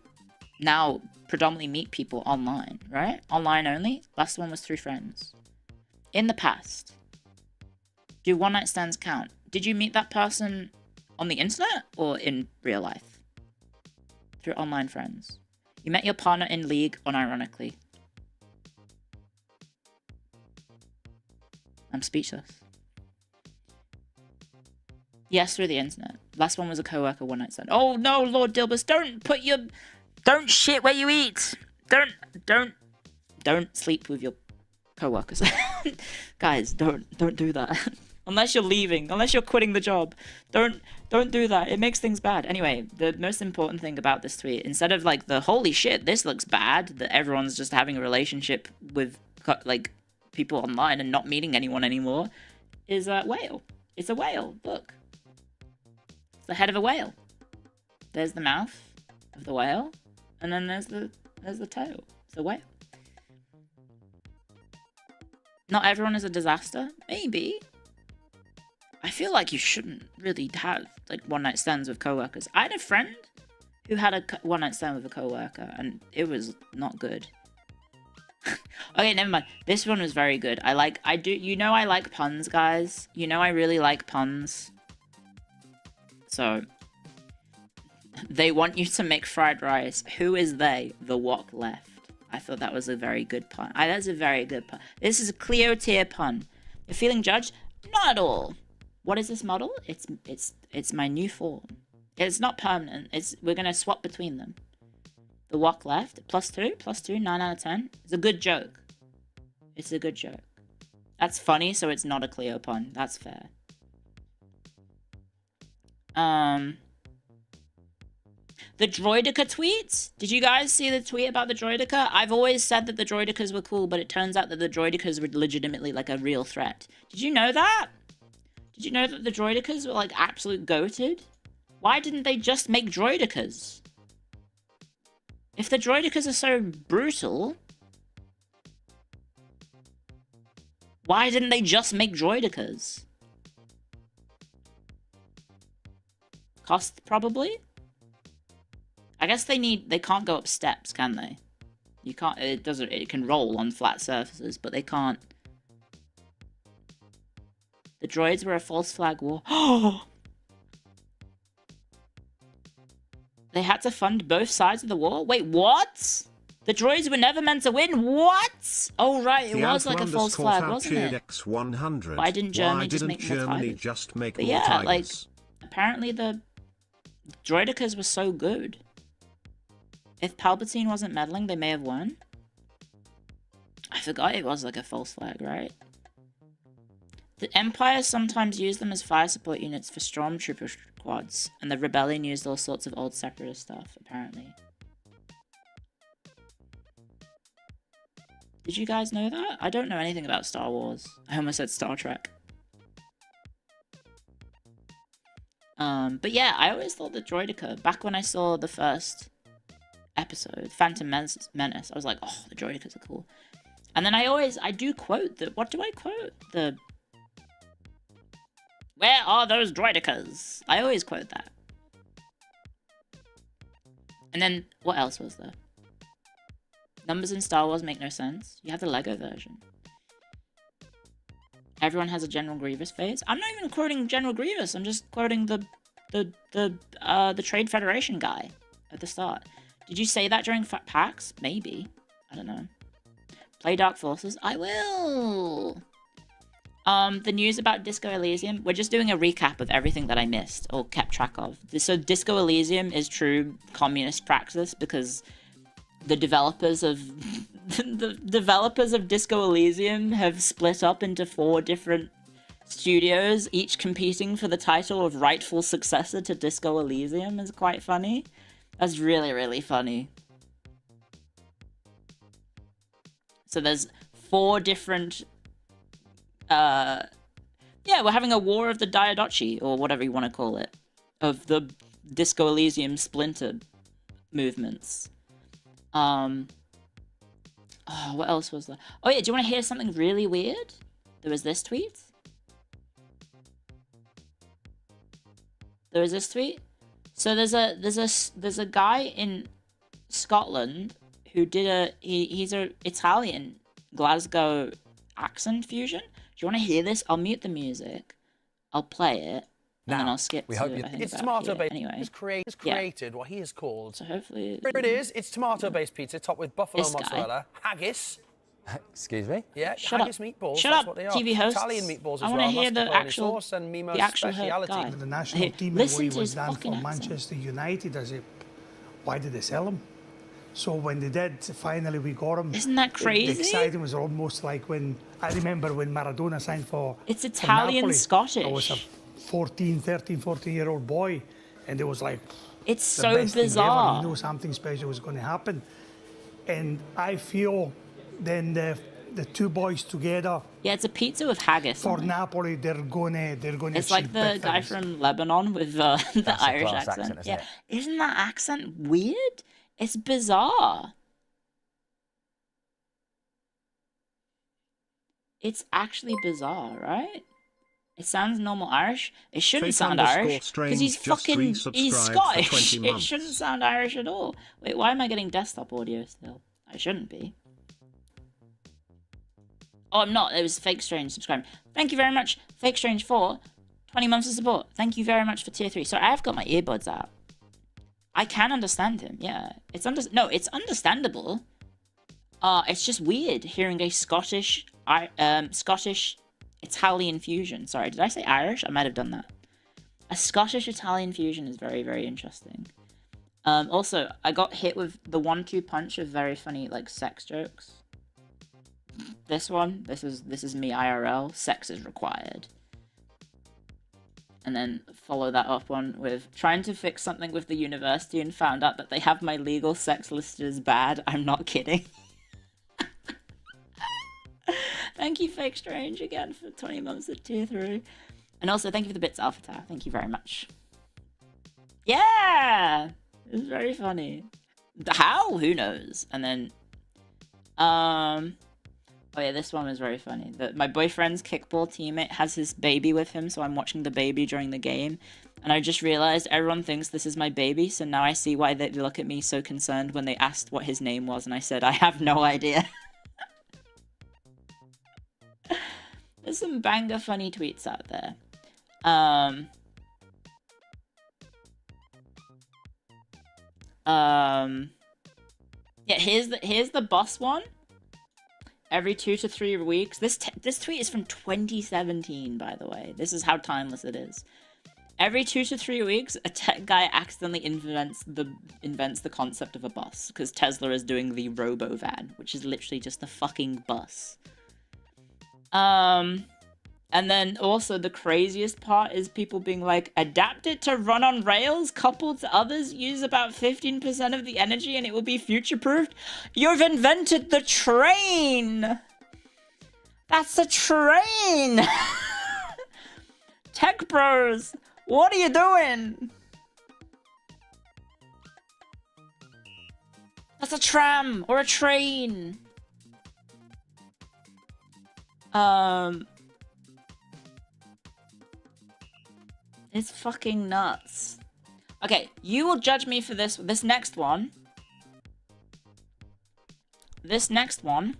now predominantly meet people online, right? Online only. Last one was through friends. In the past, do one-night stands count? Did you meet that person on the internet or in real life? Through online friends. You met your partner in League, unironically. I'm speechless. Yes, through the internet. Last one was a coworker one-night stand. Oh no, Lord Dilbus, don't shit where you eat. Don't sleep with your coworkers. Guys, don't do that. Unless you're leaving, unless you're quitting the job. Don't do that. It makes things bad. Anyway, the most important thing about this tweet, instead of like the holy shit, this looks bad, that everyone's just having a relationship with like people online and not meeting anyone anymore, is a whale. It's a whale. Look. It's the head of a whale. There's the mouth of the whale, and then there's the tail. It's a whale. Not everyone is a disaster. Maybe. I feel like you shouldn't really have like one-night stands with coworkers. I had a friend who had a one-night stand with a coworker, and it was not good. Okay, never mind. This one was very good. I like puns, guys. You know I really like puns. So, they want you to make fried rice. Who is they? The walk left. I thought that was a very good pun. That's a very good pun. This is a Cleo tier pun. You're feeling judged? Not at all. What is this model? It's my new form. It's not permanent. We're gonna swap between them. The walk left, +2, 9 out of 10. It's a good joke. It's a good joke. That's funny, so it's not a Cleo pun. That's fair. The Droideka tweets? Did you guys see the tweet about the Droideka? I've always said that the Droidekas were cool, but it turns out that the Droidekas were legitimately like a real threat. Did you know that? Did you know that the Droidekas were like absolute goated? Why didn't they just make Droidekas? If the Droidekas are so brutal, why didn't they just make Droidekas? Cost, probably? I guess they can't go up steps, can they? You can't, it can roll on flat surfaces, but they can't. The droids were a false flag war. Oh! They had to fund both sides of the war? Wait, what? The droids were never meant to win? What? Oh, right, it was like a false flag, wasn't it? X100. Why didn't Germany just make more tigers? Yeah, like, apparently the Droidekas were so good. If Palpatine wasn't meddling, they may have won. I forgot it was like a false flag, right? The Empire sometimes used them as fire support units for stormtrooper squads, and the Rebellion used all sorts of old separatist stuff, apparently. Did you guys know that? I don't know anything about Star Wars. I almost said Star Trek. But yeah, I always thought the Droideka, back when I saw the first episode, Phantom Menace, I was like, oh, the Droidekas are cool. And then I do quote the, what do I quote? The, where are those Droidekas? I always quote that. And then, what else was there? Numbers in Star Wars make no sense. You have the Lego version. Everyone has a General Grievous phase. I'm not even quoting General Grievous. I'm just quoting the Trade Federation guy at the start. Did you say that during PAX? Maybe. I don't know. Play Dark Forces? I will! The news about Disco Elysium. We're just doing a recap of everything that I missed or kept track of. So Disco Elysium is true communist practice because the developers of Disco Elysium have split up into 4 different studios, each competing for the title of rightful successor to Disco Elysium. Is quite funny. That's really, really funny. So there's 4 different... yeah, we're having a War of the Diadochi, or whatever you want to call it, of the Disco Elysium splinter movements. Oh, what else was there? Oh yeah, do you want to hear something really weird? There was this tweet. So there's a guy in Scotland who did he's a Italian Glasgow accent fusion. Do you want to hear this? I'll mute the music. I'll play it. And then I'll skip to, it's tomato-based. Anyway. It's created what he has called... So hopefully... Here it is. It's tomato-based pizza topped with buffalo mozzarella, haggis. Excuse me? Yeah, Shut haggis up. meatballs. Shut that's up, what they are. TV hosts. Italian meatballs as I well. want to hear the actual... Sauce and Mimo's the actual speciality. guy. The national team Listen away to was his done fucking for accent. Manchester United. I said, why did they sell him? So when they did, finally we got him. Isn't that crazy? The excitement was almost like when, I remember when Maradona signed for It's Italian Napoli. Scottish. I was a 14-year-old boy, and it was like... It's the so best thing ever. bizarre. You know something special was going to happen. And I feel then the 2 boys together... Yeah, it's a pizza with haggis. For Napoli, they're gonna It's like the guy from Lebanon with the Irish accent. Isn't Yeah, it? isn't that accent weird? It's bizarre. It's actually bizarre, right? It sounds normal Irish. It shouldn't sound Irish because he's Scottish. It shouldn't sound Irish at all. Wait, why am I getting desktop audio still? I shouldn't be. Oh, I'm not. It was Fake Strange subscribing. Thank you very much, Fake Strange, for 20 months of support. Thank you very much for tier 3. So I've got my earbuds out. I can understand him. Yeah, it's understandable. It's just weird hearing a Scottish Italian fusion. Sorry, did I say Irish? I might have done that. A Scottish Italian fusion is very, very interesting. Also, I got hit with the 1-2 punch of very funny like sex jokes. This is me IRL. Sex is required. And then follow that up one with trying to fix something with the university and found out that they have my legal sex listed as bad. I'm not kidding. Thank you, Fake Strange, again for 20 months at tier 3. And also, thank you for the bits, Alpha Tau. Thank you very much. Yeah! It was very funny. How? Who knows? And then, oh yeah, this one was very funny. My boyfriend's kickball teammate has his baby with him, so I'm watching the baby during the game. And I just realized everyone thinks this is my baby, so now I see why they look at me so concerned when they asked what his name was, and I said, I have no idea. There's some banger funny tweets out there. Yeah, here's the boss one. Every 2 to 3 weeks. This tweet is from 2017, by the way. This is how timeless it is. Every 2 to 3 weeks, a tech guy accidentally invents the concept of a bus because Tesla is doing the Robo-Van, which is literally just a fucking bus. And then also the craziest part is people being like, adapt it to run on rails, coupled to others, use about 15% of the energy and it will be future-proofed. You've invented the train! That's a train! Tech bros, what are you doing? That's a tram or a train. It's fucking nuts. Okay, you will judge me for this next one. This next one,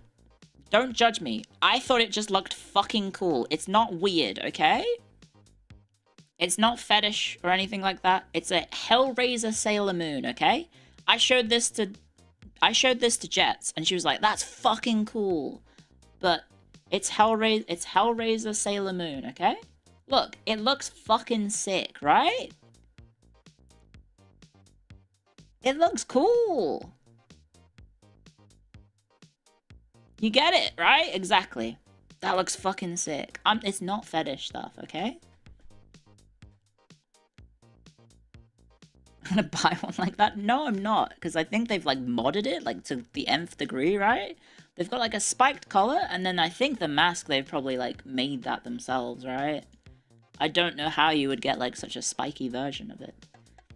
don't judge me. I thought it just looked fucking cool. It's not weird, okay? It's not fetish or anything like that. It's a Hellraiser Sailor Moon, okay? I showed this to Jets, and she was like, that's fucking cool. But it's Hellraiser Sailor Moon, okay? Look, it looks fucking sick, right? It looks cool. You get it, right? Exactly. That looks fucking sick. It's not fetish stuff, okay? I'm gonna buy one like that? No, I'm not, because I think they've like modded it like to the nth degree, right? They've got like a spiked collar, and then I think the mask, they've probably like made that themselves, right? I don't know how you would get like such a spiky version of it.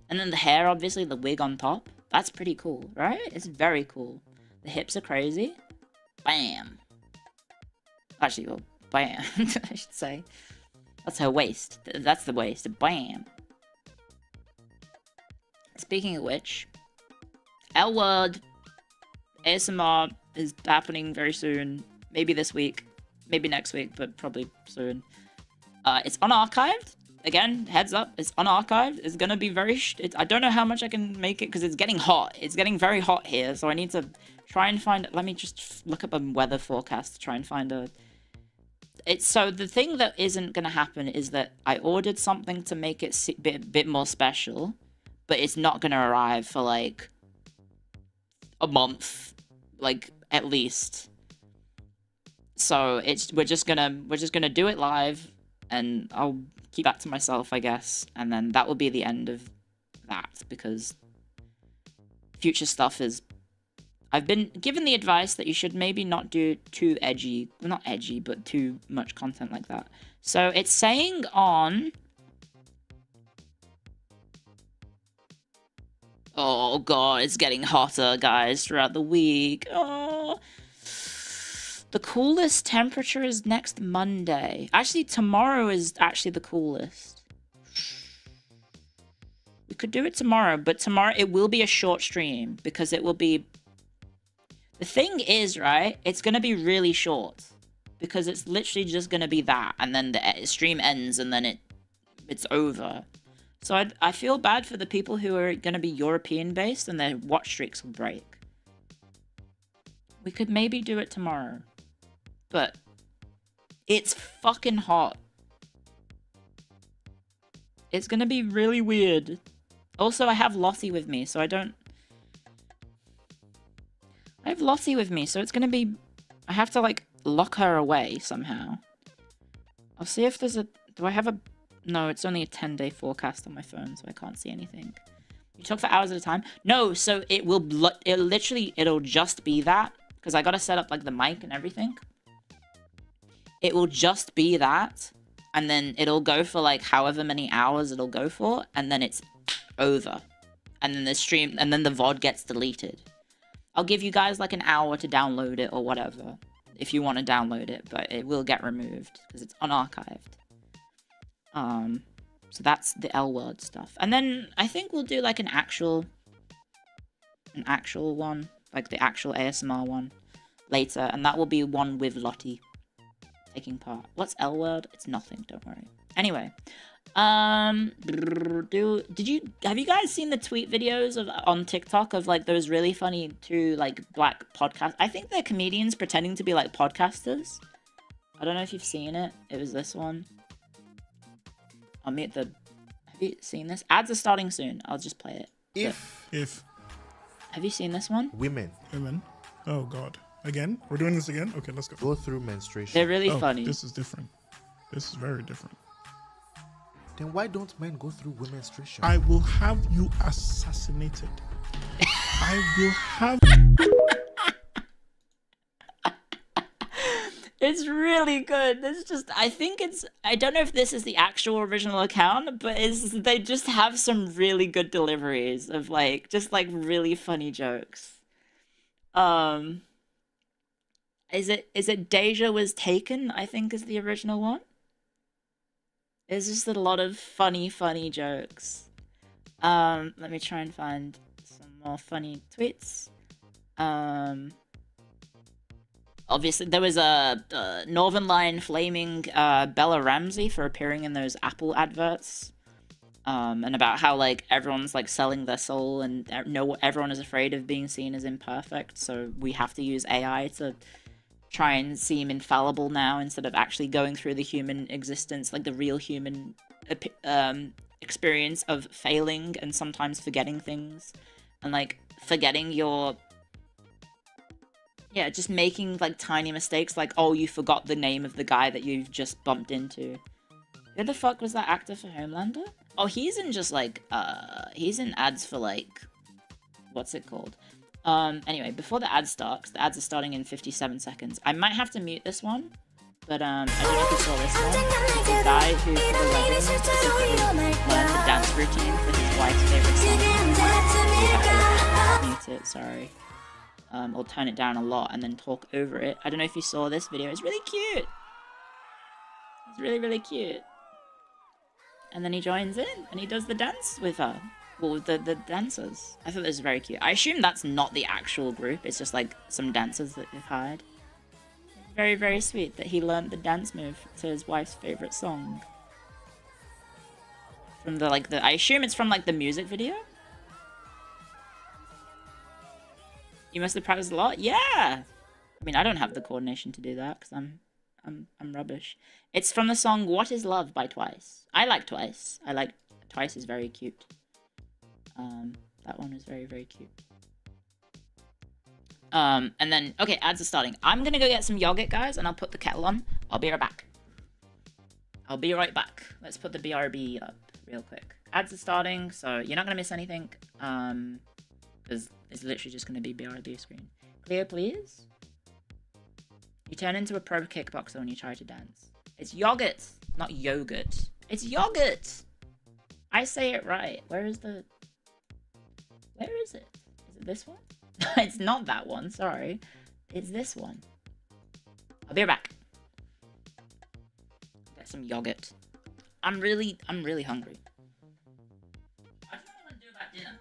And then the hair, obviously, the wig on top. That's pretty cool, right? It's very cool. The hips are crazy. Bam. Actually, well, bam, I should say. That's her waist. That's the waist. Bam. Speaking of which, L Word ASMR is happening very soon. Maybe this week. Maybe next week, but probably soon. It's unarchived. Again, heads up, it's unarchived. It's gonna be very... I don't know how much I can make it, because it's getting hot. It's getting very hot here, so I need to try and find... Let me just look up a weather forecast to try and find a... So the thing that isn't gonna happen is that I ordered something to make it a bit more special, but it's not gonna arrive for, like, a month. Like, at least. So we're just gonna do it live, and I'll keep that to myself, I guess, and then that will be the end of that, because future stuff is... I've been given the advice that you should maybe not do too edgy, well, not edgy, but too much content like that. So it's saying on... Oh god, it's getting hotter, guys, throughout the week. Oh... The coolest temperature is next Monday. Actually, tomorrow is actually the coolest. We could do it tomorrow, but tomorrow it will be a short stream because it will be... The thing is, right, it's going to be really short because it's literally just going to be that, and then the stream ends and then it's over. So I feel bad for the people who are going to be European-based and their watch streaks will break. We could maybe do it tomorrow. But it's fucking hot. It's gonna be really weird. Also, I have Lottie with me, so I have Lottie with me, so it's gonna be... I have to, like, lock her away somehow. I'll see if there's a... Do I have a... No, it's only a 10-day forecast on my phone, so I can't see anything. You talk for hours at a time? No, so it will... It'll just be that, because I gotta set up, like, the mic and everything. It will just be that, and then it'll go for like however many hours it'll go for, and then it's over. And then the stream, and then the VOD gets deleted. I'll give you guys like an hour to download it or whatever, if you want to download it, but it will get removed because it's unarchived. So that's the L Word stuff. And then I think we'll do like an actual one, like the actual ASMR one later, and that will be one with Lottie taking part. What's L Word? It's nothing, don't worry. Anyway, have you guys seen the tweet videos on TikTok of like those really funny two like black podcasts? I think they're comedians pretending to be like podcasters. I don't know if you've seen it. It was this one. I'll mute the... Have you seen this? Ads are starting soon. I'll just play it. If. Have you seen this one? Women. Oh god. Again? We're doing this again? Okay, let's go. Go through menstruation. They're really funny. This is different. This is very different. Then why don't men go through women's menstruation? I will have you assassinated. I will have... It's really good. It's just... I think it's... I don't know if this is the actual original account, but they just have some really good deliveries of like... Just like really funny jokes. Is it Deja Was Taken, I think is the original one? There's just a lot of funny jokes. Let me try and find some more funny tweets. Obviously, there was a Northern Lion flaming Bella Ramsey for appearing in those Apple adverts. And about how, like, everyone's, like, selling their soul and everyone is afraid of being seen as imperfect, so we have to use AI to try and seem infallible now instead of actually going through the human existence, like the real human experience of failing and sometimes forgetting things. And, like, forgetting your... Yeah, just making, like, tiny mistakes, like, oh, you forgot the name of the guy that you've just bumped into. Who the fuck was that actor for Homelander? Oh, he's in just, like, he's in ads for, like, what's it called? Anyway, before the ad starts, the ads are starting in 57 seconds. I might have to mute this one, but I don't know if you saw this one. It's a guy who, for the wedding, specifically learned the dance routine for his wife's favorite song. Mute it, sorry. Or turn it down a lot and then talk over it. I don't know if you saw this video. It's really cute. It's really, really cute. And then he joins in and he does the dance with her. Well, with the dancers. I thought this was very cute. I assume that's not the actual group. It's just like some dancers that they've hired. Very, very sweet that he learned the dance move to his wife's favorite song. From the, like, I assume it's from, like, the music video? You must have practiced a lot? Yeah! I mean, I don't have the coordination to do that, because I'm rubbish. It's from the song What Is Love by Twice. I like Twice. Twice is very cute. That one is very, very cute. And then, okay, ads are starting. I'm gonna go get some yogurt, guys, and I'll put the kettle on. I'll be right back. I'll be right back. Let's put the BRB up real quick. Ads are starting, so you're not gonna miss anything. Because it's literally just gonna be BRB screen. Clear, please. You turn into a pro kickboxer when you try to dance. It's yogurt, not yogurt. It's yogurt! I say it right. Where is it? Is it this one? It's not that one, sorry. It's this one. I'll be right back. Get some yogurt. I'm really hungry. I don't know what to do about dinner.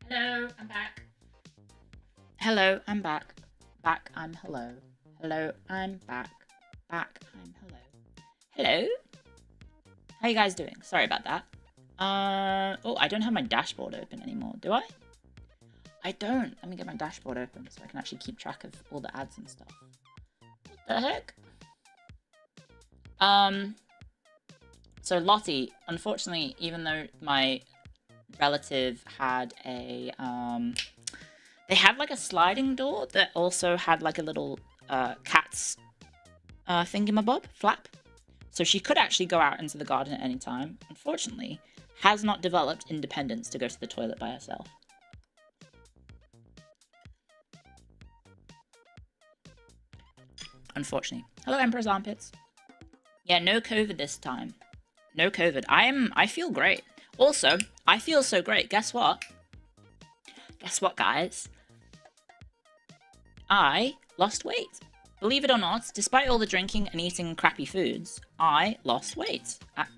Hello, I'm back. Hello, I'm back. Back, I'm hello. Hello, I'm back. Back, I'm hello. Hello? How you guys doing? Sorry about that. Oh, I don't have my dashboard open anymore, do I? I don't. Let me get my dashboard open so I can actually keep track of all the ads and stuff. What the heck? So Lottie, unfortunately, even though my relative had a, they had like a sliding door that also had like a little, cat's, thingamabob, flap. So she could actually go out into the garden at any time. Unfortunately, has not developed independence to go to the toilet by herself. Unfortunately. Hello, Emperor's Armpits. Yeah, no COVID this time. No COVID. I feel great. Also, I feel so great. Guess what? Guess what, guys? I lost weight. Believe it or not, despite all the drinking and eating crappy foods, I lost weight at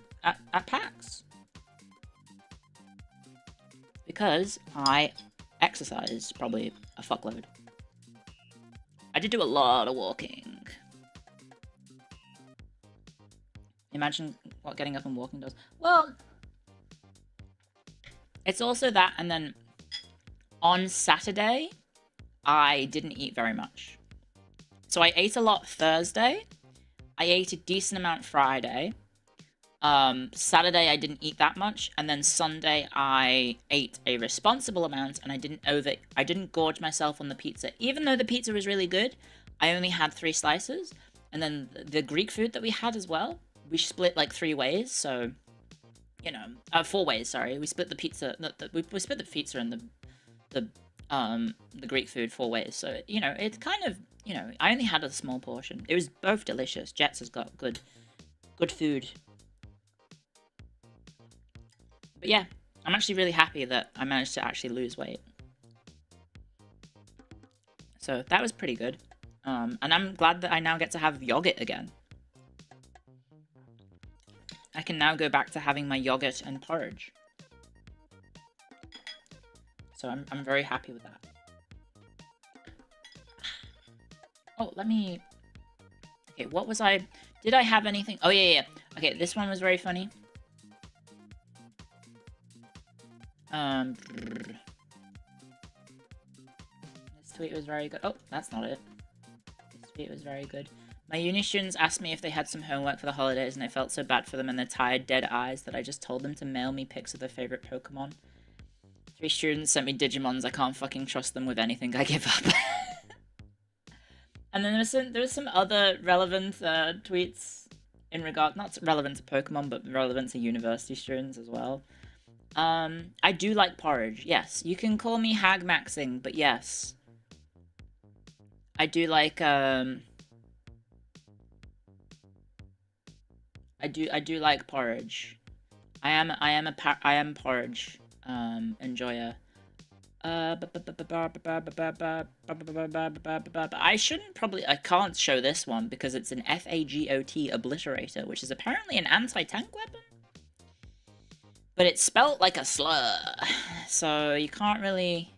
PAX. Because I exercised probably a fuckload. I did do a lot of walking. Imagine what getting up and walking does. Well, it's also that, and then on Saturday, I didn't eat very much. So I ate a lot Thursday. I ate a decent amount Friday. Saturday I didn't eat that much, and then Sunday I ate a responsible amount, and I didn't gorge myself on the pizza. Even though the pizza was really good, I only had 3 slices, and then the Greek food that we had as well, we split like 3 ways, so, you know, 4 ways, sorry. We split the pizza, we split the pizza and the Greek food 4 ways, so, you know, it's kind of, you know, I only had a small portion. It was both delicious. Jets has got good food. But yeah, I'm actually really happy that I managed to actually lose weight. So that was pretty good. And I'm glad that I now get to have yogurt again. I can now go back to having my yogurt and porridge. So I'm very happy with that. Oh, let me... Okay, what was I... Did I have anything? Oh, yeah. Okay, this one was very funny. This tweet was very good. Oh, that's not it. This tweet was very good. My uni students asked me if they had some homework for the holidays, and I felt so bad for them and their tired, dead eyes that I just told them to mail me pics of their favorite Pokemon. 3 students sent me Digimons. I can't fucking trust them with anything. I give up. And then there was some other relevant tweets in regard, not relevant to Pokemon, but relevant to university students as well. I do like porridge. Yes, you can call me hag maxing, but yes, I do like I do like porridge. I am porridge enjoyer. I can't show this one because it's an FAGOT obliterator, which is apparently an anti-tank weapon. But it's spelt like a slur, so you can't really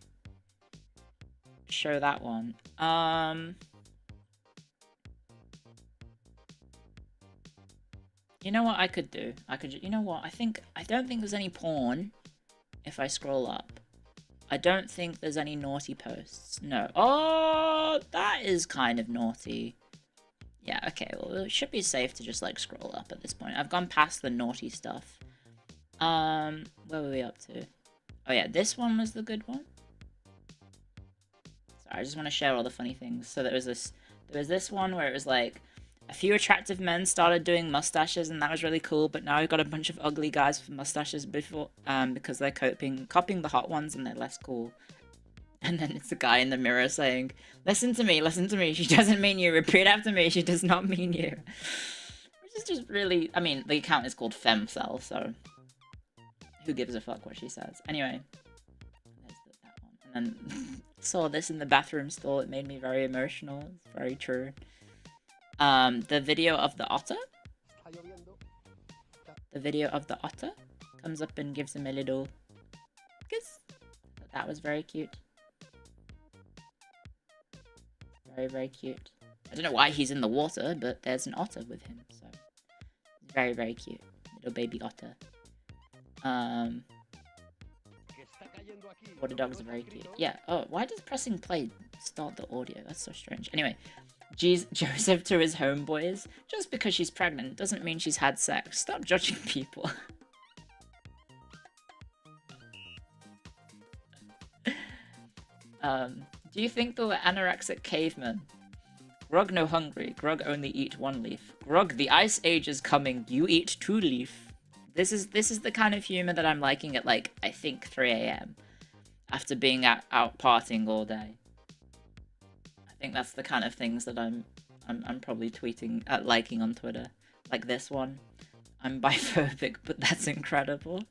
show that one. You know what I could do? You know what? I don't think there's any porn if I scroll up. I don't think there's any naughty posts. No. Oh, that is kind of naughty. Yeah, okay, well, it should be safe to just, like, scroll up at this point. I've gone past the naughty stuff. Where were we up to? Oh, yeah, this one was the good one. Sorry, I just want to share all the funny things. So there was this one where it was, like, a few attractive men started doing mustaches, and that was really cool, but now we've got a bunch of ugly guys with mustaches because they're copying the hot ones, and they're less cool. And then it's the guy in the mirror saying, listen to me, she doesn't mean you, repeat after me, she does not mean you. Which is just really, I mean, the account is called Femcell, so who gives a fuck what she says. Anyway, there's that one. And then saw this in the bathroom stall, it made me very emotional, it's very true. The video of the otter. The video of the otter comes up and gives him a little kiss. That was very cute. Very, very cute. I don't know why he's in the water, but there's an otter with him, so it's very, very cute. Little baby otter. Water dogs are very cute. Yeah. Oh, why does pressing play start the audio? That's so strange. Anyway, Joseph to his homeboys. Just because she's pregnant doesn't mean she's had sex. Stop judging people. Do you think they were anorexic cavemen? Grog no hungry. Grog only eat 1 leaf. Grog, the ice age is coming. You eat 2 leaf. This is the kind of humor that I'm liking at, like, I think 3 AM. After being out partying all day. I think that's the kind of things that I'm probably tweeting, liking on Twitter. Like this one. I'm biphobic, but that's incredible.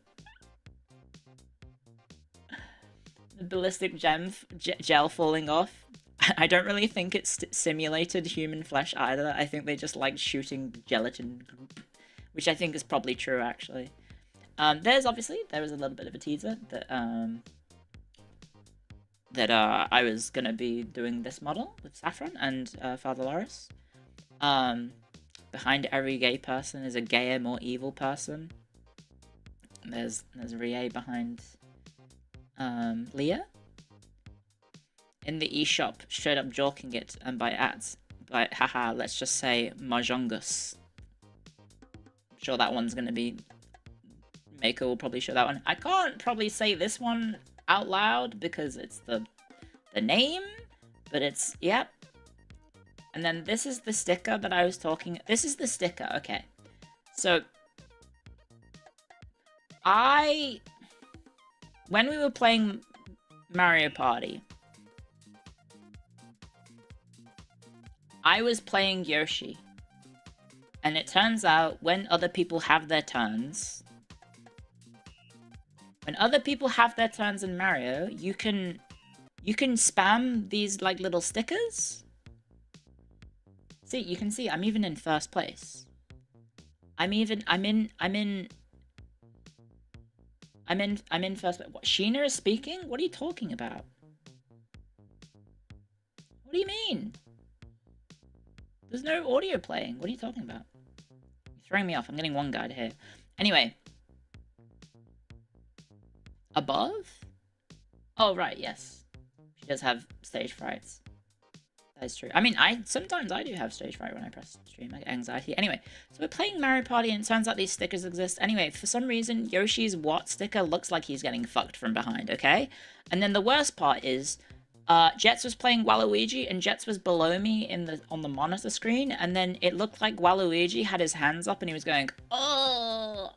The ballistic gel falling off. I don't really think it's simulated human flesh either. I think they just like shooting gelatin goop, which I think is probably true actually. There was a little bit of a teaser that I was gonna be doing this model with Saffron and Father Loris. Behind every gay person is a gayer, more evil person. There's Rie behind Leah. In the eShop, straight up joking it, and by ads, by haha, let's just say Mahjongus. I'm sure that one's gonna be. Mako will probably show that one. I can't probably say this one out loud because it's the name, but it's yep. And then this is the sticker that I was talking. This is the sticker. Okay, so when we were playing Mario Party, I was playing Yoshi, and it turns out when other people have their turns, in Mario, you can spam these like little stickers. See, you can see I'm even in first place. I'm in first place. What, Sheena is speaking? What are you talking about? What do you mean? There's no audio playing. What are you talking about? You're throwing me off. I'm getting one guide here. Anyway. Above? Oh, right, yes. She does have stage frights. That is true. I mean, sometimes I do have stage fright when I press stream, like anxiety. Anyway, so we're playing Mario Party and it turns out these stickers exist. Anyway, for some reason, Yoshi's what sticker looks like he's getting fucked from behind, okay? And then the worst part is, Jets was playing Waluigi, and Jets was below me on the monitor screen, and then it looked like Waluigi had his hands up and he was going, oh!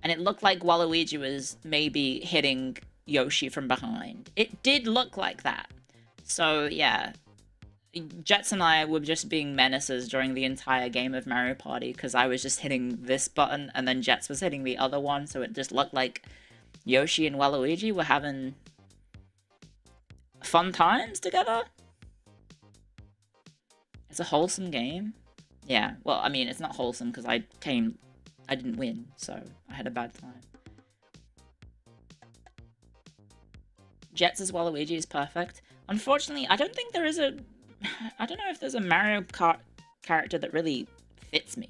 And it looked like Waluigi was maybe hitting Yoshi from behind. It did look like that. So, yeah. Jets and I were just being menaces during the entire game of Mario Party, because I was just hitting this button, and then Jets was hitting the other one, so it just looked like Yoshi and Waluigi were having fun times together. It's a wholesome game. Yeah, well, I mean, it's not wholesome because I didn't win, so I had a bad time. Jets as Waluigi is perfect. Unfortunately, I don't think there is a... I don't know if there's a Mario Kart character that really fits me.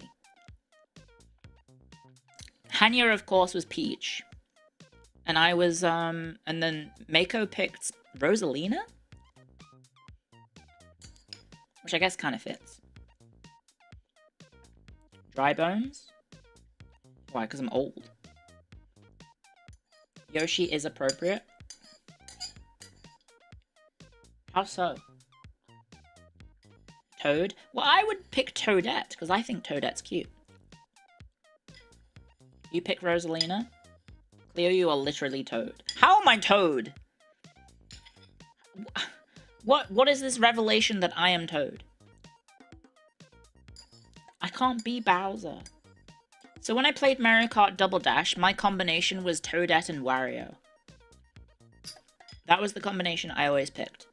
Hanya, of course, was Peach. And I was, and then Mako picked Rosalina? Which I guess kind of fits. Dry Bones? Why? Because I'm old. Yoshi is appropriate. How so? Toad? Well, I would pick Toadette, because I think Toadette's cute. You pick Rosalina? Cleo, you are literally Toad. How am I Toad? What is this revelation that I am Toad? I can't be Bowser. So when I played Mario Kart Double Dash, my combination was Toadette and Wario. That was the combination I always picked.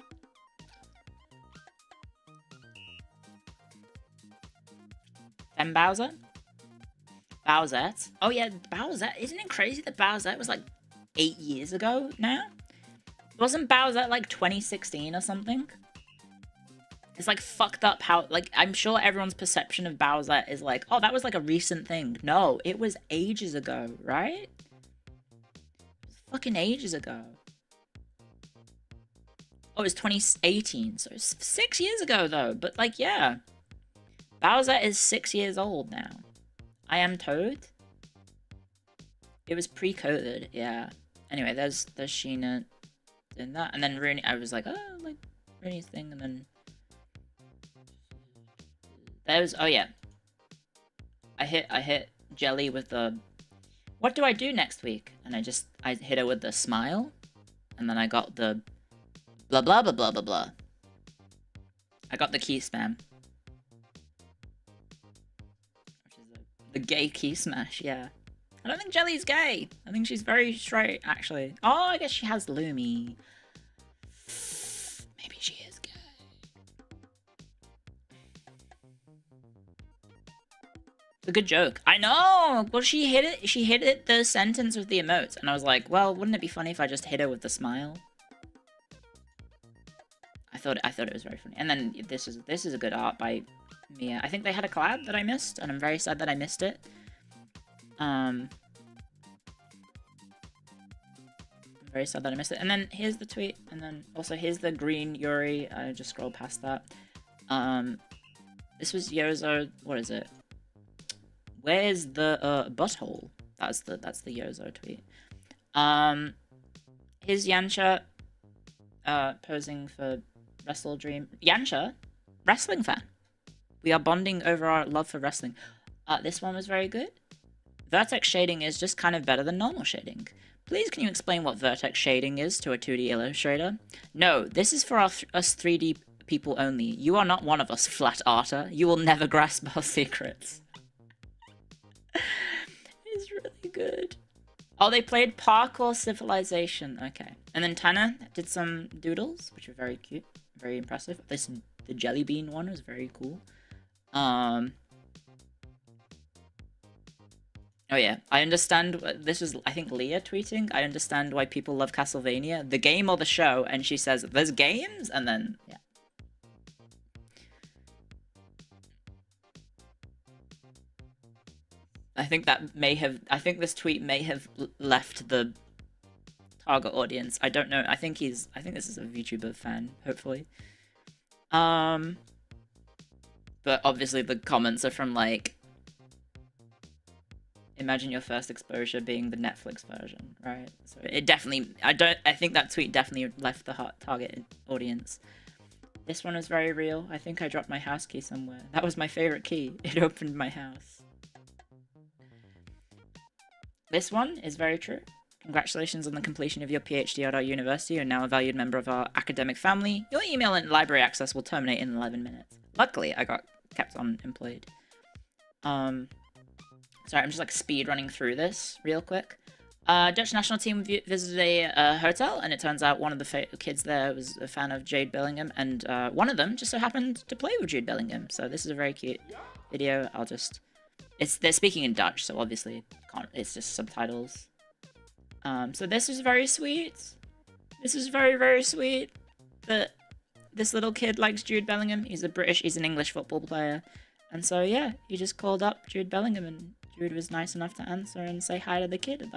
And Bowser? Bowsette? Oh yeah, Bowsette. Isn't it crazy that Bowsette was like 8 years ago now? Wasn't Bowser like 2016 or something? It's like fucked up how, like, I'm sure everyone's perception of Bowser is like, oh, that was like a recent thing. No, it was ages ago, right? It was fucking ages ago. Oh, it was 2018, so it's 6 years ago though. But like, yeah, Bowser is 6 years old now. I Am Toad. It was pre-COVID, yeah. Anyway, there's Sheena doing that, and then Rooney. I was like, oh, like Rooney's thing, and then there's, oh yeah, I hit Jelly with the, what do I do next week? And I hit her with the smile, and then I got the blah blah blah blah blah blah. I got the key spam, which is the gay key smash. Yeah, I don't think Jelly's gay. I think she's very straight, actually. Oh, I guess she has Lumi. Maybe she is gay. It's a good joke. I know. Well, she hit it. She hit it the sentence with the emotes, and I was like, well, wouldn't it be funny if I just hit her with the smile? I thought it was very funny. And then this is a good art by Mia. I think they had a collab that I missed, and I'm very sad that I missed it. I'm very sad that I missed it. And then here's the tweet, and then also here's the green Yuri. I just scrolled past that. This was Yozo. What is it? Where's the butthole? That's the Yozo tweet. Here's Yancha posing for Wrestle Dream. Yancha, wrestling fan. We are bonding over our love for wrestling. This one was very good. Vertex shading is just kind of better than normal shading. Please can you explain what vertex shading is to a 2D illustrator? No, this is for us 3D people only. You are not one of us, Flat Arter. You will never grasp our secrets. It's really good. Oh, they played Parkour Civilization. Okay. And then Tanner did some doodles, which were very cute. Very impressive. The Jelly Bean one was very cool. Oh yeah, I understand. This was, I think, Leah tweeting. I understand why people love Castlevania, the game or the show, and she says, "There's games," and then yeah. I think this tweet may have left the target audience. I don't know. I think this is a VTuber fan, hopefully. But obviously the comments are from like, imagine your first exposure being the Netflix version, right? So it definitely, I think that tweet definitely left the target audience. This one is very real. I think I dropped my house key somewhere. That was my favorite key. It opened my house. This one is very true. Congratulations on the completion of your PhD at our university. You're now a valued member of our academic family. Your email and library access will terminate in 11 minutes. Luckily, I got kept on employed. Sorry, I'm just like speed running through this real quick. Dutch national team visited a hotel, and it turns out one of the kids there was a fan of Jude Bellingham, and one of them just so happened to play with Jude Bellingham. So this is a very cute video. They're speaking in Dutch, so obviously it's just subtitles. So this is very sweet. This is very, very sweet that this little kid likes Jude Bellingham. He's an English football player. And so, yeah, he just called up Jude Bellingham, and Jude was nice enough to answer and say hi to the kid at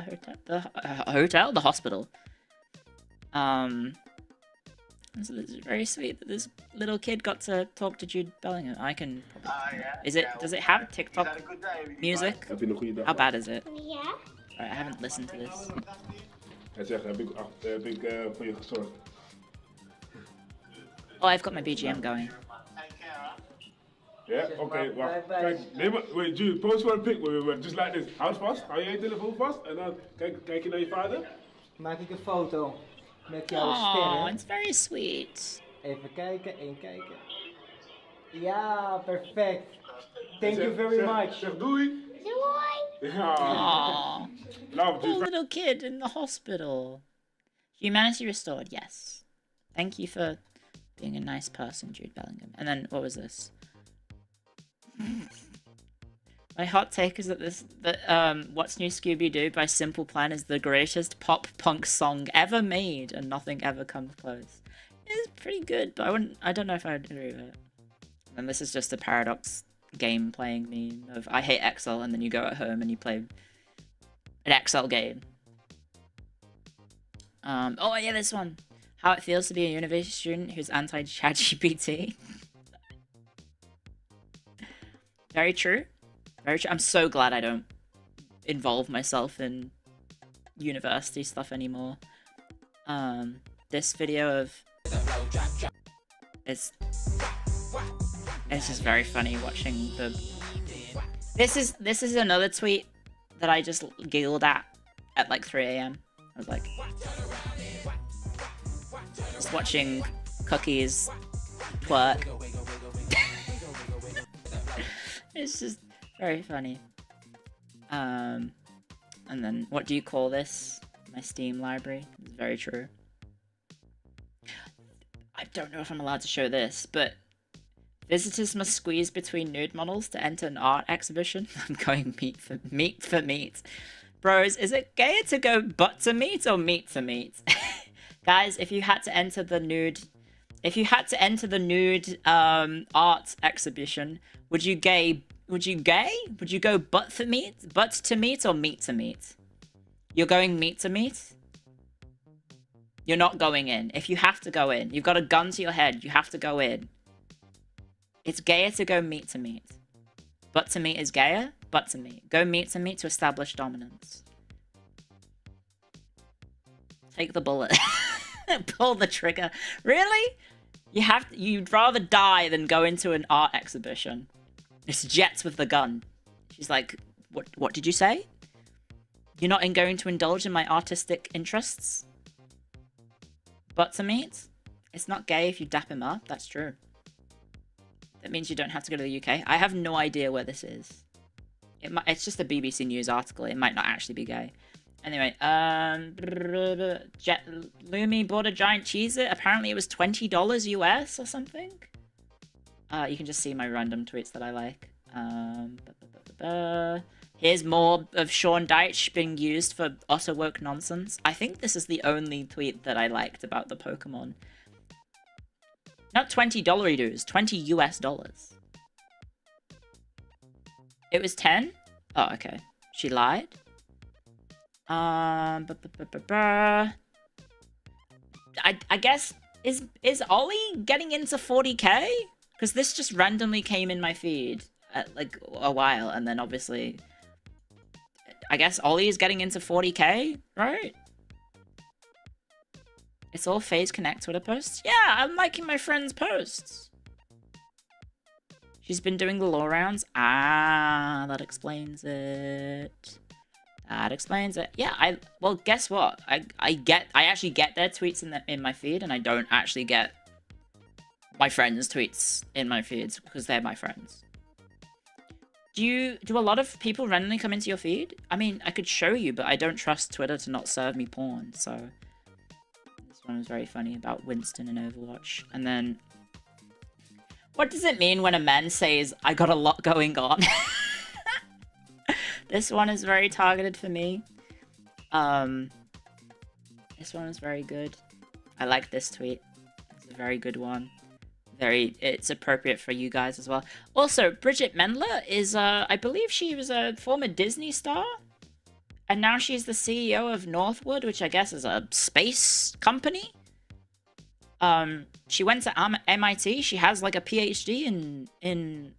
the hospital. So this is very sweet that this little kid got to talk to Jude Bellingham. I can probably... Does it have TikTok music? How bad is it? Yeah. Alright, I haven't listened to this. Oh, I've got my BGM going. Yeah, okay, well, wait, Jude, post one pic with just like this. Houd vast, hou jij je telefoon vast en dan kijk je naar je vader. Maak ik een foto met jouw Oh, sterren. it's very sweet. Even kijken, kijken. Ja, perfect. Thank you very much. Zeg doei. Doei. Aww. Poor little kid in the hospital. Humanity restored, yes. Thank you for being a nice person, Jude Bellingham. And then, what was this? My hot take is that What's New Scooby-Doo by Simple Plan is the greatest pop punk song ever made, and nothing ever comes close. It's pretty good, but I don't know if I'd agree with it. And this is just a Paradox game playing meme of I hate Excel, and then you go at home and you play an Excel game. Oh yeah, this one. How it feels to be a university student who's anti-ChatGPT. Very true. Very true. I'm so glad I don't involve myself in university stuff anymore. This video of it's just very funny watching the. This is another tweet that I just giggled at like 3 AM. I was like, just watching Cookies twerk. It's just very funny. And then, what do you call this? My Steam library. It's very true. I don't know if I'm allowed to show this, but visitors must squeeze between nude models to enter an art exhibition. I'm going meat for meat. Bros, is it gayer to go butt to meat or meat to meat? Guys, if you had to enter the nude art exhibition, would you go butt to meat or meat to meat? You're going meat to meat? You're not going in. If you have to go in, you've got a gun to your head, you have to go in. It's gayer to go meat to meat. Butt to meat is gayer, butt to meat. Go meat to establish dominance. Take the bullet. Pull the trigger. Really? You'd rather die than go into an art exhibition. It's Jets with the gun. She's like, what did you say? You're not going to indulge in my artistic interests? Butt to meat? It's not gay if you dap him up, that's true. That means you don't have to go to the UK. I have no idea where this is. It's just a BBC News article. It might not actually be gay. Anyway, Lumi bought a giant cheeser. Apparently it was $20 US or something. You can just see my random tweets that I like. Here's more of Sean Deitch being used for utter woke nonsense. I think this is the only tweet that I liked about the Pokemon. Not $20 dues, $20 US. It was 10? Oh, okay. She lied? I guess, is Ollie getting into 40k? Because this just randomly came in my feed at like a while, and then obviously, I guess Ollie is getting into 40k, right? It's all FaZe Connect Twitter posts? Yeah, I'm liking my friend's posts. She's been doing the law rounds. Ah, that explains it. That explains it. Yeah, well, guess what? I actually get their tweets in my feed, and I don't actually get my friends' tweets in my feeds because they're my friends. Do a lot of people randomly come into your feed? I mean, I could show you, but I don't trust Twitter to not serve me porn, so this one was very funny about Winston and Overwatch. And then, what does it mean when a man says, I got a lot going on? This one is very targeted for me. This one is very good. I like this tweet. It's a very good one. It's appropriate for you guys as well. Also, Bridget Mendler is, I believe she was a former Disney star. And now she's the CEO of Northwood, which I guess is a space company. She went to MIT. She has like a PhD in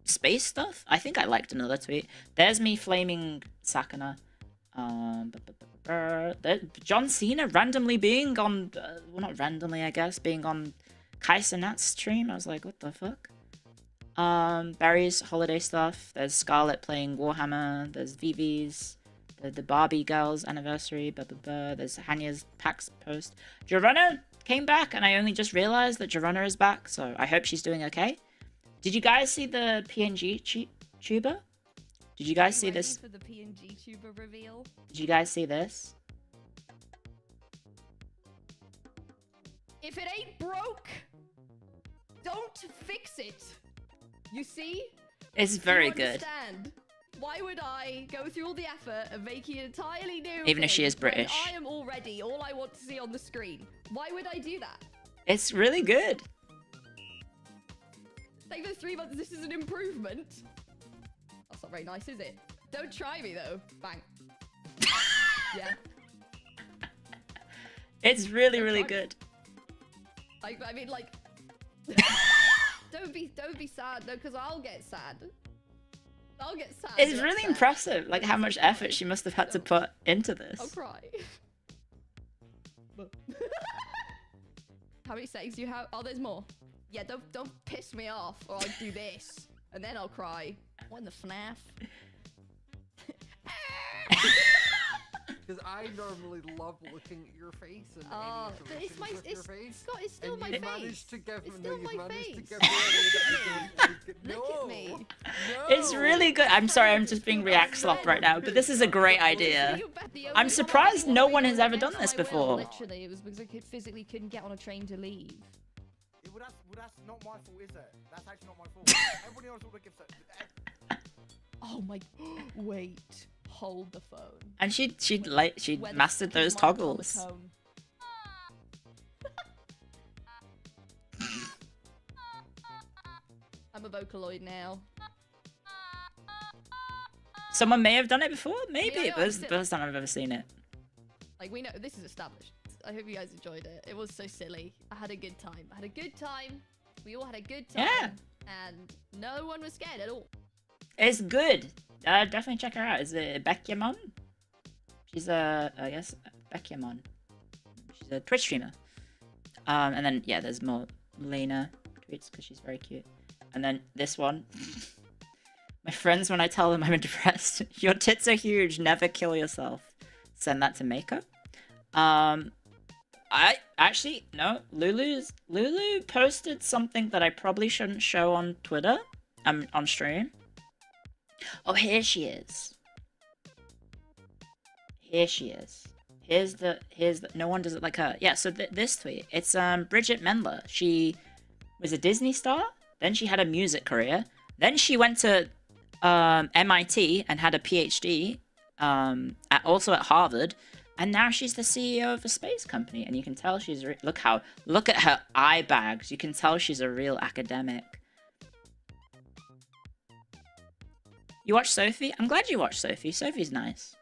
space stuff. I think I liked another tweet. There's me flaming Sakana. John Cena randomly being on, well, not randomly, I guess, being on Kai Cenat's stream. I was like, what the fuck? Barry's holiday stuff. There's Scarlett playing Warhammer. There's Vivi's. The Barbie girls anniversary. There's Hanya's PAX post. Jorunna came back, and I only just realized that Jorunna is back, so I hope she's doing okay. Did you guys see the PNG tuber? Did you guys see this? For the PNG tuber reveal? Did you guys see this? If it ain't broke, don't fix it. You see? It's very Do you good. understand? Why would I go through all the effort of making an entirely new Even if she thing is British. when I am already all I want to see on the screen? Why would I do that? It's really good. Like for 3 months, this is an improvement. That's not very nice, is it? Don't try me though. Bang. Yeah. It's really good. I mean, like, don't be sad though, because I'll get sad. I'll get sad. It's and really upset. impressive, like how much effort she must have had to put into this. I'll cry. How many settings do you have? Oh, there's more. Yeah, don't piss me off, or I'll do this, and then I'll cry. What in the FNAF? Because I normally love looking at your face and any But interactions with your face. Scott, it's still and my you face. managed to give It's me, still you my managed to face. give me Look at me. It's really good. I'm sorry, I'm just being react slop right now, but this is a great idea. I'm surprised no one has ever done this before. Literally, it was because I physically couldn't get on a train to leave. Well, that's not my fault, is it? That's actually not my fault. Everybody else would have given it. Oh my! Wait, hold the phone. And she mastered those toggles. I'm a Vocaloid now. Someone may have done it before, maybe, Yeah, but it's the first time I've ever seen it. Like, we know this is established. I hope you guys enjoyed it. It was so silly. I had a good time. I had a good time. We all had a good time. Yeah. And no one was scared at all. It's good. Definitely check her out. Is it Bekyamon? She's I guess, Bekyamon. She's a Twitch streamer. And then, yeah, there's more Lena tweets because she's very cute. And then this one. My friends, when I tell them I'm depressed, your tits are huge, never kill yourself. Send that to Mako. I actually, no, Lulu posted something that I probably shouldn't show on Twitter, on stream. Oh, here she is. Here she is. Here's the, no one does it like her. Yeah, so this tweet, it's Bridget Mendler. She was a Disney star, then she had a music career, then she went to MIT and had a PhD, also at Harvard, and now she's the CEO of a space company. And you can tell she's look at her eye bags. You can tell she's a real academic. You watched Sophie? I'm glad you watched Sophie. Sophie's nice.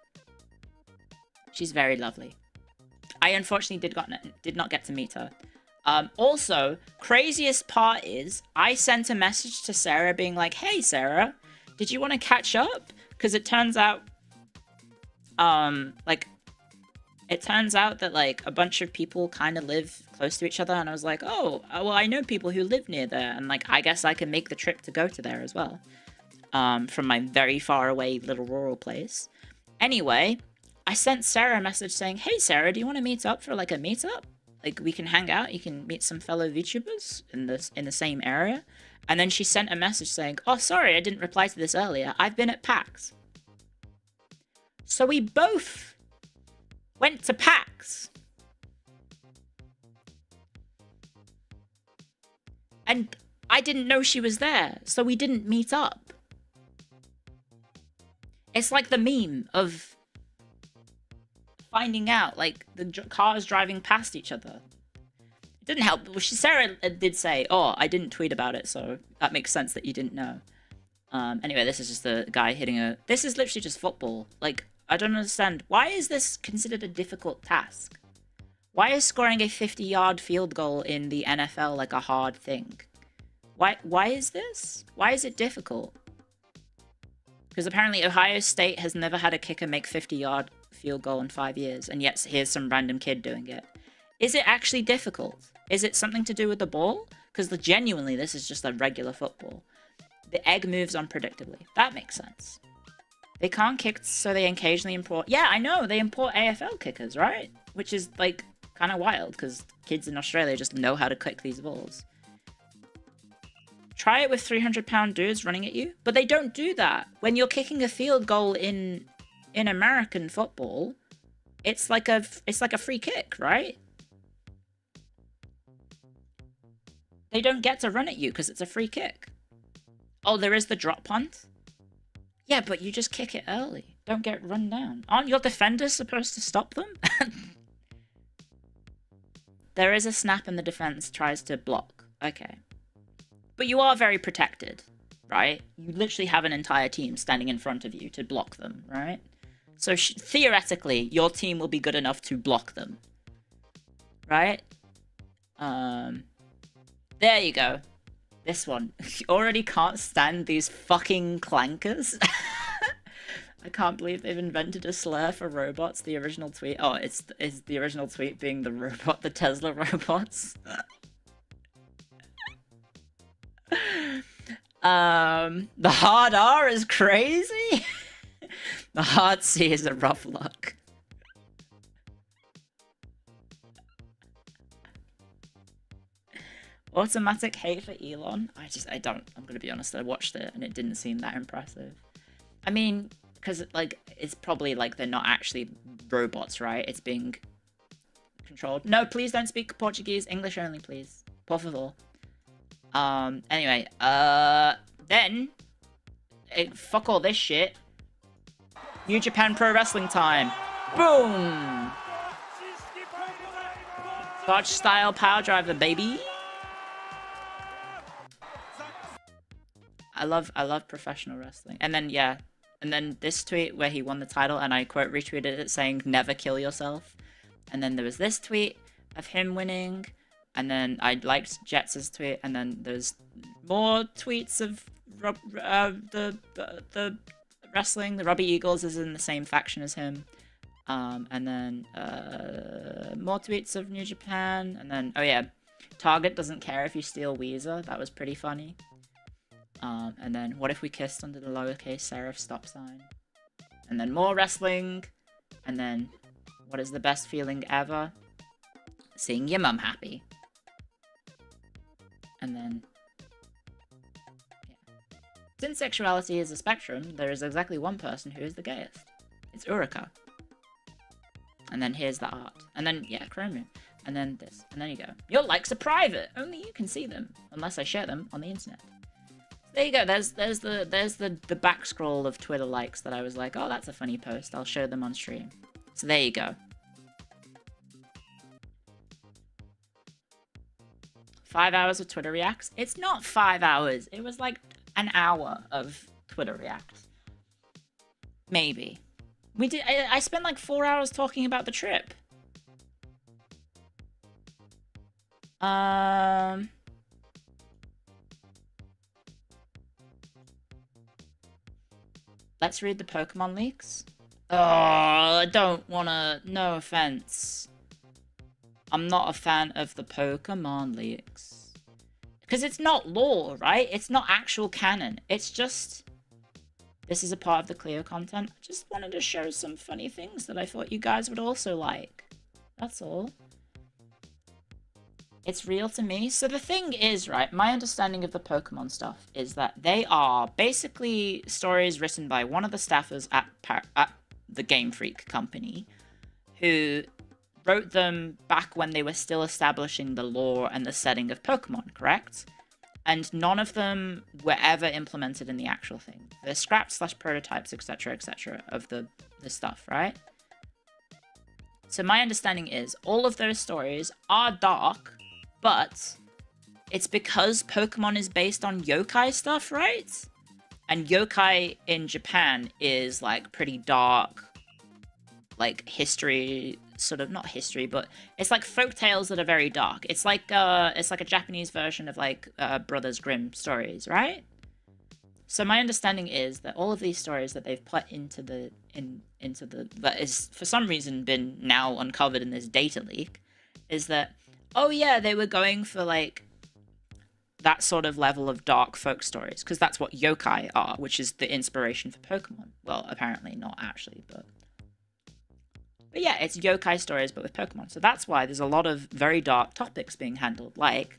She's very lovely. I unfortunately did not get to meet her. Also, craziest part is I sent a message to Sarah being like, "Hey Sarah, did you want to catch up?" Because it turns out, it turns out that like a bunch of people kind of live close to each other, and I was like, oh, well, I know people who live near there, and like I guess I can make the trip to go to there as well, from my very far away little rural place. Anyway, I sent Sarah a message saying, "Hey Sarah, do you want to meet up for like a meetup? Like we can hang out, you can meet some fellow VTubers in the same area." And then she sent a message saying, "Oh, sorry, I didn't reply to this earlier. I've been at PAX." So we both went to PAX. And I didn't know she was there, so we didn't meet up. It's like the meme of finding out, like, the cars driving past each other. It didn't help. Well, Sarah did say, "Oh, I didn't tweet about it, so that makes sense that you didn't know." Anyway, this is just the guy hitting a... This is literally just football. Like, I don't understand. Why is this considered a difficult task? Why is scoring a 50-yard field goal in the NFL like a hard thing? Why is this? Why is it difficult? Because apparently Ohio State has never had a kicker make 50-yard field goal in 5 years, and yet here's some random kid doing it. Is it actually difficult? Is it something to do with the ball? Because genuinely, this is just a regular football. The egg moves unpredictably. That makes sense. They can't kick, so they occasionally import... Yeah, I know, they import AFL kickers, right? Which is, like, kind of wild, because kids in Australia just know how to kick these balls. Try it with 300-pound dudes running at you. But they don't do that. When you're kicking a field goal in American football, it's like a free kick, right? They don't get to run at you because it's a free kick. Oh, there is the drop punt? Yeah, but you just kick it early. Don't get run down. Aren't your defenders supposed to stop them? There is a snap and the defense tries to block. Okay. But you are very protected, right? You literally have an entire team standing in front of you to block them, right? So theoretically, your team will be good enough to block them. Right? There you go. This one. You already can't stand these fucking clankers. I can't believe they've invented a slur for robots. The original tweet. Oh, is the original tweet being the robot, the Tesla robots? The hard R is crazy. The hard C is a rough luck. Automatic hate for Elon? I'm gonna be honest, I watched it and it didn't seem that impressive. I mean, because, like, it's probably, like, they're not actually robots, right? It's being controlled. No, please don't speak Portuguese. English only, please. Por favor. Anyway, then, fuck all this shit. New Japan Pro Wrestling time. Boom! Dodge style power driver, baby. I love professional wrestling. And then, yeah. And then this tweet where he won the title and I quote retweeted it saying, never kill yourself. And then there was this tweet of him winning. And then I liked Jets' tweet. And then there's more tweets of the wrestling. The Robbie Eagles is in the same faction as him. And then more tweets of New Japan. And then, oh yeah, Target doesn't care if you steal Weezer. That was pretty funny. And then, what if we kissed under the lowercase serif stop sign? And then more wrestling. And then, what is the best feeling ever? Seeing your mum happy. And then, yeah. Since sexuality is a spectrum, there is exactly one person who is the gayest. It's Urika. And then here's the art. And then, yeah, Chromium. And then this. And then you go. Your likes are private. Only you can see them. Unless I share them on the internet. There you go. There's the back scroll of Twitter likes that I was like, oh, that's a funny post. I'll show them on stream. So there you go. 5 hours of Twitter reacts. It's not 5 hours. It was like an hour of Twitter reacts. Maybe. We did. I spent like 4 hours talking about the trip. Let's read the Pokemon leaks. Oh, I don't wanna... No offense. I'm not a fan of the Pokemon leaks. Because it's not lore, right? It's not actual canon. It's just... This is a part of the Cleo content. I just wanted to show some funny things that I thought you guys would also like. That's all. It's real to me. So the thing is, right, my understanding of the Pokemon stuff is that they are basically stories written by one of the staffers at the Game Freak company who wrote them back when they were still establishing the lore and the setting of Pokemon, correct? And none of them were ever implemented in the actual thing. They're scraps / prototypes, etc., of the stuff, right? So my understanding is all of those stories are dark, but it's because Pokemon is based on yokai stuff, right? And yokai in Japan is like pretty dark, like history, sort of, not history, but it's like folk tales that are very dark. It's like a Japanese version of like Brothers Grimm stories, right? So my understanding is that all of these stories that they've put into the that is for some reason been now uncovered in this data leak is that, oh yeah, they were going for like that sort of level of dark folk stories because that's what yokai are, which is the inspiration for Pokemon. Well, apparently not actually, but yeah, it's yokai stories but with Pokemon. So that's why there's a lot of very dark topics being handled, like,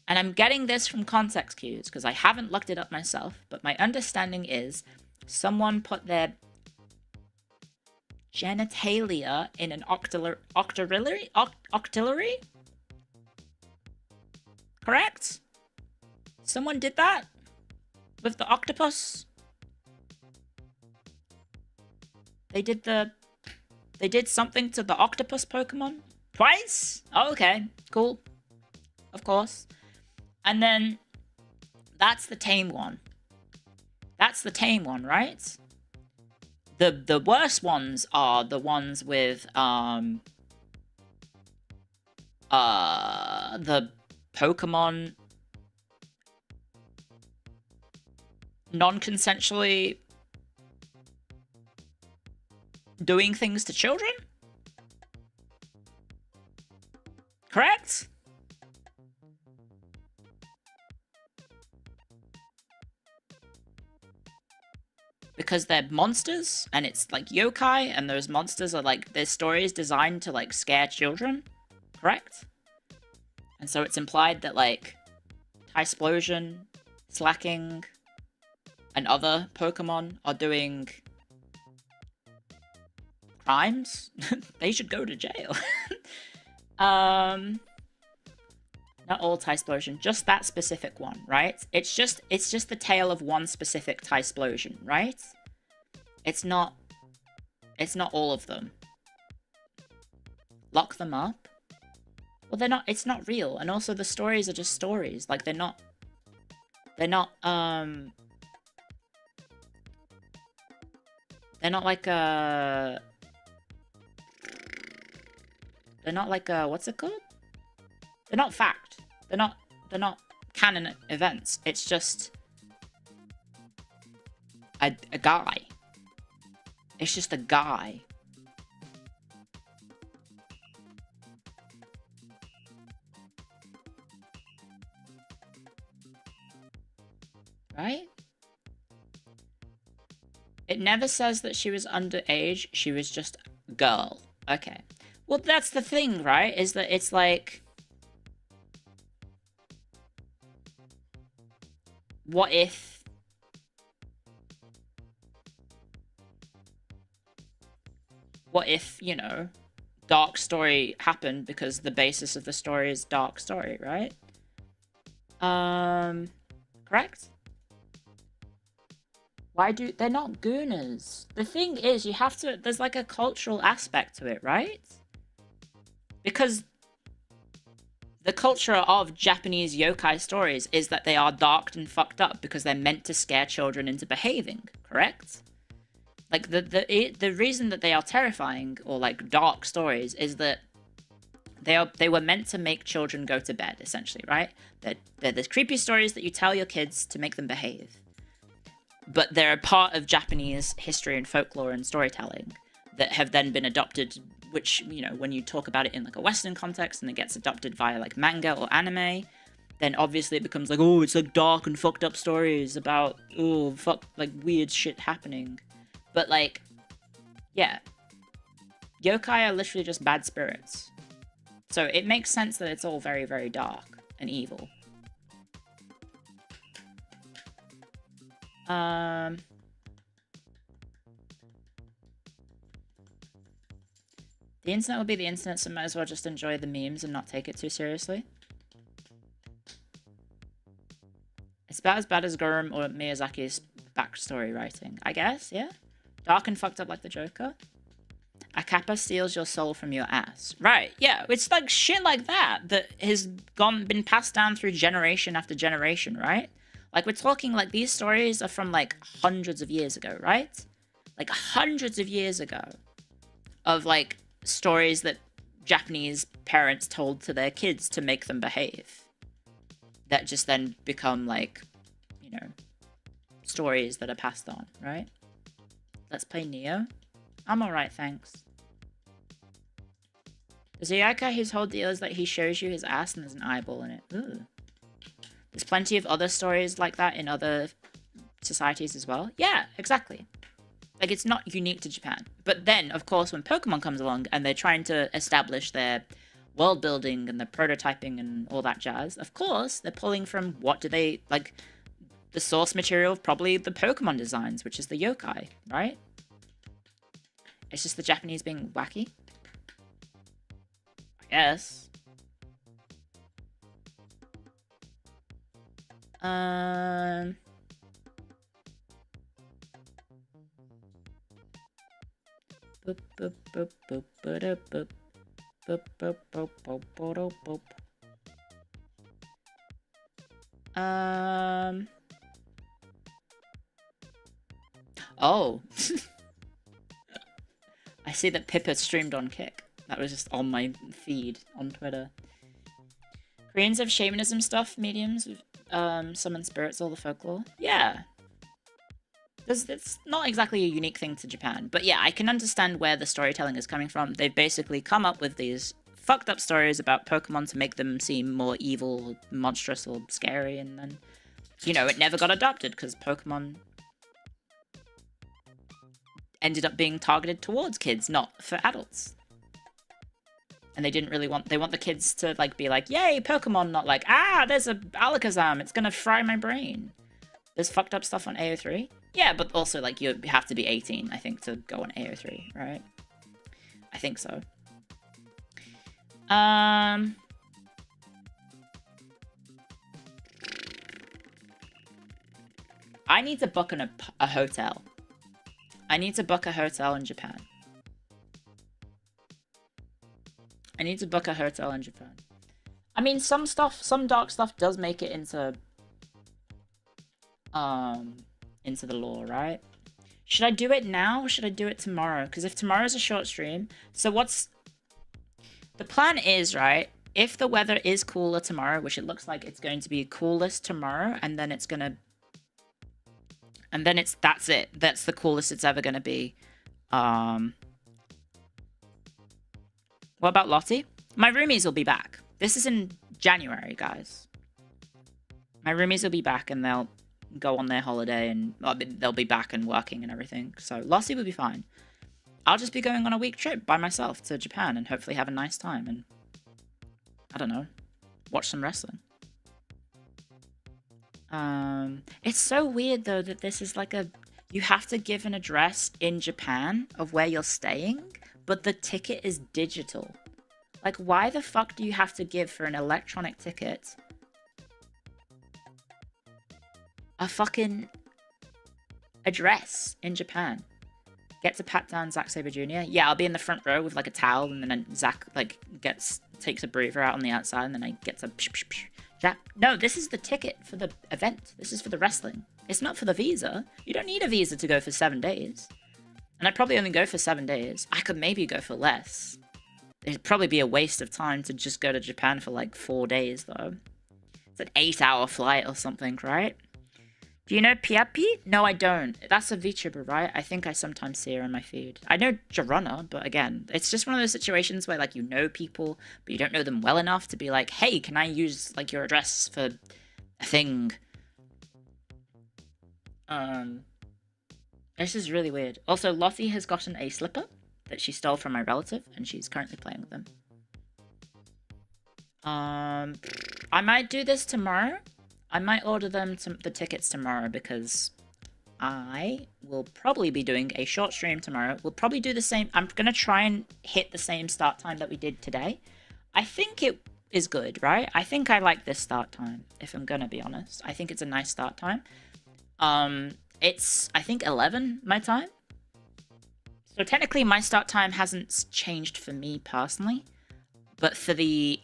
and I'm getting this from context cues because I haven't looked it up myself, but my understanding is someone put their genitalia in an octillary? Correct? Someone did that? With the octopus? They did something to the octopus Pokemon? Twice? Oh, okay. Cool. Of course. And then that's the tame one. That's the tame one, right? The worst ones are the ones with the Pokemon non-consensually doing things to children? Correct? Because they're monsters, and it's like yokai, and those monsters are like, their stories designed to like scare children, correct? And so it's implied that like Tysplosion, Slacking, and other Pokemon are doing crimes. They should go to jail. Not all Tysplosion, just that specific one, right? It's just the tale of one specific Tysplosion, right? It's not all of them. Lock them up? Well, it's not real, and also the stories are just stories. Like they're not like what's it called? They're not fact. They're not canon events. It's just a guy. It's just a guy. Right? It never says that she was underage. She was just a girl. Okay. Well, that's the thing, right? Is that it's like... What if... What if, you know, dark story happened because the basis of the story is dark story, right? Correct? Why do... They're not Goonas. The thing is, you have to... There's like a cultural aspect to it, right? Because the culture of Japanese yokai stories is that they are dark and fucked up because they're meant to scare children into behaving, correct? Like, the reason that they are terrifying, or like dark stories, is that they were meant to make children go to bed, essentially, right? They're the creepy stories that you tell your kids to make them behave. But they're a part of Japanese history and folklore and storytelling that have then been adopted, which, you know, when you talk about it in like a Western context and it gets adopted via like manga or anime, then obviously it becomes like, oh, it's like dark and fucked up stories about, oh, fuck, like weird shit happening. But like, yeah, yokai are literally just bad spirits. So it makes sense that it's all very, very dark and evil. The internet will be the internet, so might as well just enjoy the memes and not take it too seriously. It's about as bad as Gorum or Miyazaki's backstory writing, I guess, yeah? Dark and fucked up like the Joker. A kappa steals your soul from your ass. Right, yeah, it's like shit like that has been passed down through generation after generation, right? Like, we're talking, like, these stories are from, like, hundreds of years ago, right? Like, hundreds of years ago. Of, like, stories that Japanese parents told to their kids to make them behave. That just then become, like, you know, stories that are passed on, right? Let's play Neo. I'm alright, thanks. There's a yokai whose whole deal is that he shows you his ass and there's an eyeball in it. Ooh. There's plenty of other stories like that in other societies as well. Yeah, exactly. Like, it's not unique to Japan. But then, of course, when Pokemon comes along and they're trying to establish their world building and the prototyping and all that jazz, of course, they're pulling from what do they, like, the source material of probably the Pokemon designs, which is the yokai, right? It's just the Japanese being wacky. I guess. Oh. I see that Pippa streamed on Kick. That was just on my feed on Twitter. Koreans have shamanism stuff, mediums, summon spirits, all the folklore. Yeah. It's not exactly a unique thing to Japan. But yeah, I can understand where the storytelling is coming from. They've basically come up with these fucked up stories about Pokemon to make them seem more evil, monstrous, or scary. And then, you know, it never got adopted because Pokemon ended up being targeted towards kids, not for adults. And they didn't really want, they want the kids to like be like, yay, Pokemon, not like, ah, there's a Alakazam, it's gonna fry my brain. There's fucked up stuff on AO3. Yeah, but also like you have to be 18, I think, to go on AO3, right? I think so. I need to book a hotel. I need to book a hotel in Japan. I need to book a hotel in Japan. I mean, some dark stuff does make it into the lore, right? Should I do it now or should I do it tomorrow? Because if tomorrow's a short stream, so what's the plan is, right? If the weather is cooler tomorrow, which it looks like it's going to be coolest tomorrow, and then it's gonna, and then that's it. That's the coolest it's ever gonna be. What about Lottie? My roomies will be back. This is in January, guys. My roomies will be back and they'll go on their holiday and they'll be back and working and everything. So Lottie will be fine. I'll just be going on a week trip by myself to Japan and hopefully have a nice time and, I don't know, watch some wrestling. It's so weird though that this is like you have to give an address in Japan of where you're staying, but the ticket is digital. Like, why the fuck do you have to give for an electronic ticket a fucking address in Japan? Get to pat down Zack Sabre Jr. Yeah, I'll be in the front row with like a towel, and then Zack like takes a breather out on the outside, and then I get to No, this is the ticket for the event. This is for the wrestling. It's not for the visa. You don't need a visa to go for 7 days. And I'd probably only go for 7 days. I could maybe go for less. It'd probably be a waste of time to just go to Japan for like 4 days, though. It's an 8-hour flight or something, right? Do you know Piapi? No, I don't. That's a VTuber, right? I think I sometimes see her on my feed. I know Jarunna, but again, it's just one of those situations where like you know people, but you don't know them well enough to be like, hey, can I use like your address for a thing? This is really weird. Also, Lottie has gotten a slipper that she stole from my relative, and she's currently playing with them. I might do this tomorrow. I might order them the tickets tomorrow because I will probably be doing a short stream tomorrow. We'll probably do the same. I'm going to try and hit the same start time that we did today. I think it is good, right? I think I like this start time, if I'm going to be honest. I think it's a nice start time. It's, I think, 11 my time. So technically my start time hasn't changed for me personally. But for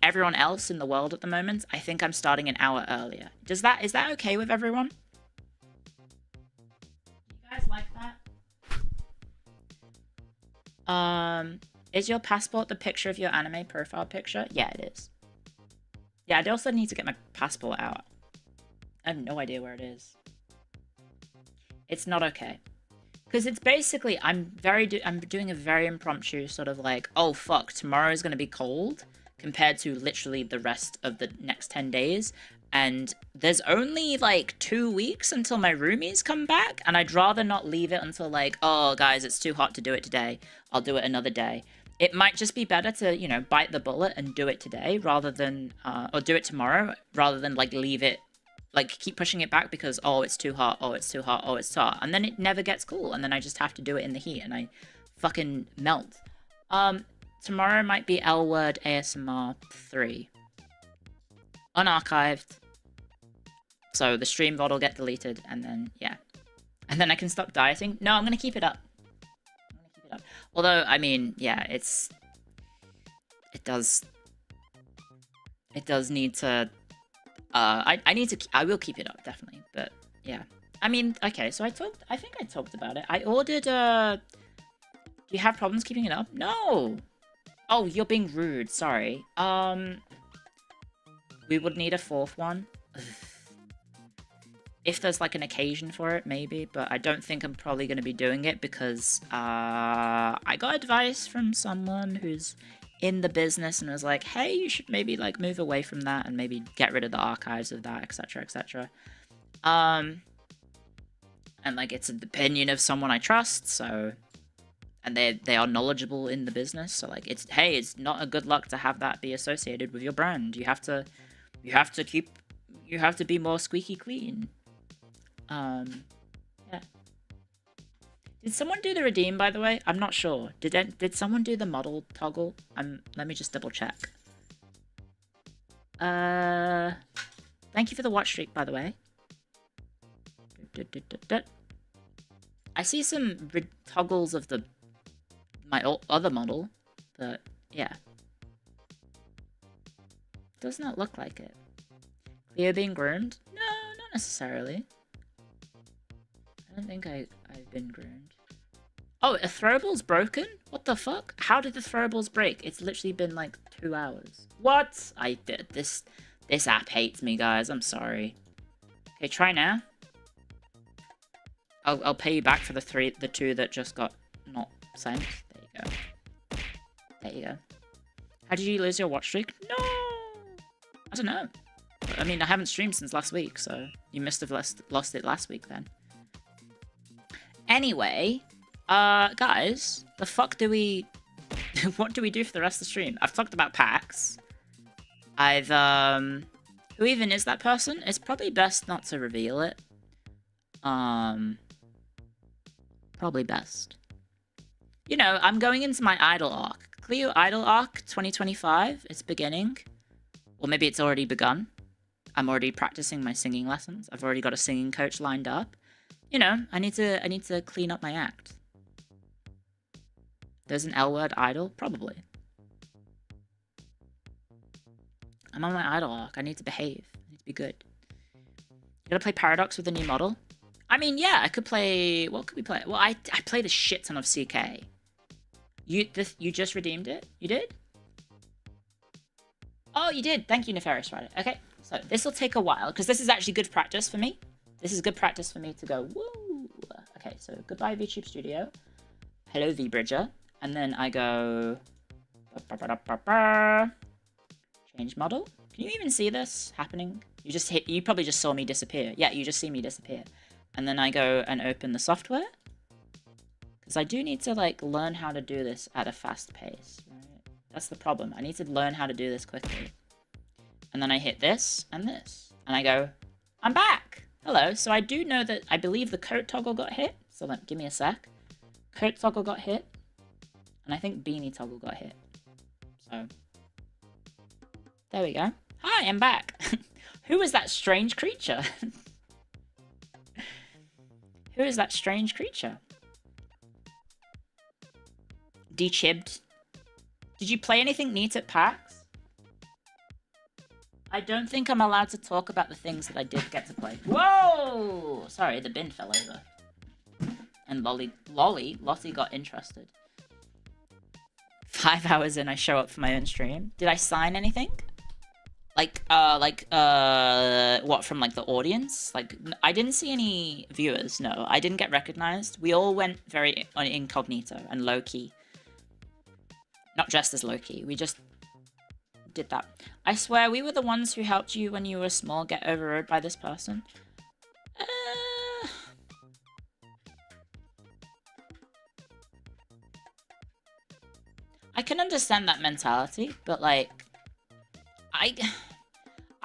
everyone else in the world at the moment, I think I'm starting an hour earlier. Is that okay with everyone? You guys like that? Is your passport the picture of your anime profile picture? Yeah, it is. Yeah, I also need to get my passport out. I have no idea where it is. It's not okay. Because it's basically, I'm doing a very impromptu sort of like, oh fuck, tomorrow is going to be cold compared to literally the rest of the next 10 days. And there's only like 2 weeks until my roomies come back. And I'd rather not leave it until like, oh guys, it's too hot to do it today. I'll do it another day. It might just be better to, you know, bite the bullet and do it today rather than, or do it tomorrow rather than like leave it, like keep pushing it back because, oh, it's too hot, oh, it's too hot, oh, it's too hot. And then it never gets cool. And then I just have to do it in the heat and I fucking melt. Tomorrow might be L Word ASMR 3. Unarchived. So the stream VOD will get deleted, and then, yeah. And then I can stop dieting. No, I'm going to keep it up. Although, I mean, yeah, it does need to, I will keep it up, definitely, but, yeah. I mean, okay, so I think I talked about it. I ordered, do you have problems keeping it up? No! Oh, you're being rude, sorry. We would need a 4th one. If there's like an occasion for it, maybe, but I don't think I'm probably going to be doing it because I got advice from someone who's in the business and was like, hey, you should maybe like move away from that and maybe get rid of the archives of that, etc, etc. And like it's an opinion of someone I trust, so, and they are knowledgeable in the business, so like it's not a good luck to have that be associated with your brand. You have to be more squeaky clean. Yeah. Did someone do the redeem, by the way? I'm not sure. Did someone do the model toggle? Let me just double check. Thank you for the watch streak, by the way. I see some toggles of my other model, but yeah. Does not look like it. Cleo being groomed? No, not necessarily. I don't think I've been groomed. Oh, a throwable's broken? What the fuck? How did the throwables break? It's literally been like 2 hours. What? I did this app hates me, guys. I'm sorry. Okay, try now. I'll pay you back for the 2 that just got not sent. There you go. There you go. How did you lose your watch streak? No! I don't know. I mean, I haven't streamed since last week, so you must have lost it last week then. Anyway, guys, the fuck do we... what do we do for the rest of the stream? I've talked about packs. Who even is that person? It's probably best not to reveal it. Probably best. You know, I'm going into my idol arc. Cleo idol arc 2025. It's beginning. Or maybe it's already begun. I'm already practicing my singing lessons. I've already got a singing coach lined up. You know, I need to clean up my act. There's an L word idol? Probably. I'm on my idol arc. I need to behave. I need to be good. You gotta play Paradox with a new model? I mean, yeah, I could play... What could we play? Well, I played a shit ton of CK. You just redeemed it? You did? Oh, you did. Thank you, Nefarious Rider. Okay, so this will take a while, because this is actually good practice for me. This is good practice for me to go, woo! Okay, so goodbye, VTube Studio. Hello, VBridger. And then I go... Change model. Can you even see this happening? You probably just saw me disappear. Yeah, you just see me disappear. And then I go and open the software. Because I do need to, like, learn how to do this at a fast pace. Right? That's the problem. I need to learn how to do this quickly. And then I hit this and this. And I go, I'm back! Hello. So I do know that I believe the coat toggle got hit. So give me a sec. Coat toggle got hit. And I think beanie toggle got hit. So... there we go. Hi, I'm back. Who is that strange creature? Who is that strange creature? Dechibbed. Did you play anything neat at PAX? I don't think I'm allowed to talk about the things that I did get to play. Whoa! Sorry, the bin fell over. And Lottie got interested. 5 hours in, I show up for my own stream. Did I sign anything? What, from, like, the audience? Like, I didn't see any viewers, no. I didn't get recognized. We all went very incognito and low-key. Not dressed as low-key. We just did that. I swear, we were the ones who helped you when you were small get overrode by this person. I can understand that mentality, but, like...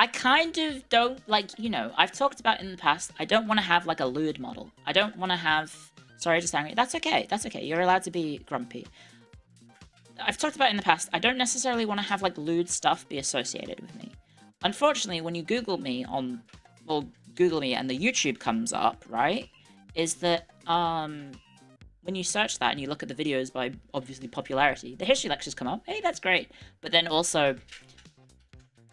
I kind of don't, like, you know, I've talked about in the past, I don't want to have, like, a lewd model. I don't want to have... Sorry, just angry. That's okay. That's okay. You're allowed to be grumpy. I've talked about in the past, I don't necessarily want to have, like, lewd stuff be associated with me. Unfortunately, when you Google me on... Well, Google me and the YouTube comes up, right, is that when you search that and you look at the videos by obviously popularity, the history lectures come up. Hey, that's great. But then also,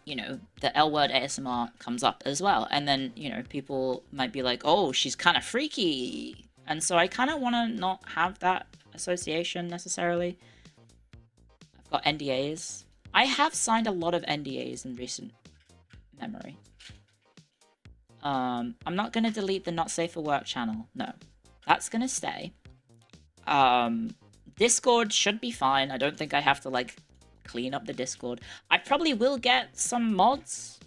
you know, the L word ASMR comes up as well. And then, you know, people might be like, oh, she's kind of freaky. And so I kind of want to not have that association necessarily. I've got NDAs. I have signed a lot of NDAs in recent memory. I'm not going to delete the Not Safe for Work channel. No, that's going to stay. Discord should be fine. I don't think I have to, like, clean up the Discord. I probably will get some mods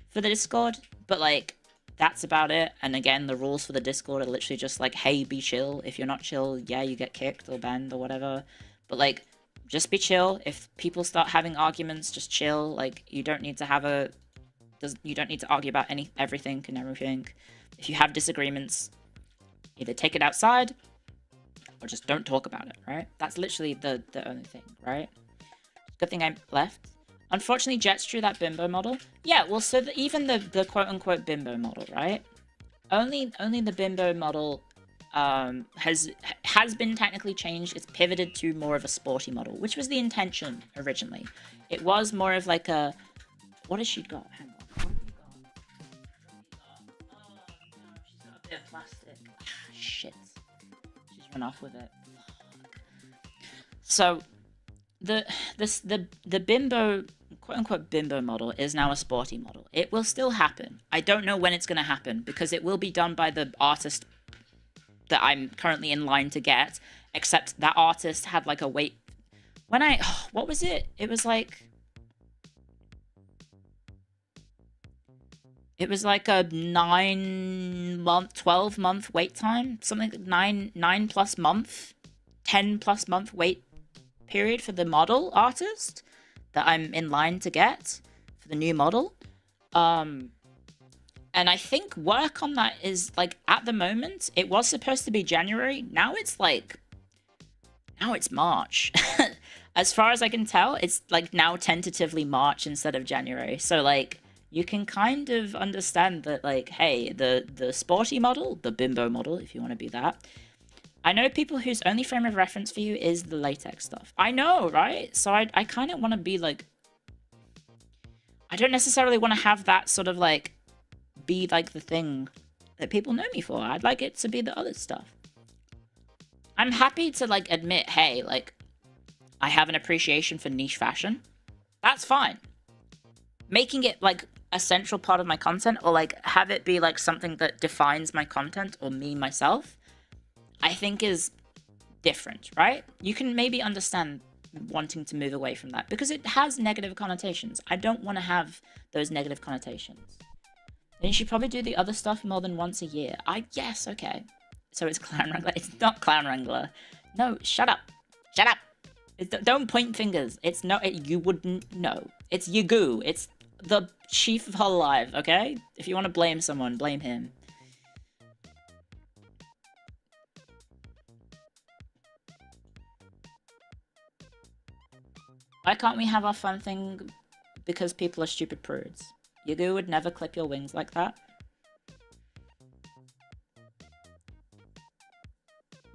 for the Discord, but, like, that's about it. And again, the rules for the Discord are literally just like, hey, be chill. If you're not chill, yeah, you get kicked or banned or whatever. But, like, just be chill. If people start having arguments, just chill. Like, you don't need to have a... You don't need to argue about everything and everything. If you have disagreements, either take it outside or just don't talk about it, right? That's literally the only thing, right? Good thing I left. Unfortunately, Jetstrew, that bimbo model. Yeah, well, so even the quote-unquote bimbo model, right? Only the bimbo model has been technically changed. It's pivoted to more of a sporty model, which was the intention originally. It was more of like a... What has she got? Hang on. Plastic. Shit. She's run off with it. So the bimbo, quote unquote bimbo model is now a sporty model. It will still happen. I don't know when it's gonna happen because it will be done by the artist that I'm currently in line to get, except that artist had like a weight when what was it? It was like a 12-month wait time, something like 9 plus month, 10 plus month wait period for the model artist that I'm in line to get for the new model. And I think work on that is like, at the moment, it was supposed to be January. Now it's March. As far as I can tell, it's like now tentatively March instead of January. So like, you can kind of understand that, like, hey, the sporty model, the bimbo model, if you want to be that. I know people whose only frame of reference for you is the latex stuff. I know, right? So I kind of want to be, like... I don't necessarily want to have that sort of, like, be, like, the thing that people know me for. I'd like it to be the other stuff. I'm happy to, like, admit, hey, like, I have an appreciation for niche fashion. That's fine. Making it, like, a central part of my content, or like have it be like something that defines my content or me myself, I think is different, right? You can maybe understand wanting to move away from that because it has negative connotations. I don't want to have those negative connotations. Then you should probably do the other stuff more than once a year. Yes, okay. So it's Clown Wrangler. It's not Clown Wrangler. No, shut up. Shut up. Don't point fingers. It's not. You wouldn't know. It's Yagoo. It's the chief of Hololive, okay? If you want to blame someone, blame him. Why can't we have our fun thing? Because people are stupid prudes. Yagoo would never clip your wings like that.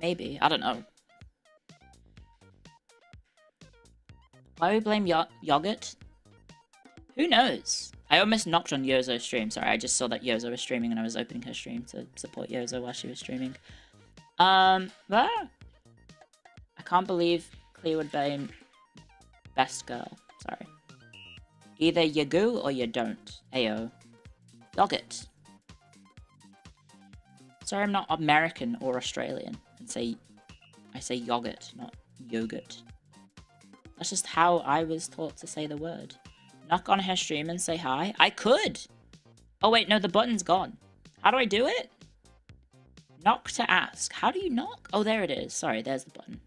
Maybe, I don't know. Why we blame Yogurt? Who knows? I almost knocked on Yozo's stream. Sorry, I just saw that Yozo was streaming and I was opening her stream to support Yozo while she was streaming. I can't believe Cleo would blame Best Girl. Sorry. Either you go or you don't. Ayo. Yogurt. Sorry I'm not American or Australian. I say yogurt, not yogurt. That's just how I was taught to say the word. Knock on her stream and say hi. I could! Oh wait, no, the button's gone. How do I do it? Knock to ask. How do you knock? Oh, there it is. Sorry, there's the button.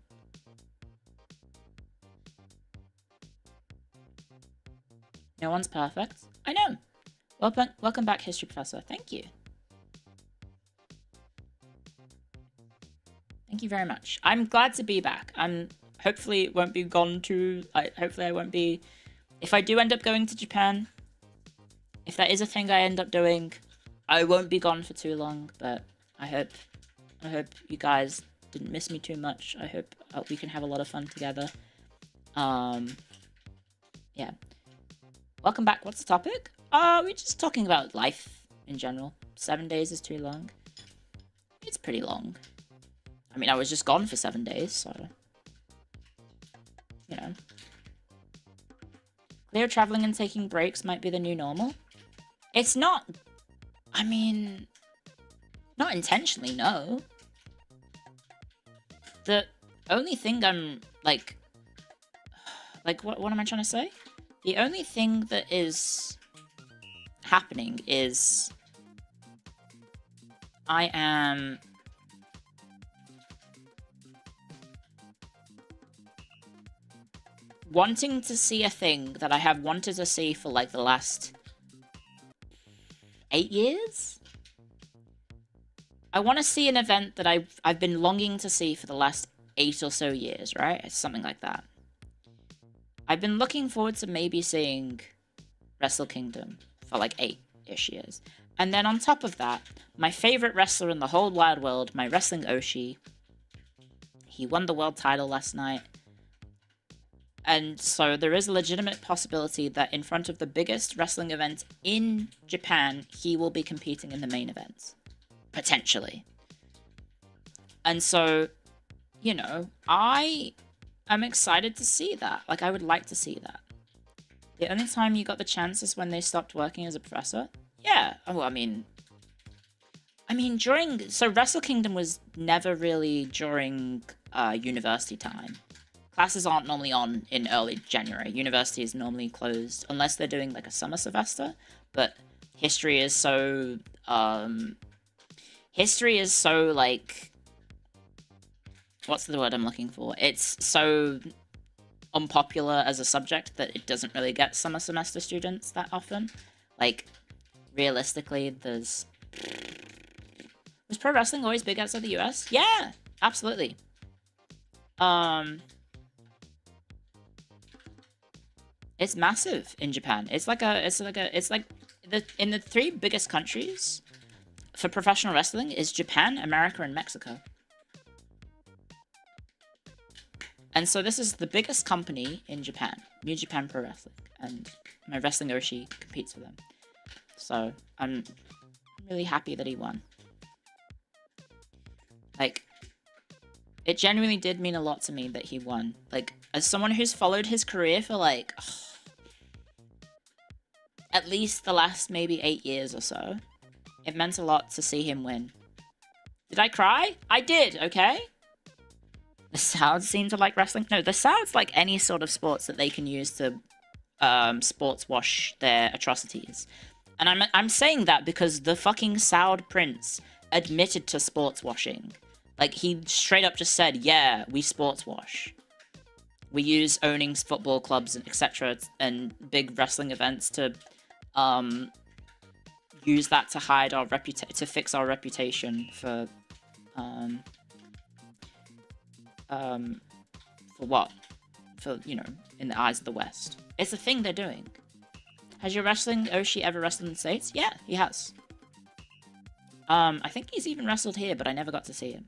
No one's perfect. I know. Welcome back, History Professor. Thank you. Thank you very much. I'm glad to be back. Hopefully it won't be gone too... hopefully I won't be... If I do end up going to Japan, if that is a thing I end up doing, I won't be gone for too long, but I hope you guys didn't miss me too much. I hope we can have a lot of fun together. Yeah. Welcome back. What's the topic? We're just talking about life in general. 7 days is too long. It's pretty long. I mean, I was just gone for 7 days, so... You know. Clear traveling and taking breaks might be the new normal. It's not... I mean... Not intentionally, no. The only thing I'm, like... what am I trying to say? The only thing that is happening is I am wanting to see a thing that I have wanted to see for like the last 8 years. I want to see an event that I've been longing to see for the last 8 or so years, right? It's something like that. I've been looking forward to maybe seeing Wrestle Kingdom for like 8-ish years. And then on top of that, my favorite wrestler in the whole wide world, my wrestling Oshi, he won the world title last night. And so there is a legitimate possibility that in front of the biggest wrestling event in Japan, he will be competing in the main event. Potentially. And so, you know, I'm excited to see that. Like, I would like to see that. The only time you got the chance is when they stopped working as a professor? Yeah. Oh, I mean, during... So, Wrestle Kingdom was never really during university time. Classes aren't normally on in early January. University is normally closed, unless they're doing, like, a summer semester. But history is so, like... What's the word I'm looking for? It's so unpopular as a subject that it doesn't really get summer semester students that often. Like, realistically, Was pro wrestling always big outside the US? Yeah, absolutely. It's massive in Japan. It's like in the 3 biggest countries for professional wrestling is Japan, America, and Mexico. And so this is the biggest company in Japan, New Japan Pro Wrestling, and my wrestling Oshi competes for them. So I'm really happy that he won. Like, it genuinely did mean a lot to me that he won. Like, as someone who's followed his career for like, at least the last maybe 8 years or so, it meant a lot to see him win. Did I cry? I did, okay? The Souths seem to like wrestling. No, the Souths like any sort of sports that they can use to sports wash their atrocities. And I'm saying that because the fucking Saud Prince admitted to sports washing. Like, he straight up just said, yeah, we sports wash. We use owning football clubs and etc. and big wrestling events to use that to hide our to fix our reputation for what? For, you know, in the eyes of the West. It's a thing they're doing. Has your wrestling Oshi ever wrestled in the States? Yeah, he has. I think he's even wrestled here, but I never got to see him.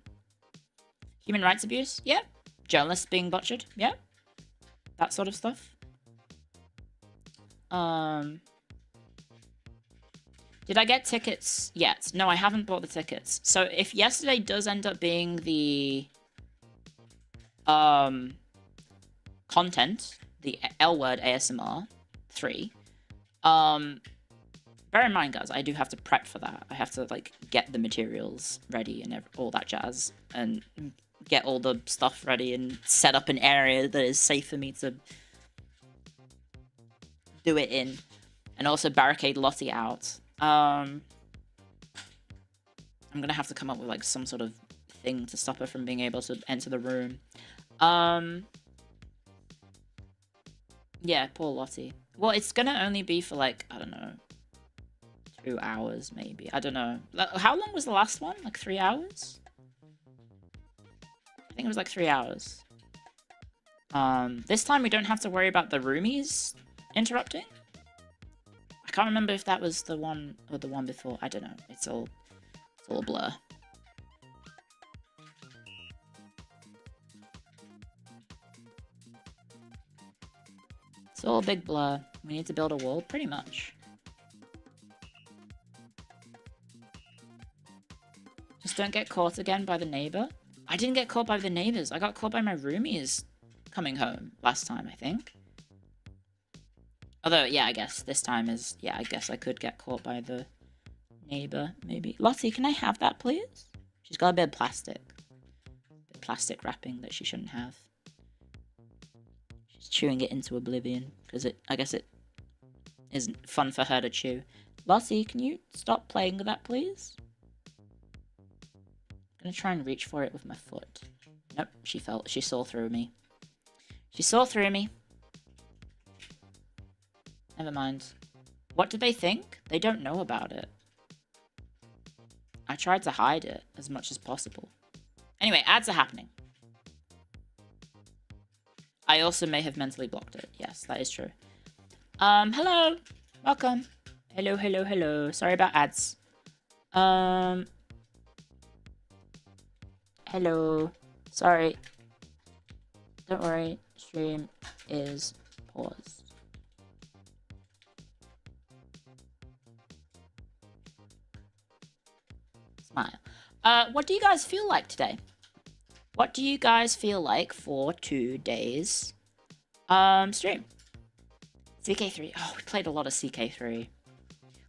Human rights abuse? Yeah. Journalists being butchered? Yeah. That sort of stuff. Did I get tickets yet? No, I haven't bought the tickets. So if yesterday does end up being the content, the L word ASMR 3, bear in mind, guys, I do have to prep for that. I have to, like, get the materials ready and all that jazz, and get all the stuff ready and set up an area that is safe for me to do it in, and also barricade Lottie out. I'm gonna have to come up with, like, some sort of thing to stop her from being able to enter the room. Yeah, poor Lottie. Well, it's gonna only be for, like, I don't know, 2 hours, maybe. I don't know. How long was the last one? Like 3 hours? I think it was like 3 hours. This time we don't have to worry about the roomies interrupting. I can't remember if that was the one or the one before. I don't know. It's all a blur. It's all a big blur. We need to build a wall, pretty much. Just don't get caught again by the neighbor. I didn't get caught by the neighbors. I got caught by my roomies coming home last time, I think. Although, yeah, I guess this time is... Yeah, I guess I could get caught by the neighbor, maybe. Lottie, can I have that, please? She's got a bit of plastic. A bit of plastic wrapping that she shouldn't have. She's chewing it into oblivion, because I guess it isn't fun for her to chew. Lottie, can you stop playing with that, please? I'm gonna try and reach for it with my foot. Nope, she saw through me. She saw through me. Never mind. What do they think? They don't know about it. I tried to hide it as much as possible. Anyway, ads are happening. I also may have mentally blocked it. Yes, that is true. Hello. Welcome. Hello, hello, hello. Sorry about ads. Hello. Sorry. Don't worry. Stream is paused. Smile. What do you guys feel like today? What do you guys feel like for today's stream? CK3. Oh, we played a lot of CK3.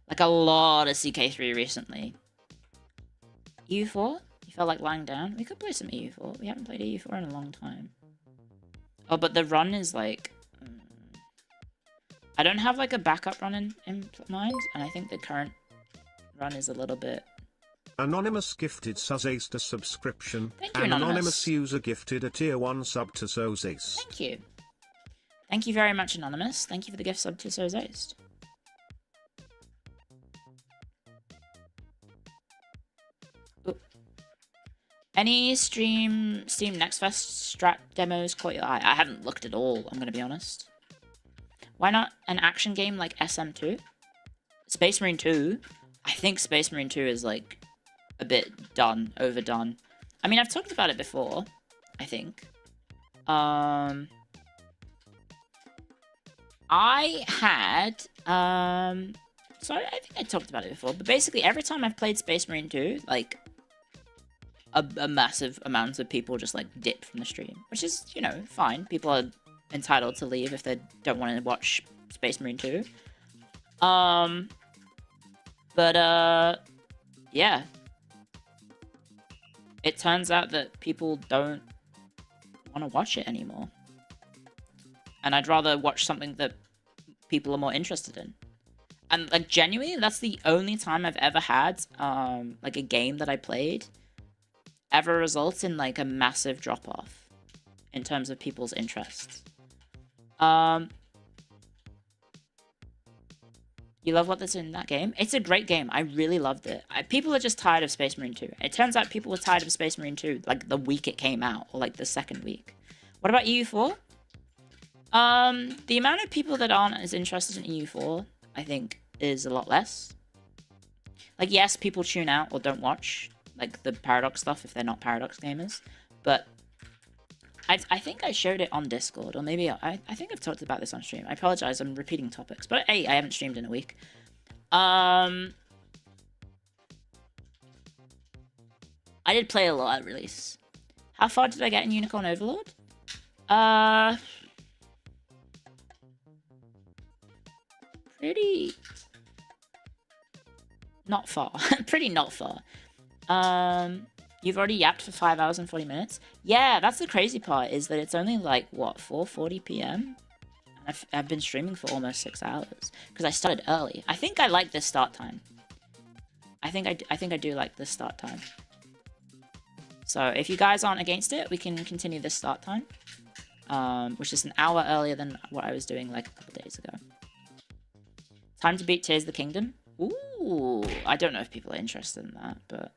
Like a lot of CK3 recently. EU4? You felt like lying down? We could play some EU4. We haven't played EU4 in a long time. Oh, but the run is like... I don't have like a backup run in mind, and I think the current run is a little bit... Anonymous gifted Suzace a subscription. Thank you, An Anonymous. anonymous user gifted a tier 1 sub to Suzace. Thank you. Thank you very much, Anonymous. Thank you for the gift sub to Suzace. Any Steam Next Fest strat demos caught your eye? I haven't looked at all, I'm gonna be honest. Why not an action game like SM2? Space Marine 2? I think Space Marine 2 is like a bit overdone. I mean, I've talked about it before, I think. I had, so I think I talked about it before, but basically every time I've played Space Marine 2, like, a massive amount of people just, like, dip from the stream, which is, you know, fine. People are entitled to leave if they don't want to watch Space Marine 2. Yeah. It turns out that people don't want to watch it anymore. And I'd rather watch something that people are more interested in. And, like, genuinely, that's the only time I've ever had, like, a game that I played ever results in, like, a massive drop-off in terms of people's interests. You love what's in that game? It's a great game. I really loved it. People are just tired of Space Marine 2. It turns out people were tired of Space Marine 2, like, the week it came out, or, like, the second week. What about EU4? The amount of people that aren't as interested in EU4, I think, is a lot less. Like, yes, people tune out or don't watch, like, the Paradox stuff if they're not Paradox gamers, but I think I showed it on Discord, or maybe I think I've talked about this on stream. I apologize, I'm repeating topics, but hey, I haven't streamed in a week. I did play a lot at release. How far did I get in Unicorn Overlord? Pretty not far. Pretty not far. You've already yapped for 5 hours and 40 minutes? Yeah, that's the crazy part, is that it's only like, what, 4:40 p.m? I've been streaming for almost 6 hours, because I started early. I think I like this start time. I think I do like this start time. So if you guys aren't against it, we can continue this start time, which is an hour earlier than what I was doing like a couple days ago. Time to beat Tears of the Kingdom? Ooh, I don't know if people are interested in that, but...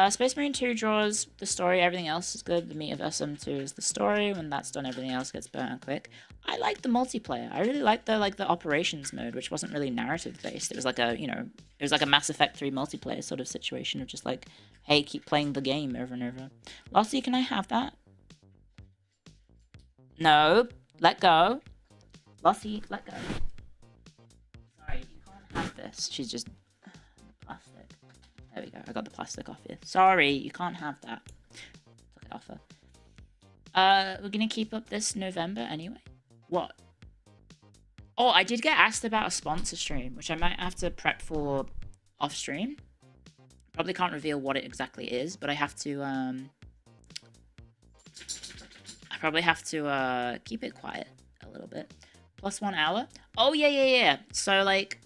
Space Marine 2 draws the story, everything else is good. The meat of SM2 is the story. When that's done, everything else gets burnt out quick. I like the multiplayer. I really like the operations mode, which wasn't really narrative based. It was like a, you know, it was like a Mass Effect 3 multiplayer sort of situation of just like, hey, keep playing the game over and over. Lossie, can I have that? No, let go. Lossie, let go. Sorry, you can't have this. She's just plastic. There we go. I got the plastic off you. Sorry, you can't have that. Took it off her. We're gonna keep up this November anyway. What? Oh, I did get asked about a sponsor stream, which I might have to prep for off stream. Probably can't reveal what it exactly is, but I have to I probably have to keep it quiet a little bit. Plus 1 hour. Oh yeah. So like,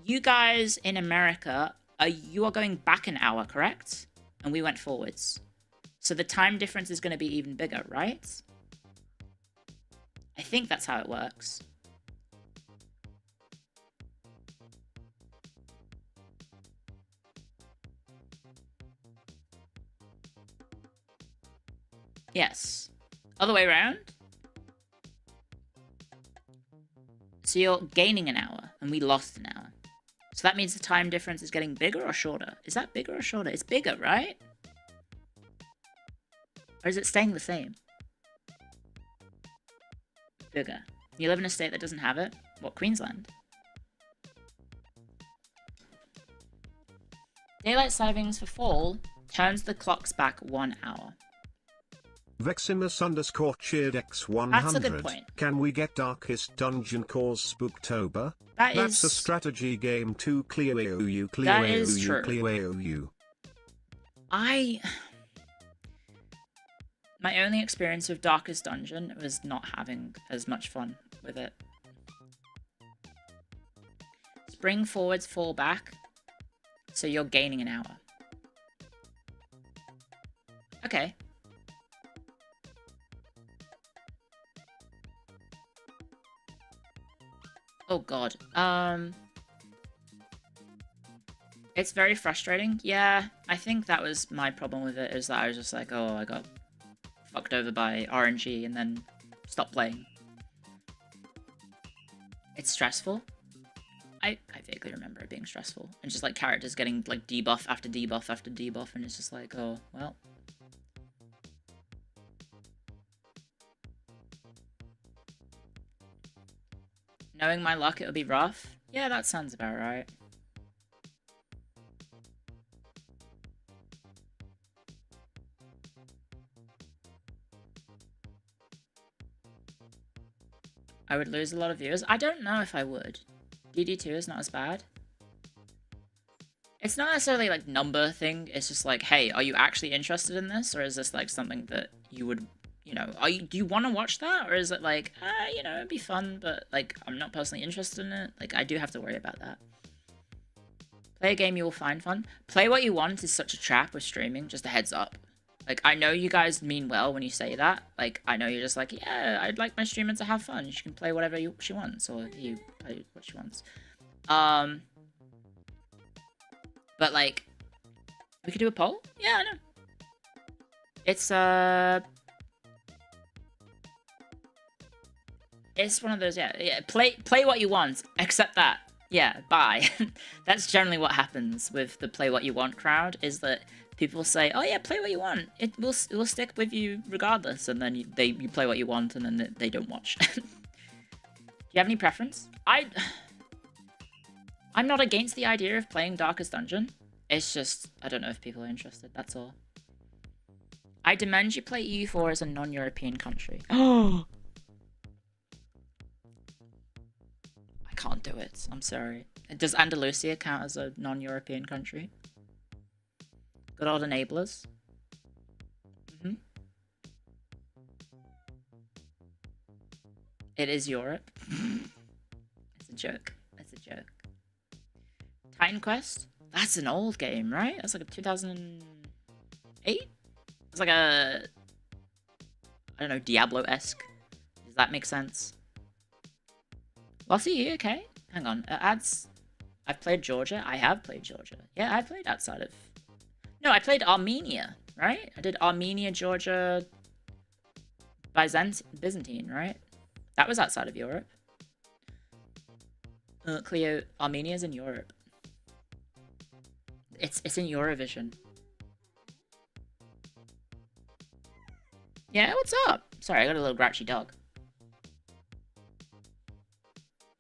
you guys in America, you are going back an hour, correct? And we went forwards. So the time difference is going to be even bigger, right? I think that's how it works. Yes. Other way around? So you're gaining an hour, and we lost an hour. So that means the time difference is getting bigger or shorter? Is that bigger or shorter? It's bigger, right? Or is it staying the same? Bigger. You live in a state that doesn't have it? What, Queensland? Daylight savings for fall turns the clocks back 1 hour. Veximus_cheered X100. That's a good point. Can we get Darkest Dungeon cause Spooktober? That's a strategy game too. Clear AOU, clear That AOU, is true. clear AOU. My only experience with Darkest Dungeon was not having as much fun with it. Spring forwards, fall back. So you're gaining an hour. Okay. Oh god. It's very frustrating. Yeah, I think that was my problem with it, is that I was just like, oh, I got fucked over by RNG and then stopped playing. It's stressful. I vaguely remember it being stressful. And just like characters getting like debuff after debuff after debuff, and it's just like, oh, well. Knowing my luck, it would be rough. Yeah, that sounds about right. I would lose a lot of viewers. I don't know if I would. DD2 is not as bad. It's not necessarily like number thing. It's just like, hey, are you actually interested in this? Or is this like something that you would, you know, do you want to watch that? Or is it like, you know, it'd be fun, but like, I'm not personally interested in it. Like, I do have to worry about that. Play a game you will find fun. Play what you want is such a trap with streaming, just a heads up. Like, I know you guys mean well when you say that. Like, I know you're just like, yeah, I'd like my streamer to have fun. She can play whatever she wants, or he play what she wants. But like, we could do a poll? Yeah, I know. It's one of those, yeah, play what you want, accept that. Yeah, bye. That's generally what happens with the play what you want crowd, is that people say, oh yeah, play what you want. It will stick with you regardless, and then you play what you want, and then they don't watch. Do you have any preference? I'm not against the idea of playing Darkest Dungeon. It's just, I don't know if people are interested, that's all. I demand you play EU4 as a non-European country. Oh! I can't do it, I'm sorry. Does Andalusia count as a non-European country? Good old enablers. It is Europe. It's a joke. It's a joke. Titan Quest? That's an old game, right? That's like a 2008? It's like a, I don't know, Diablo-esque. Does that make sense? Lossie, you okay? Hang on. I've played Georgia. I have played Georgia. Yeah, I've played outside of... No, I played Armenia, right? I did Armenia, Georgia, Byzantine, right? That was outside of Europe. Cleo, Armenia's in Europe. It's in Eurovision. Yeah, what's up? Sorry, I got a little grouchy dog.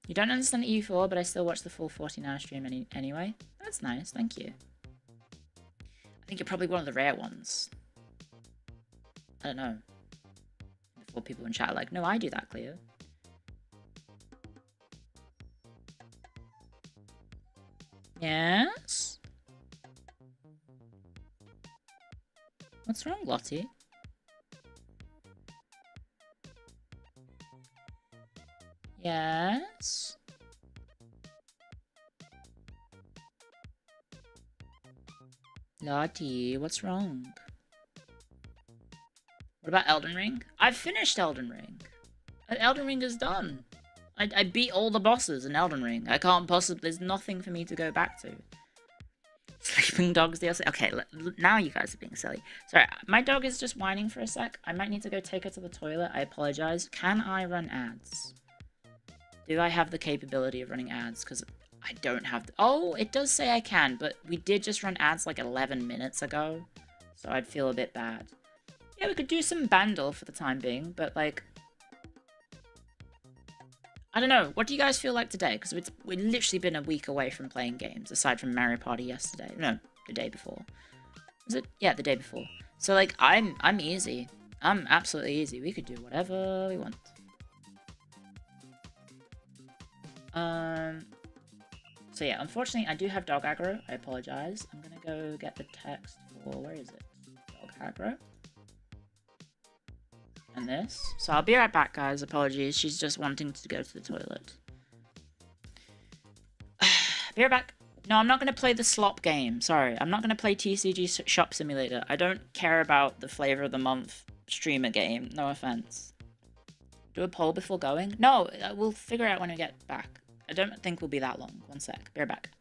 You don't understand EU4, but I still watch the full 14-hour stream anyway. That's nice, thank you. I think you're probably one of the rare ones. I don't know. Before people in chat are like, no, I do that, Cleo. Yes? What's wrong, Lottie? Yes? Lottie, what's wrong? What about Elden Ring? I've finished Elden Ring. Elden Ring is done. I beat all the bosses in Elden Ring. I can't possibly... There's nothing for me to go back to. Sleeping Dogs DLC. Okay, now you guys are being silly. Sorry, my dog is just whining for a sec. I might need to go take her to the toilet. I apologize. Can I run ads? Do I have the capability of running ads? Because I don't have... Oh, it does say I can, but we did just run ads like 11 minutes ago. So I'd feel a bit bad. Yeah, we could do some Bandle for the time being, but like... I don't know. What do you guys feel like today? Because we've literally been a week away from playing games, aside from Mario Party yesterday. No, the day before. Was it? Yeah, the day before. So like, I'm easy. I'm absolutely easy. We could do whatever we want. So yeah, unfortunately, I do have dog aggro. I apologize. I'm gonna go get the text for... Where is it? Dog aggro. And this. So I'll be right back, guys. Apologies. She's just wanting to go to the toilet. Be right back. No, I'm not going to play the slop game. Sorry. I'm not going to play TCG Shop Simulator. I don't care about the flavor of the month streamer game. No offense. Do a poll before going? No, we'll figure out when we get back. I don't think we'll be that long. One sec. Be right back.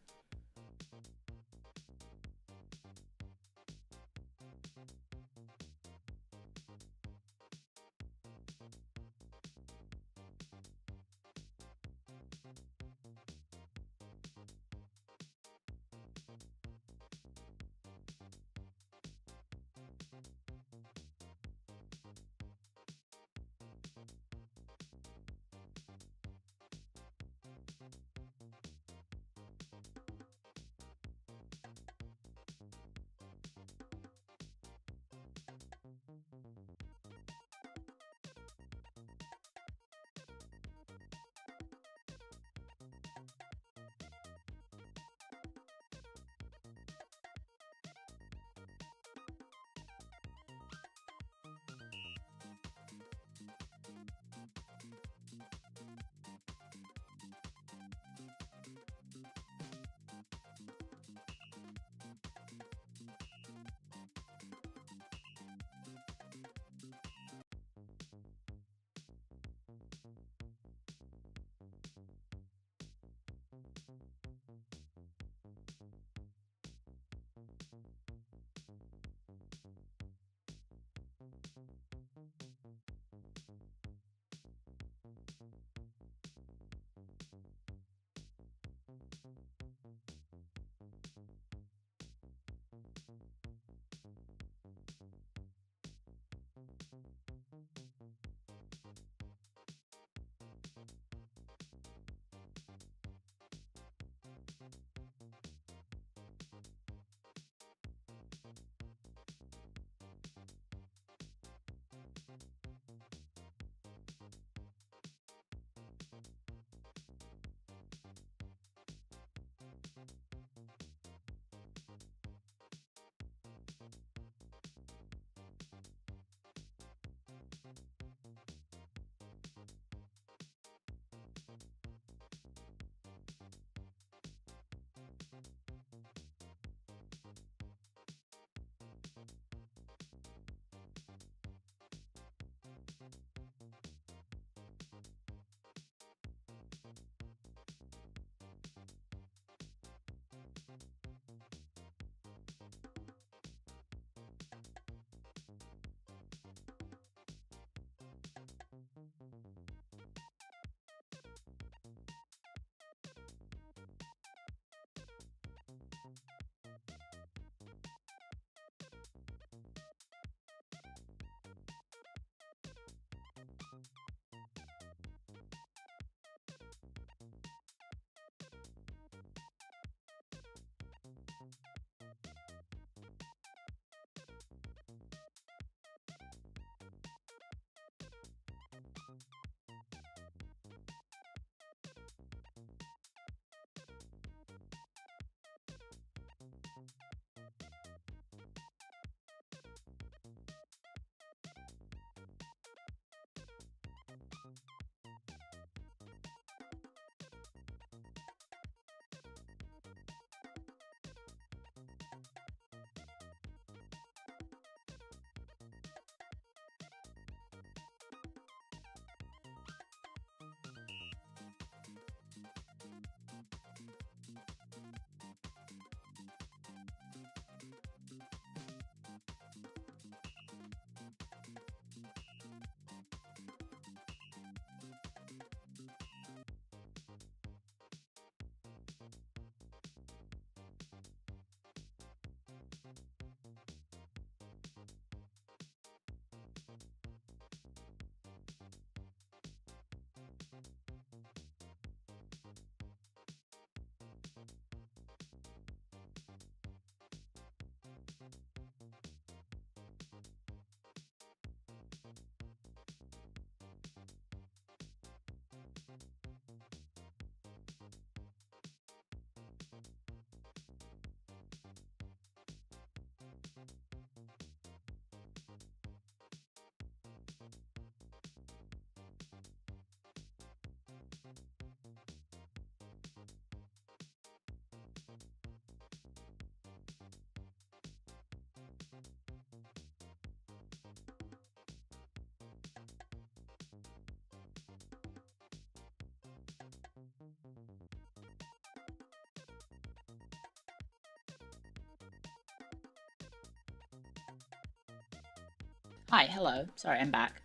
Hi, hello. Sorry, I'm back.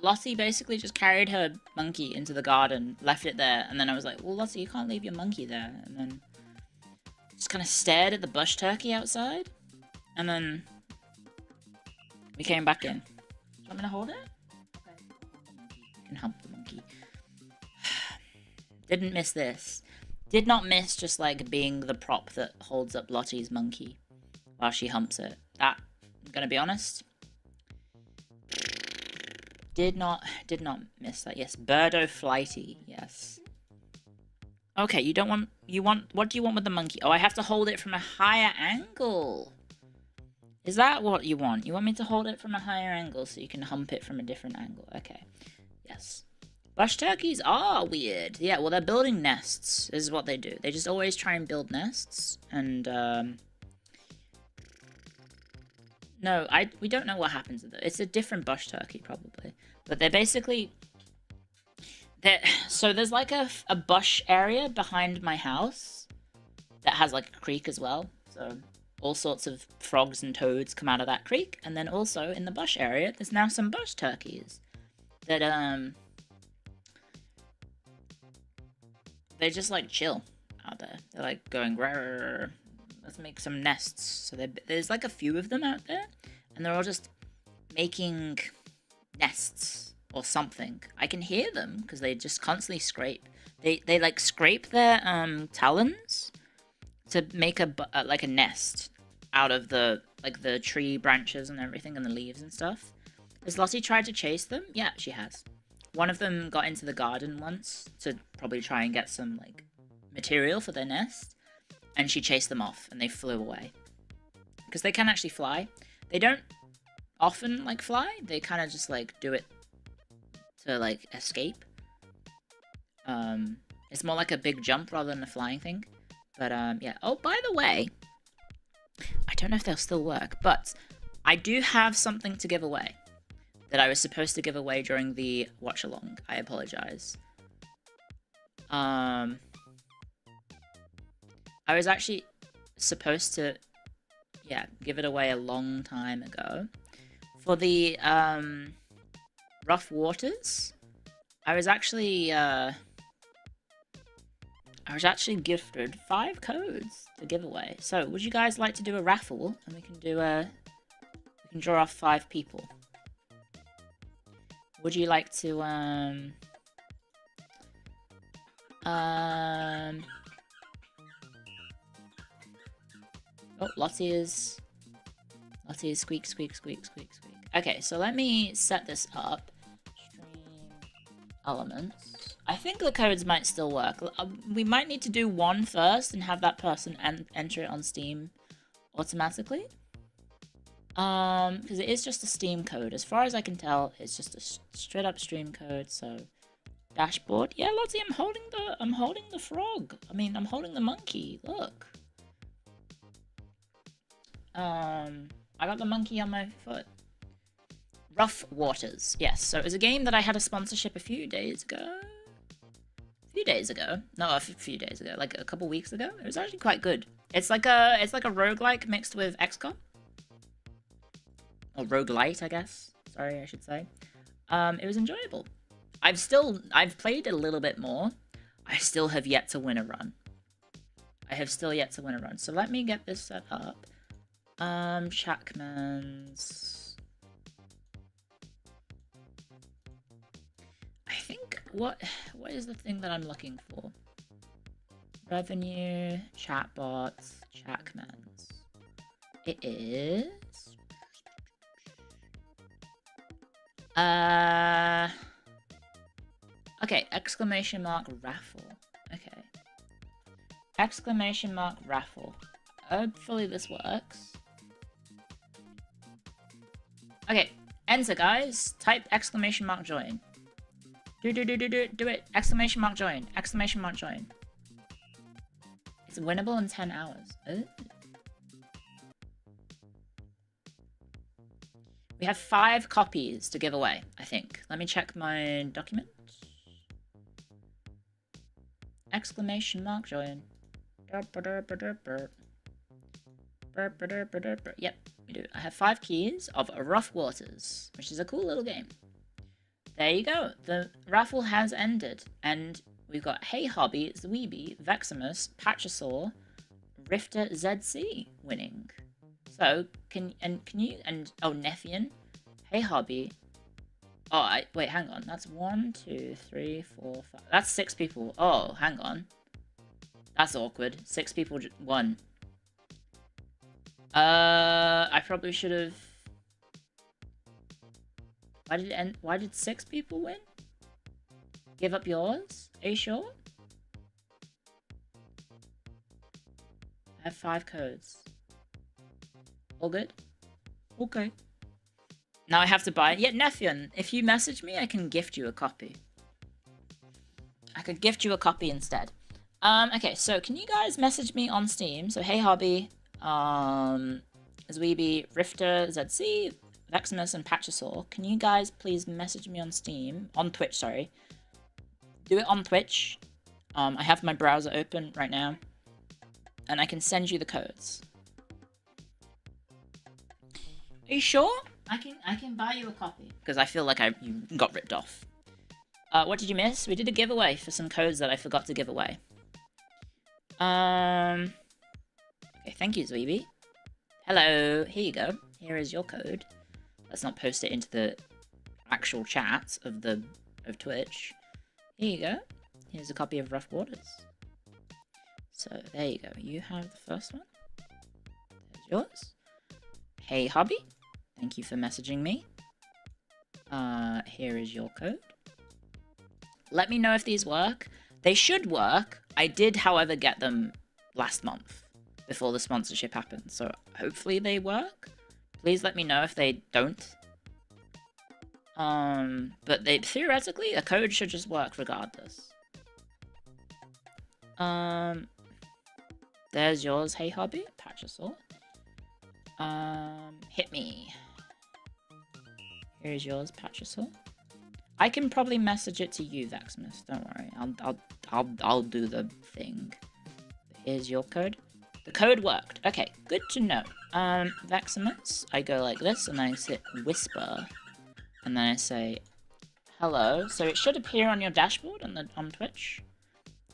Lottie basically just carried her monkey into the garden, left it there, and then I was like, well, Lottie, you can't leave your monkey there. And then just kind of stared at the bush turkey outside, and then we came back in. Do you want me to hold it? Okay. You can hump the monkey. Didn't miss this. Did not miss just like being the prop that holds up Lottie's monkey while she humps it. That, I'm gonna be honest, did not miss that. Yes, Birdo Flighty, yes. Okay, what do you want with the monkey? Oh, I have to hold it from a higher angle. Is that what you want? You want me to hold it from a higher angle so you can hump it from a different angle? Okay, yes. Bush turkeys are weird. Yeah, well, they're building nests, is what they do. They just always try and build nests, and, no, we don't know what happens with it. It's a different bush turkey, probably. But they're basically... So there's like a bush area behind my house that has like a creek as well. So all sorts of frogs and toads come out of that creek. And then also in the bush area, there's now some bush turkeys that, they just like chill out there. They're like going, "Rrr, let's make some nests." So there's like a few of them out there, and they're all just making nests or something. I can hear them because they just constantly scrape. They like scrape their talons to make like a nest out of the tree branches and everything and the leaves and stuff. Has Lottie tried to chase them? Yeah, she has. One of them got into the garden once to probably try and get some, like, material for their nest. And she chased them off, and they flew away. Because they can actually fly. They don't often, like, fly. They kind of just, like, do it to, like, escape. It's more like a big jump rather than a flying thing. But, yeah. Oh, by the way, I don't know if they'll still work, but I do have something to give away that I was supposed to give away during the watch-along. I apologize. I was actually supposed to, yeah, give it away a long time ago. For the, Rough Waters, I was actually gifted 5 codes to give away. So, would you guys like to do a raffle? And we can draw off 5 people. Would you like to, oh, Lottie is squeak, squeak, squeak, squeak, squeak. Okay, so let me set this up. Stream elements. I think the codes might still work. We might need to do one first and have that person enter it on Steam automatically. Because it is just a Steam code. As far as I can tell, it's just a straight up stream code, so dashboard. Yeah, Lottie, I'm holding the frog. I mean, I'm holding the monkey. Look. I got the monkey on my foot. Rough Waters. Yes, so it was a game that I had a sponsorship a few days ago. No, a few days ago, like a couple weeks ago. It was actually quite good. It's like a roguelike mixed with XCOM. Or roguelite, I guess. Sorry, I should say. It was enjoyable. I've played a little bit more. I still have yet to win a run. So let me get this set up. Shackmans. I think, what is the thing that I'm looking for? Revenue, chatbots, Shackmans. It is... okay, exclamation mark raffle. Okay. Exclamation mark raffle. Hopefully this works. Okay, enter guys. Type exclamation mark join. Do it. Exclamation mark join. Exclamation mark join. It's winnable in 10 hours. Ooh. We have 5 copies to give away, I think. Let me check my document. Exclamation mark join. Yep, we do. I have 5 keys of Rough Waters, which is a cool little game. There you go. The raffle has ended, and we've got Hey Hobby, Zweeby, Veximus, Patchosaur, Rifter ZC winning. So can you Nephian, Hey Hobby. Oh, wait, hang on. That's 1, 2, 3, 4, 5. That's 6 people. Oh, hang on. That's awkward. 6 people won. I probably should have. Why did it end? Why did 6 people win? Give up yours? Are you sure? I have 5 codes. All good? Okay. Now I have to buy it. Yeah, Nephian, if you message me, I can gift you a copy. I could gift you a copy instead. Okay, so can you guys message me on Steam? So Hey Hobby, Zweeby, Rifter, ZC, Veximus, and Patchosaur. Can you guys please message me on Steam? On Twitch, sorry. Do it on Twitch. I have my browser open right now. And I can send you the codes. Are you sure? I can buy you a copy. Because I feel like you got ripped off. What did you miss? We did a giveaway for some codes that I forgot to give away. Okay, thank you, Zweeby. Hello, here you go. Here is your code. Let's not post it into the actual chat of Twitch. Here you go. Here's a copy of Rough Waters. So there you go. You have the first one. There's yours. Hey Hobby, thank you for messaging me. Here is your code. Let me know if these work. They should work. I did, however, get them last month before the sponsorship happened, so hopefully they work. Please let me know if they don't. But theoretically, a code should just work regardless. There's yours, Hey Hobby, Patchosaur. Hit me. Here's yours, Patchosaur. I can probably message it to you, Veximus. Don't worry. I'll do the thing. Here's your code. The code worked. Okay, good to know. Veximus, I go like this, and I hit whisper, and then I say hello. So it should appear on your dashboard on Twitch.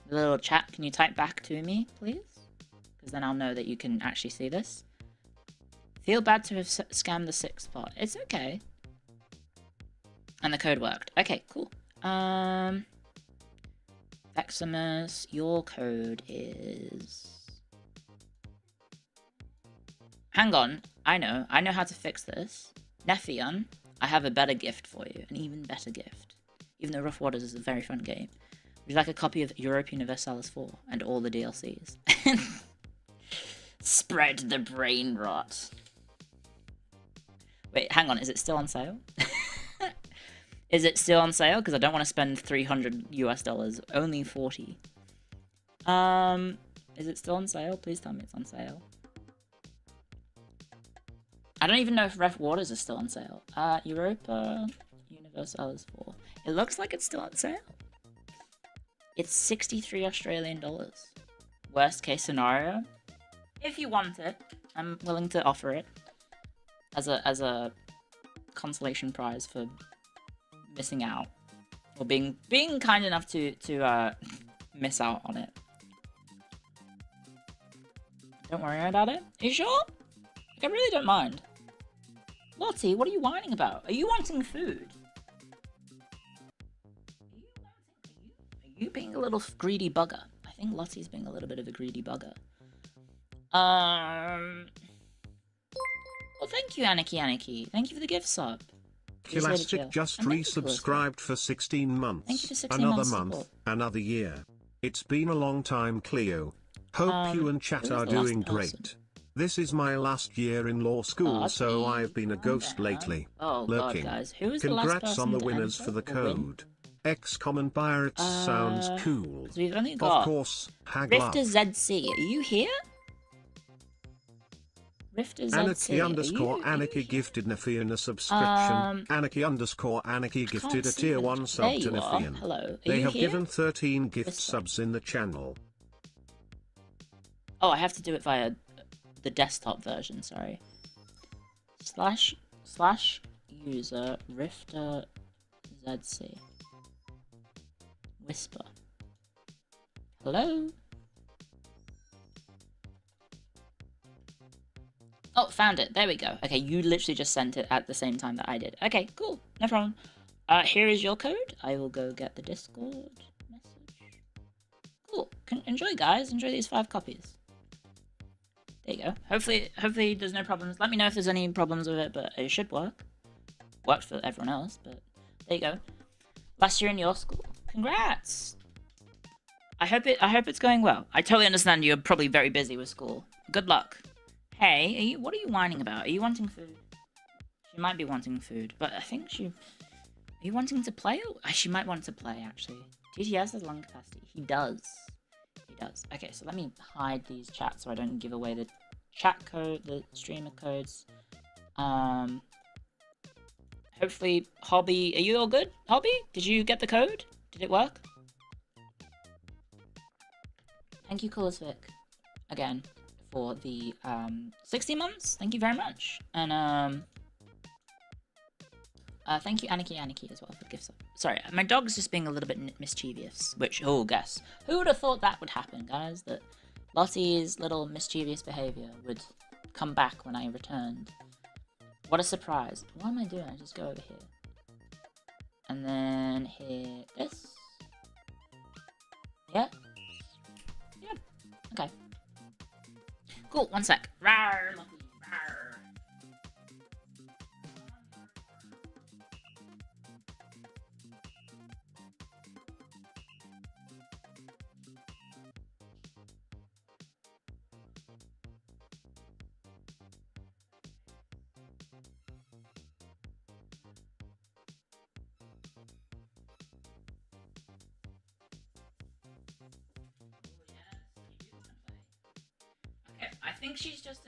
The little chat. Can you type back to me, please? Because then I'll know that you can actually see this. Feel bad to have scammed the 6th spot. It's okay. And the code worked. Okay, cool. Veximus, your code is... Hang on. I know how to fix this. Nephian, I have a better gift for you. An even better gift. Even though Rough Waters is a very fun game. Would you like a copy of Europa Universalis 4 and all the DLCs? Spread the brain rot. Wait, hang on. Is it still on sale? Is it still on sale? Because I don't want to spend $300 US. Only 40. Is it still on sale? Please tell me it's on sale. I don't even know if Rough Waters is still on sale. Europa Universalis 4. It looks like it's still on sale. It's 63 Australian dollars. Worst case scenario. If you want it, I'm willing to offer it as a consolation prize for missing out, or being kind enough to miss out on it. Don't worry about it. Are you sure? Like, I really don't mind. Lottie, what are you whining about? Are you wanting food? Are you being a little greedy bugger? I think Lottie's being a little bit of a greedy bugger. Well, thank you, Aniki. Thank you for the gift sub. Kilastic just resubscribed for 16 months. Thank you for 16 another months month, support. another year. It's been a long time, Cleo. Hope you and chat are doing great. This is my last year in law school, so I've been a ghost lately. Lurking. God, guys. Who is the last Congrats person on the to winners enter for the or win? code. X-Common Pirates sounds cool. So we've only got Of course, Rifter ZC. Are you here? Rifter ZC. Anarchy_Anarchy gifted Nephian a subscription. Anarchy_Anarchy gifted a tier 1 sub to Nephian. Hello. They have given 13 gift subs in the channel. Oh, I have to do it via the desktop version, sorry. / user Rifter ZC. Whisper. Hello? Oh, found it. There we go. Okay, you literally just sent it at the same time that I did. Okay, cool. No problem. Here is your code. I will go get the Discord message. Cool. Enjoy, guys. Enjoy these 5 copies. There you go. Hopefully there's no problems. Let me know if there's any problems with it, but it should work. Worked for everyone else, but there you go. Last year in your school. Congrats! I hope it's going well. I totally understand you're probably very busy with school. Good luck. Hey, what are you whining about? Are you wanting food? She might be wanting food, but I think she... Are you wanting to play? She might want to play, actually. TTS has lung capacity. He does. He does. Okay, so let me hide these chats so I don't give away the chat code, the streamer codes. Hopefully, Hobby... Are you all good, Hobby? Did you get the code? Did it work? Thank you, Coolest Vic. Again. For the 60 months. Thank you very much. And thank you Aniki as well for the gifts. Sorry, my dog's just being a little bit mischievous, which, oh, guess. Who would have thought that would happen, guys? That Lottie's little mischievous behavior would come back when I returned. What a surprise. What am I doing? I just go over here. And then hit this. Yeah? Yeah. Okay. Cool, one sec. Rawr, monkey, rawr. I think she's just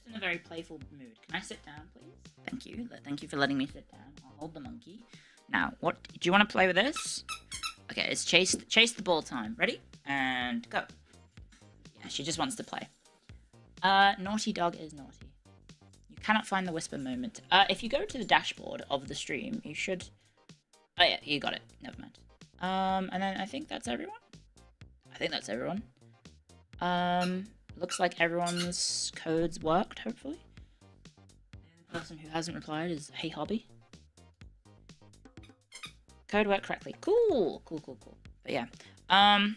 in a very playful mood. Can I sit down, please? Thank you. Thank you for letting me sit down. I'll hold the monkey. Now, what do you want to play with this? Okay, it's chase the ball time. Ready? And go. Yeah, she just wants to play. Naughty dog is naughty. You cannot find the whisper moment. If you go to the dashboard of the stream, you should... Oh yeah, you got it. Never mind. And then I think that's everyone. Looks like everyone's codes worked, hopefully. The person who hasn't replied is Hey Hobby. Code worked correctly. Cool. But yeah. I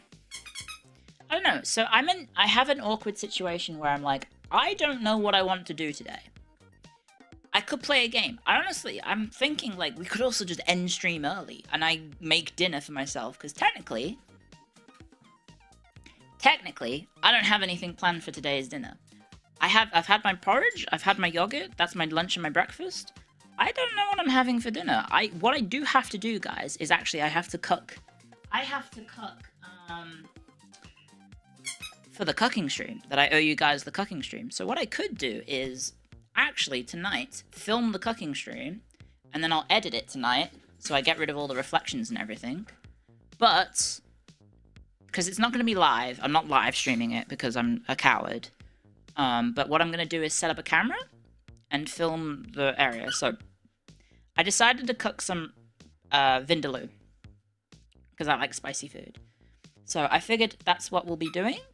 don't know. So I have an awkward situation where I'm like, I don't know what I want to do today. I could play a game. I'm thinking like we could also just end stream early and I make dinner for myself because technically, I don't have anything planned for today's dinner. I've had my porridge, I've had my yogurt, that's my lunch and my breakfast. I don't know what I'm having for dinner. What I do have to do, guys, is actually I have to cook for the cooking stream, that I owe you guys the cooking stream. So what I could do is actually tonight film the cooking stream, and then I'll edit it tonight, so I get rid of all the reflections and everything. But... because it's not going to be live. I'm not live streaming it because I'm a coward. But what I'm going to do is set up a camera and film the area. So I decided to cook some vindaloo because I like spicy food. So I figured that's what we'll be doing.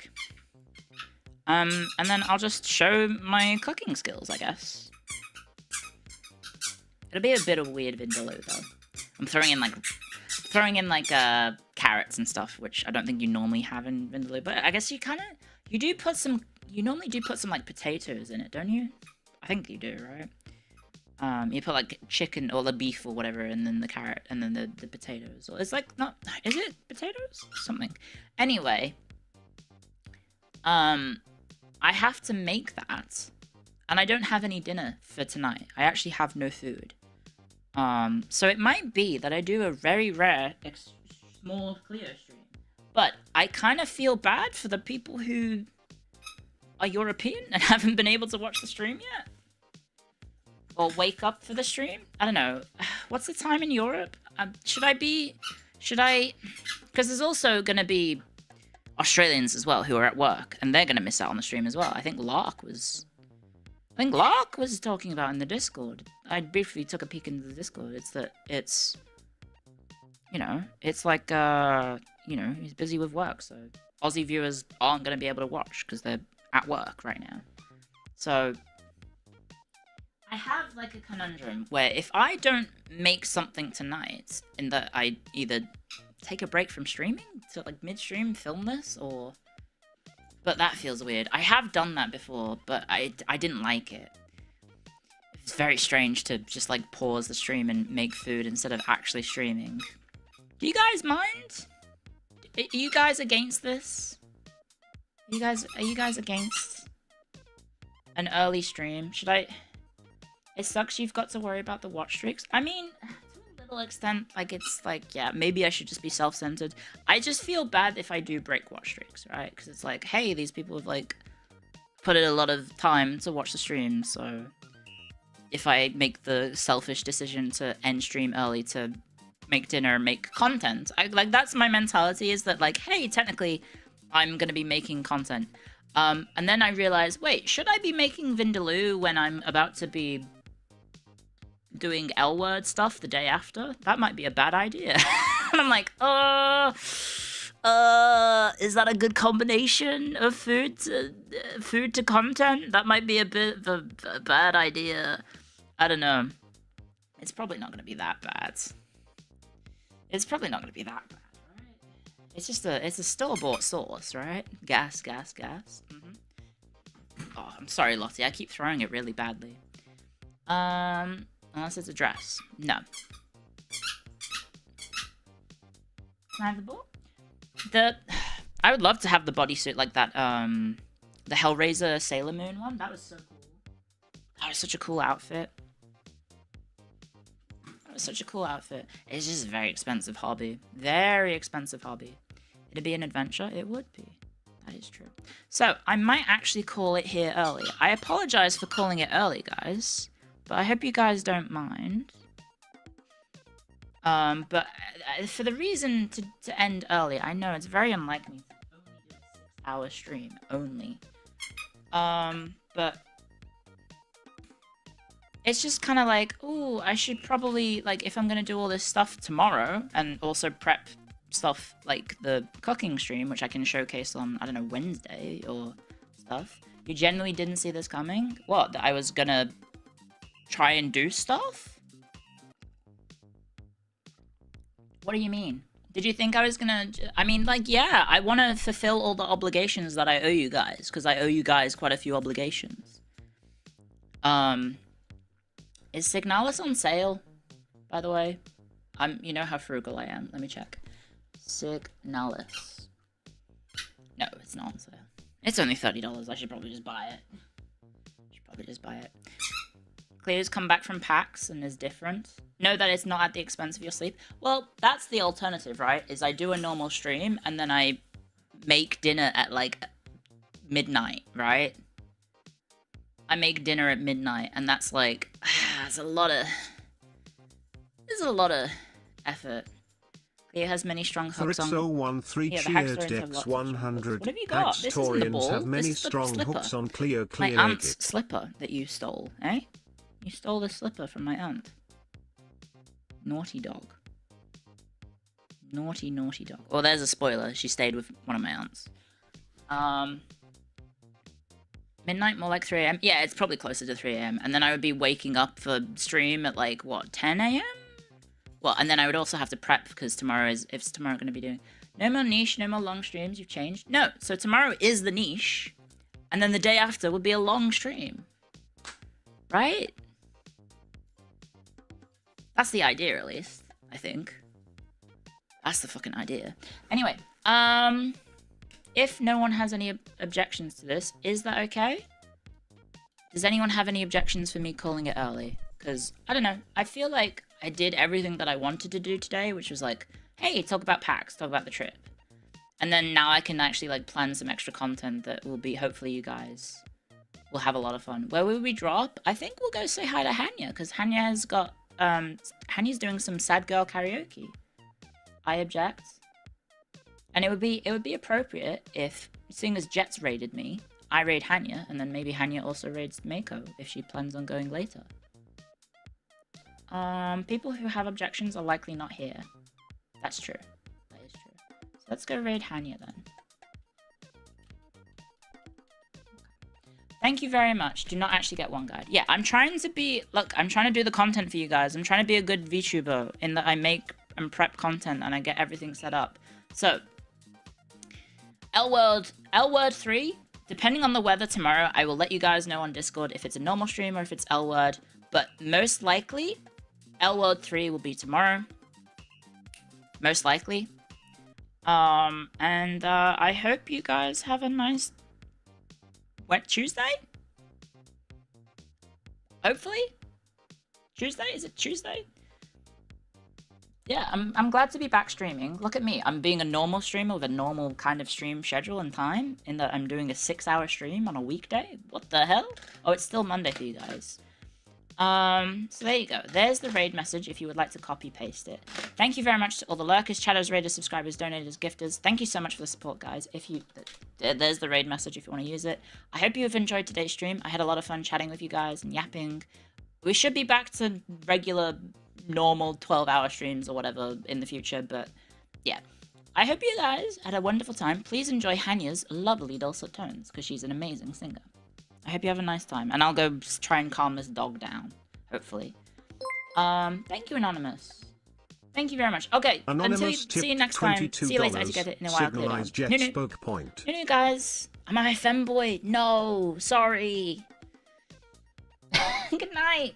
And then I'll just show my cooking skills, I guess. It'll be a bit of weird vindaloo though. I'm throwing in like carrots and stuff, which I don't think you normally have in vindaloo, but I guess you normally do put some like potatoes in it, don't you? I think you do, right? You put like chicken or the beef or whatever, and then the carrot, and then the potatoes. Or it's like not, is it potatoes? Something. Anyway, I have to make that, and I don't have any dinner for tonight. I actually have no food. So it might be that I do a very rare, small Clio stream. But I kind of feel bad for the people who are European and haven't been able to watch the stream yet. Or wake up for the stream. I don't know. What's the time in Europe? Should I... Because there's also going to be... Australians as well who are at work, and they're going to miss out on the stream as well. I think Lark was talking about in the Discord. I briefly took a peek into the Discord. It's you know, it's like you know, he's busy with work, so Aussie viewers aren't going to be able to watch because they're at work right now. So I have like a conundrum where if I don't make something tonight, in that I either take a break from streaming to like midstream film this, or... But that feels weird. I have done that before, but I didn't like it. It's very strange to just like pause the stream and make food instead of actually streaming. Do you guys mind? Are you guys against this? Are you guys against an early stream? Should I... It sucks you've got to worry about the watch streaks. I mean, to a little extent, like, it's like, yeah, maybe I should just be self-centered. I just feel bad if I do break watch streaks, right? Because it's like, hey, these people have, like, put in a lot of time to watch the stream, so if I make the selfish decision to end stream early to make dinner, make content, like, that's my mentality, is that, like, hey, technically, I'm gonna be making content. And then I realized, wait, should I be making Vindaloo when I'm about to be doing L-word stuff the day after? That might be a bad idea. And I'm like, is that a good combination of food to content? That might be a bit of a bad idea. I don't know. It's probably not going to be that bad. It's probably not going to be that bad, right? It's just it's a store-bought sauce, right? Gas. Mm-hmm. Oh, I'm sorry, Lottie. I keep throwing it really badly. Unless it's a dress. No. Can I have the ball? I would love to have the bodysuit like that, the Hellraiser Sailor Moon one. That was so cool. That was such a cool outfit. Such a cool outfit. It's just a very expensive hobby. Very expensive hobby. It'd be an adventure? It would be. That is true. So, I might actually call it here early. I apologize for calling it early, guys. But I hope you guys don't mind. But for the reason to end early, I know it's very unlikely to only do a 6-hour stream. Only. But... It's just kind of like, ooh, I should probably, like, if I'm going to do all this stuff tomorrow, and also prep stuff like the cooking stream, which I can showcase on, I don't know, Wednesday or stuff. You generally didn't see this coming? What, that I was going to try and do stuff? What do you mean? Did you think I was going to... I mean, like, yeah, I want to fulfill all the obligations that I owe you guys, because I owe you guys quite a few obligations. Is Signalis on sale, by the way? You know how frugal I am. Let me check. Signalis. No, it's not on sale. It's only $30. I should probably just buy it. Cleo's come back from PAX and is different. Know that it's not at the expense of your sleep. Well, that's the alternative, right? Is I do a normal stream and then I make dinner at, like, midnight, right? I make dinner at midnight, and that's like, there's a lot of effort. Cleo has many strong hooks on... Fritzo13 cheers Dex 100. What have you got? This isn't the ball. Have many this is the strong slipper. hooks on Cleo. My aunt's slipper that you stole, eh? You stole the slipper from my aunt. Naughty dog. Naughty dog. Oh, there's a spoiler. She stayed with one of my aunts. Midnight, more like 3 a.m. Yeah, it's probably closer to 3 a.m. And then I would be waking up for stream at like, what, 10 a.m.? Well, and then I would also have to prep because if tomorrow going to be doing... No more niche, no more long streams, you've changed? No, so tomorrow is the niche. And then the day after would be a long stream. Right? That's the idea, at least, I think. That's the fucking idea. Anyway, if no one has any objections to this, is that okay? Does anyone have any objections for me calling it early? Because, I don't know, I feel like I did everything that I wanted to do today, which was like, hey, talk about PAX, talk about the trip. And then now I can actually like plan some extra content that will be, hopefully you guys will have a lot of fun. Where will we drop? I think we'll go say hi to Hanya, because Hanya has got, Hanya's doing some sad girl karaoke. I object. And it would be appropriate if, seeing as Jets raided me, I raid Hanya, and then maybe Hanya also raids Mako if she plans on going later. People who have objections are likely not here. That's true. That is true. So let's go raid Hanya then. Thank you very much. Do not actually get one guide. Yeah, I'm trying to be... Look, I'm trying to do the content for you guys. I'm trying to be a good VTuber in that I make and prep content and I get everything set up. So, L-Word 3, depending on the weather tomorrow, I will let you guys know on Discord if it's a normal stream or if it's L-Word. But most likely, L-Word 3 will be tomorrow. Most likely. I hope you guys have a nice... What, Tuesday? Hopefully? Tuesday? Is it Tuesday? Yeah, I'm glad to be back streaming. Look at me. I'm being a normal streamer with a normal kind of stream schedule and time, in that I'm doing a 6-hour stream on a weekday. What the hell? Oh, it's still Monday for you guys. So there you go. There's the raid message if you would like to copy paste it. Thank you very much to all the lurkers, chatters, raiders, subscribers, donators, gifters. Thank you so much for the support, guys. There's the raid message if you want to use it. I hope you have enjoyed today's stream. I had a lot of fun chatting with you guys and yapping. We should be back to regular, normal 12-hour streams or whatever in the future, but yeah. I hope you guys had a wonderful time. Please enjoy Hanya's lovely dulcet tones, because she's an amazing singer. I hope you have a nice time, and I'll go try and calm this dog down, hopefully. Thank you, Anonymous. Thank you very much. Okay, see you next time. See you later. I get it in a while. No, guys. Am I a femboy? No, sorry. Good night.